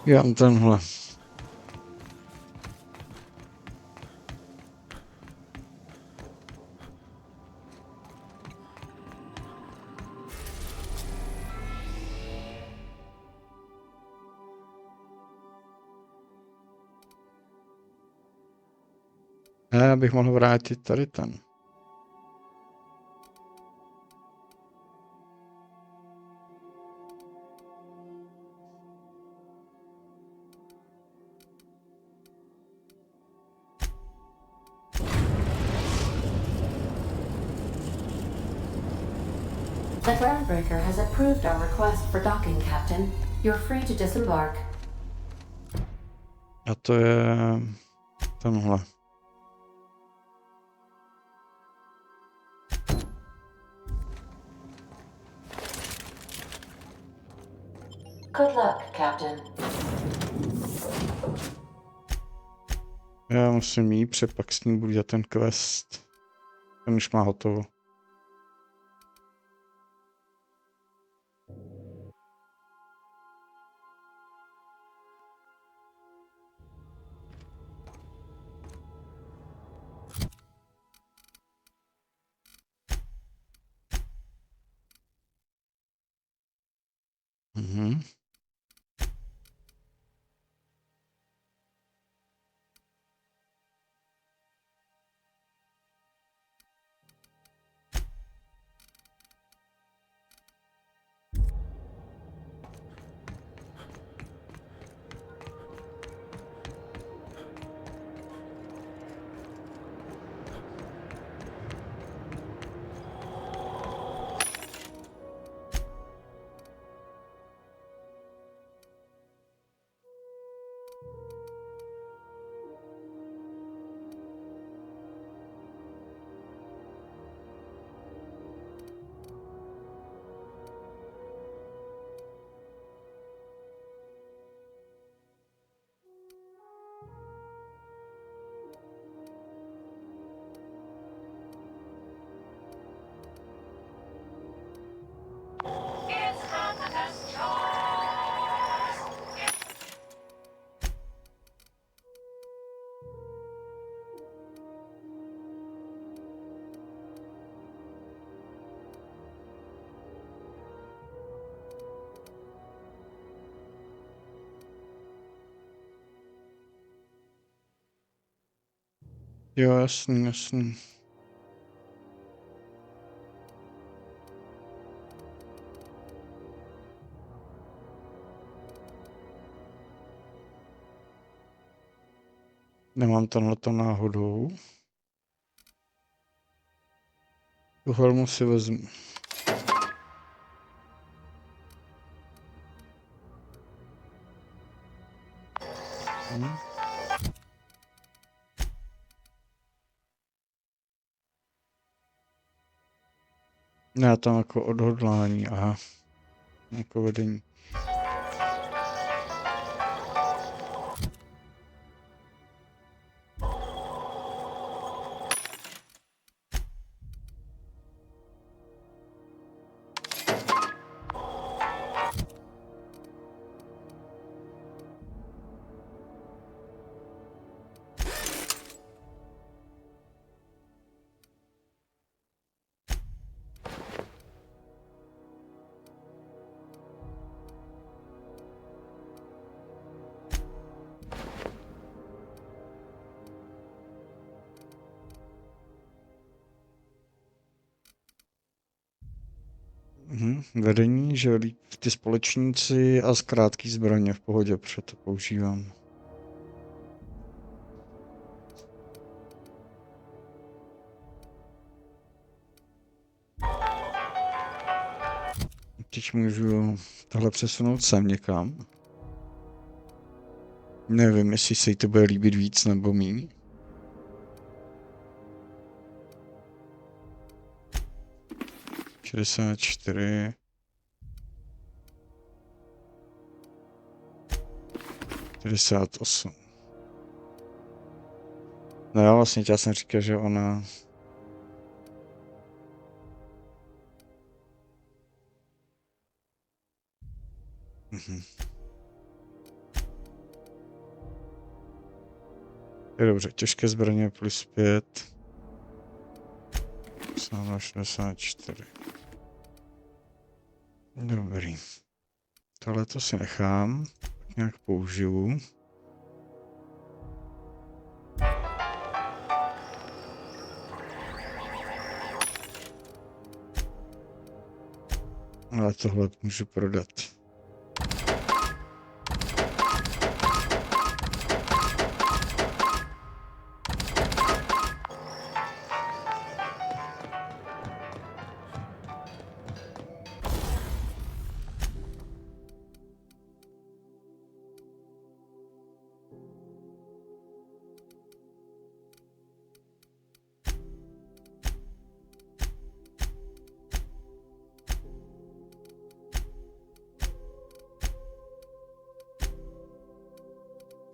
Já mám tenhle. Já bych mohl vrátit tady ten. The groundbreaker has approved our request for docking, Captain. You're free to disembark. A to je tenhle. Good luck, Captain. Já musím jít, protože pak s ním budu dělat ten quest. Ten už má hotovo. Mhm. Jo, jasný, jasný. Nemám to náhodou. Tu helmu si vezmu. Ne, tam jako odhodlání, aha. Jako vedení. Vedení, že líp ty společníci a zkrátký zbraně v pohodě, protože to používám. Teď můžu tohle přesunout sem někam. Nevím, jestli se jí to bude líbit víc nebo míň. ...64... 58. No já vlastně já jsem říkal, že ona... Je dobře, těžké zbraně plus 5. 64. Dobrý. Tohle to si nechám. Nějak použiju. Ale tohle můžu prodat.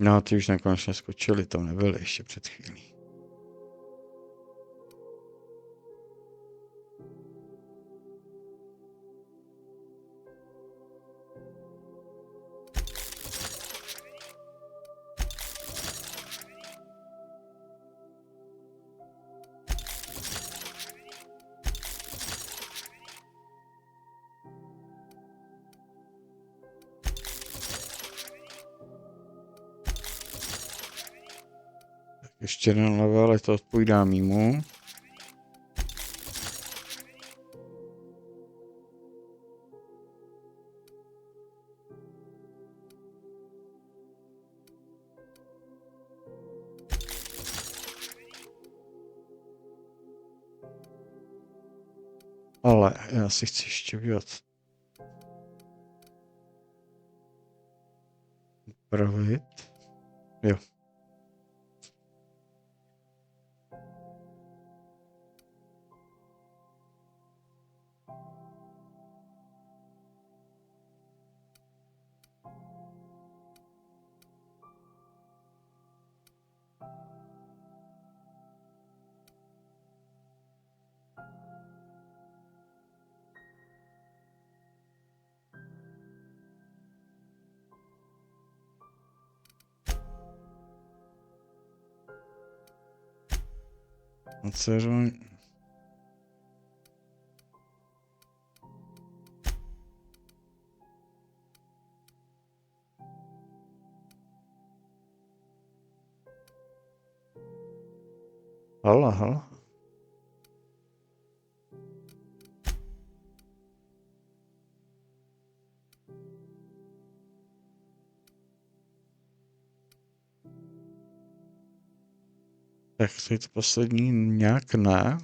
No, ty už nakonec skočili, tam nebyly ještě před chvílí. Ještě jeden level, ale to odpovídá mýmu. Ale já si chci ještě vydat. Upravit. Jo. Dceru. Hala. Tak teď poslední nějak ne.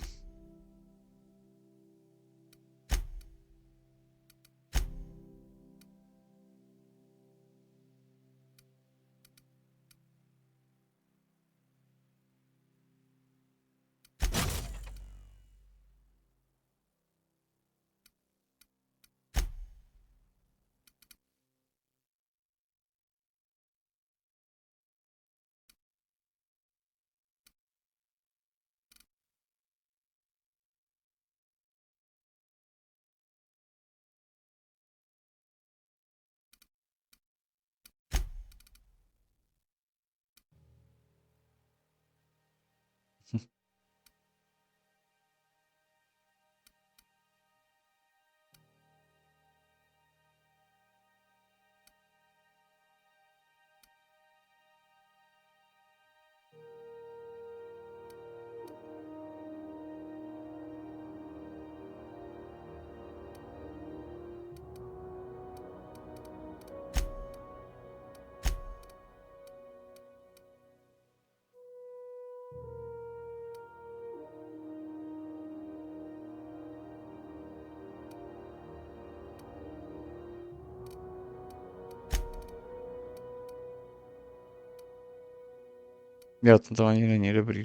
Jo, to ani není dobrý.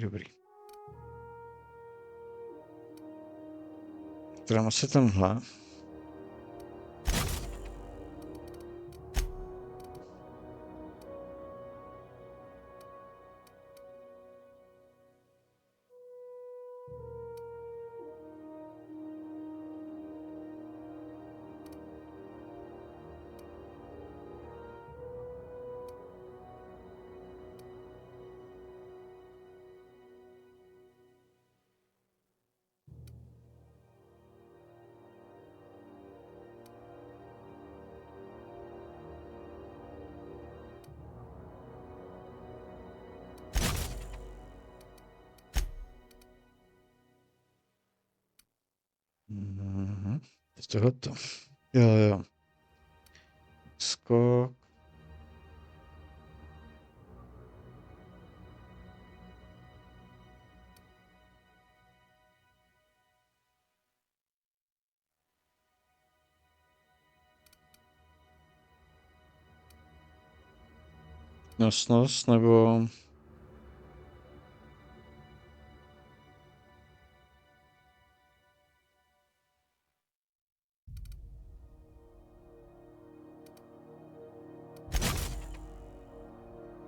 Teda asi tenhle. Z tohoto. Jo. Skok. Nosnost nebo...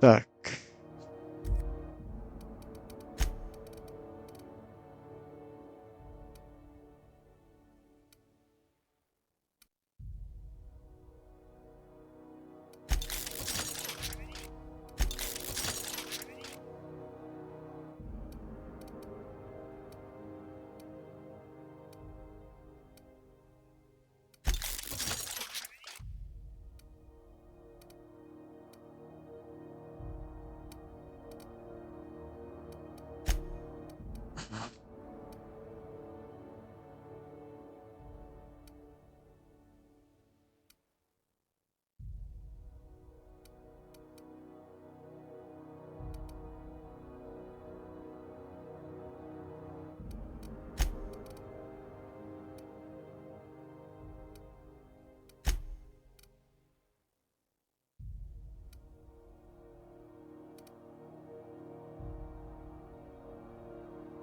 Tak.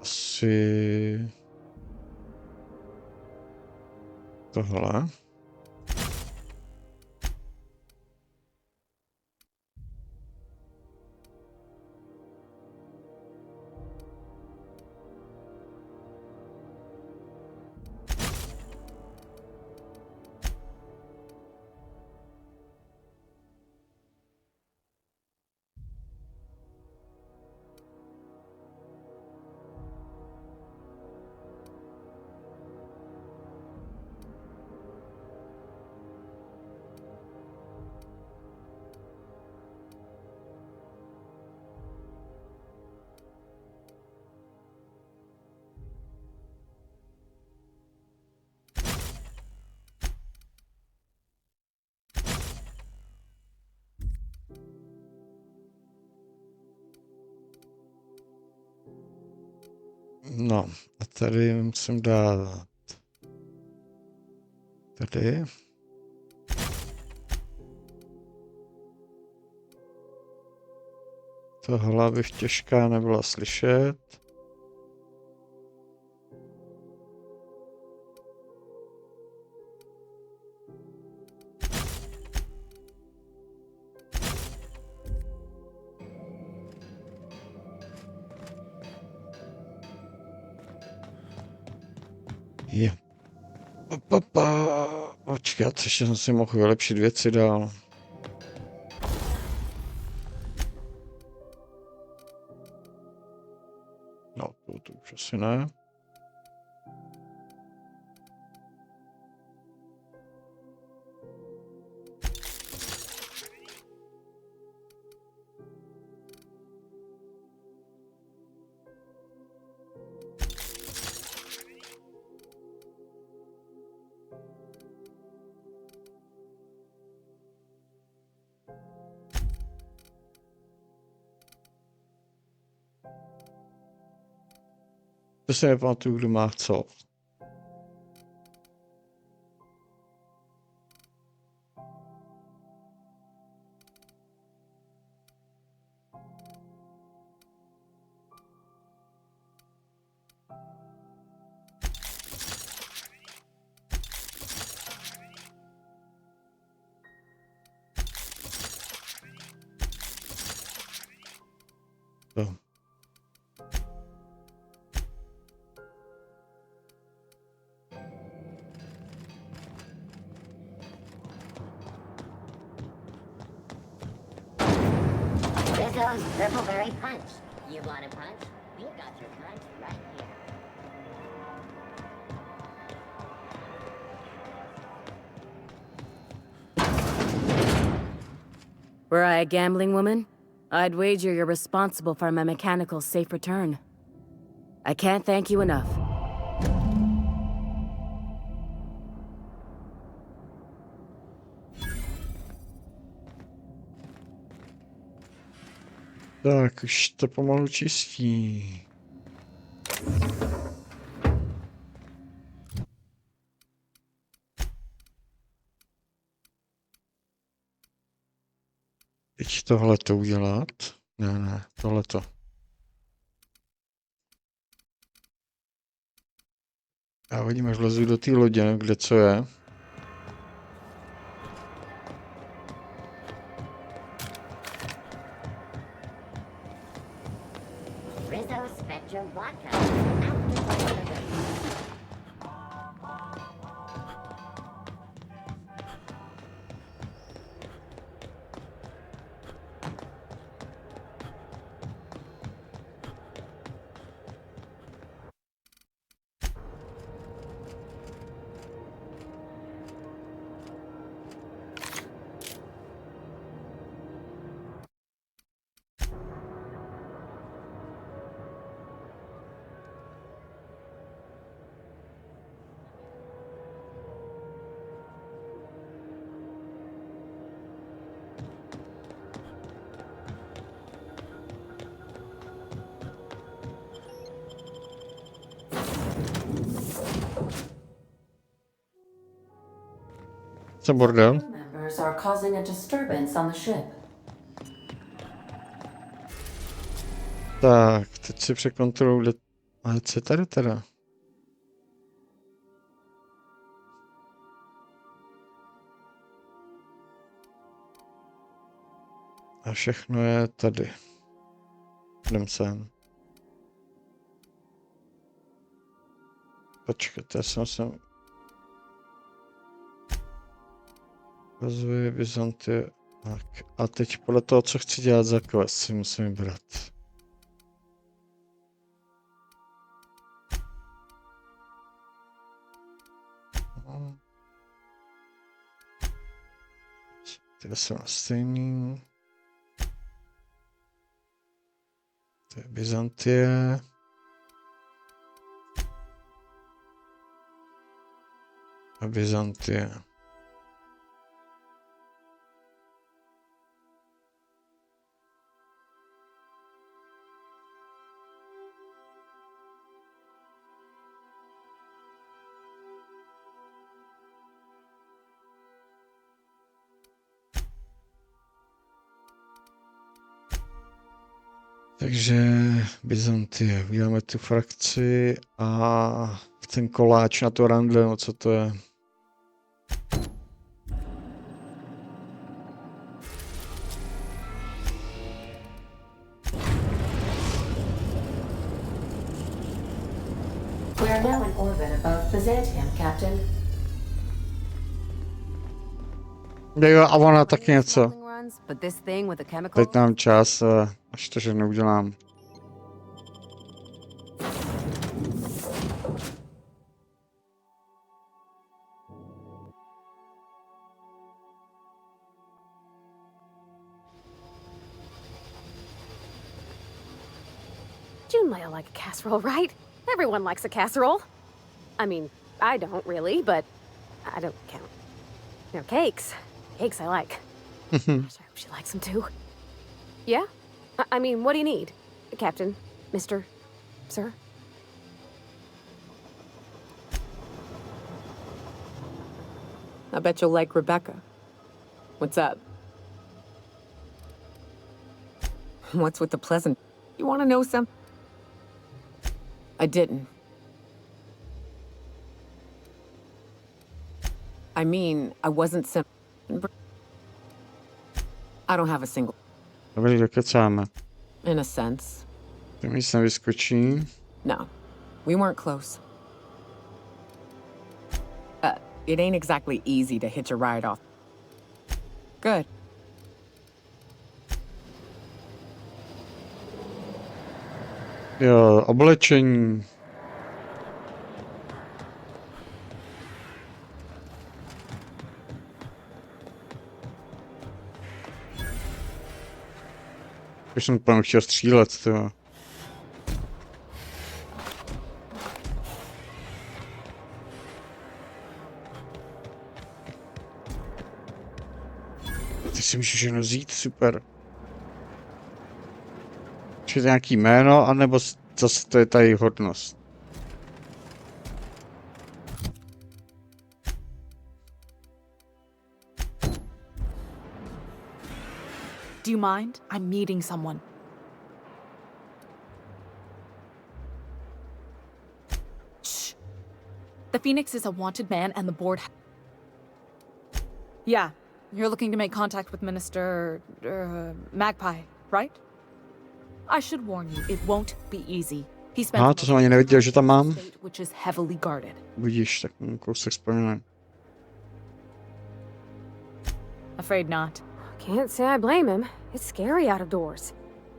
Asi... tohle. No, a tady musím dát tady. Tohle bych těžká nebyla slyšet. Je. Počkat, ještě jsem si mohl vylepšit věci dál. No, to už asi ne. To se nepamatuju, kdo má co. To. Rizzo's Purpleberry Punch. You want a punch? We've got your punch right here. Were I a gambling woman, I'd wager you're responsible for my mechanical safe return. I can't thank you enough. Tak, už to pomalu čistí. Teď tohleto udělat. Ne, tohleto. Já vidím, až vlezu do té lodě, kde co je. Rizzo's Spectrum Vodka. Co bordel? Members are causing a disturbance on the ship. Tak, teď si překontroluji, kde... Ale co je tady teda? A všechno je tady. Jdem sem. Počkejte, já jsem... Rozvoj Byzantie. Tak, a teď podle toho, co chci dělat za quest, si musím vybrat. Tyhle jsou na stejný. To je Byzantie. A Byzantie. Takže Byzantie, uděláme tu frakci a ten koláč na to rande, no co to je? We are now in orbit above Byzantium, Captain. Jo, a ona taky něco. But this thing with the chemical. Teď nám čas, až to všechno udělám. June might like a casserole, right? Everyone likes a casserole. I mean, I don't really, but I don't count. You know, cakes. Cakes I like. Gosh, I hope she likes them too. Yeah? I mean, what do you need? Captain? Mr. Sir? I bet you'll like Rebecca. What's up? What's with the pleasant? You want to know something? I didn't. I mean, I wasn't I don't have a single. Dobrý, dokecáme. In a sense. To mi se vyskočí. No, we weren't close. It ain't exactly easy to hitch a ride off. Good. Jo, oblečení. Už jsem úplně chtěl střílet, to. Ty si můžeš jenom vzít, super. Či to nějaký jméno, anebo zase to je tady hodnost. Do you mind? I'm meeting someone. Shh. The Phoenix is a wanted man and the board... Yeah, you're looking to make contact with Minister... Magpie, right? I should warn you, it won't be easy. He spent... To jsem ani neviděl, že tam mám. Which is heavily guarded. Vidíš, tak kousek vzpomínám. Afraid not. Can't say I blame him. It's scary out of doors.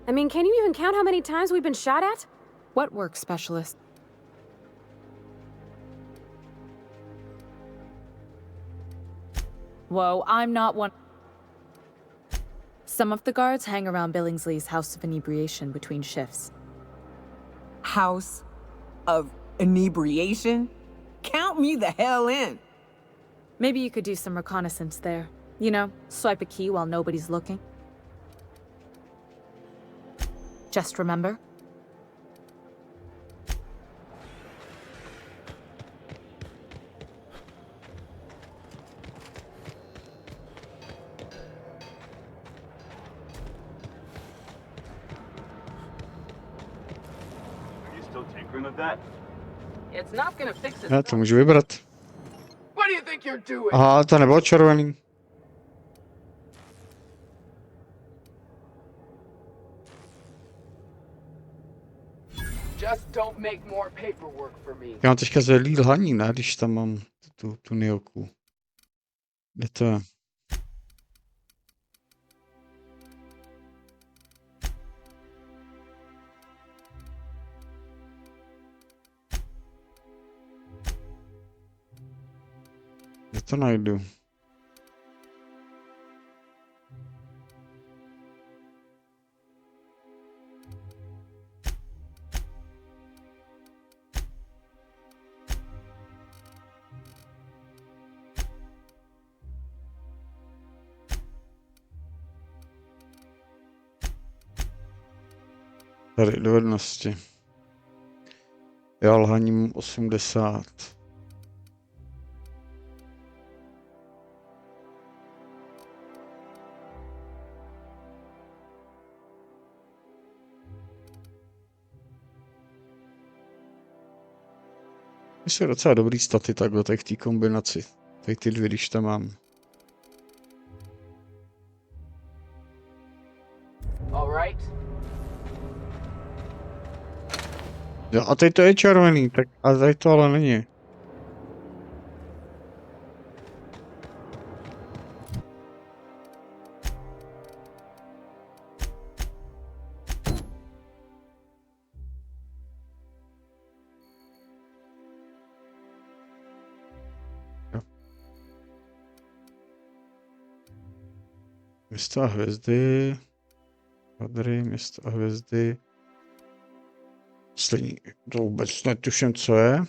I mean, can you even count how many times we've been shot at? What work specialist? Whoa, I'm not one. Some of the guards hang around Billingsley's House of Inebriation between shifts. House of Inebriation? Count me the hell in. Maybe you could do some reconnaissance there. You know, swipe a key while nobody's looking. Just remember. Are you still tinkering with that? It's not gonna fix it. Já to můžu vybrat. What do you think you're doing? Aha, to nebylo červený. Just don't make more paperwork for me. Já mám teďka zlý lhaní, ne, když tam mám tu nioku. Kde to je? Kde to najdu? Tady dovednosti. Já lhaním 80. Jsou docela dobrý staty takhle, tak v té kombinaci. Tady ty dvě, když tam mám. Jo, a teď to je červený, tak a tady to ale není. Město a hvězdy. Hadry, město a hvězdy. Poslední, to vůbec netuším, co je.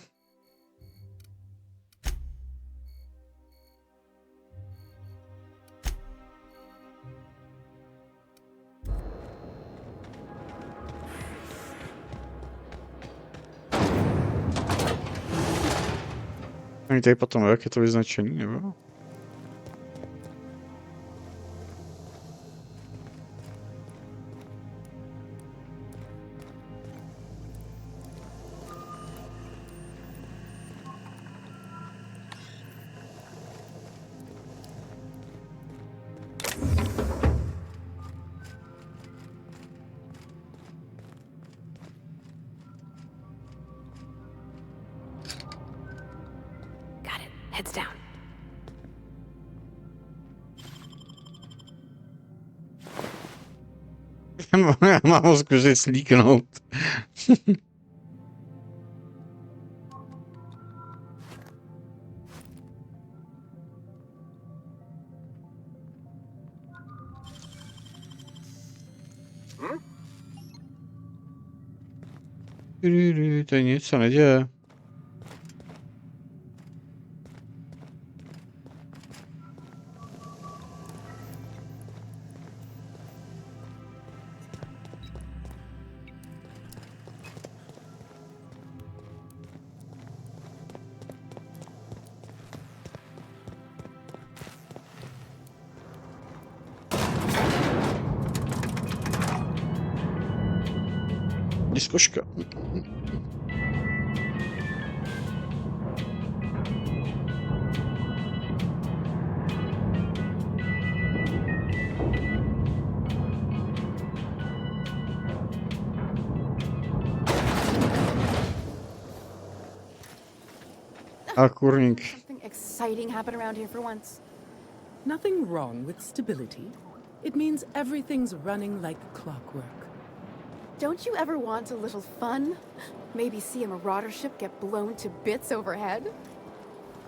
Ani tady potom, jak je to vyznačený, nebo? Heads down. Mám ho zkusit slíknout. To je nic, co neděje. Diskoška. A kurník. Something exciting happened around here for once. Nothing wrong with stability. It means everything's running like clockwork. Don't you ever want a little fun? Maybe see a marauder ship get blown to bits overhead?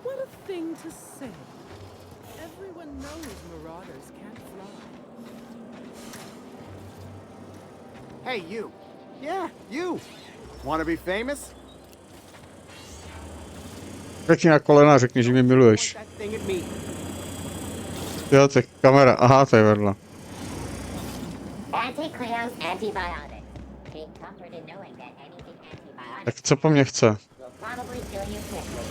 What a thing to say. Everyone knows marauders can't fly. Hey, you. Yeah, you. Want to be famous? Řekni na kolena, řekni, že mě miluješ. Jo, tak kamera, aha, to je vedle. Anti-Cleo's antibiotic. Take comfort in knowing that anything antibiotic Tak co po mně chce? will probably kill you quickly.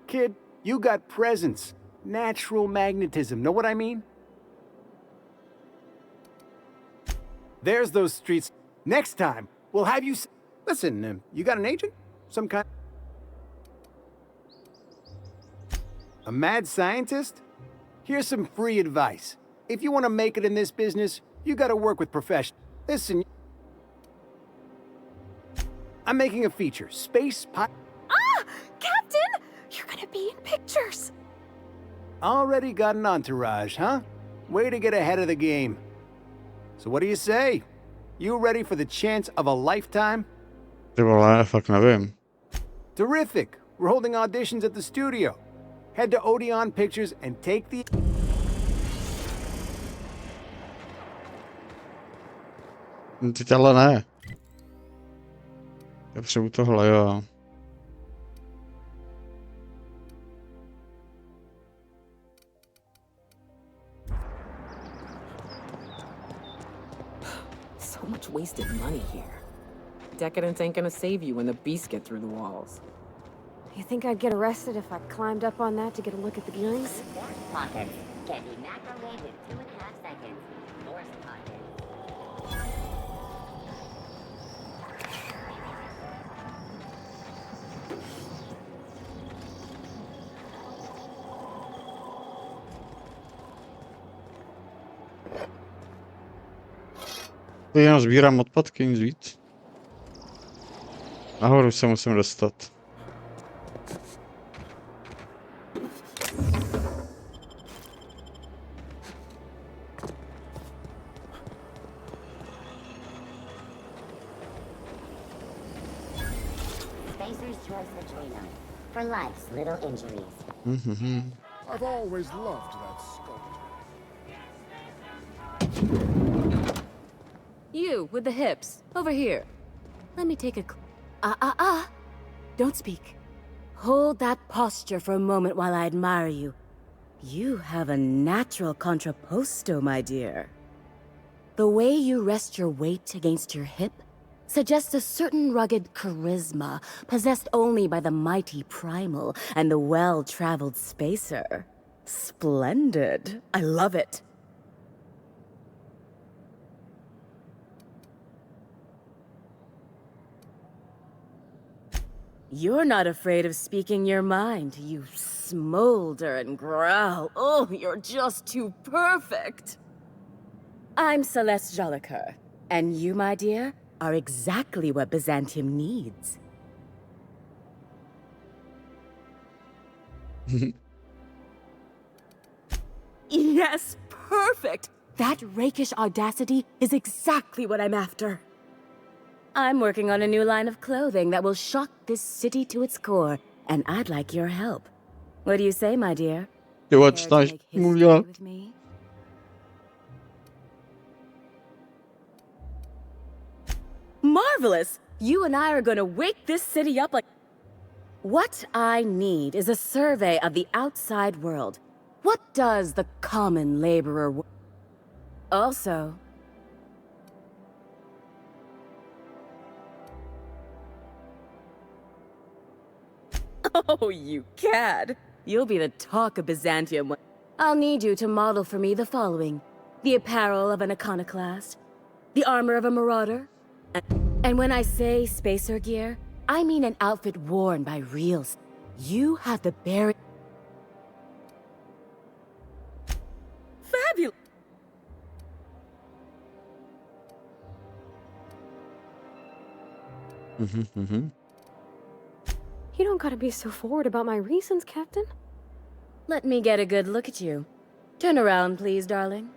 Kid, you got presence. Natural magnetism. Know what I mean? There's those streets. Next time, we'll have you... Listen, you got an agent? Some kind... A mad scientist? Here's some free advice. If you want to make it in this business, you got to work with professionals. Listen... I'm making a feature. Space Pi... Ah! Captain! You're gonna be in pictures! Already got an entourage, huh? Way to get ahead of the game. So what do you say? You ready for the chance of a lifetime? Ty vole, fakt nevím. Terrific! We're holding auditions at the studio. Head to Odeon Pictures and take the... Teď ale ne. Já potřebuji tohle, jo. So much wasted money here. Decadence ain't gonna save you when the beasts get through the walls. You think I'd get arrested if I climbed up on that to get a look at the gears? Pockets can be microwaved in 2.5 seconds. Force pockets. Jenom sbírám odpadky, nic víc. Nahoru se musím dostat. Spacer's choice to train on. For life's little injuries. I've always loved that sculpture. You, with the hips. Over here. Let me take a... Don't speak. Hold that posture for a moment while I admire you. You have a natural contrapposto, my dear. The way you rest your weight against your hip suggests a certain rugged charisma possessed only by the mighty primal and the well-traveled spacer. Splendid. I love it. You're not afraid of speaking your mind. You smolder and growl. Oh, you're just too perfect. I'm Celeste Jolicoeur, and you, my dear, are exactly what Byzantium needs. Yes, perfect! That rakish audacity is exactly what I'm after. I'm working on a new line of clothing that will shock this city to its core, and I'd like your help. What do you say, my dear? Jo, ať snaž mu dělat. Marvelous! You and I are gonna wake this city up like... What I need is a survey of the outside world. What does the common laborer... Also... Oh, you cad! You'll be the talk of Byzantium. I'll need you to model for me the following. The apparel of an iconoclast, the armor of a marauder, and when I say spacer gear, I mean an outfit worn by reals. You have the very... Fabulous! You don't gotta be so forward about my reasons, Captain. Let me get a good look at you. Turn around, please, darling.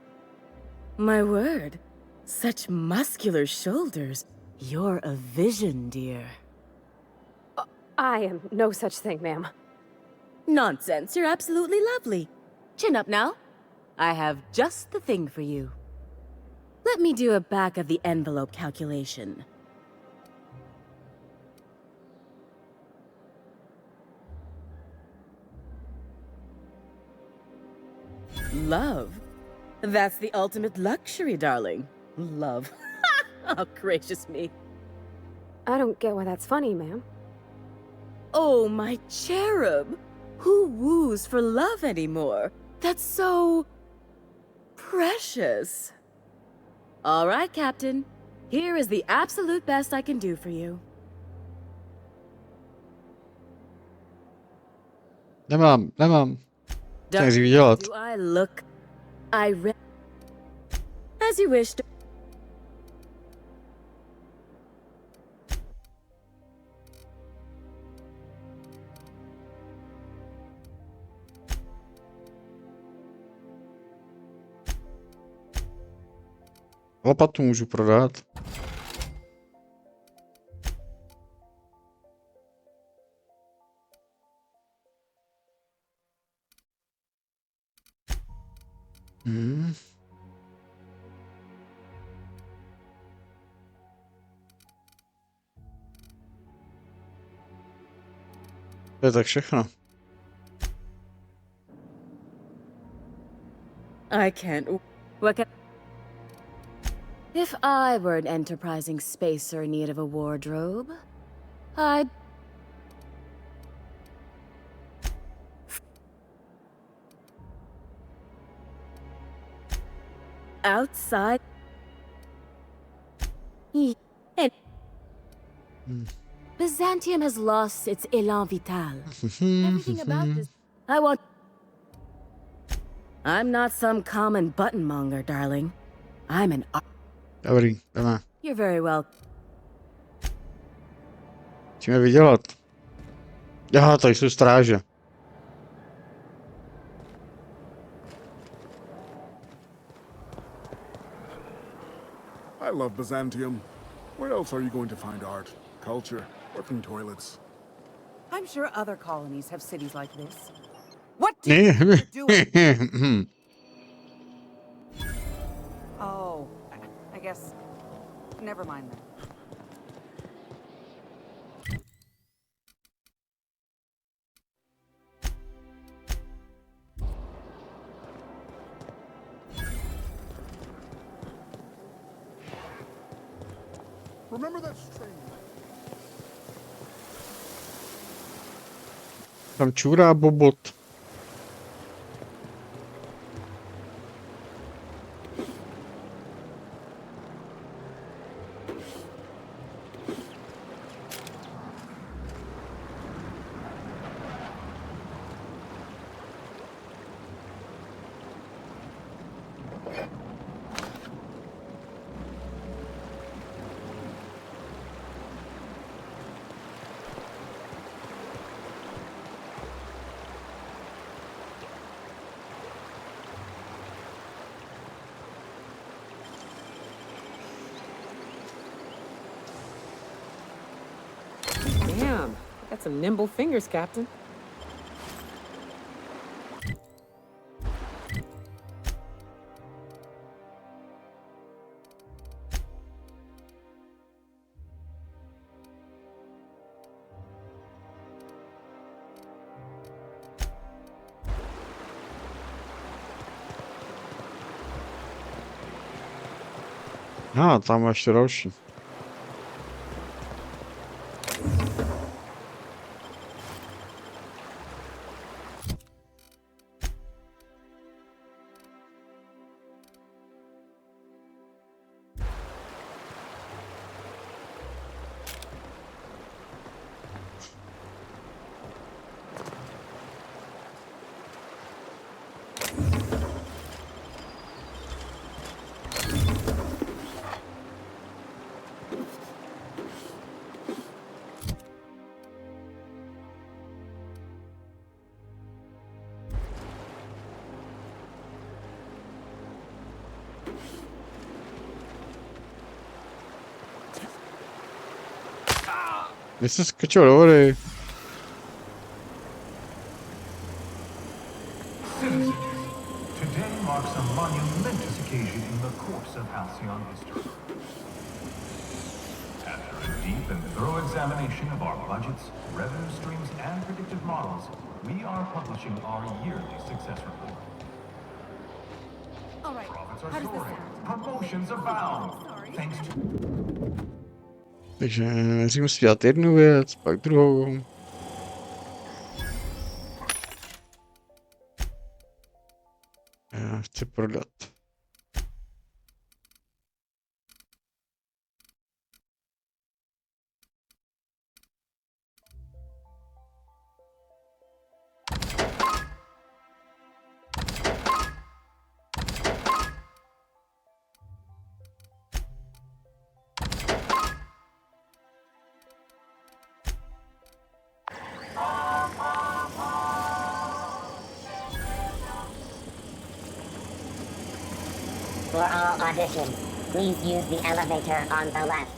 My word. Such muscular shoulders. You're a vision, dear. I am no such thing, ma'am. Nonsense. You're absolutely lovely. Chin up now. I have just the thing for you. Let me do a back-of-the-envelope calculation. Love? That's the ultimate luxury, darling. Love. Oh, gracious me. I don't get why that's funny, ma'am. Oh, my cherub. Who woos for love anymore? That's so... precious. All right, Captain. Here is the absolute best I can do for you. Nemám. Chci si vydělat. Do I look... As you wish to... Lopatu můžu prodat. To je tak všechno. I can't... What can... If I were an enterprising spacer in need of a wardrobe, I'd... Outside... Byzantium has lost its élan vital. Everything about this... I want... I'm not some common buttonmonger, darling. I'm an... Dobrý, jdeme. You're very well. Musíme vydělat. Aha, tady jsou stráže. I love Byzantium. Where else are you going to find art, culture, working toilets? I'm sure other colonies have cities like this. What do you do? Oh, I guess. Never mind then. Remember that stranger? Tam čurá bobot. Damn, got some nimble fingers, Captain. Tam ještě další. Jsi skočil do vody. Citizens, today marks a monumentous occasion in the course of Halcyon history. After a deep and thorough examination of our budgets, revenue streams, and predictive models, we are publishing our yearly success report. All right. Profits are How does this soaring. sound? Promotions abound. Thanks to Takže nejdřív musí dělat jednu věc, pak druhou. Já chci prodat. For all auditions, please use the elevator on the left.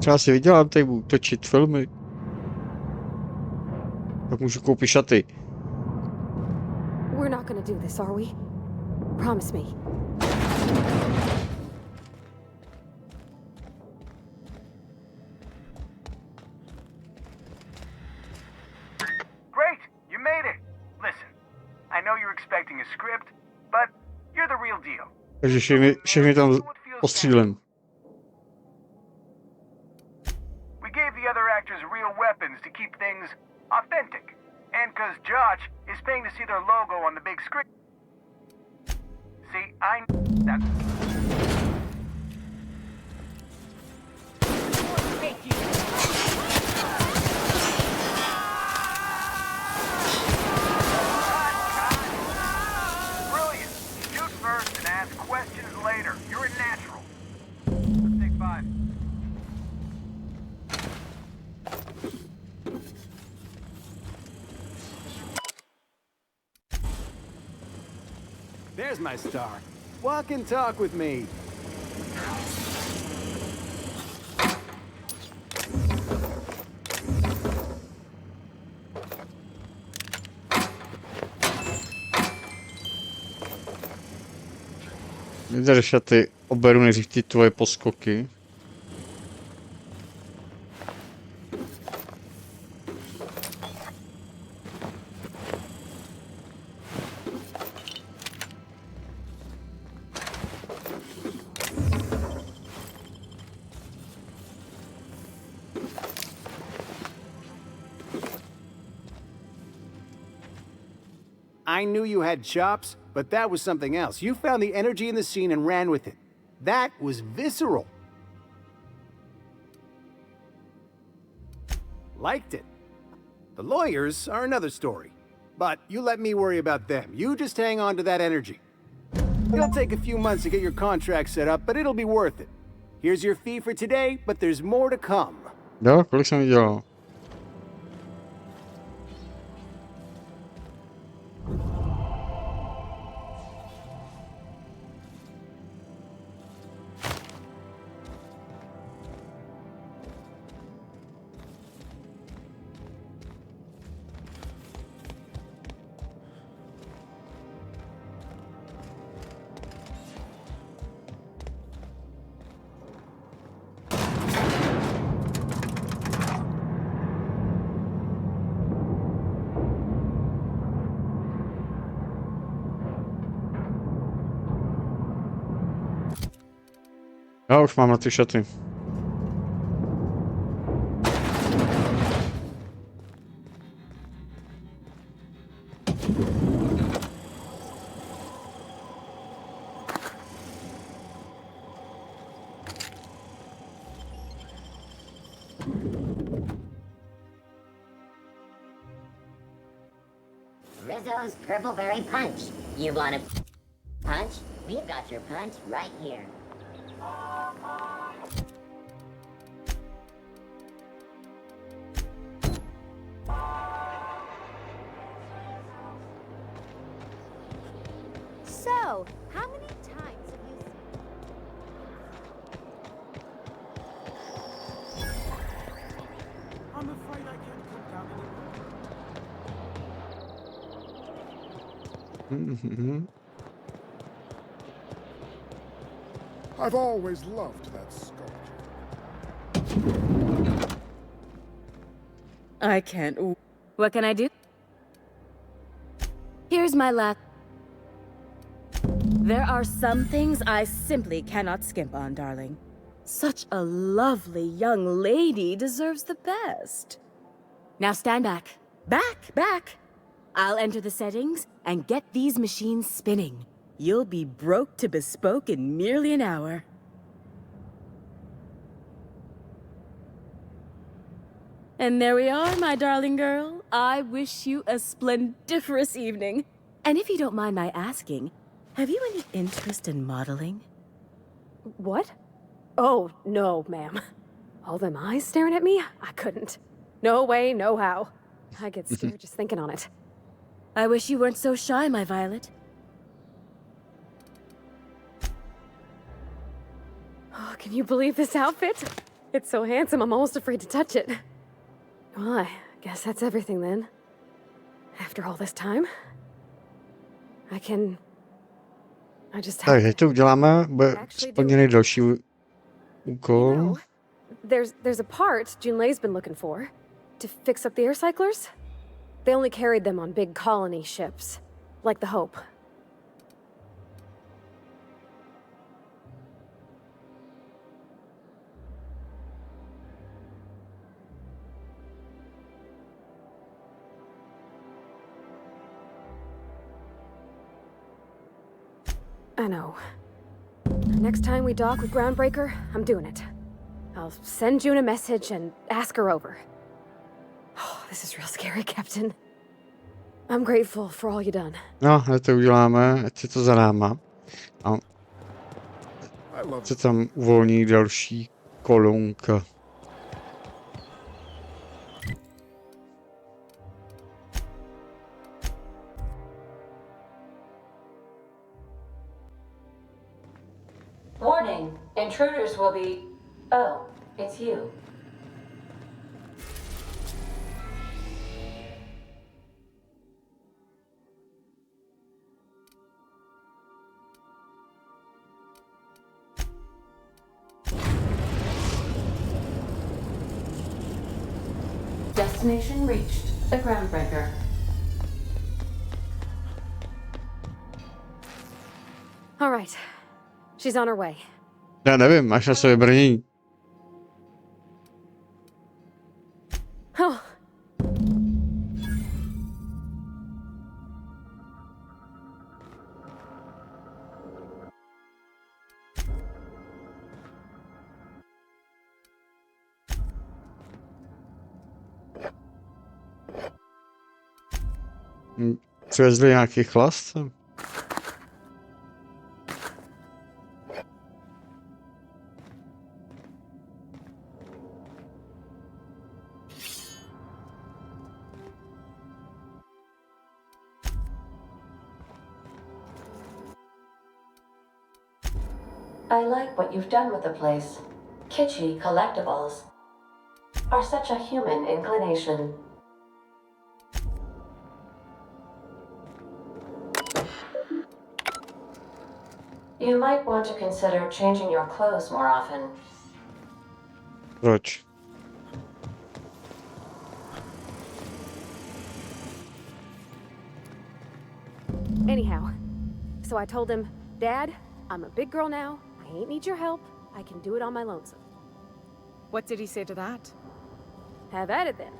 Třeba si vydělám, tady budu točit filmy. Tak můžu koupit šaty. We're not gonna do this, are we? Promise me. Great! You made it! Listen, I know you're expecting a script, but you're the real deal. Takže všechny tam ostřílem. We gave the other actors real weapons to keep things authentic. And cause Josh is paying to see their logo on the big screen. See, that. There's my star. Walk and talk with me. Vydrž, já ty oberu nejdřív ty tvoje poskoky. I knew you had chops, but that was something else. You found the energy in the scene and ran with it. That was visceral. Liked it. The lawyers are another story. But you let me worry about them. You just hang on to that energy. It'll take a few months to get your contract set up, but it'll be worth it. Here's your fee for today, but there's more to come. Jo, kolik jsem dělal? Já už mám na ty šaty. Rizzo's Purpleberry Punch. You want a punch? We've got your punch right here. So, how many times have you I'm afraid I can't come down Mhm. I've always loved that sculpture. I can't. What can I do? Here's my last. There are some things I simply cannot skimp on, darling. Such a lovely young lady deserves the best. Now stand back. Back! I'll enter the settings and get these machines spinning. You'll be broke to bespoke in merely an hour. And there we are, my darling girl. I wish you a splendiferous evening. And if you don't mind my asking, have you any interest in modeling? What? Oh, no, ma'am. All them eyes staring at me? I couldn't. No way, no how. I get scared just thinking on it. I wish you weren't so shy, my Violet. Oh, can you believe this outfit? It's so handsome, I'm almost afraid to touch it. Well, I guess that's everything then. After all this time, I just have... Takže to uděláme, bude splněný další úkol. There's a part Junlei's been looking for to fix up the air cyclers. They only carried them on big colony ships, like the Hope. I know. Next time we dock with Groundbreaker, I'm doing it. I'll send June a message and ask her over. Oh, this is real scary, Captain. I'm grateful for all you done. No, hned to uděláme, ať si to zadáme. A se tam uvolní další kolonka. Warning, intruders will be... Oh, it's you. Destination reached. The Groundbreaker. All right. She's on her way. Já nevím, máš na sobě brnění. Oh. Přivezli nějaký chlast? I like what you've done with the place. Kitschy collectibles are such a human inclination. You might want to consider changing your clothes more often. Proč? Anyhow, so I told him, Dad, I'm a big girl now. I ain't need your help. I can do it on my lonesome. What did he say to that? Have at it then.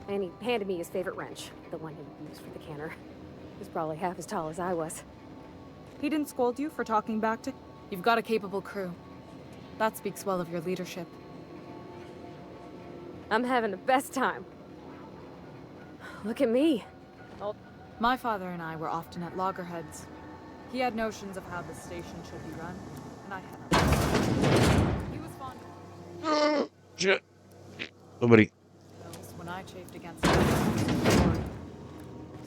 And he handed me his favorite wrench, the one he used for the canner. He was probably half as tall as I was. He didn't scold you for talking back to... You've got a capable crew. That speaks well of your leadership. I'm having the best time. Look at me. My father and I were often at loggerheads. He had notions of how the station should be run, and I had others. He was fond of... Shit. Dobrý. When I chafed against him.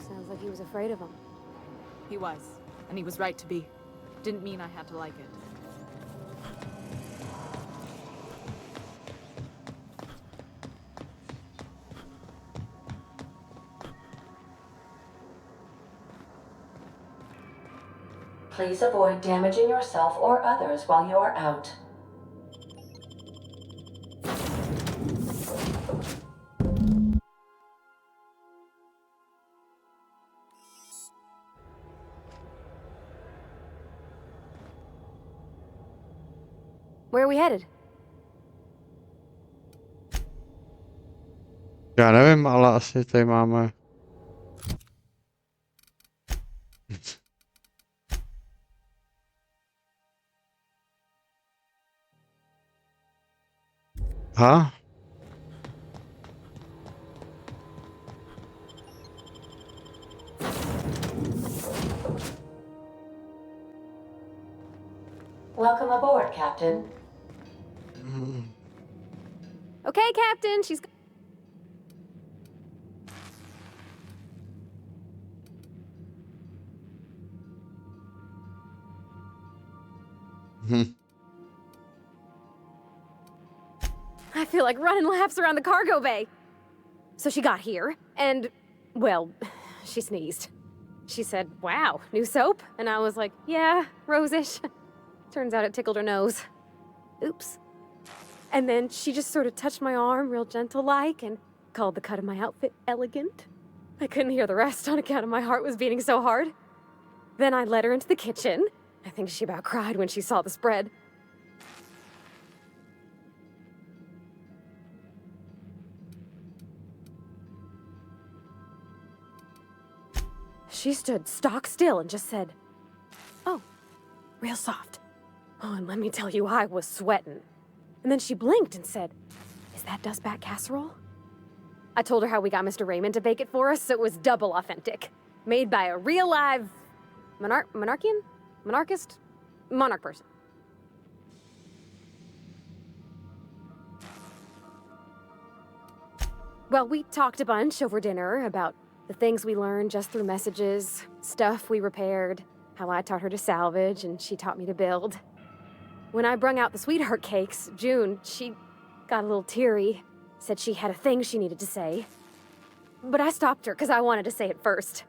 Sounds like he was afraid of him. He was, and he was right to be. Didn't mean I had to like it. Please avoid damaging yourself or others while you are out. Where are we headed? Já nevím, ale asi tady máme... Ha? Welcome aboard, Captain. Okay, Captain, she's... I feel like running laps around the cargo bay. So she got here, and, well, she sneezed. She said, wow, new soap? And I was like, yeah, rosish. Turns out it tickled her nose. Oops. And then she just sort of touched my arm real gentle-like and called the cut of my outfit elegant. I couldn't hear the rest on account of my heart was beating so hard. Then I led her into the kitchen. I think she about cried when she saw the spread. She stood stock still and just said, oh, real soft. Oh, and let me tell you, I was sweating. And then she blinked and said, is that dustbat casserole? I told her how we got Mr. Raymond to bake it for us, so it was double authentic. Made by a real live monarch person. Well, we talked a bunch over dinner about the things we learned just through messages, stuff we repaired, how I taught her to salvage and she taught me to build. When I brung out the sweetheart cakes, June, she got a little teary, said she had a thing she needed to say. But I stopped her because I wanted to say it first.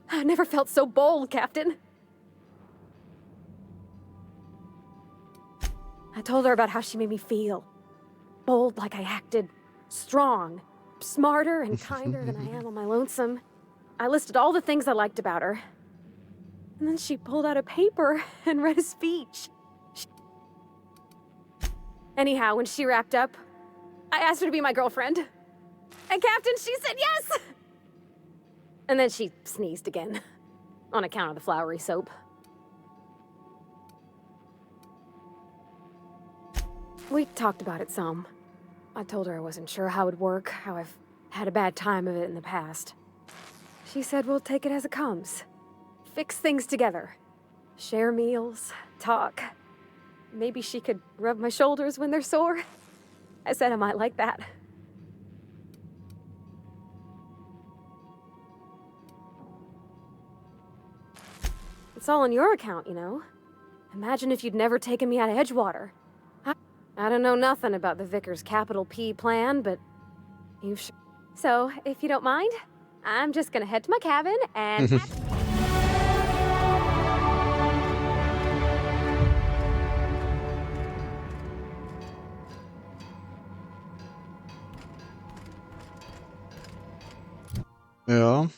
I never felt so bold, Captain. I told her about how she made me feel. Bold like I acted, strong, smarter and kinder than I am on my lonesome. I listed all the things I liked about her. And then she pulled out a paper and read a speech. Anyhow, when she wrapped up, I asked her to be my girlfriend. And Captain, she said yes! And then she sneezed again, on account of the flowery soap. We talked about it some. I told her I wasn't sure how it would work, how I've had a bad time of it in the past. She said we'll take it as it comes. Fix things together. Share meals, talk. Maybe she could rub my shoulders when they're sore. I said I might like that. It's all on your account, you know. Imagine if you'd never taken me out of Edgewater. I don't know nothing about the Vickers capital P plan, but you've So, if you don't mind, I'm just gonna head to my cabin and... Jo.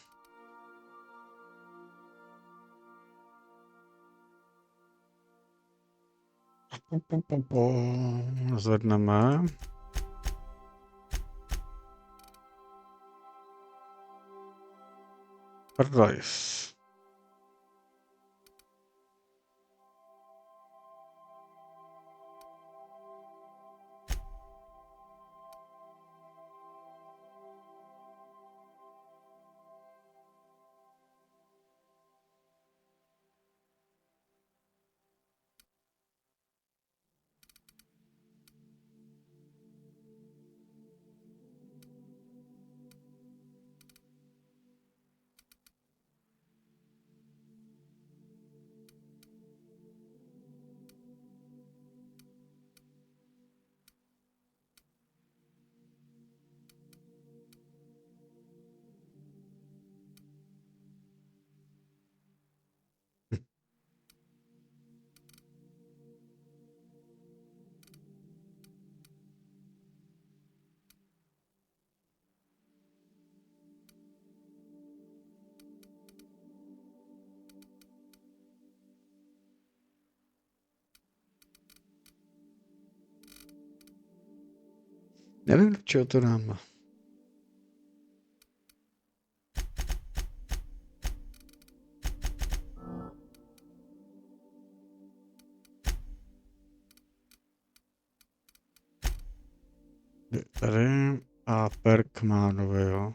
Zvedneme. Paradise. Nevím, do čeho to dám. Tady a perk má nové, jo.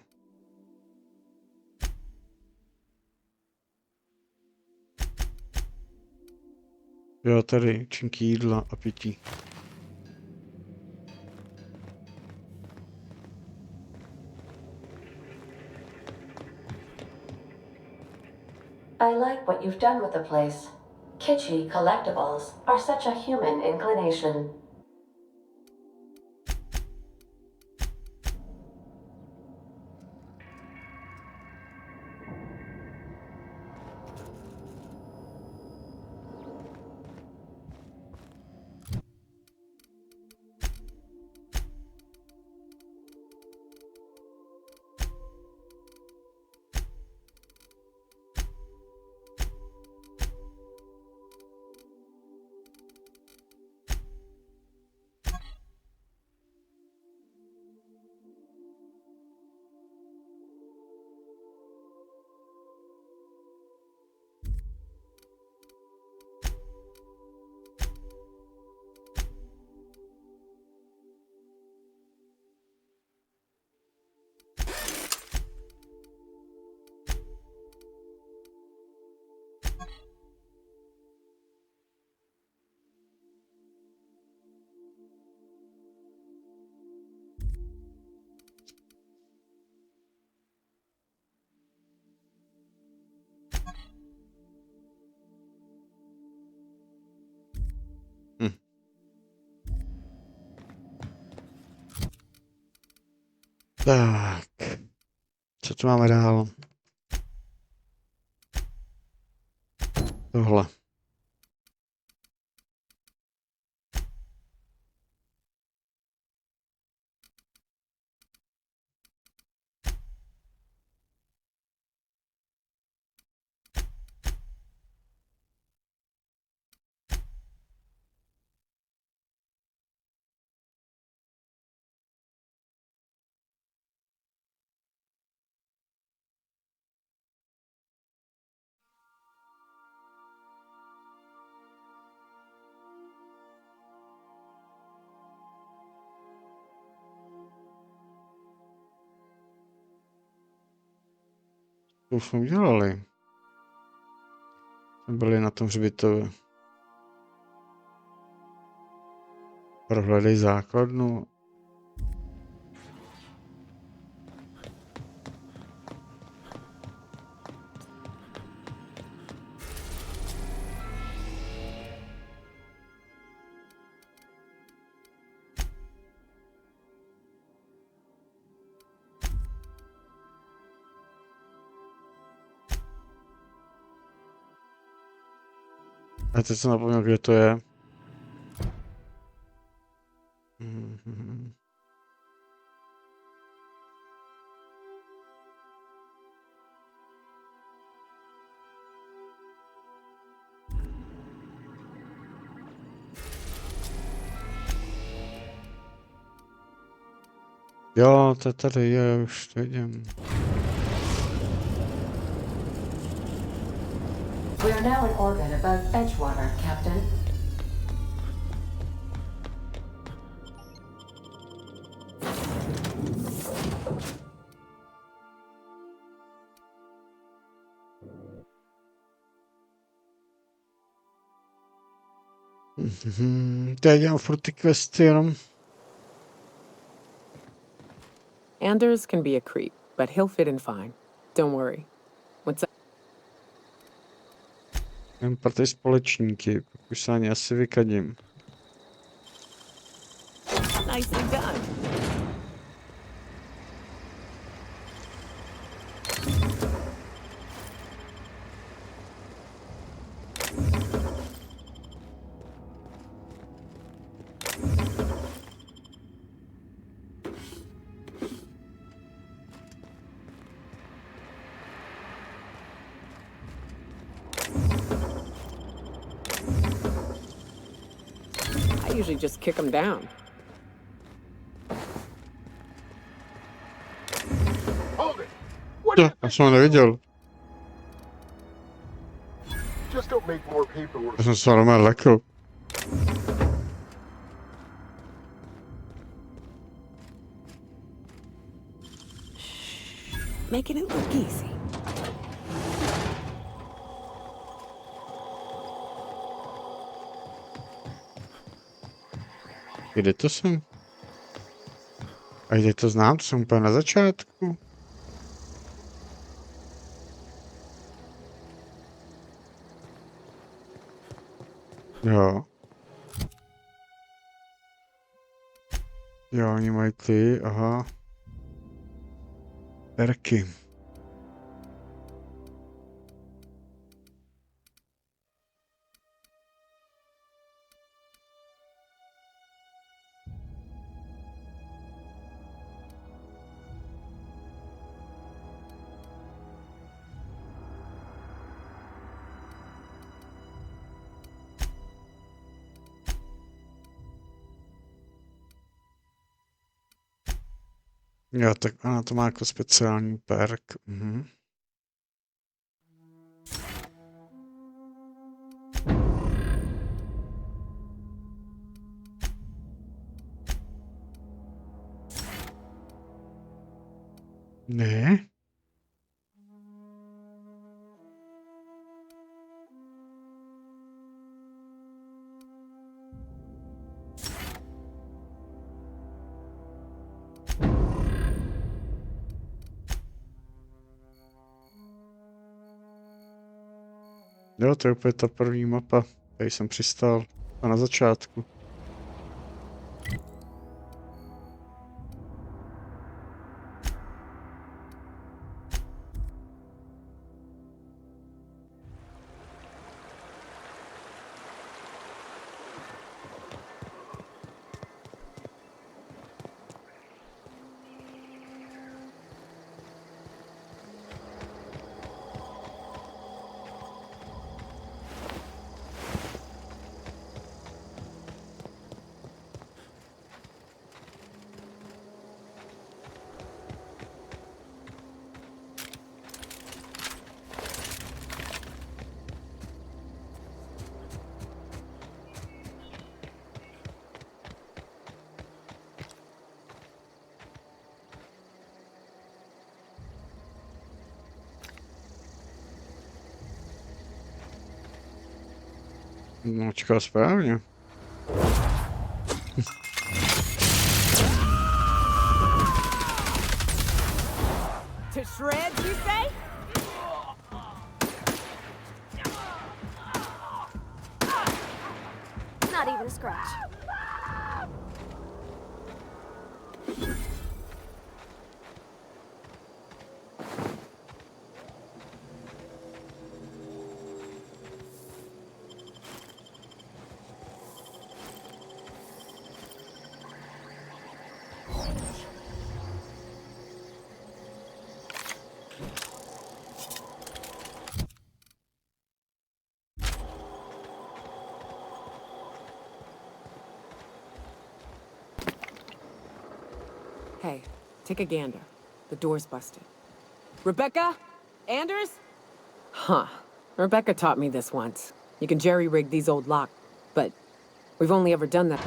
Jo, tady účinky jídla a pití. I like what you've done with the place. Kitschy collectibles are such a human inclination. Tak. Co tu máme dál? Tohle. To už jsme udělali. Jsme byli na tom hřbitově. Prohledej základnu. A teď jsem zapomněl, kde to je. Jo, to tady je, už to vidím. We are now in orbit above Edgewater, Captain. Já dělám furt ty questy jenom. Anders can be a creep, but he'll fit in fine. Don't worry. What's up? Jen pro ty společníky, pak už se ani asi vykadím. Nicely done. I usually just kick them down. Jo, já jsem ho neviděl. Just don't make more paperwork. Já jsem se normálně lekl. Making it look easy. Kde to jsem? A kde to znám? To jsem úplně na začátku. Jo. Jo, oni mají ty, aha. Perky. Jo, tak ona to má jako speciální perk. Mhm. Ne? Jo, to je úplně ta první mapa, tady jsem přistál a na začátku. No, čekal správně. To shreds, you say? Not even a scratch. Hey, take a gander. The door's busted. Rebecca? Anders? Huh. Rebecca taught me this once. You can jerry-rig these old locks, but we've only ever done that.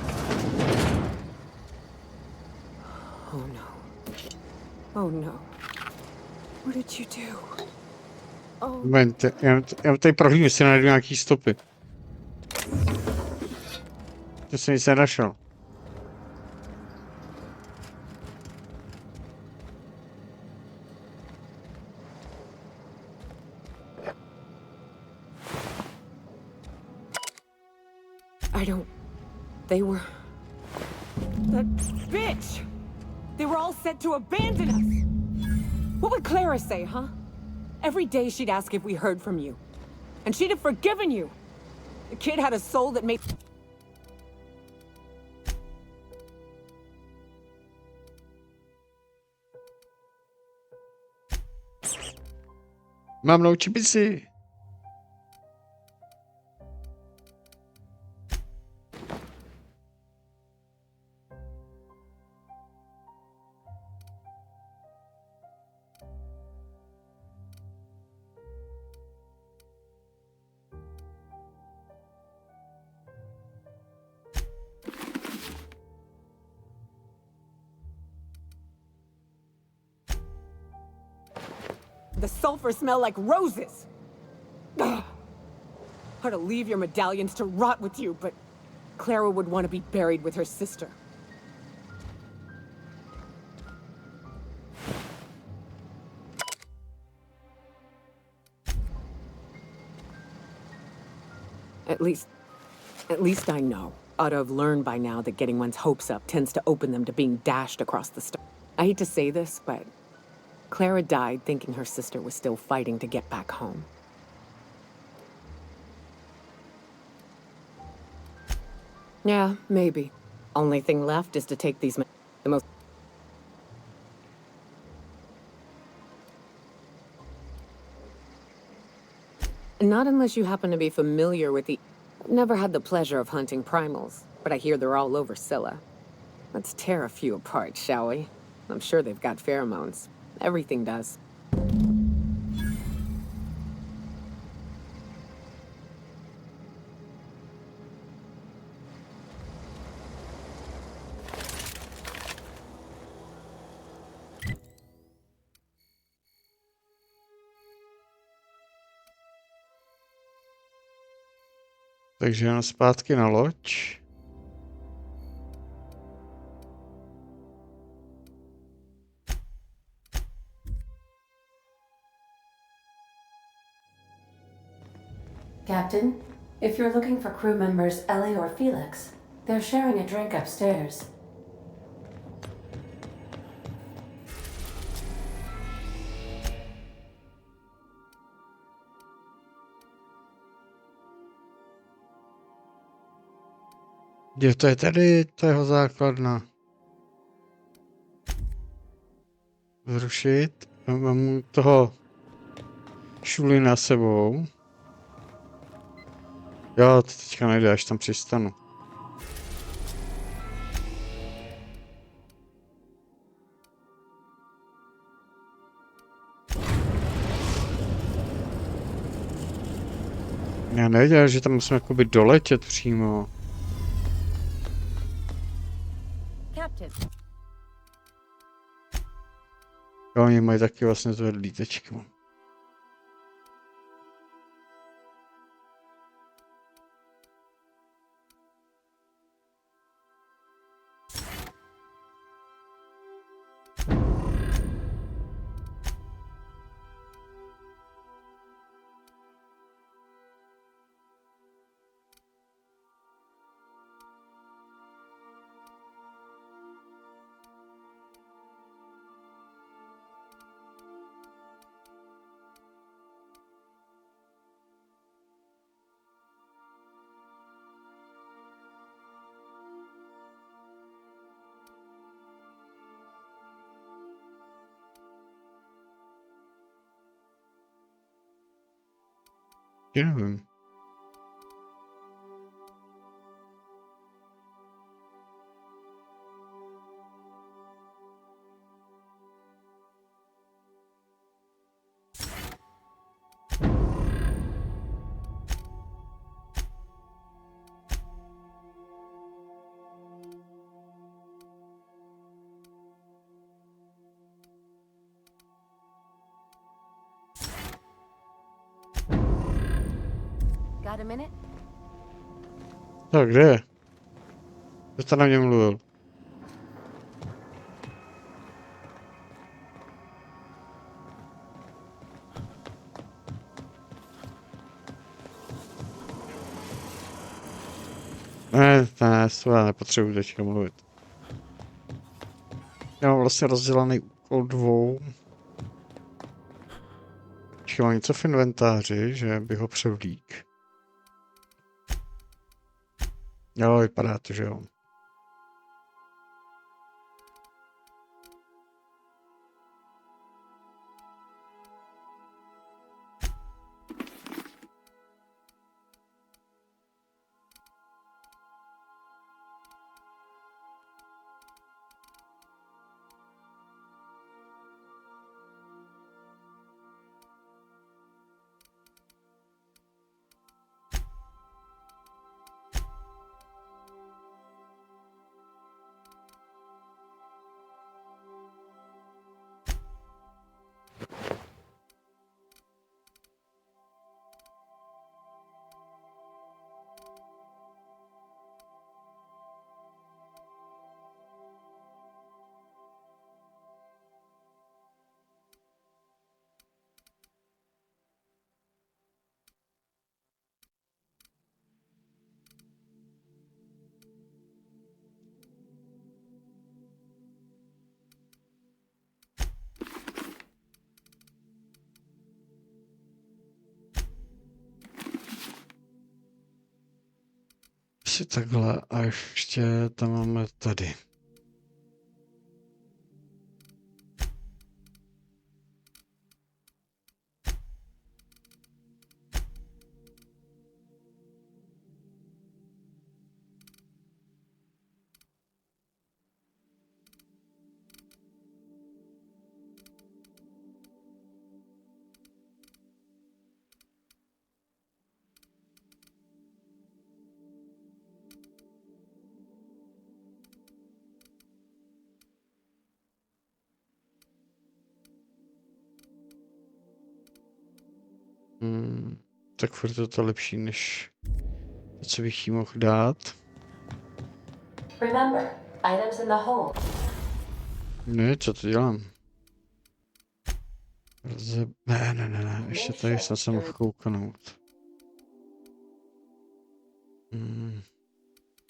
Oh no. Oh no. What did you do? Oh. Moment, já tady prohlížím, jestli najdu nějaký stopy. To jsem nic nenašel. They were... That bitch! They were all set to abandon us! What would Clara say, huh? Every day she'd ask if we heard from you. And she'd have forgiven you! The kid had a soul that made... Mám naučit bici. The sulfur smell like roses! Ugh. Or to leave your medallions to rot with you, but Clara would want to be buried with her sister. At least I know. Ought to have learned by now that getting one's hopes up tends to open them to being dashed across the star. I hate to say this, but Clara died thinking her sister was still fighting to get back home. Yeah, maybe. Only thing left is to take these the most... Not unless you happen to be familiar with the... Never had the pleasure of hunting primals, but I hear they're all over Scylla. Let's tear a few apart, shall we? I'm sure they've got pheromones. Everything does. Takže jen zpátky na loď. Captain, if you're looking for crew members Ellie or Felix, they're sharing a drink upstairs. Kde to je tady? To je jeho základna. Zrušit. Mám toho Šulina sebou. Jo, to teďka nejde, až tam přistanu. Já nevěděl, že tam musím jakoby doletět přímo. Jo, oni mají taky vlastně to lítečko. Já nevím. Got a minute? Tak kde je? Kdo to na mě mluvil? Ne, já nepotřebuji teďka mluvit. Já mám vlastně rozdělaný úkol 2. Ještě mám něco v inventáři, že bych ho převlík. Jo, vypadá to, že jo. Asi takhle a ještě tam máme tady. Tak furt je to lepší, než to, co bych jí mohl dát. Remember, items in the hole. Ne, co to dělám? Ne, ještě tady snad se mohl kouknout.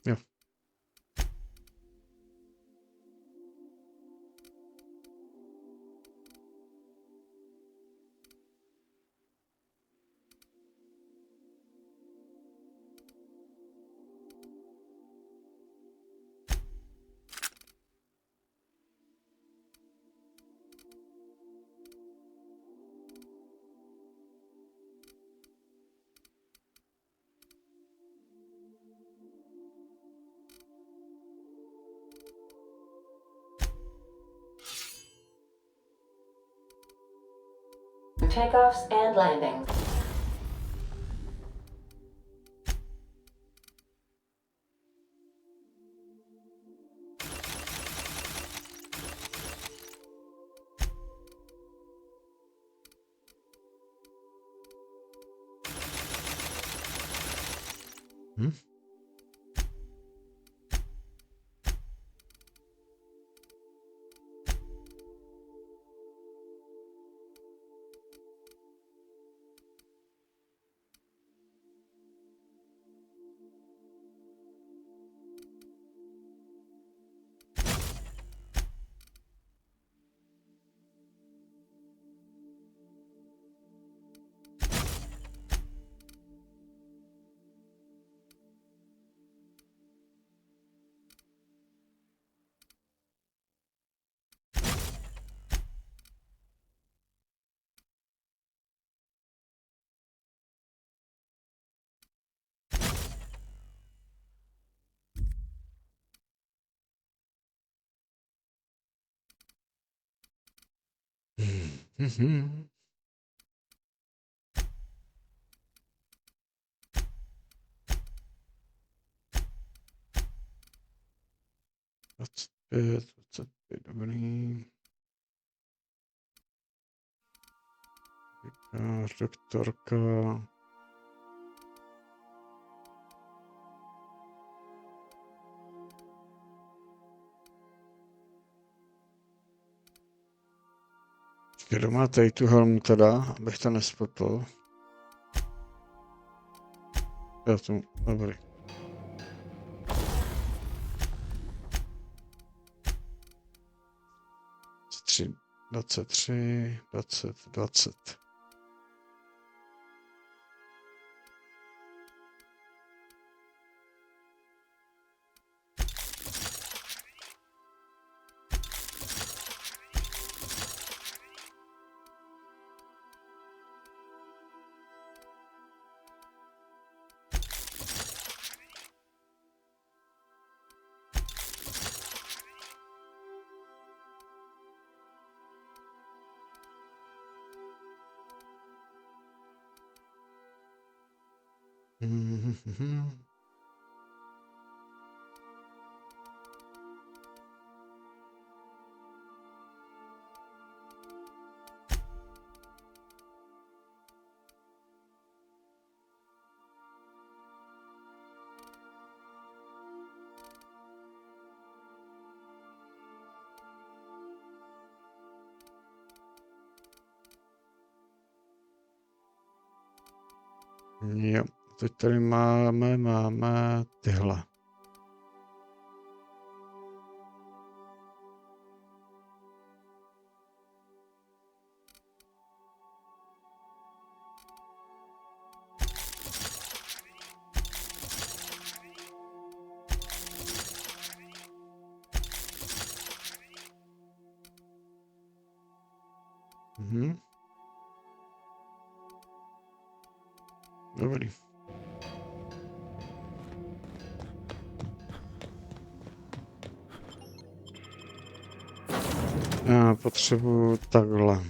Jo. Takeoffs and landings. Mhm. Dvacet pět, dobrý. Lékař, doktorka. Kdo má tady tu helmu teda, abych to nespotl. Já to, dobrý. Tři, 23, 20. Jo, teď tady máme tyhle. Mhm. Dobrý. Já potřebuji takhle.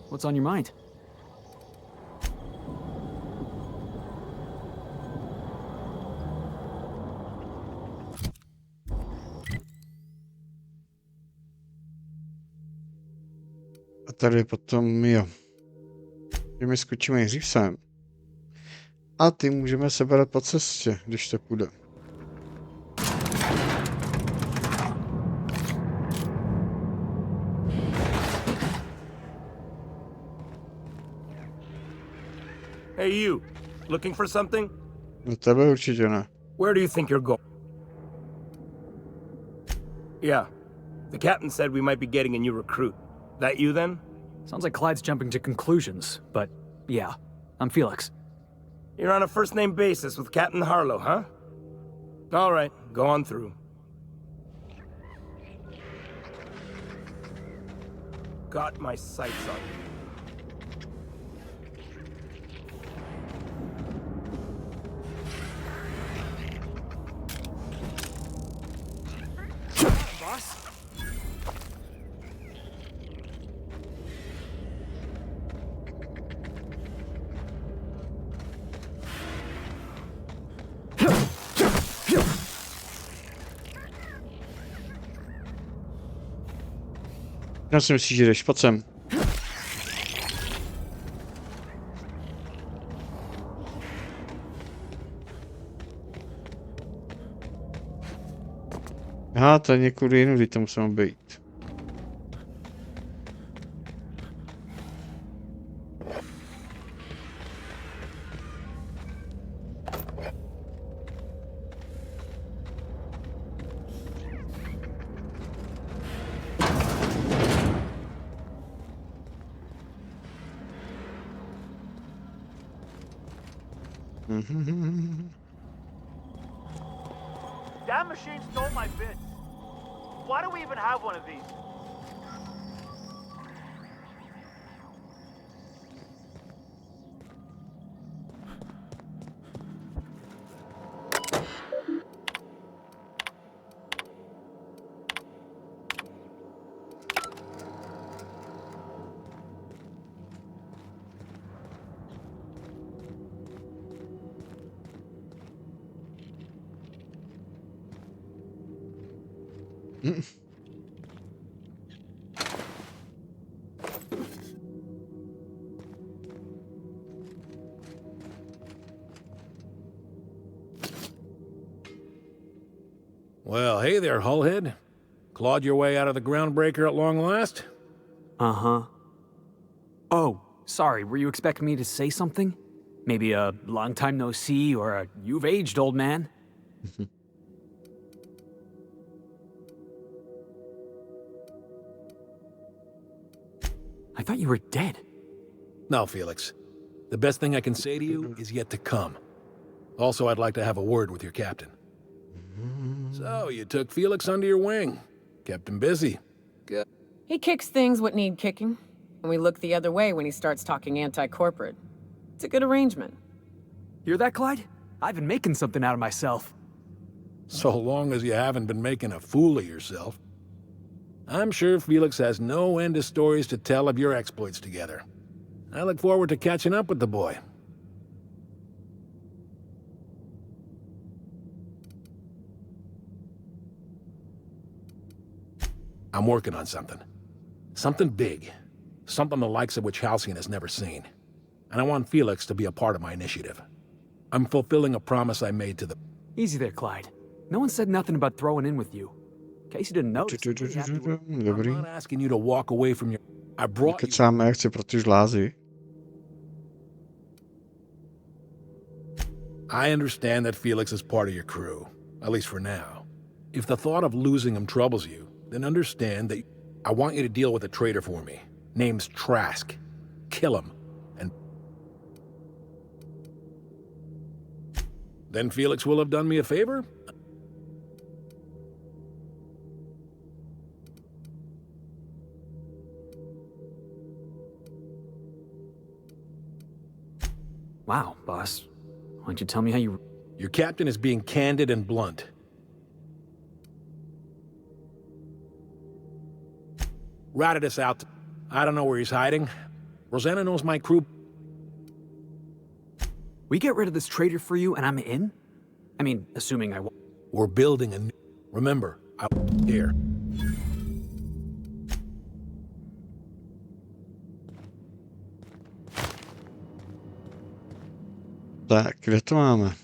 What's on your mind? A tady potom, jo. My skočíme nejdřív sem. A ty můžeme sebrat po cestě, když to půjde. Hey you, looking for something? No tebe určitě ne. Where do you think you're going? Yeah, the captain said we might be getting a new recruit. That you then? Sounds like Clyde's jumping to conclusions, but yeah, I'm Felix. You're on a first-name basis with Captain Harlow, huh? All right, go on through. Got my sights on you. Boss? Já si myslím, že jdeš, pojď sem. Aha, to je někudy jinudy, to musíme být. That machine stole my bits. Why do we even have one of these? Well, hey there, Hullhead. Clawed your way out of the groundbreaker at long last? Uh-huh. Oh, sorry, were you expecting me to say something? Maybe a long time no see, or a you've aged, old man? I thought you were dead. No, Felix. The best thing I can say to you is yet to come. Also, I'd like to have a word with your captain. So, you took Felix under your wing. Kept him busy. Good. He kicks things what need kicking, and we look the other way when he starts talking anti-corporate. It's a good arrangement. Hear that, Clyde? I've been making something out of myself. So long as you haven't been making a fool of yourself. I'm sure Felix has no end of stories to tell of your exploits together. I look forward to catching up with the boy. I'm working on something. Something big. Something the likes of which Halcyon has never seen. And I want Felix to be a part of my initiative. I'm fulfilling a promise I made to the... Easy there, Clyde. No one said nothing about throwing in with you. In case you didn't notice. I'm not asking you to walk away from your... I brought you... Kecáme, jak chci pro ty žlázy. I understand that Felix is part of your crew, at least for now. If the thought of losing him troubles you, then understand that I want you to deal with a traitor for me. Name's Trask. Kill him, and... Then Felix will have done me a favor? Wow, boss. Why don't you tell me how you... Your captain is being candid and blunt. Ratted us out. I don't know where he's hiding. Rosanna knows my crew. We get rid of this traitor for you and I'm in? I mean, assuming I... We're building a new... Remember, I'm here. Tak, kde to máme?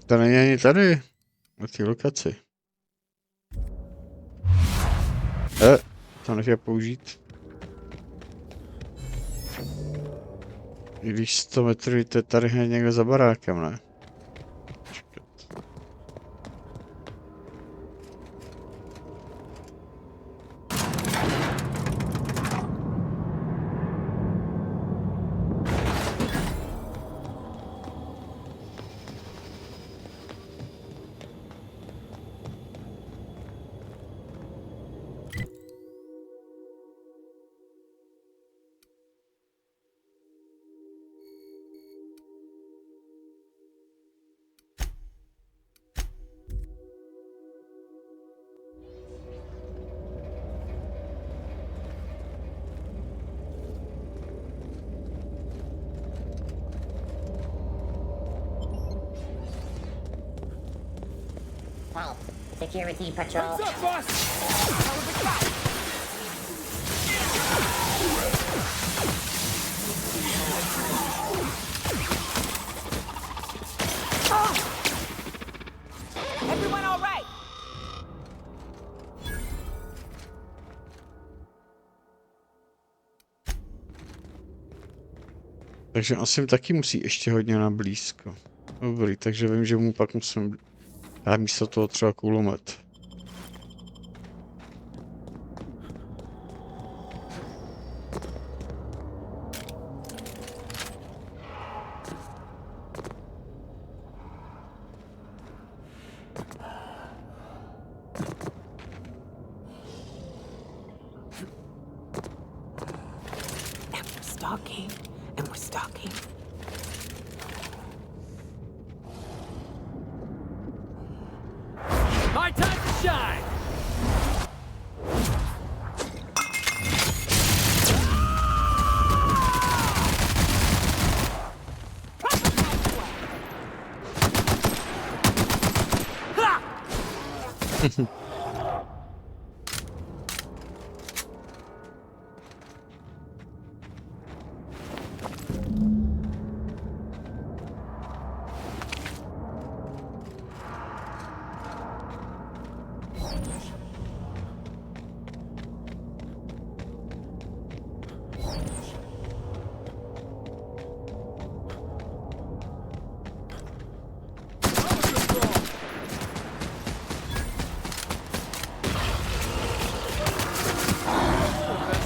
To není ani tady, na té lokaci. To nechtěl použít. I když 100 metrů, to je tady hned někde za barákem, ne? Help. Security patrol. What's up, boss? How was the fight? Everyone all right? Takže asi taky musí ještě hodně na blízko. Dobrý, takže vím, že mu pak musím dát místo toho třeba kulomet. And we're stalking. My time to shine!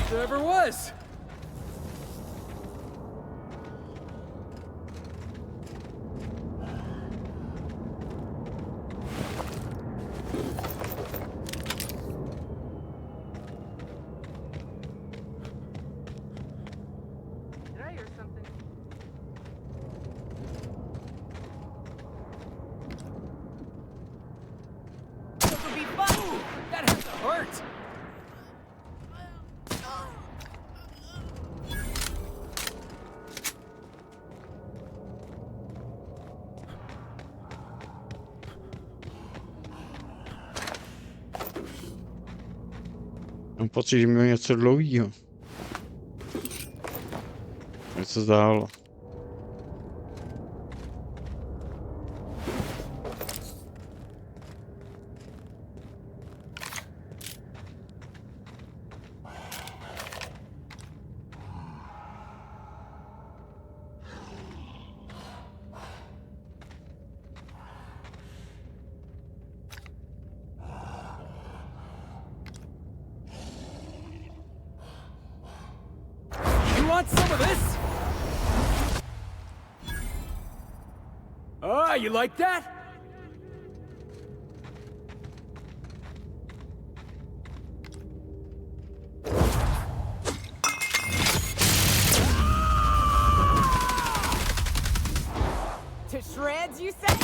There ever was. Did I hear something? This will be fun. Ooh, that has to hurt. Mám pocit, že měl něco dlouhýho. Něco zdálo. Want some of this? Ah, you like that? To shreds, you say?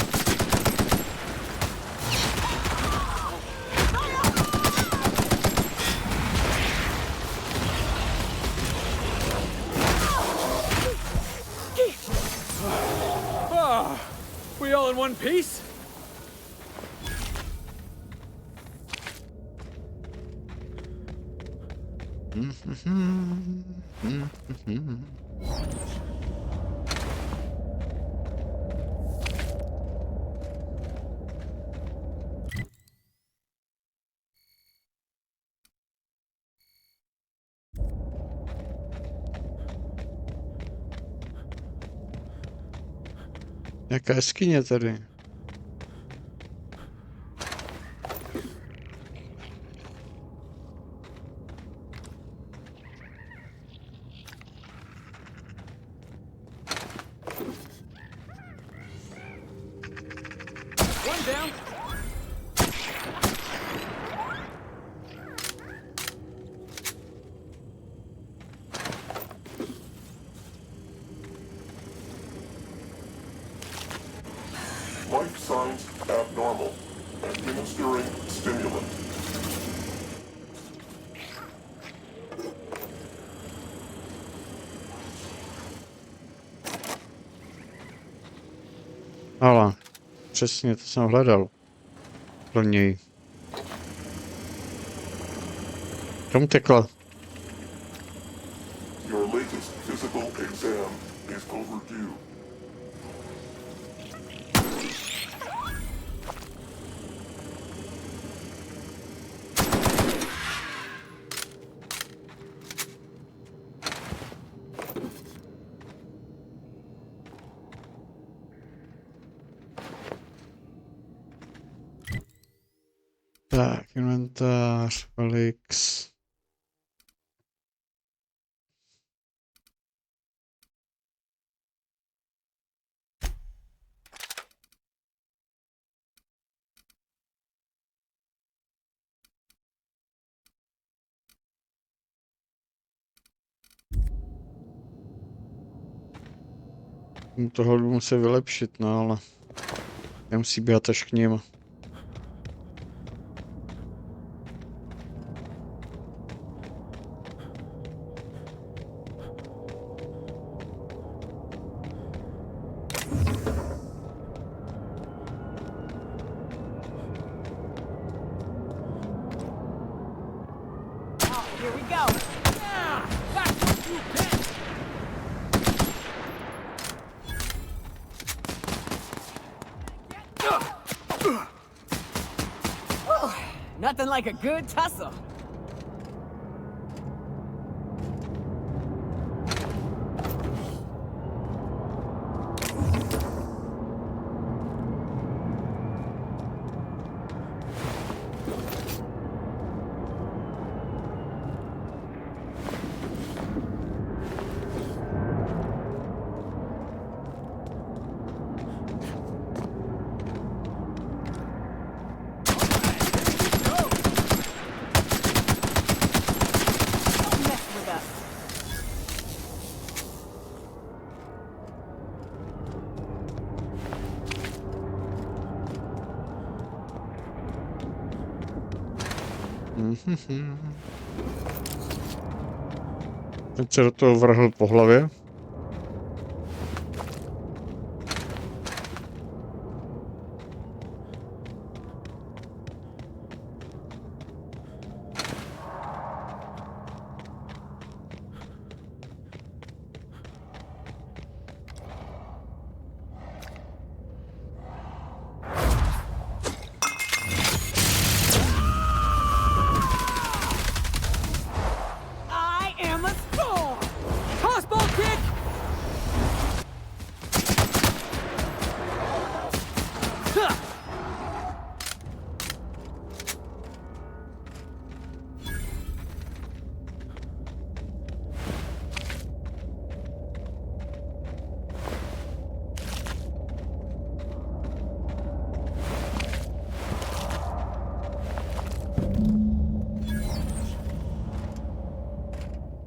We all in one piece? Jaká jeskyně tady? One down. Life signs abnormal. Administering stimulant. Ale, přesně, to jsem hledal. pro něj. Kam tekla? Your latest physical exam is overdue. Tak, inventář, Felix. Toho budu muset vylepšit, no ale nemusí běhat až k ním. Here we go. That's what you get. Nothing like a good tussle. Teď se do toho vrhl po hlavě.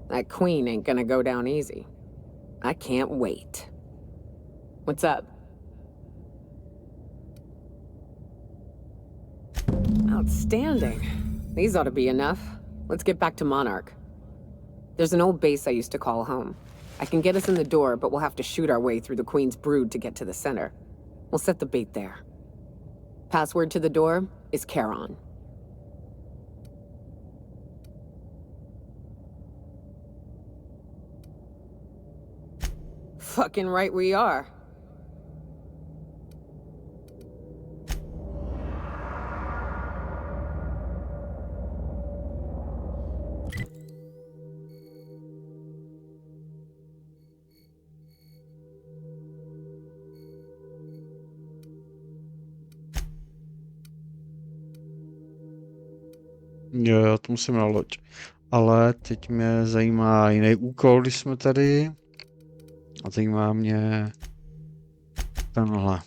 That queen ain't gonna go down easy. I can't wait. What's up? Outstanding. These ought to be enough. Let's get back to Monarch. There's an old base I used to call home. I can get us in the door, but we'll have to shoot our way through the Queen's brood to get to the center. We'll set the bait there. Password to the door is Charon. Fucking right we are. Jo, to musím na loď. Ale teď mě zajímá jiný úkol, když jsme tady. A zajímá mě tenhle.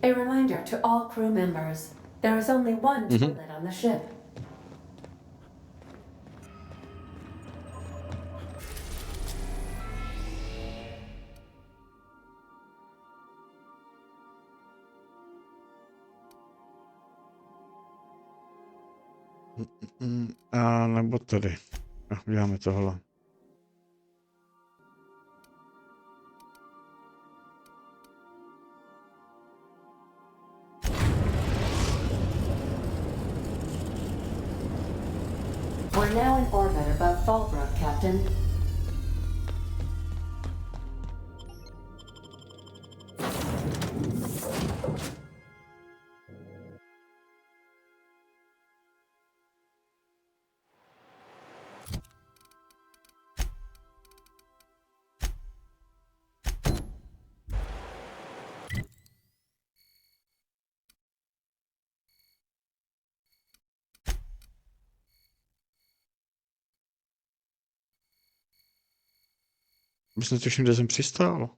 A reminder to all crew members, there is only one toilet on the ship. A nebo tady. Uděláme tohle. We're now in orbit above Fallbrook, Captain. Myslím, že kde jsem přistál.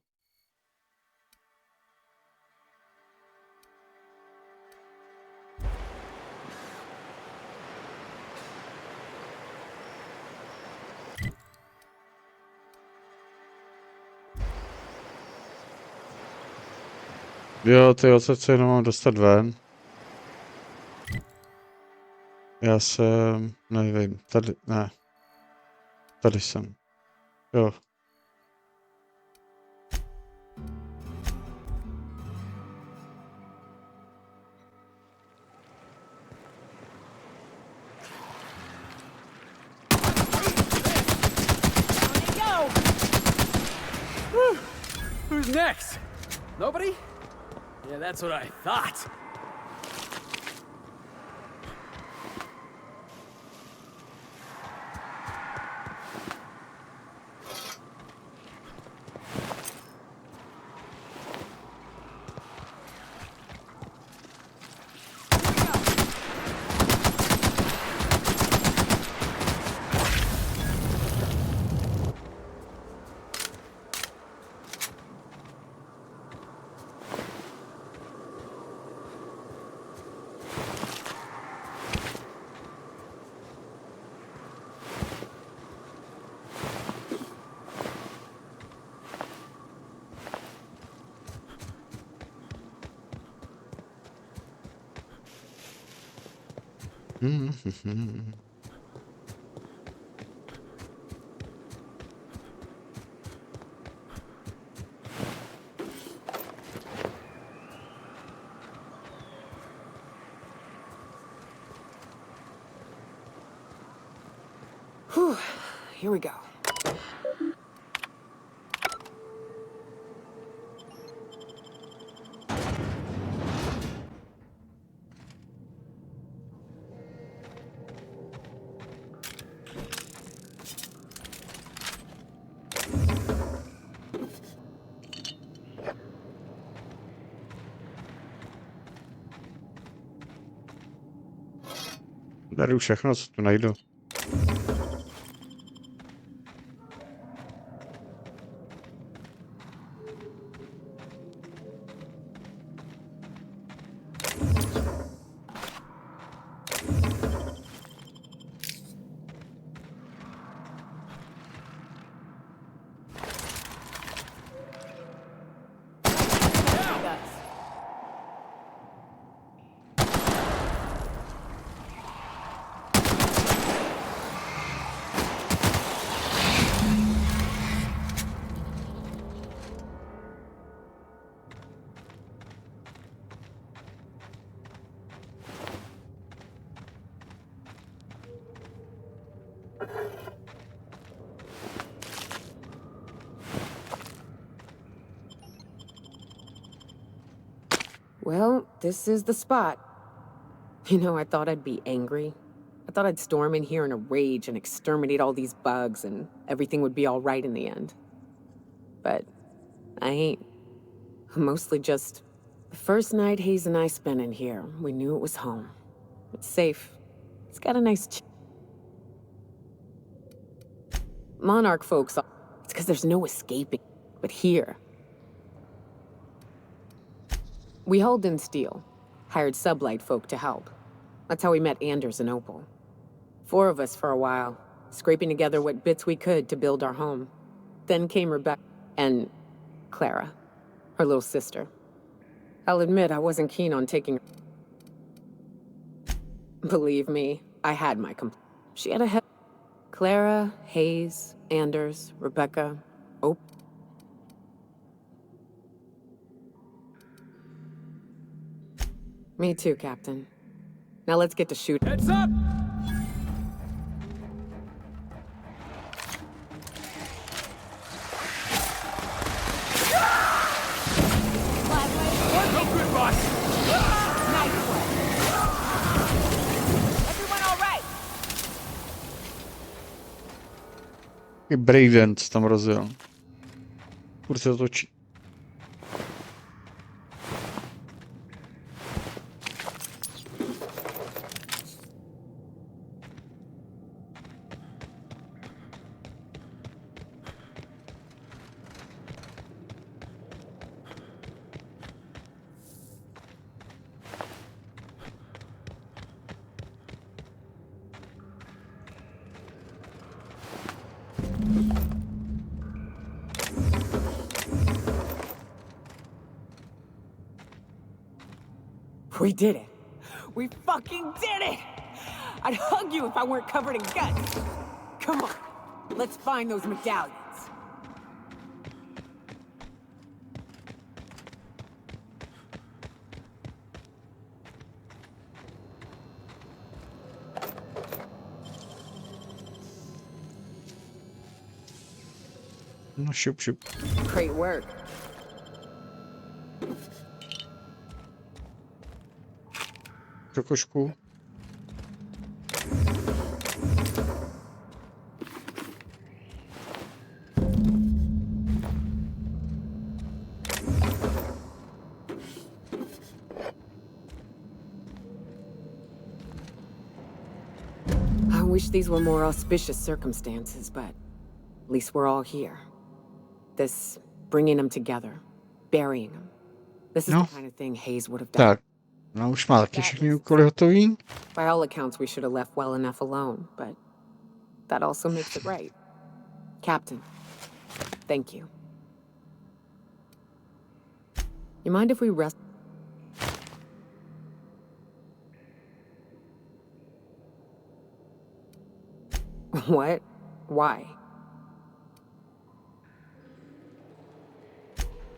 Jo, ty odsaď se jenom mám dostat ven. Já jsem, nevím, tady, ne. Tady jsem. Jo. Who's next? Nobody? Yeah, that's what I thought. Whew, here we go. Tady už všechno, co tu najdu. Well, this is the spot. You know, I thought I'd be angry. I thought I'd storm in here in a rage and exterminate all these bugs and everything would be all right in the end. But I ain't. Mostly just the first night Hayes and I spent in here, we knew it was home. It's safe. It's got a nice Monarch folks, it's because there's no escaping. But here, we hauled in steel, hired sublight folk to help. That's how we met Anders and Opal. 4 of us for a while, scraping together what bits we could to build our home. Then came Rebecca and Clara, her little sister. I'll admit I wasn't keen on taking her. Believe me, I had my She had a head. Clara, Hayes, Anders, Rebecca, Me too, Captain. Now let's get to shoot. Heads up! No good, boss! Nice one. Everyone all right? I Breakdance tam rozjel. Furt se to točí. We did it. We fucking did it! I'd hug you if I weren't covered in guts. Come on, let's find those medallions. No šup, šup. Great work. Do košku. I wish these were more auspicious circumstances, but at least we're all here. This bringing them together, burying them. This is No. the kind of thing Hayes would have done. Tak. No už má taky všechny úkoly hotový. By all accounts, we should have left well enough alone, but that also makes it right. Captain, thank you. You mind if we rest? What? Why?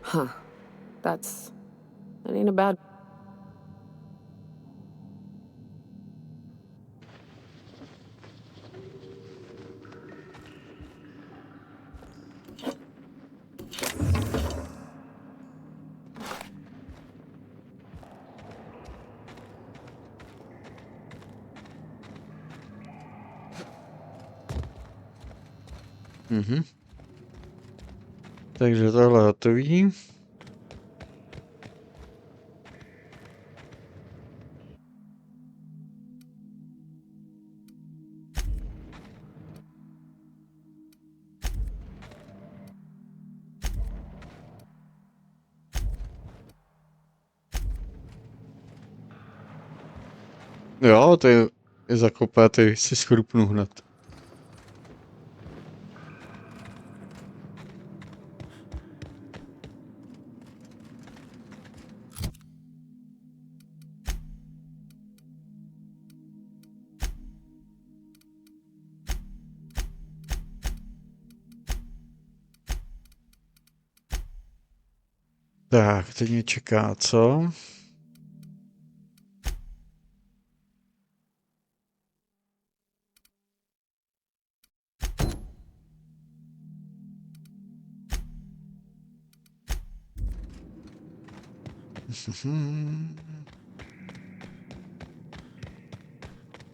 Huh. That ain't a bad... Mhm. Takže tohle je hotový. Jo, to je zakopé, ty si schrupnu hned. Tak, teď mě čeká, co?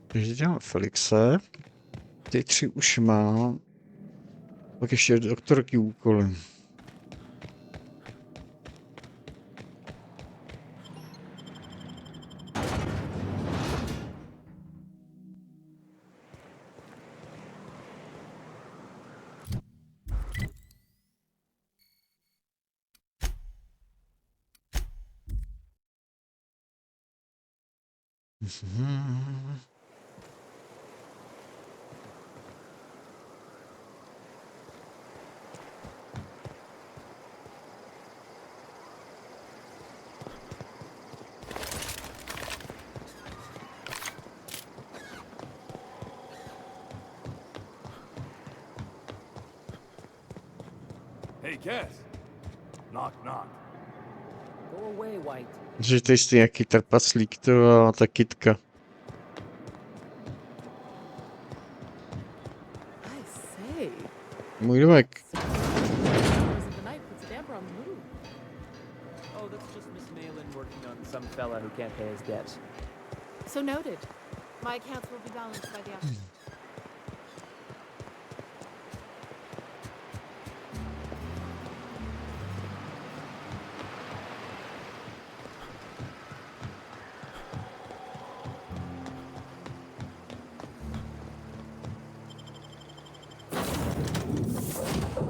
Takže dělám Felixe. Ty 3 už mám. Pak ještě doktorky úkoly. Hey, Cass. Knock, knock. Go away, White. Že ty jsi nějaký trpaslík, to a ta kytka. I say. Můj domek. Hours of the night puts a damper on the mood. Oh, that's just Miss Malin working on some fella who can't pay his debt. So noted. My accounts will be balanced by the auction.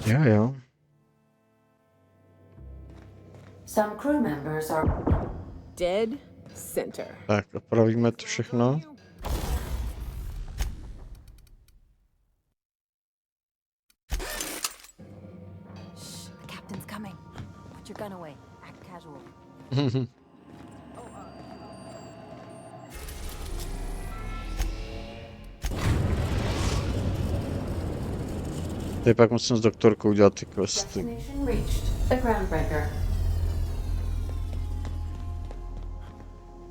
Jo. Some crew members are Dead center. Tak, opravíme to všechno. Shh, the captain's coming. Put your gun away. Act casual. Teď pak musím s doktorkou dělat ty questy. destination reached. The groundbreaker.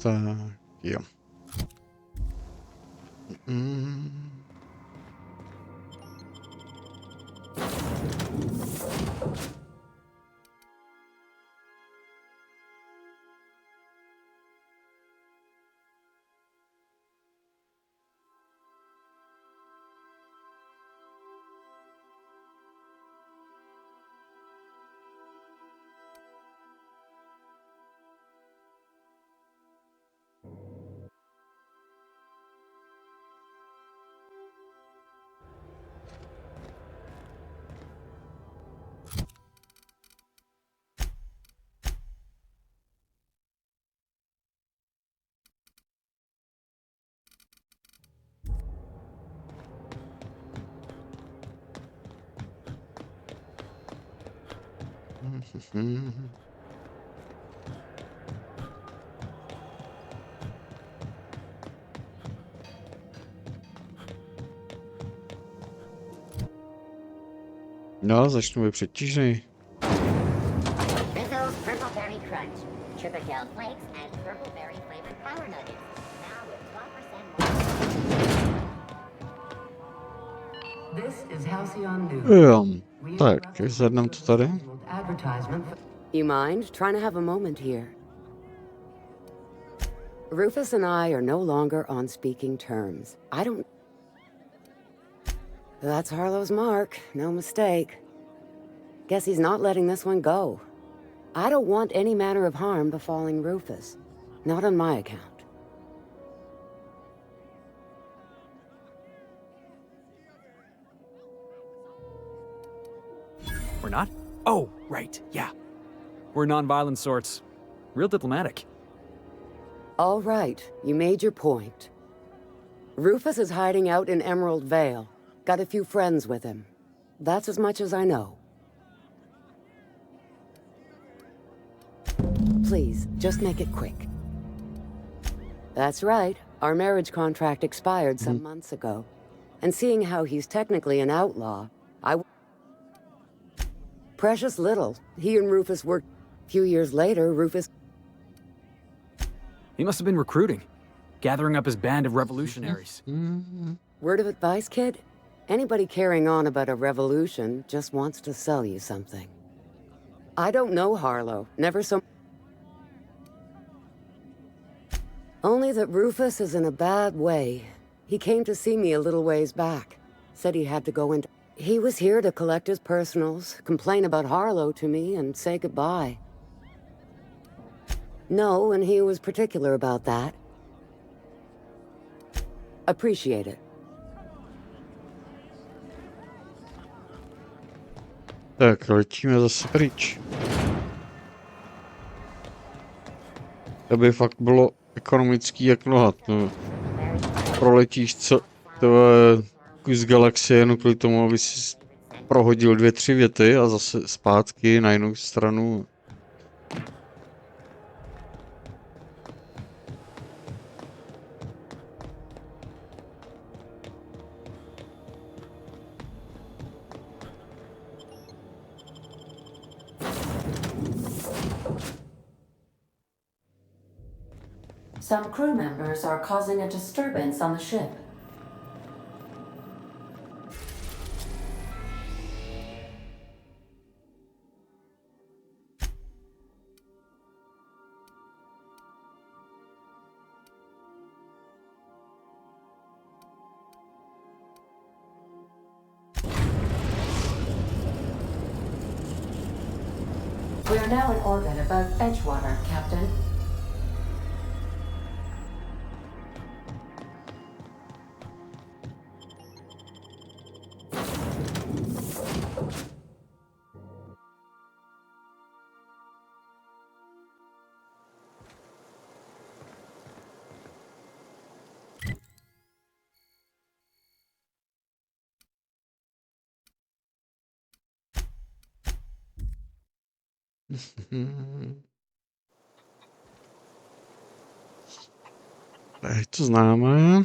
Tak, jo. Mm. No, začnu být přetížený. Rizzo's Purple Berry Crunch. Triple Gel Flakes and Purple Berry flavored Power Nuggets. Now with 12% more. This is Halcyon News. Jo, tak, zadám to tady. You mind trying to have a moment here? Rufus and I are no longer on speaking terms. I don't... That's Harlow's mark, no mistake. Guess he's not letting this one go. I don't want any manner of harm befalling Rufus. Not on my account. We're not? Oh, right, yeah. We're non-violent sorts. Real diplomatic. All right, you made your point. Rufus is hiding out in Emerald Vale. Got a few friends with him. That's as much as I know. Please, just make it quick. That's right. Our marriage contract expired some months ago. And seeing how he's technically an outlaw, Precious little. He and Rufus worked. A few years later, Rufus... He must have been recruiting. Gathering up his band of revolutionaries. Word of advice, kid? Anybody carrying on about a revolution just wants to sell you something. I don't know Harlow. Never so... Only that Rufus is in a bad way. He came to see me a little ways back. Said he had to go into... He was here to collect his personals, complain about Harlow to me, and say goodbye. No, and he was particular about that. Appreciate it. Tak, letíme zase pryč. To by fakt bylo ekonomický jak nohat. No. Proletíš to je kus galaxie jenom kvůli tomu, aby si prohodil 2-3 věty a zase zpátky na jinou stranu. Some crew members are causing a disturbance on the ship. We are now in orbit above Edgewater, Captain. Tady to známe.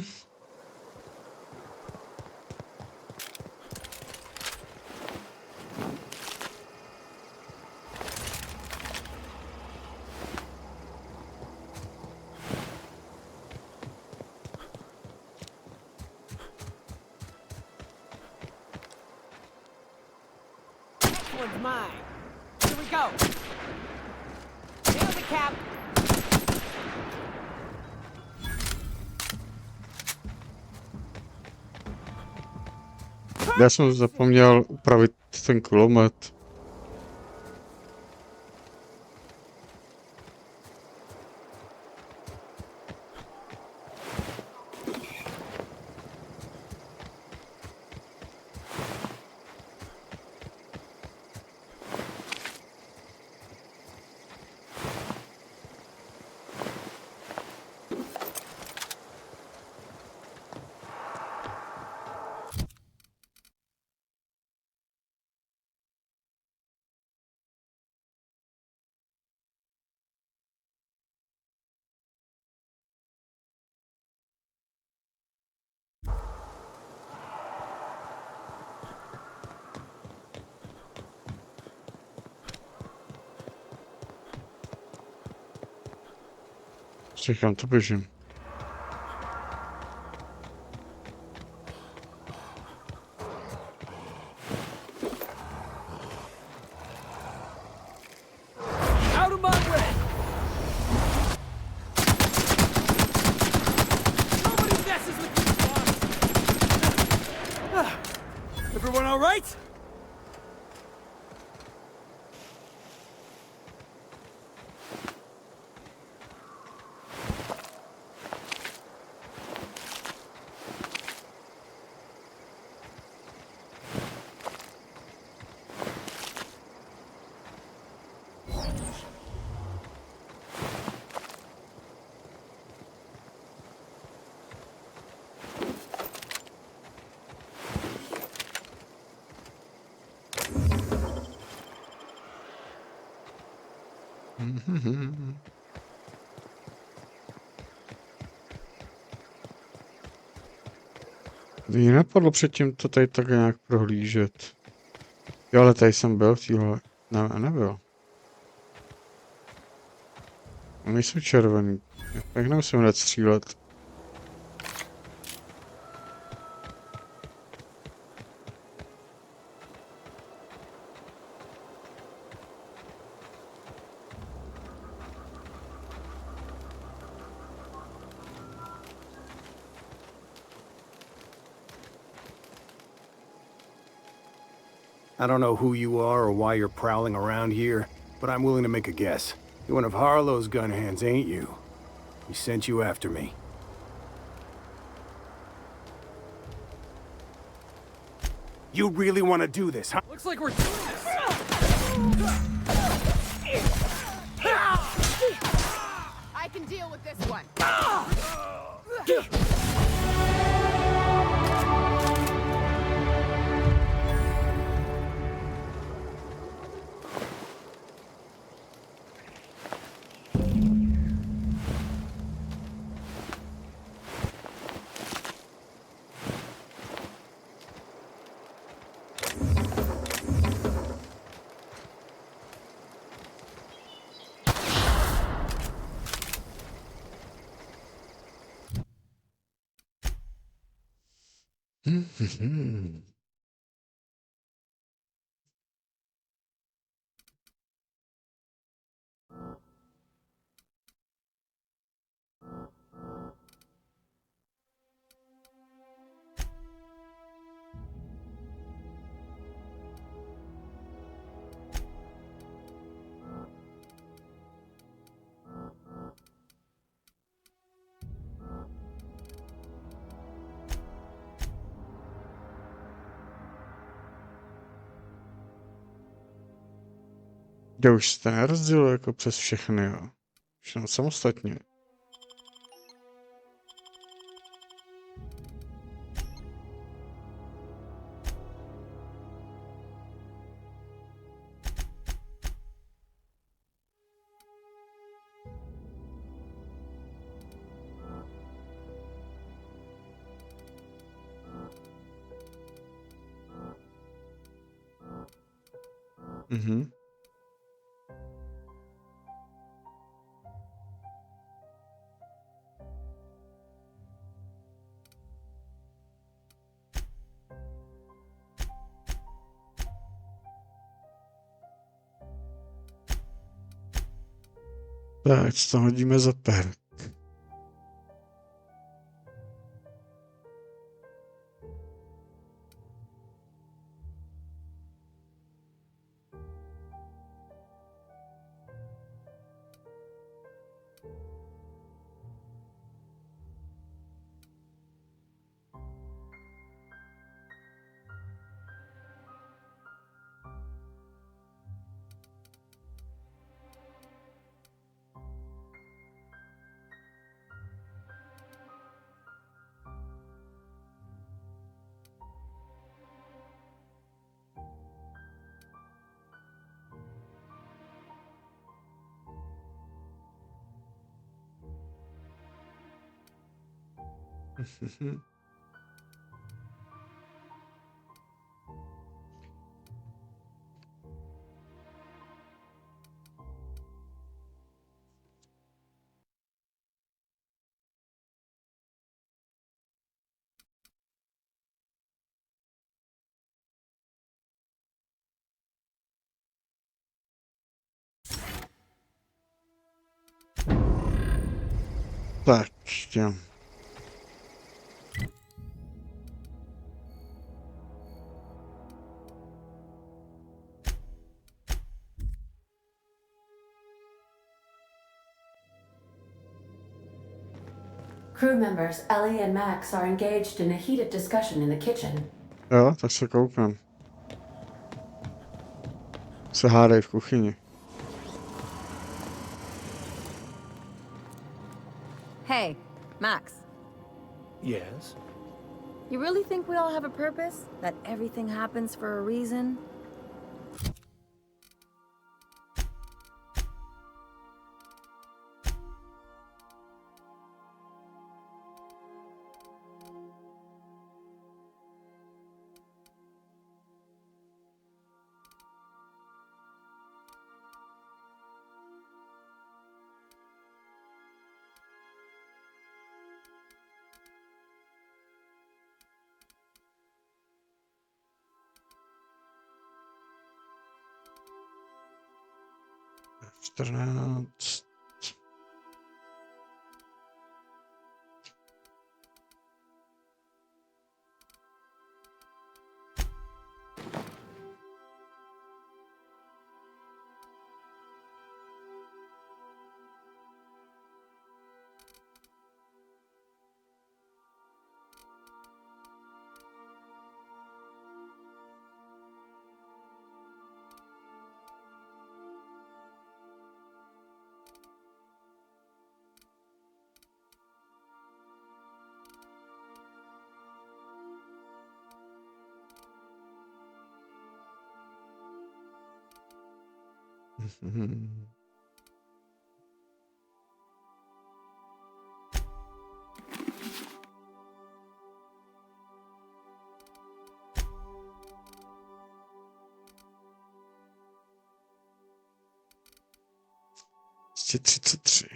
Next one's mine. Here we go. There's the cap. Já jsem zapomněl upravit ten kulomet. Čekám, to běžím. Out of my way. Nobody messes with me, boss. Everyone all right? Mně napadlo předtím to tady tak nějak prohlížet. Jo, ale tady jsem byl v téhle. Ne, nebyl. Oni jsou červený. Jak nemusím hned střílet. I don't know who you are or why you're prowling around here, but I'm willing to make a guess. You're one of Harlow's gun hands, ain't you? He sent you after me. You really want to do this, huh? Looks like we're doing this. I can deal with this one. Kde už jste nerozdíl jako přes všechny, jo. Už jenom samostatně. Mhm. Tak, co to hodíme za perk? Tak, jo. Crew members Ellie and Max are engaged in a heated discussion in the kitchen. Jo, tak se koukám. Se hádají v kuchyni. Hey, Max. Yes? You really think we all have a purpose? That everything happens for a reason? Čtrnáct. Ještě 33.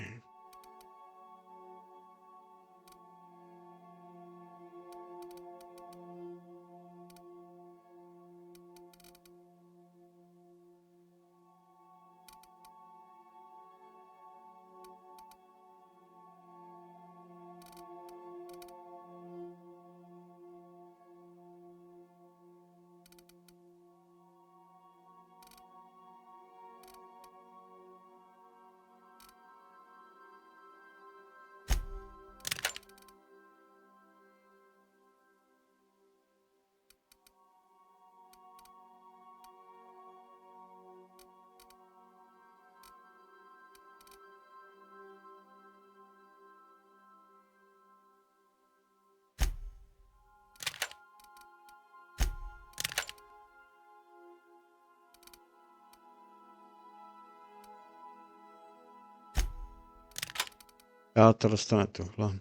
Já to dostane tohle.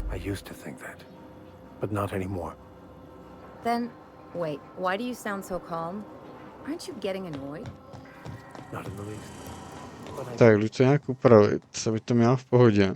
I used to think that, but not anymore. Then, wait, why do you sound so calm? Aren't you getting annoyed? Not in the least. Tak, jdu to nějak upravit, aby to měla v pohodě.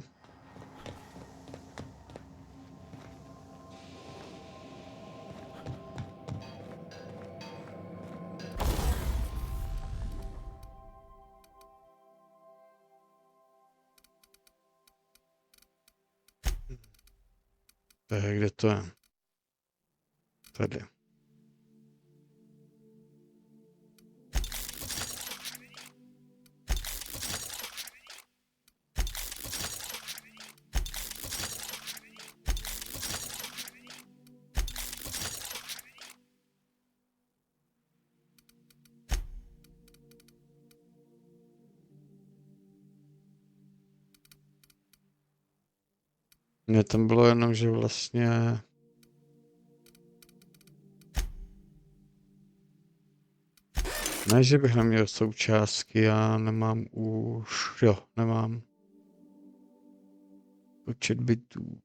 Tak, kde to je? Tady. Mně tam bylo jenom, že vlastně ne, že bych neměl součástky, já nemám už, jo, nemám počet bitů.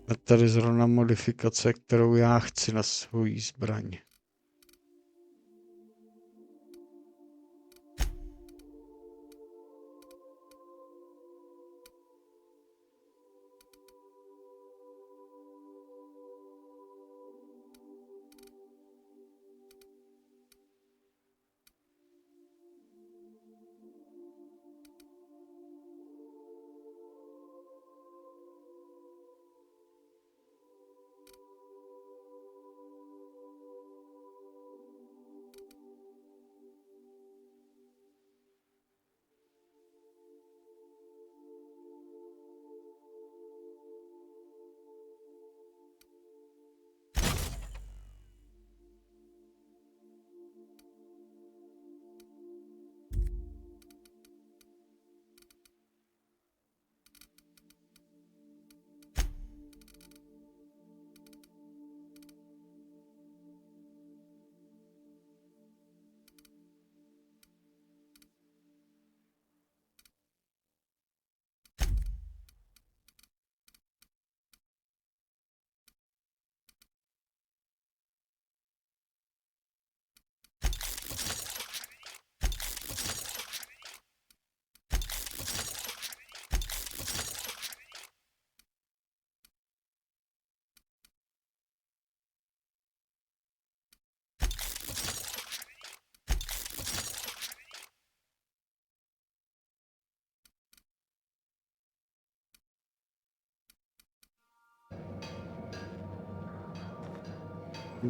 A tady zrovna modifikace, kterou já chci na svou zbraň.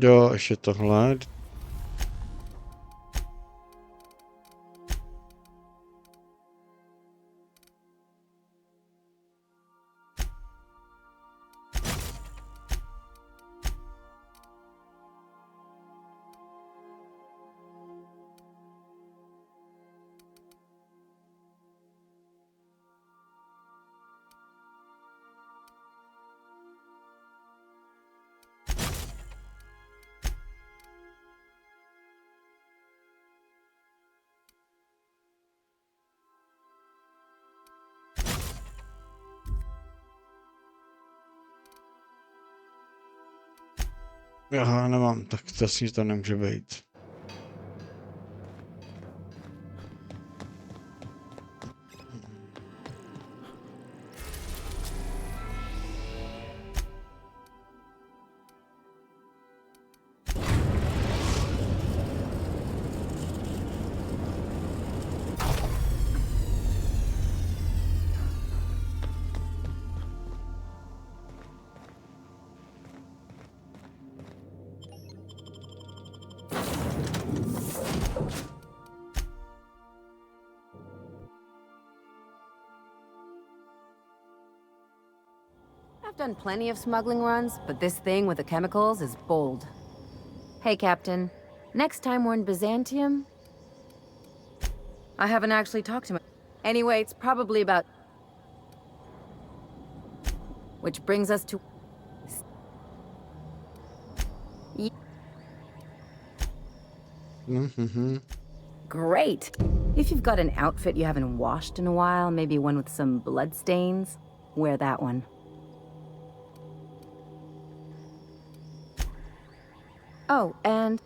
Jo, ještě tohle. Aha, nemám, tak to asi to nemůže být. I've done plenty of smuggling runs, but this thing with the chemicals is bold. Hey, Captain. Next time we're in Byzantium... I haven't actually talked to him. Anyway, it's probably about... Which brings us to... Great! If you've got an outfit you haven't washed in a while, maybe one with some blood stains, wear that one. Oh, and...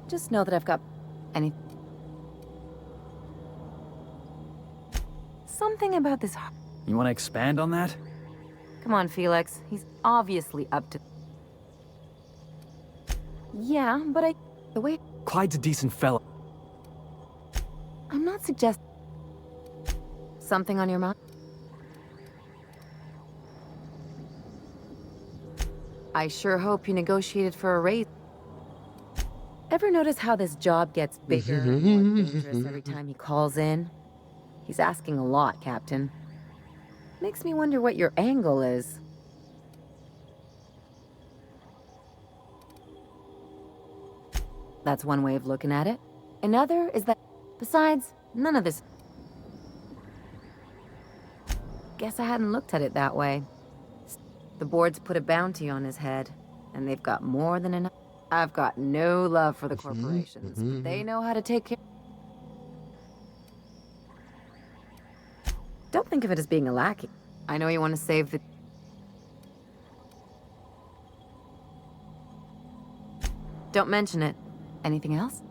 Just know that I've got... Something about this... You want to expand on that? Come on, Felix. He's obviously up to... Yeah, but the way... Clyde's a decent fella. I'm not suggesting... Something on your mind? I sure hope you negotiated for a raise. Ever notice how this job gets bigger and more dangerous every time he calls in? He's asking a lot, Captain. Makes me wonder what your angle is. That's one way of looking at it. Another is that, besides, none of this... Guess I hadn't looked at it that way. The board's put a bounty on his head, and they've got more than enough. I've got no love for the corporations, but they know how to take care... Don't think of it as being a lackey. I know you want to save the... Don't mention it. Anything else?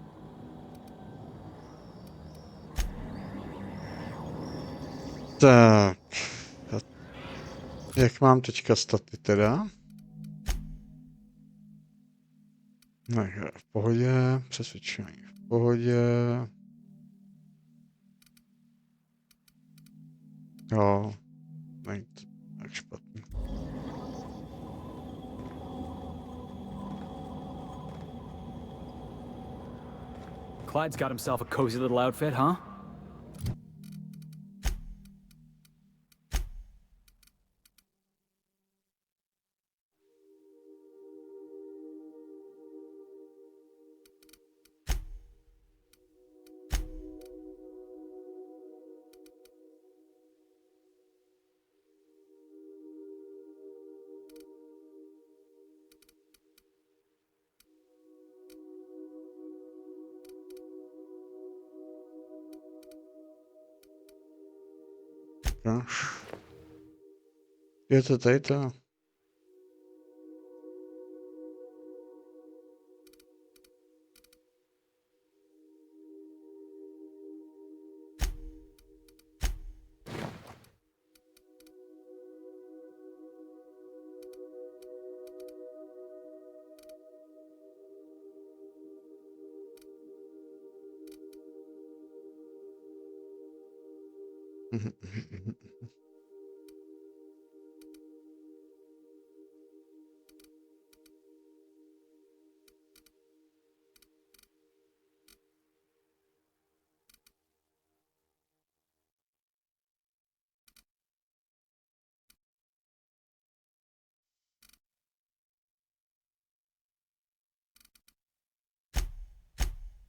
Tak. Jak mám teďka staty teda? No, v pohodě, přesvědčení v pohodě. Jo, není to tak špatný. Clyde's got himself a cozy little outfit, huh? Je to tady to.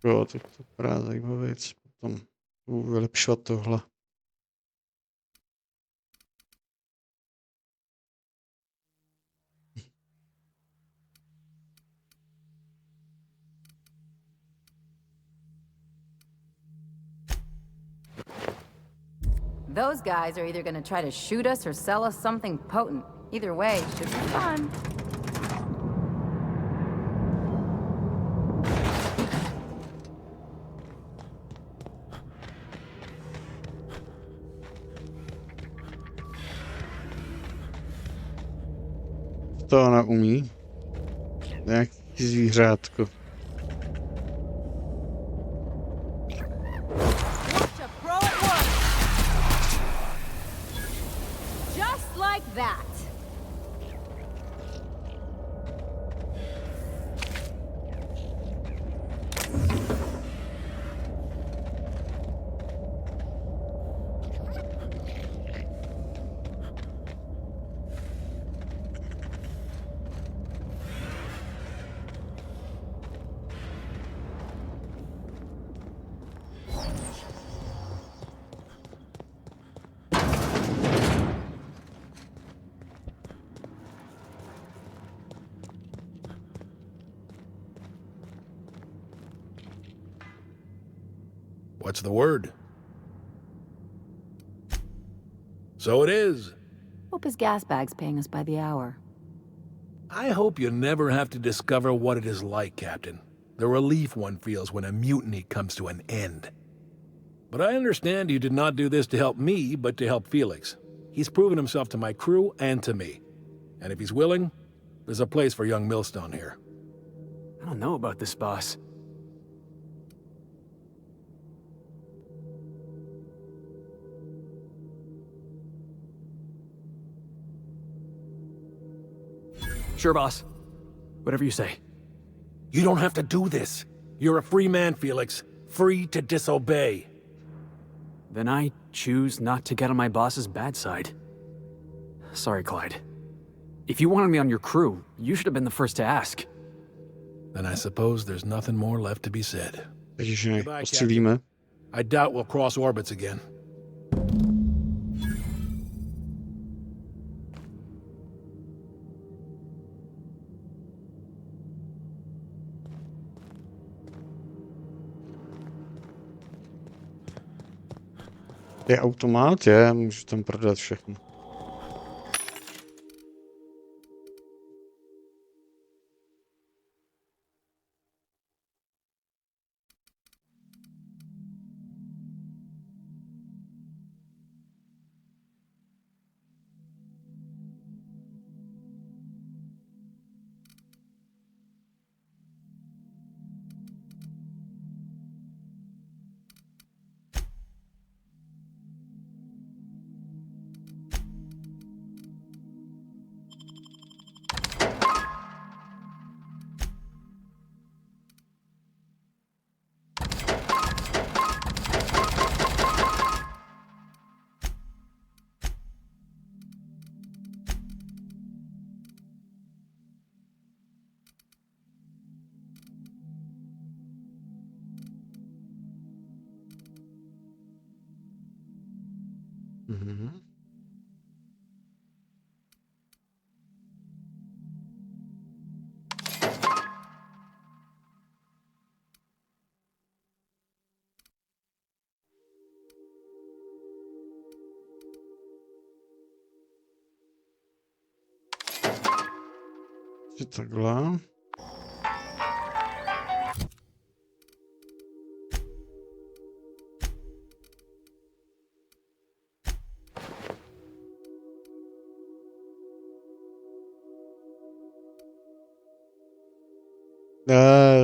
Jo, tak to vypadá zajímavá věc. Potom budu vylepšovat tohle. Those guys are either gonna try to shoot us or sell us something potent. Either way, should be fun. To ona umí. Nějaký zvířátko. Watch a pro at work. Just like that. What's the word? So it is. Hope his gas bag's paying us by the hour. I hope you never have to discover what it is like, Captain. The relief one feels when a mutiny comes to an end. But I understand you did not do this to help me, but to help Felix. He's proven himself to my crew and to me. And if he's willing, there's a place for young Millstone here. I don't know about this, boss. Sure, boss. Whatever you say. You don't have to do this. You're a free man, Felix. Free to disobey. Then I choose not to get on my boss's bad side. Sorry, Clyde. If you wanted me on your crew, you should have been the first to ask. Then I suppose there's nothing more left to be said. Takže Goodbye, postřílíme. I doubt we'll cross orbits again. Je automat, je, můžu tam prodat všechno. Mhm. Takhle.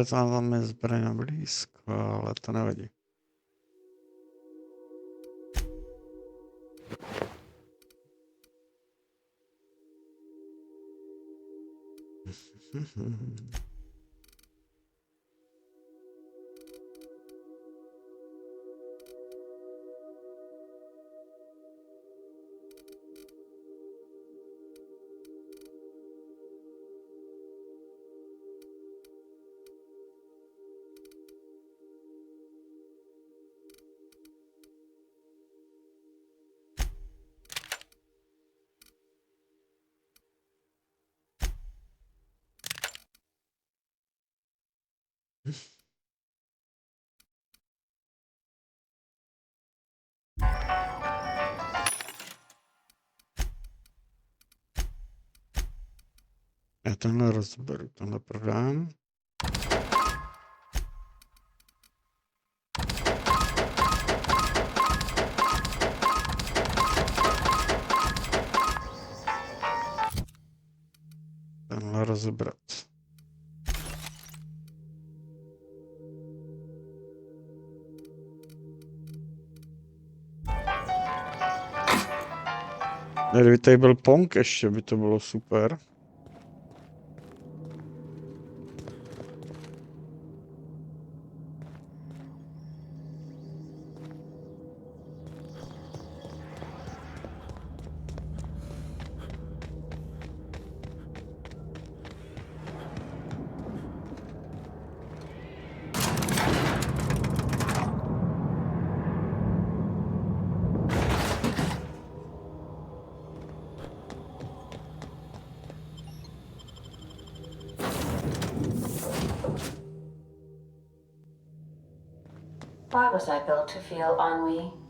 Tam je zbraň na blízko, ale to nevadí. Já tenhle rozberu, tenhle prodám. Tenhle rozebrat. Kdyby tady byl Pong ještě, by to bylo super. Why was I built to feel ennui?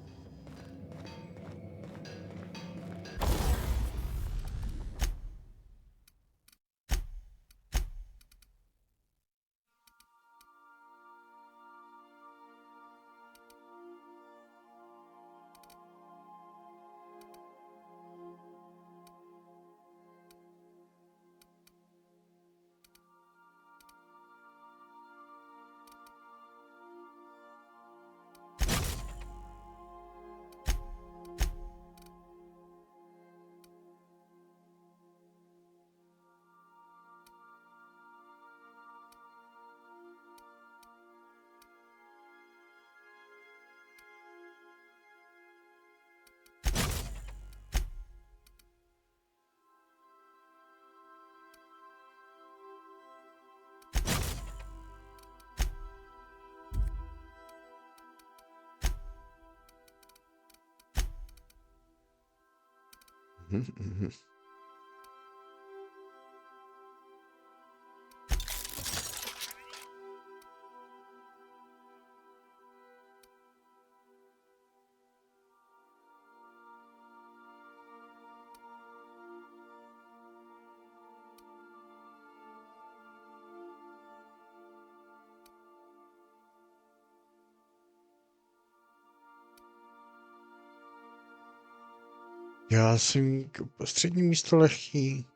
Já jsem střední místo lehký.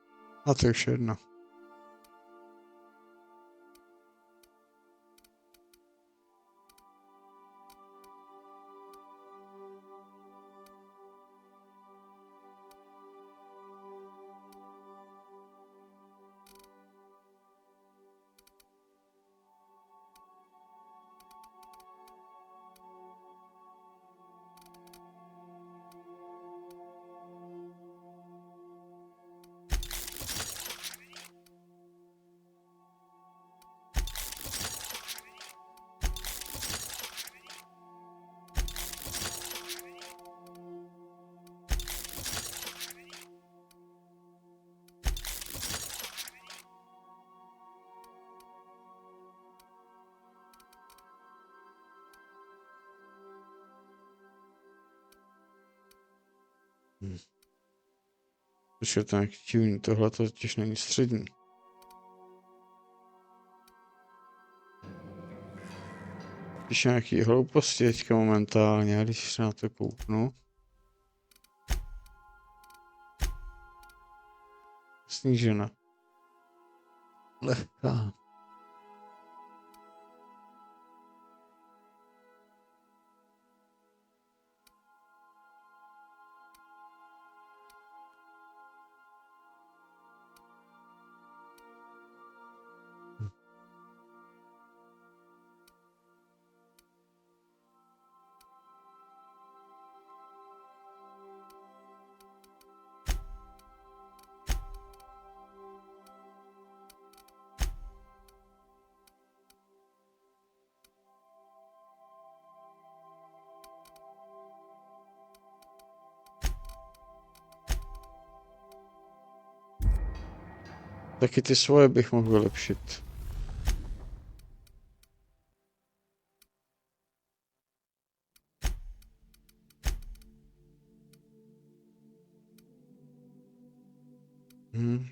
A to je už jedno. Počkej, to nějaký divný, tohle to totiž není střední. Píše nějaký hlouposti teďka momentálně, když se na to kouknu. Snížena. Lehká. Taky ty svoje bych mohl vylepšit.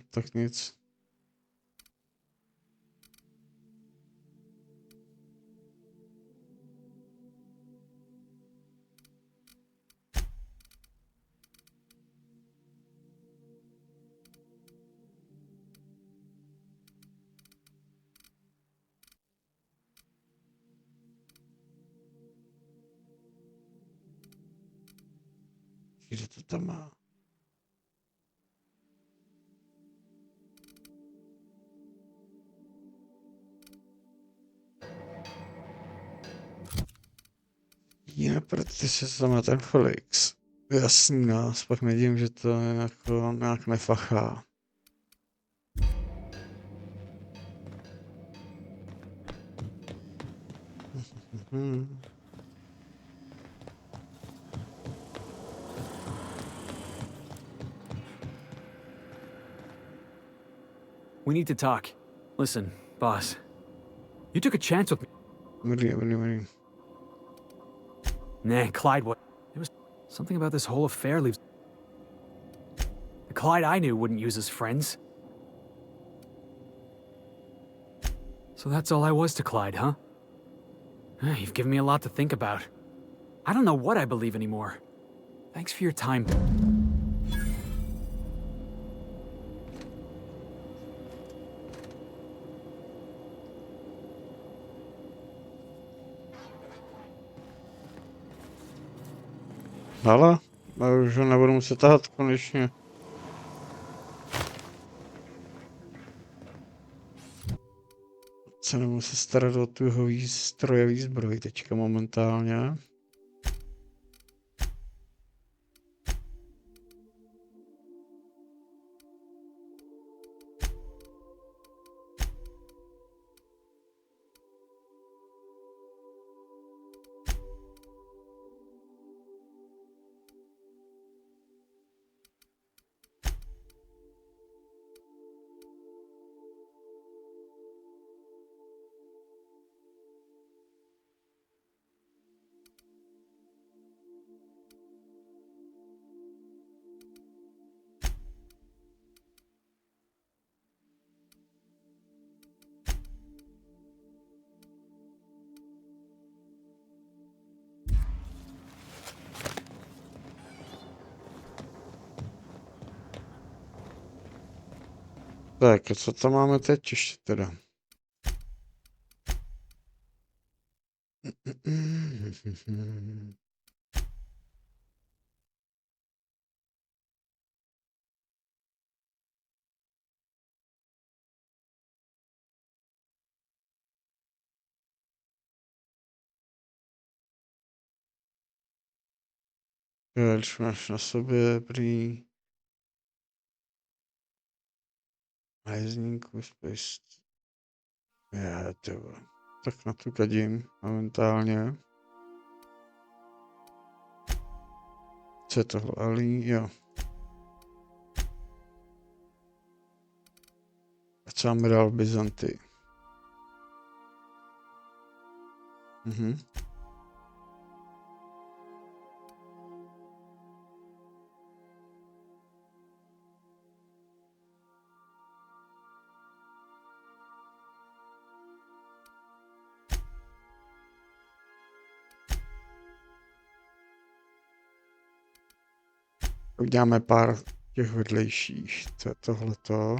Tak nic. tam má? Je, protože se tam má ten Felix. Jasný nás, pak nedím, že to je jako nějak nefachá. We need to talk. Listen, boss. You took a chance with me. Really. Nah, Clyde, what? There was something about this whole affair leaves... The Clyde I knew wouldn't use his friends. So that's all I was to Clyde, huh? You've given me a lot to think about. I don't know what I believe anymore. Thanks for your time. Ale, já už ho nebudu muset tahat konečně. Se nebudu se starat o tu strojový zbroj teďka momentálně. Tak, a co tam máme teď ještě teda? Když máš na sobě prý hajzníku space. Já to. Tak na tu kadím momentálně. Co je tohle? Ali? Jo. A co máme dál v Byzantii? Uděláme pár těch vedlejších. Co je tohleto?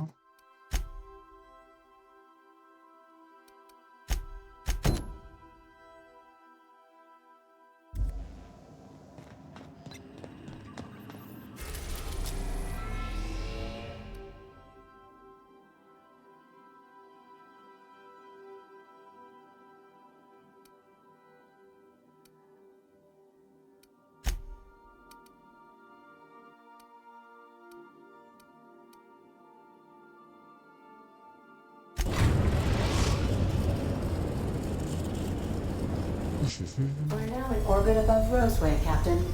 We're now in orbit above Roseway, Captain.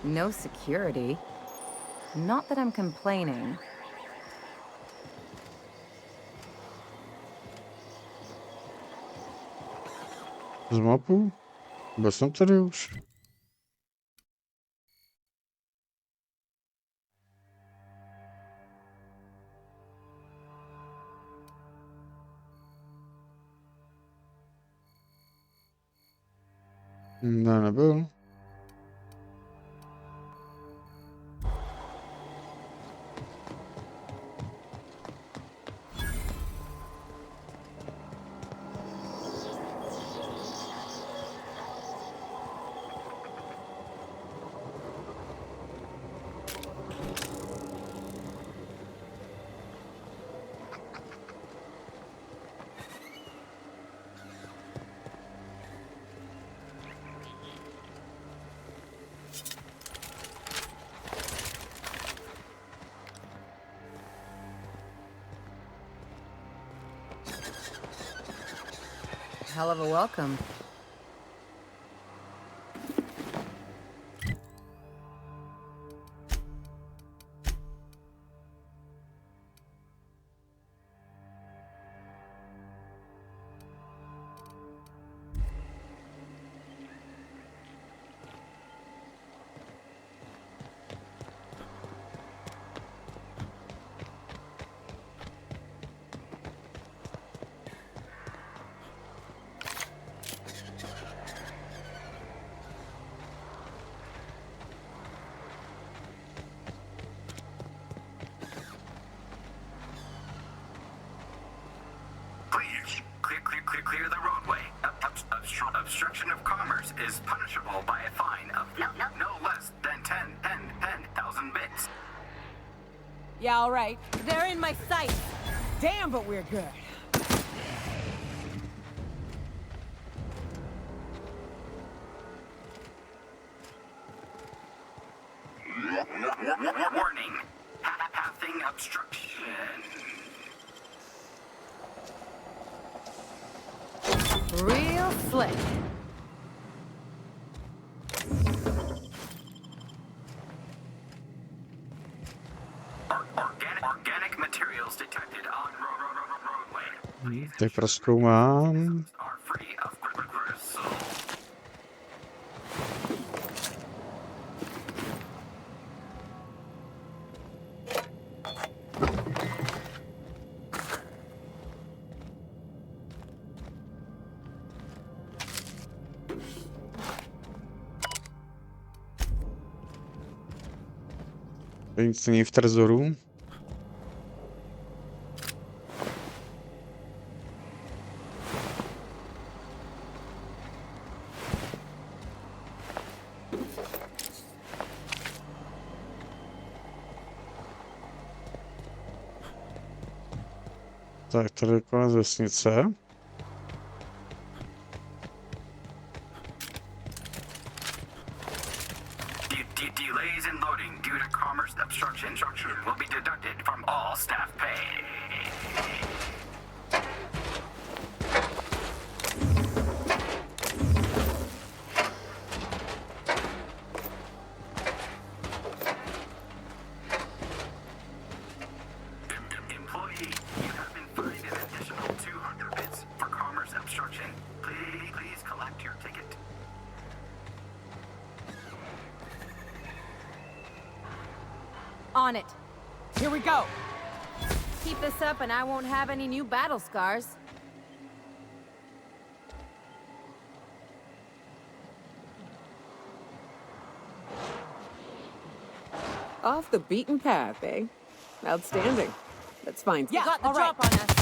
No security. Not that I'm complaining. Z mapu? Byl jsem tady už. Ne, nebyl. hell of a welcome. Clear the roadway. Obstruction of commerce is punishable by a fine of no less than 10,000 bits. Yeah, all right. They're in my sight. Damn, but we're good. Warning. Pathing obstruction. Real slick. Organic materials detected on roadway. Tak prozkoumám. Are free of gristle. Nic není v trezoru. Tak, tady je konec vesnice. Delays in loading due to commerce obstruction will be deducted from all staff pay. Employee, you have been fined an additional 200 bits for commerce obstruction. Please collect your ticket. On it. Here we go. Keep this up and I won't have any new battle scars. Off the beaten path, eh? Outstanding. That's fine. Yeah, got the drop on us.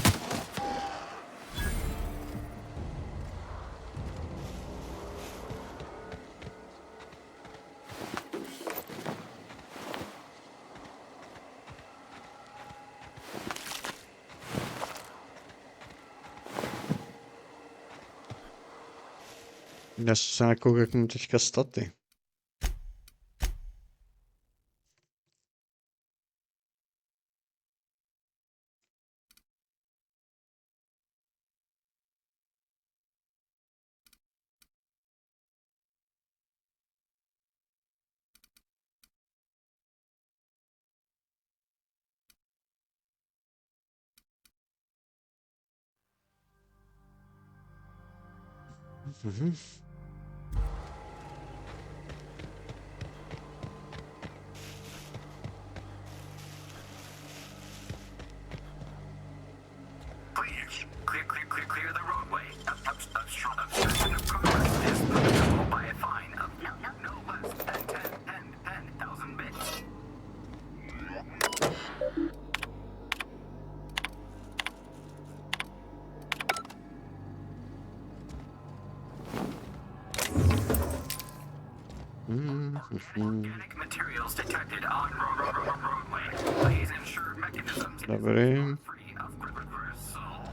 Já se jako jak mu teďka staty. Mhm. Clear the roadway. Obstruction of commerce is punishable by a fine of no less than 10,000 bits. Organic materials detected on roadway. Please ensure mechanisms Dobrý. free of gristle.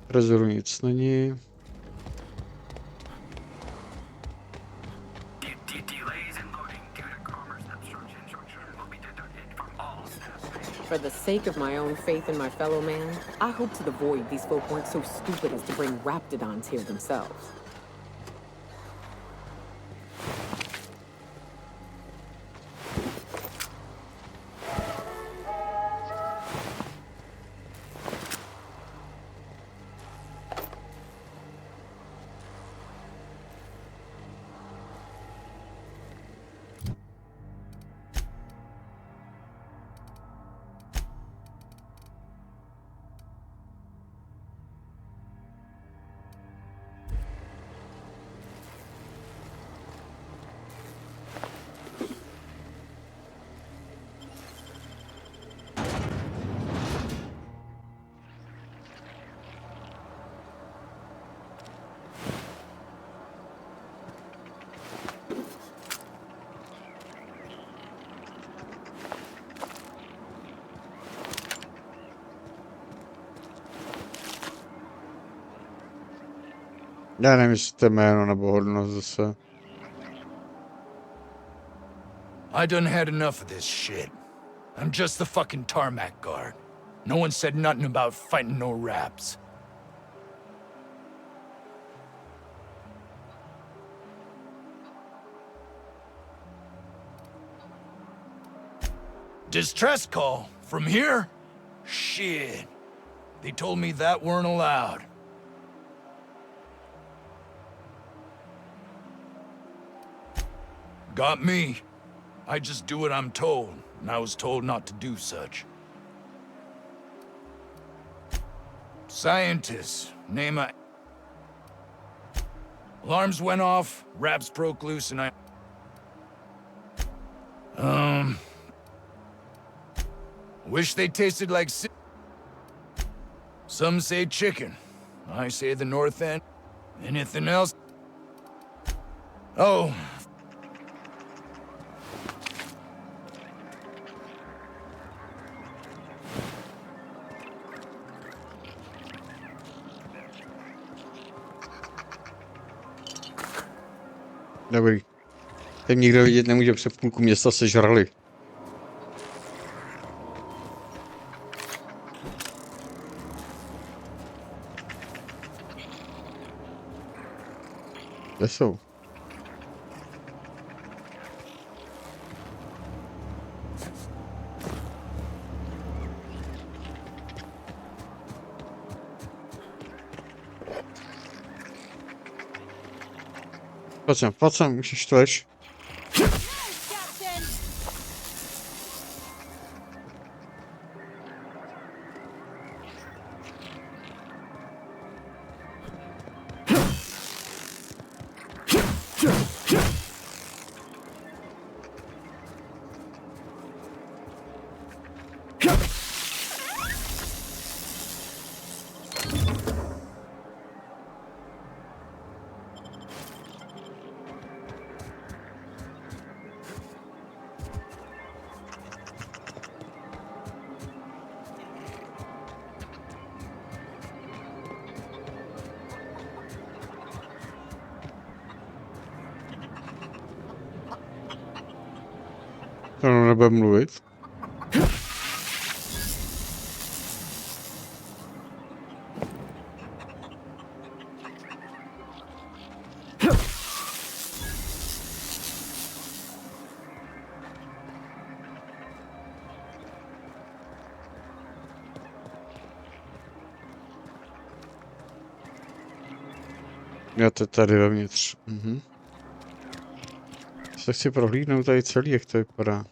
Trezoru nic není. Delays in loading due to commerce obstruction will be deducted from all staff. For the sake of my own faith in my fellow man, I hope to avoid these folk weren't so stupid as to bring raptidons here themselves. Já nevím, jestli to je jméno nebo hodnost zase. I done had enough of this shit. I'm just the fucking tarmac guard. No one said nothing about fighting no raps. Distress call? From here? Shit. They told me that weren't allowed. Got me. I just do what I'm told, and I was told not to do such. Scientists, name a... Alarms went off, raps broke loose, and I... Wish they tasted like... Some say chicken. I say the North End. Anything else? Oh... Dobrý. Teď nikdo vidět nemůže, před půlku města sežrali. Kde jsou? Pojď sem, už štveš. To nebude mluvit. Já to tady vevnitř. Se chci prohlídnout tady celý, jak to vypadá.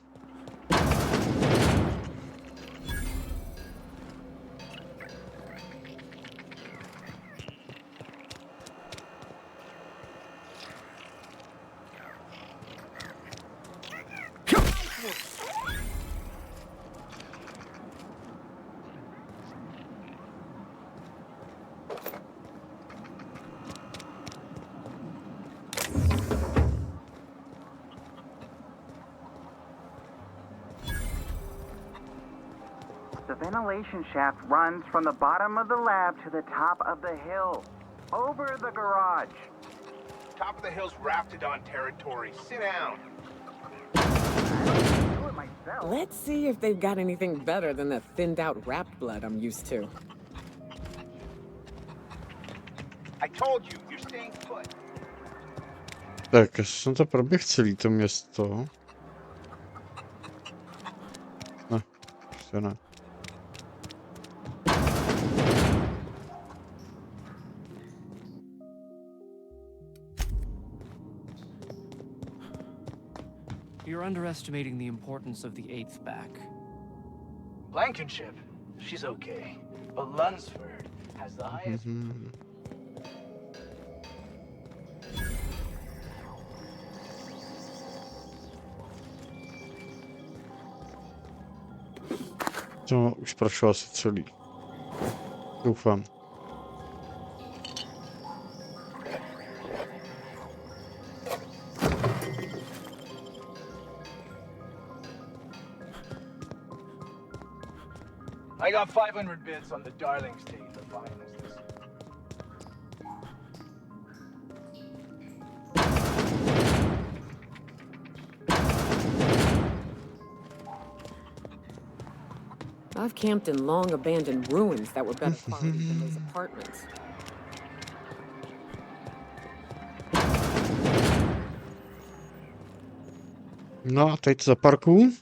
The ventilation shaft runs from the bottom of the lab to the top of the hill, over the garage. Top of the hill's raptidon territory. Sit down. I don't do it myself. Let's see if they've got anything better than the thinned out wrapped blood I'm used to. I told you, you're staying put. Tak, já jsem to proběh celý to město. Ne, prostě ne. You're underestimating the importance of the 8th back. Blankenship, she's okay. But Lunsford has the highest... To už prošlo asi celý. Doufám. I got 500 bits on the Darlings tape for buying this. I've camped in long abandoned ruins that were better quality than those apartments. No a teď za parku.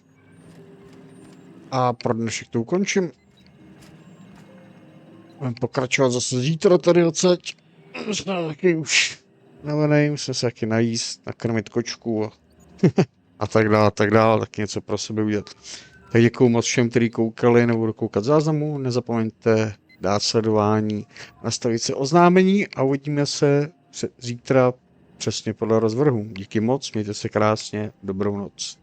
A pro dnešek to ukončím. Budeme pokračovat zase zítra tady odsaď. Jsme taky už navenej, musím se taky najíst, nakrmit kočku a tak dále, tak něco pro sebe udělat. Tak děkuju moc všem, kteří koukali nebo budou koukat záznamu. Nezapomeňte dát sledování, nastavit se oznámení a uvidíme se zítra přesně podle rozvrhu. Díky moc, mějte se krásně, dobrou noc.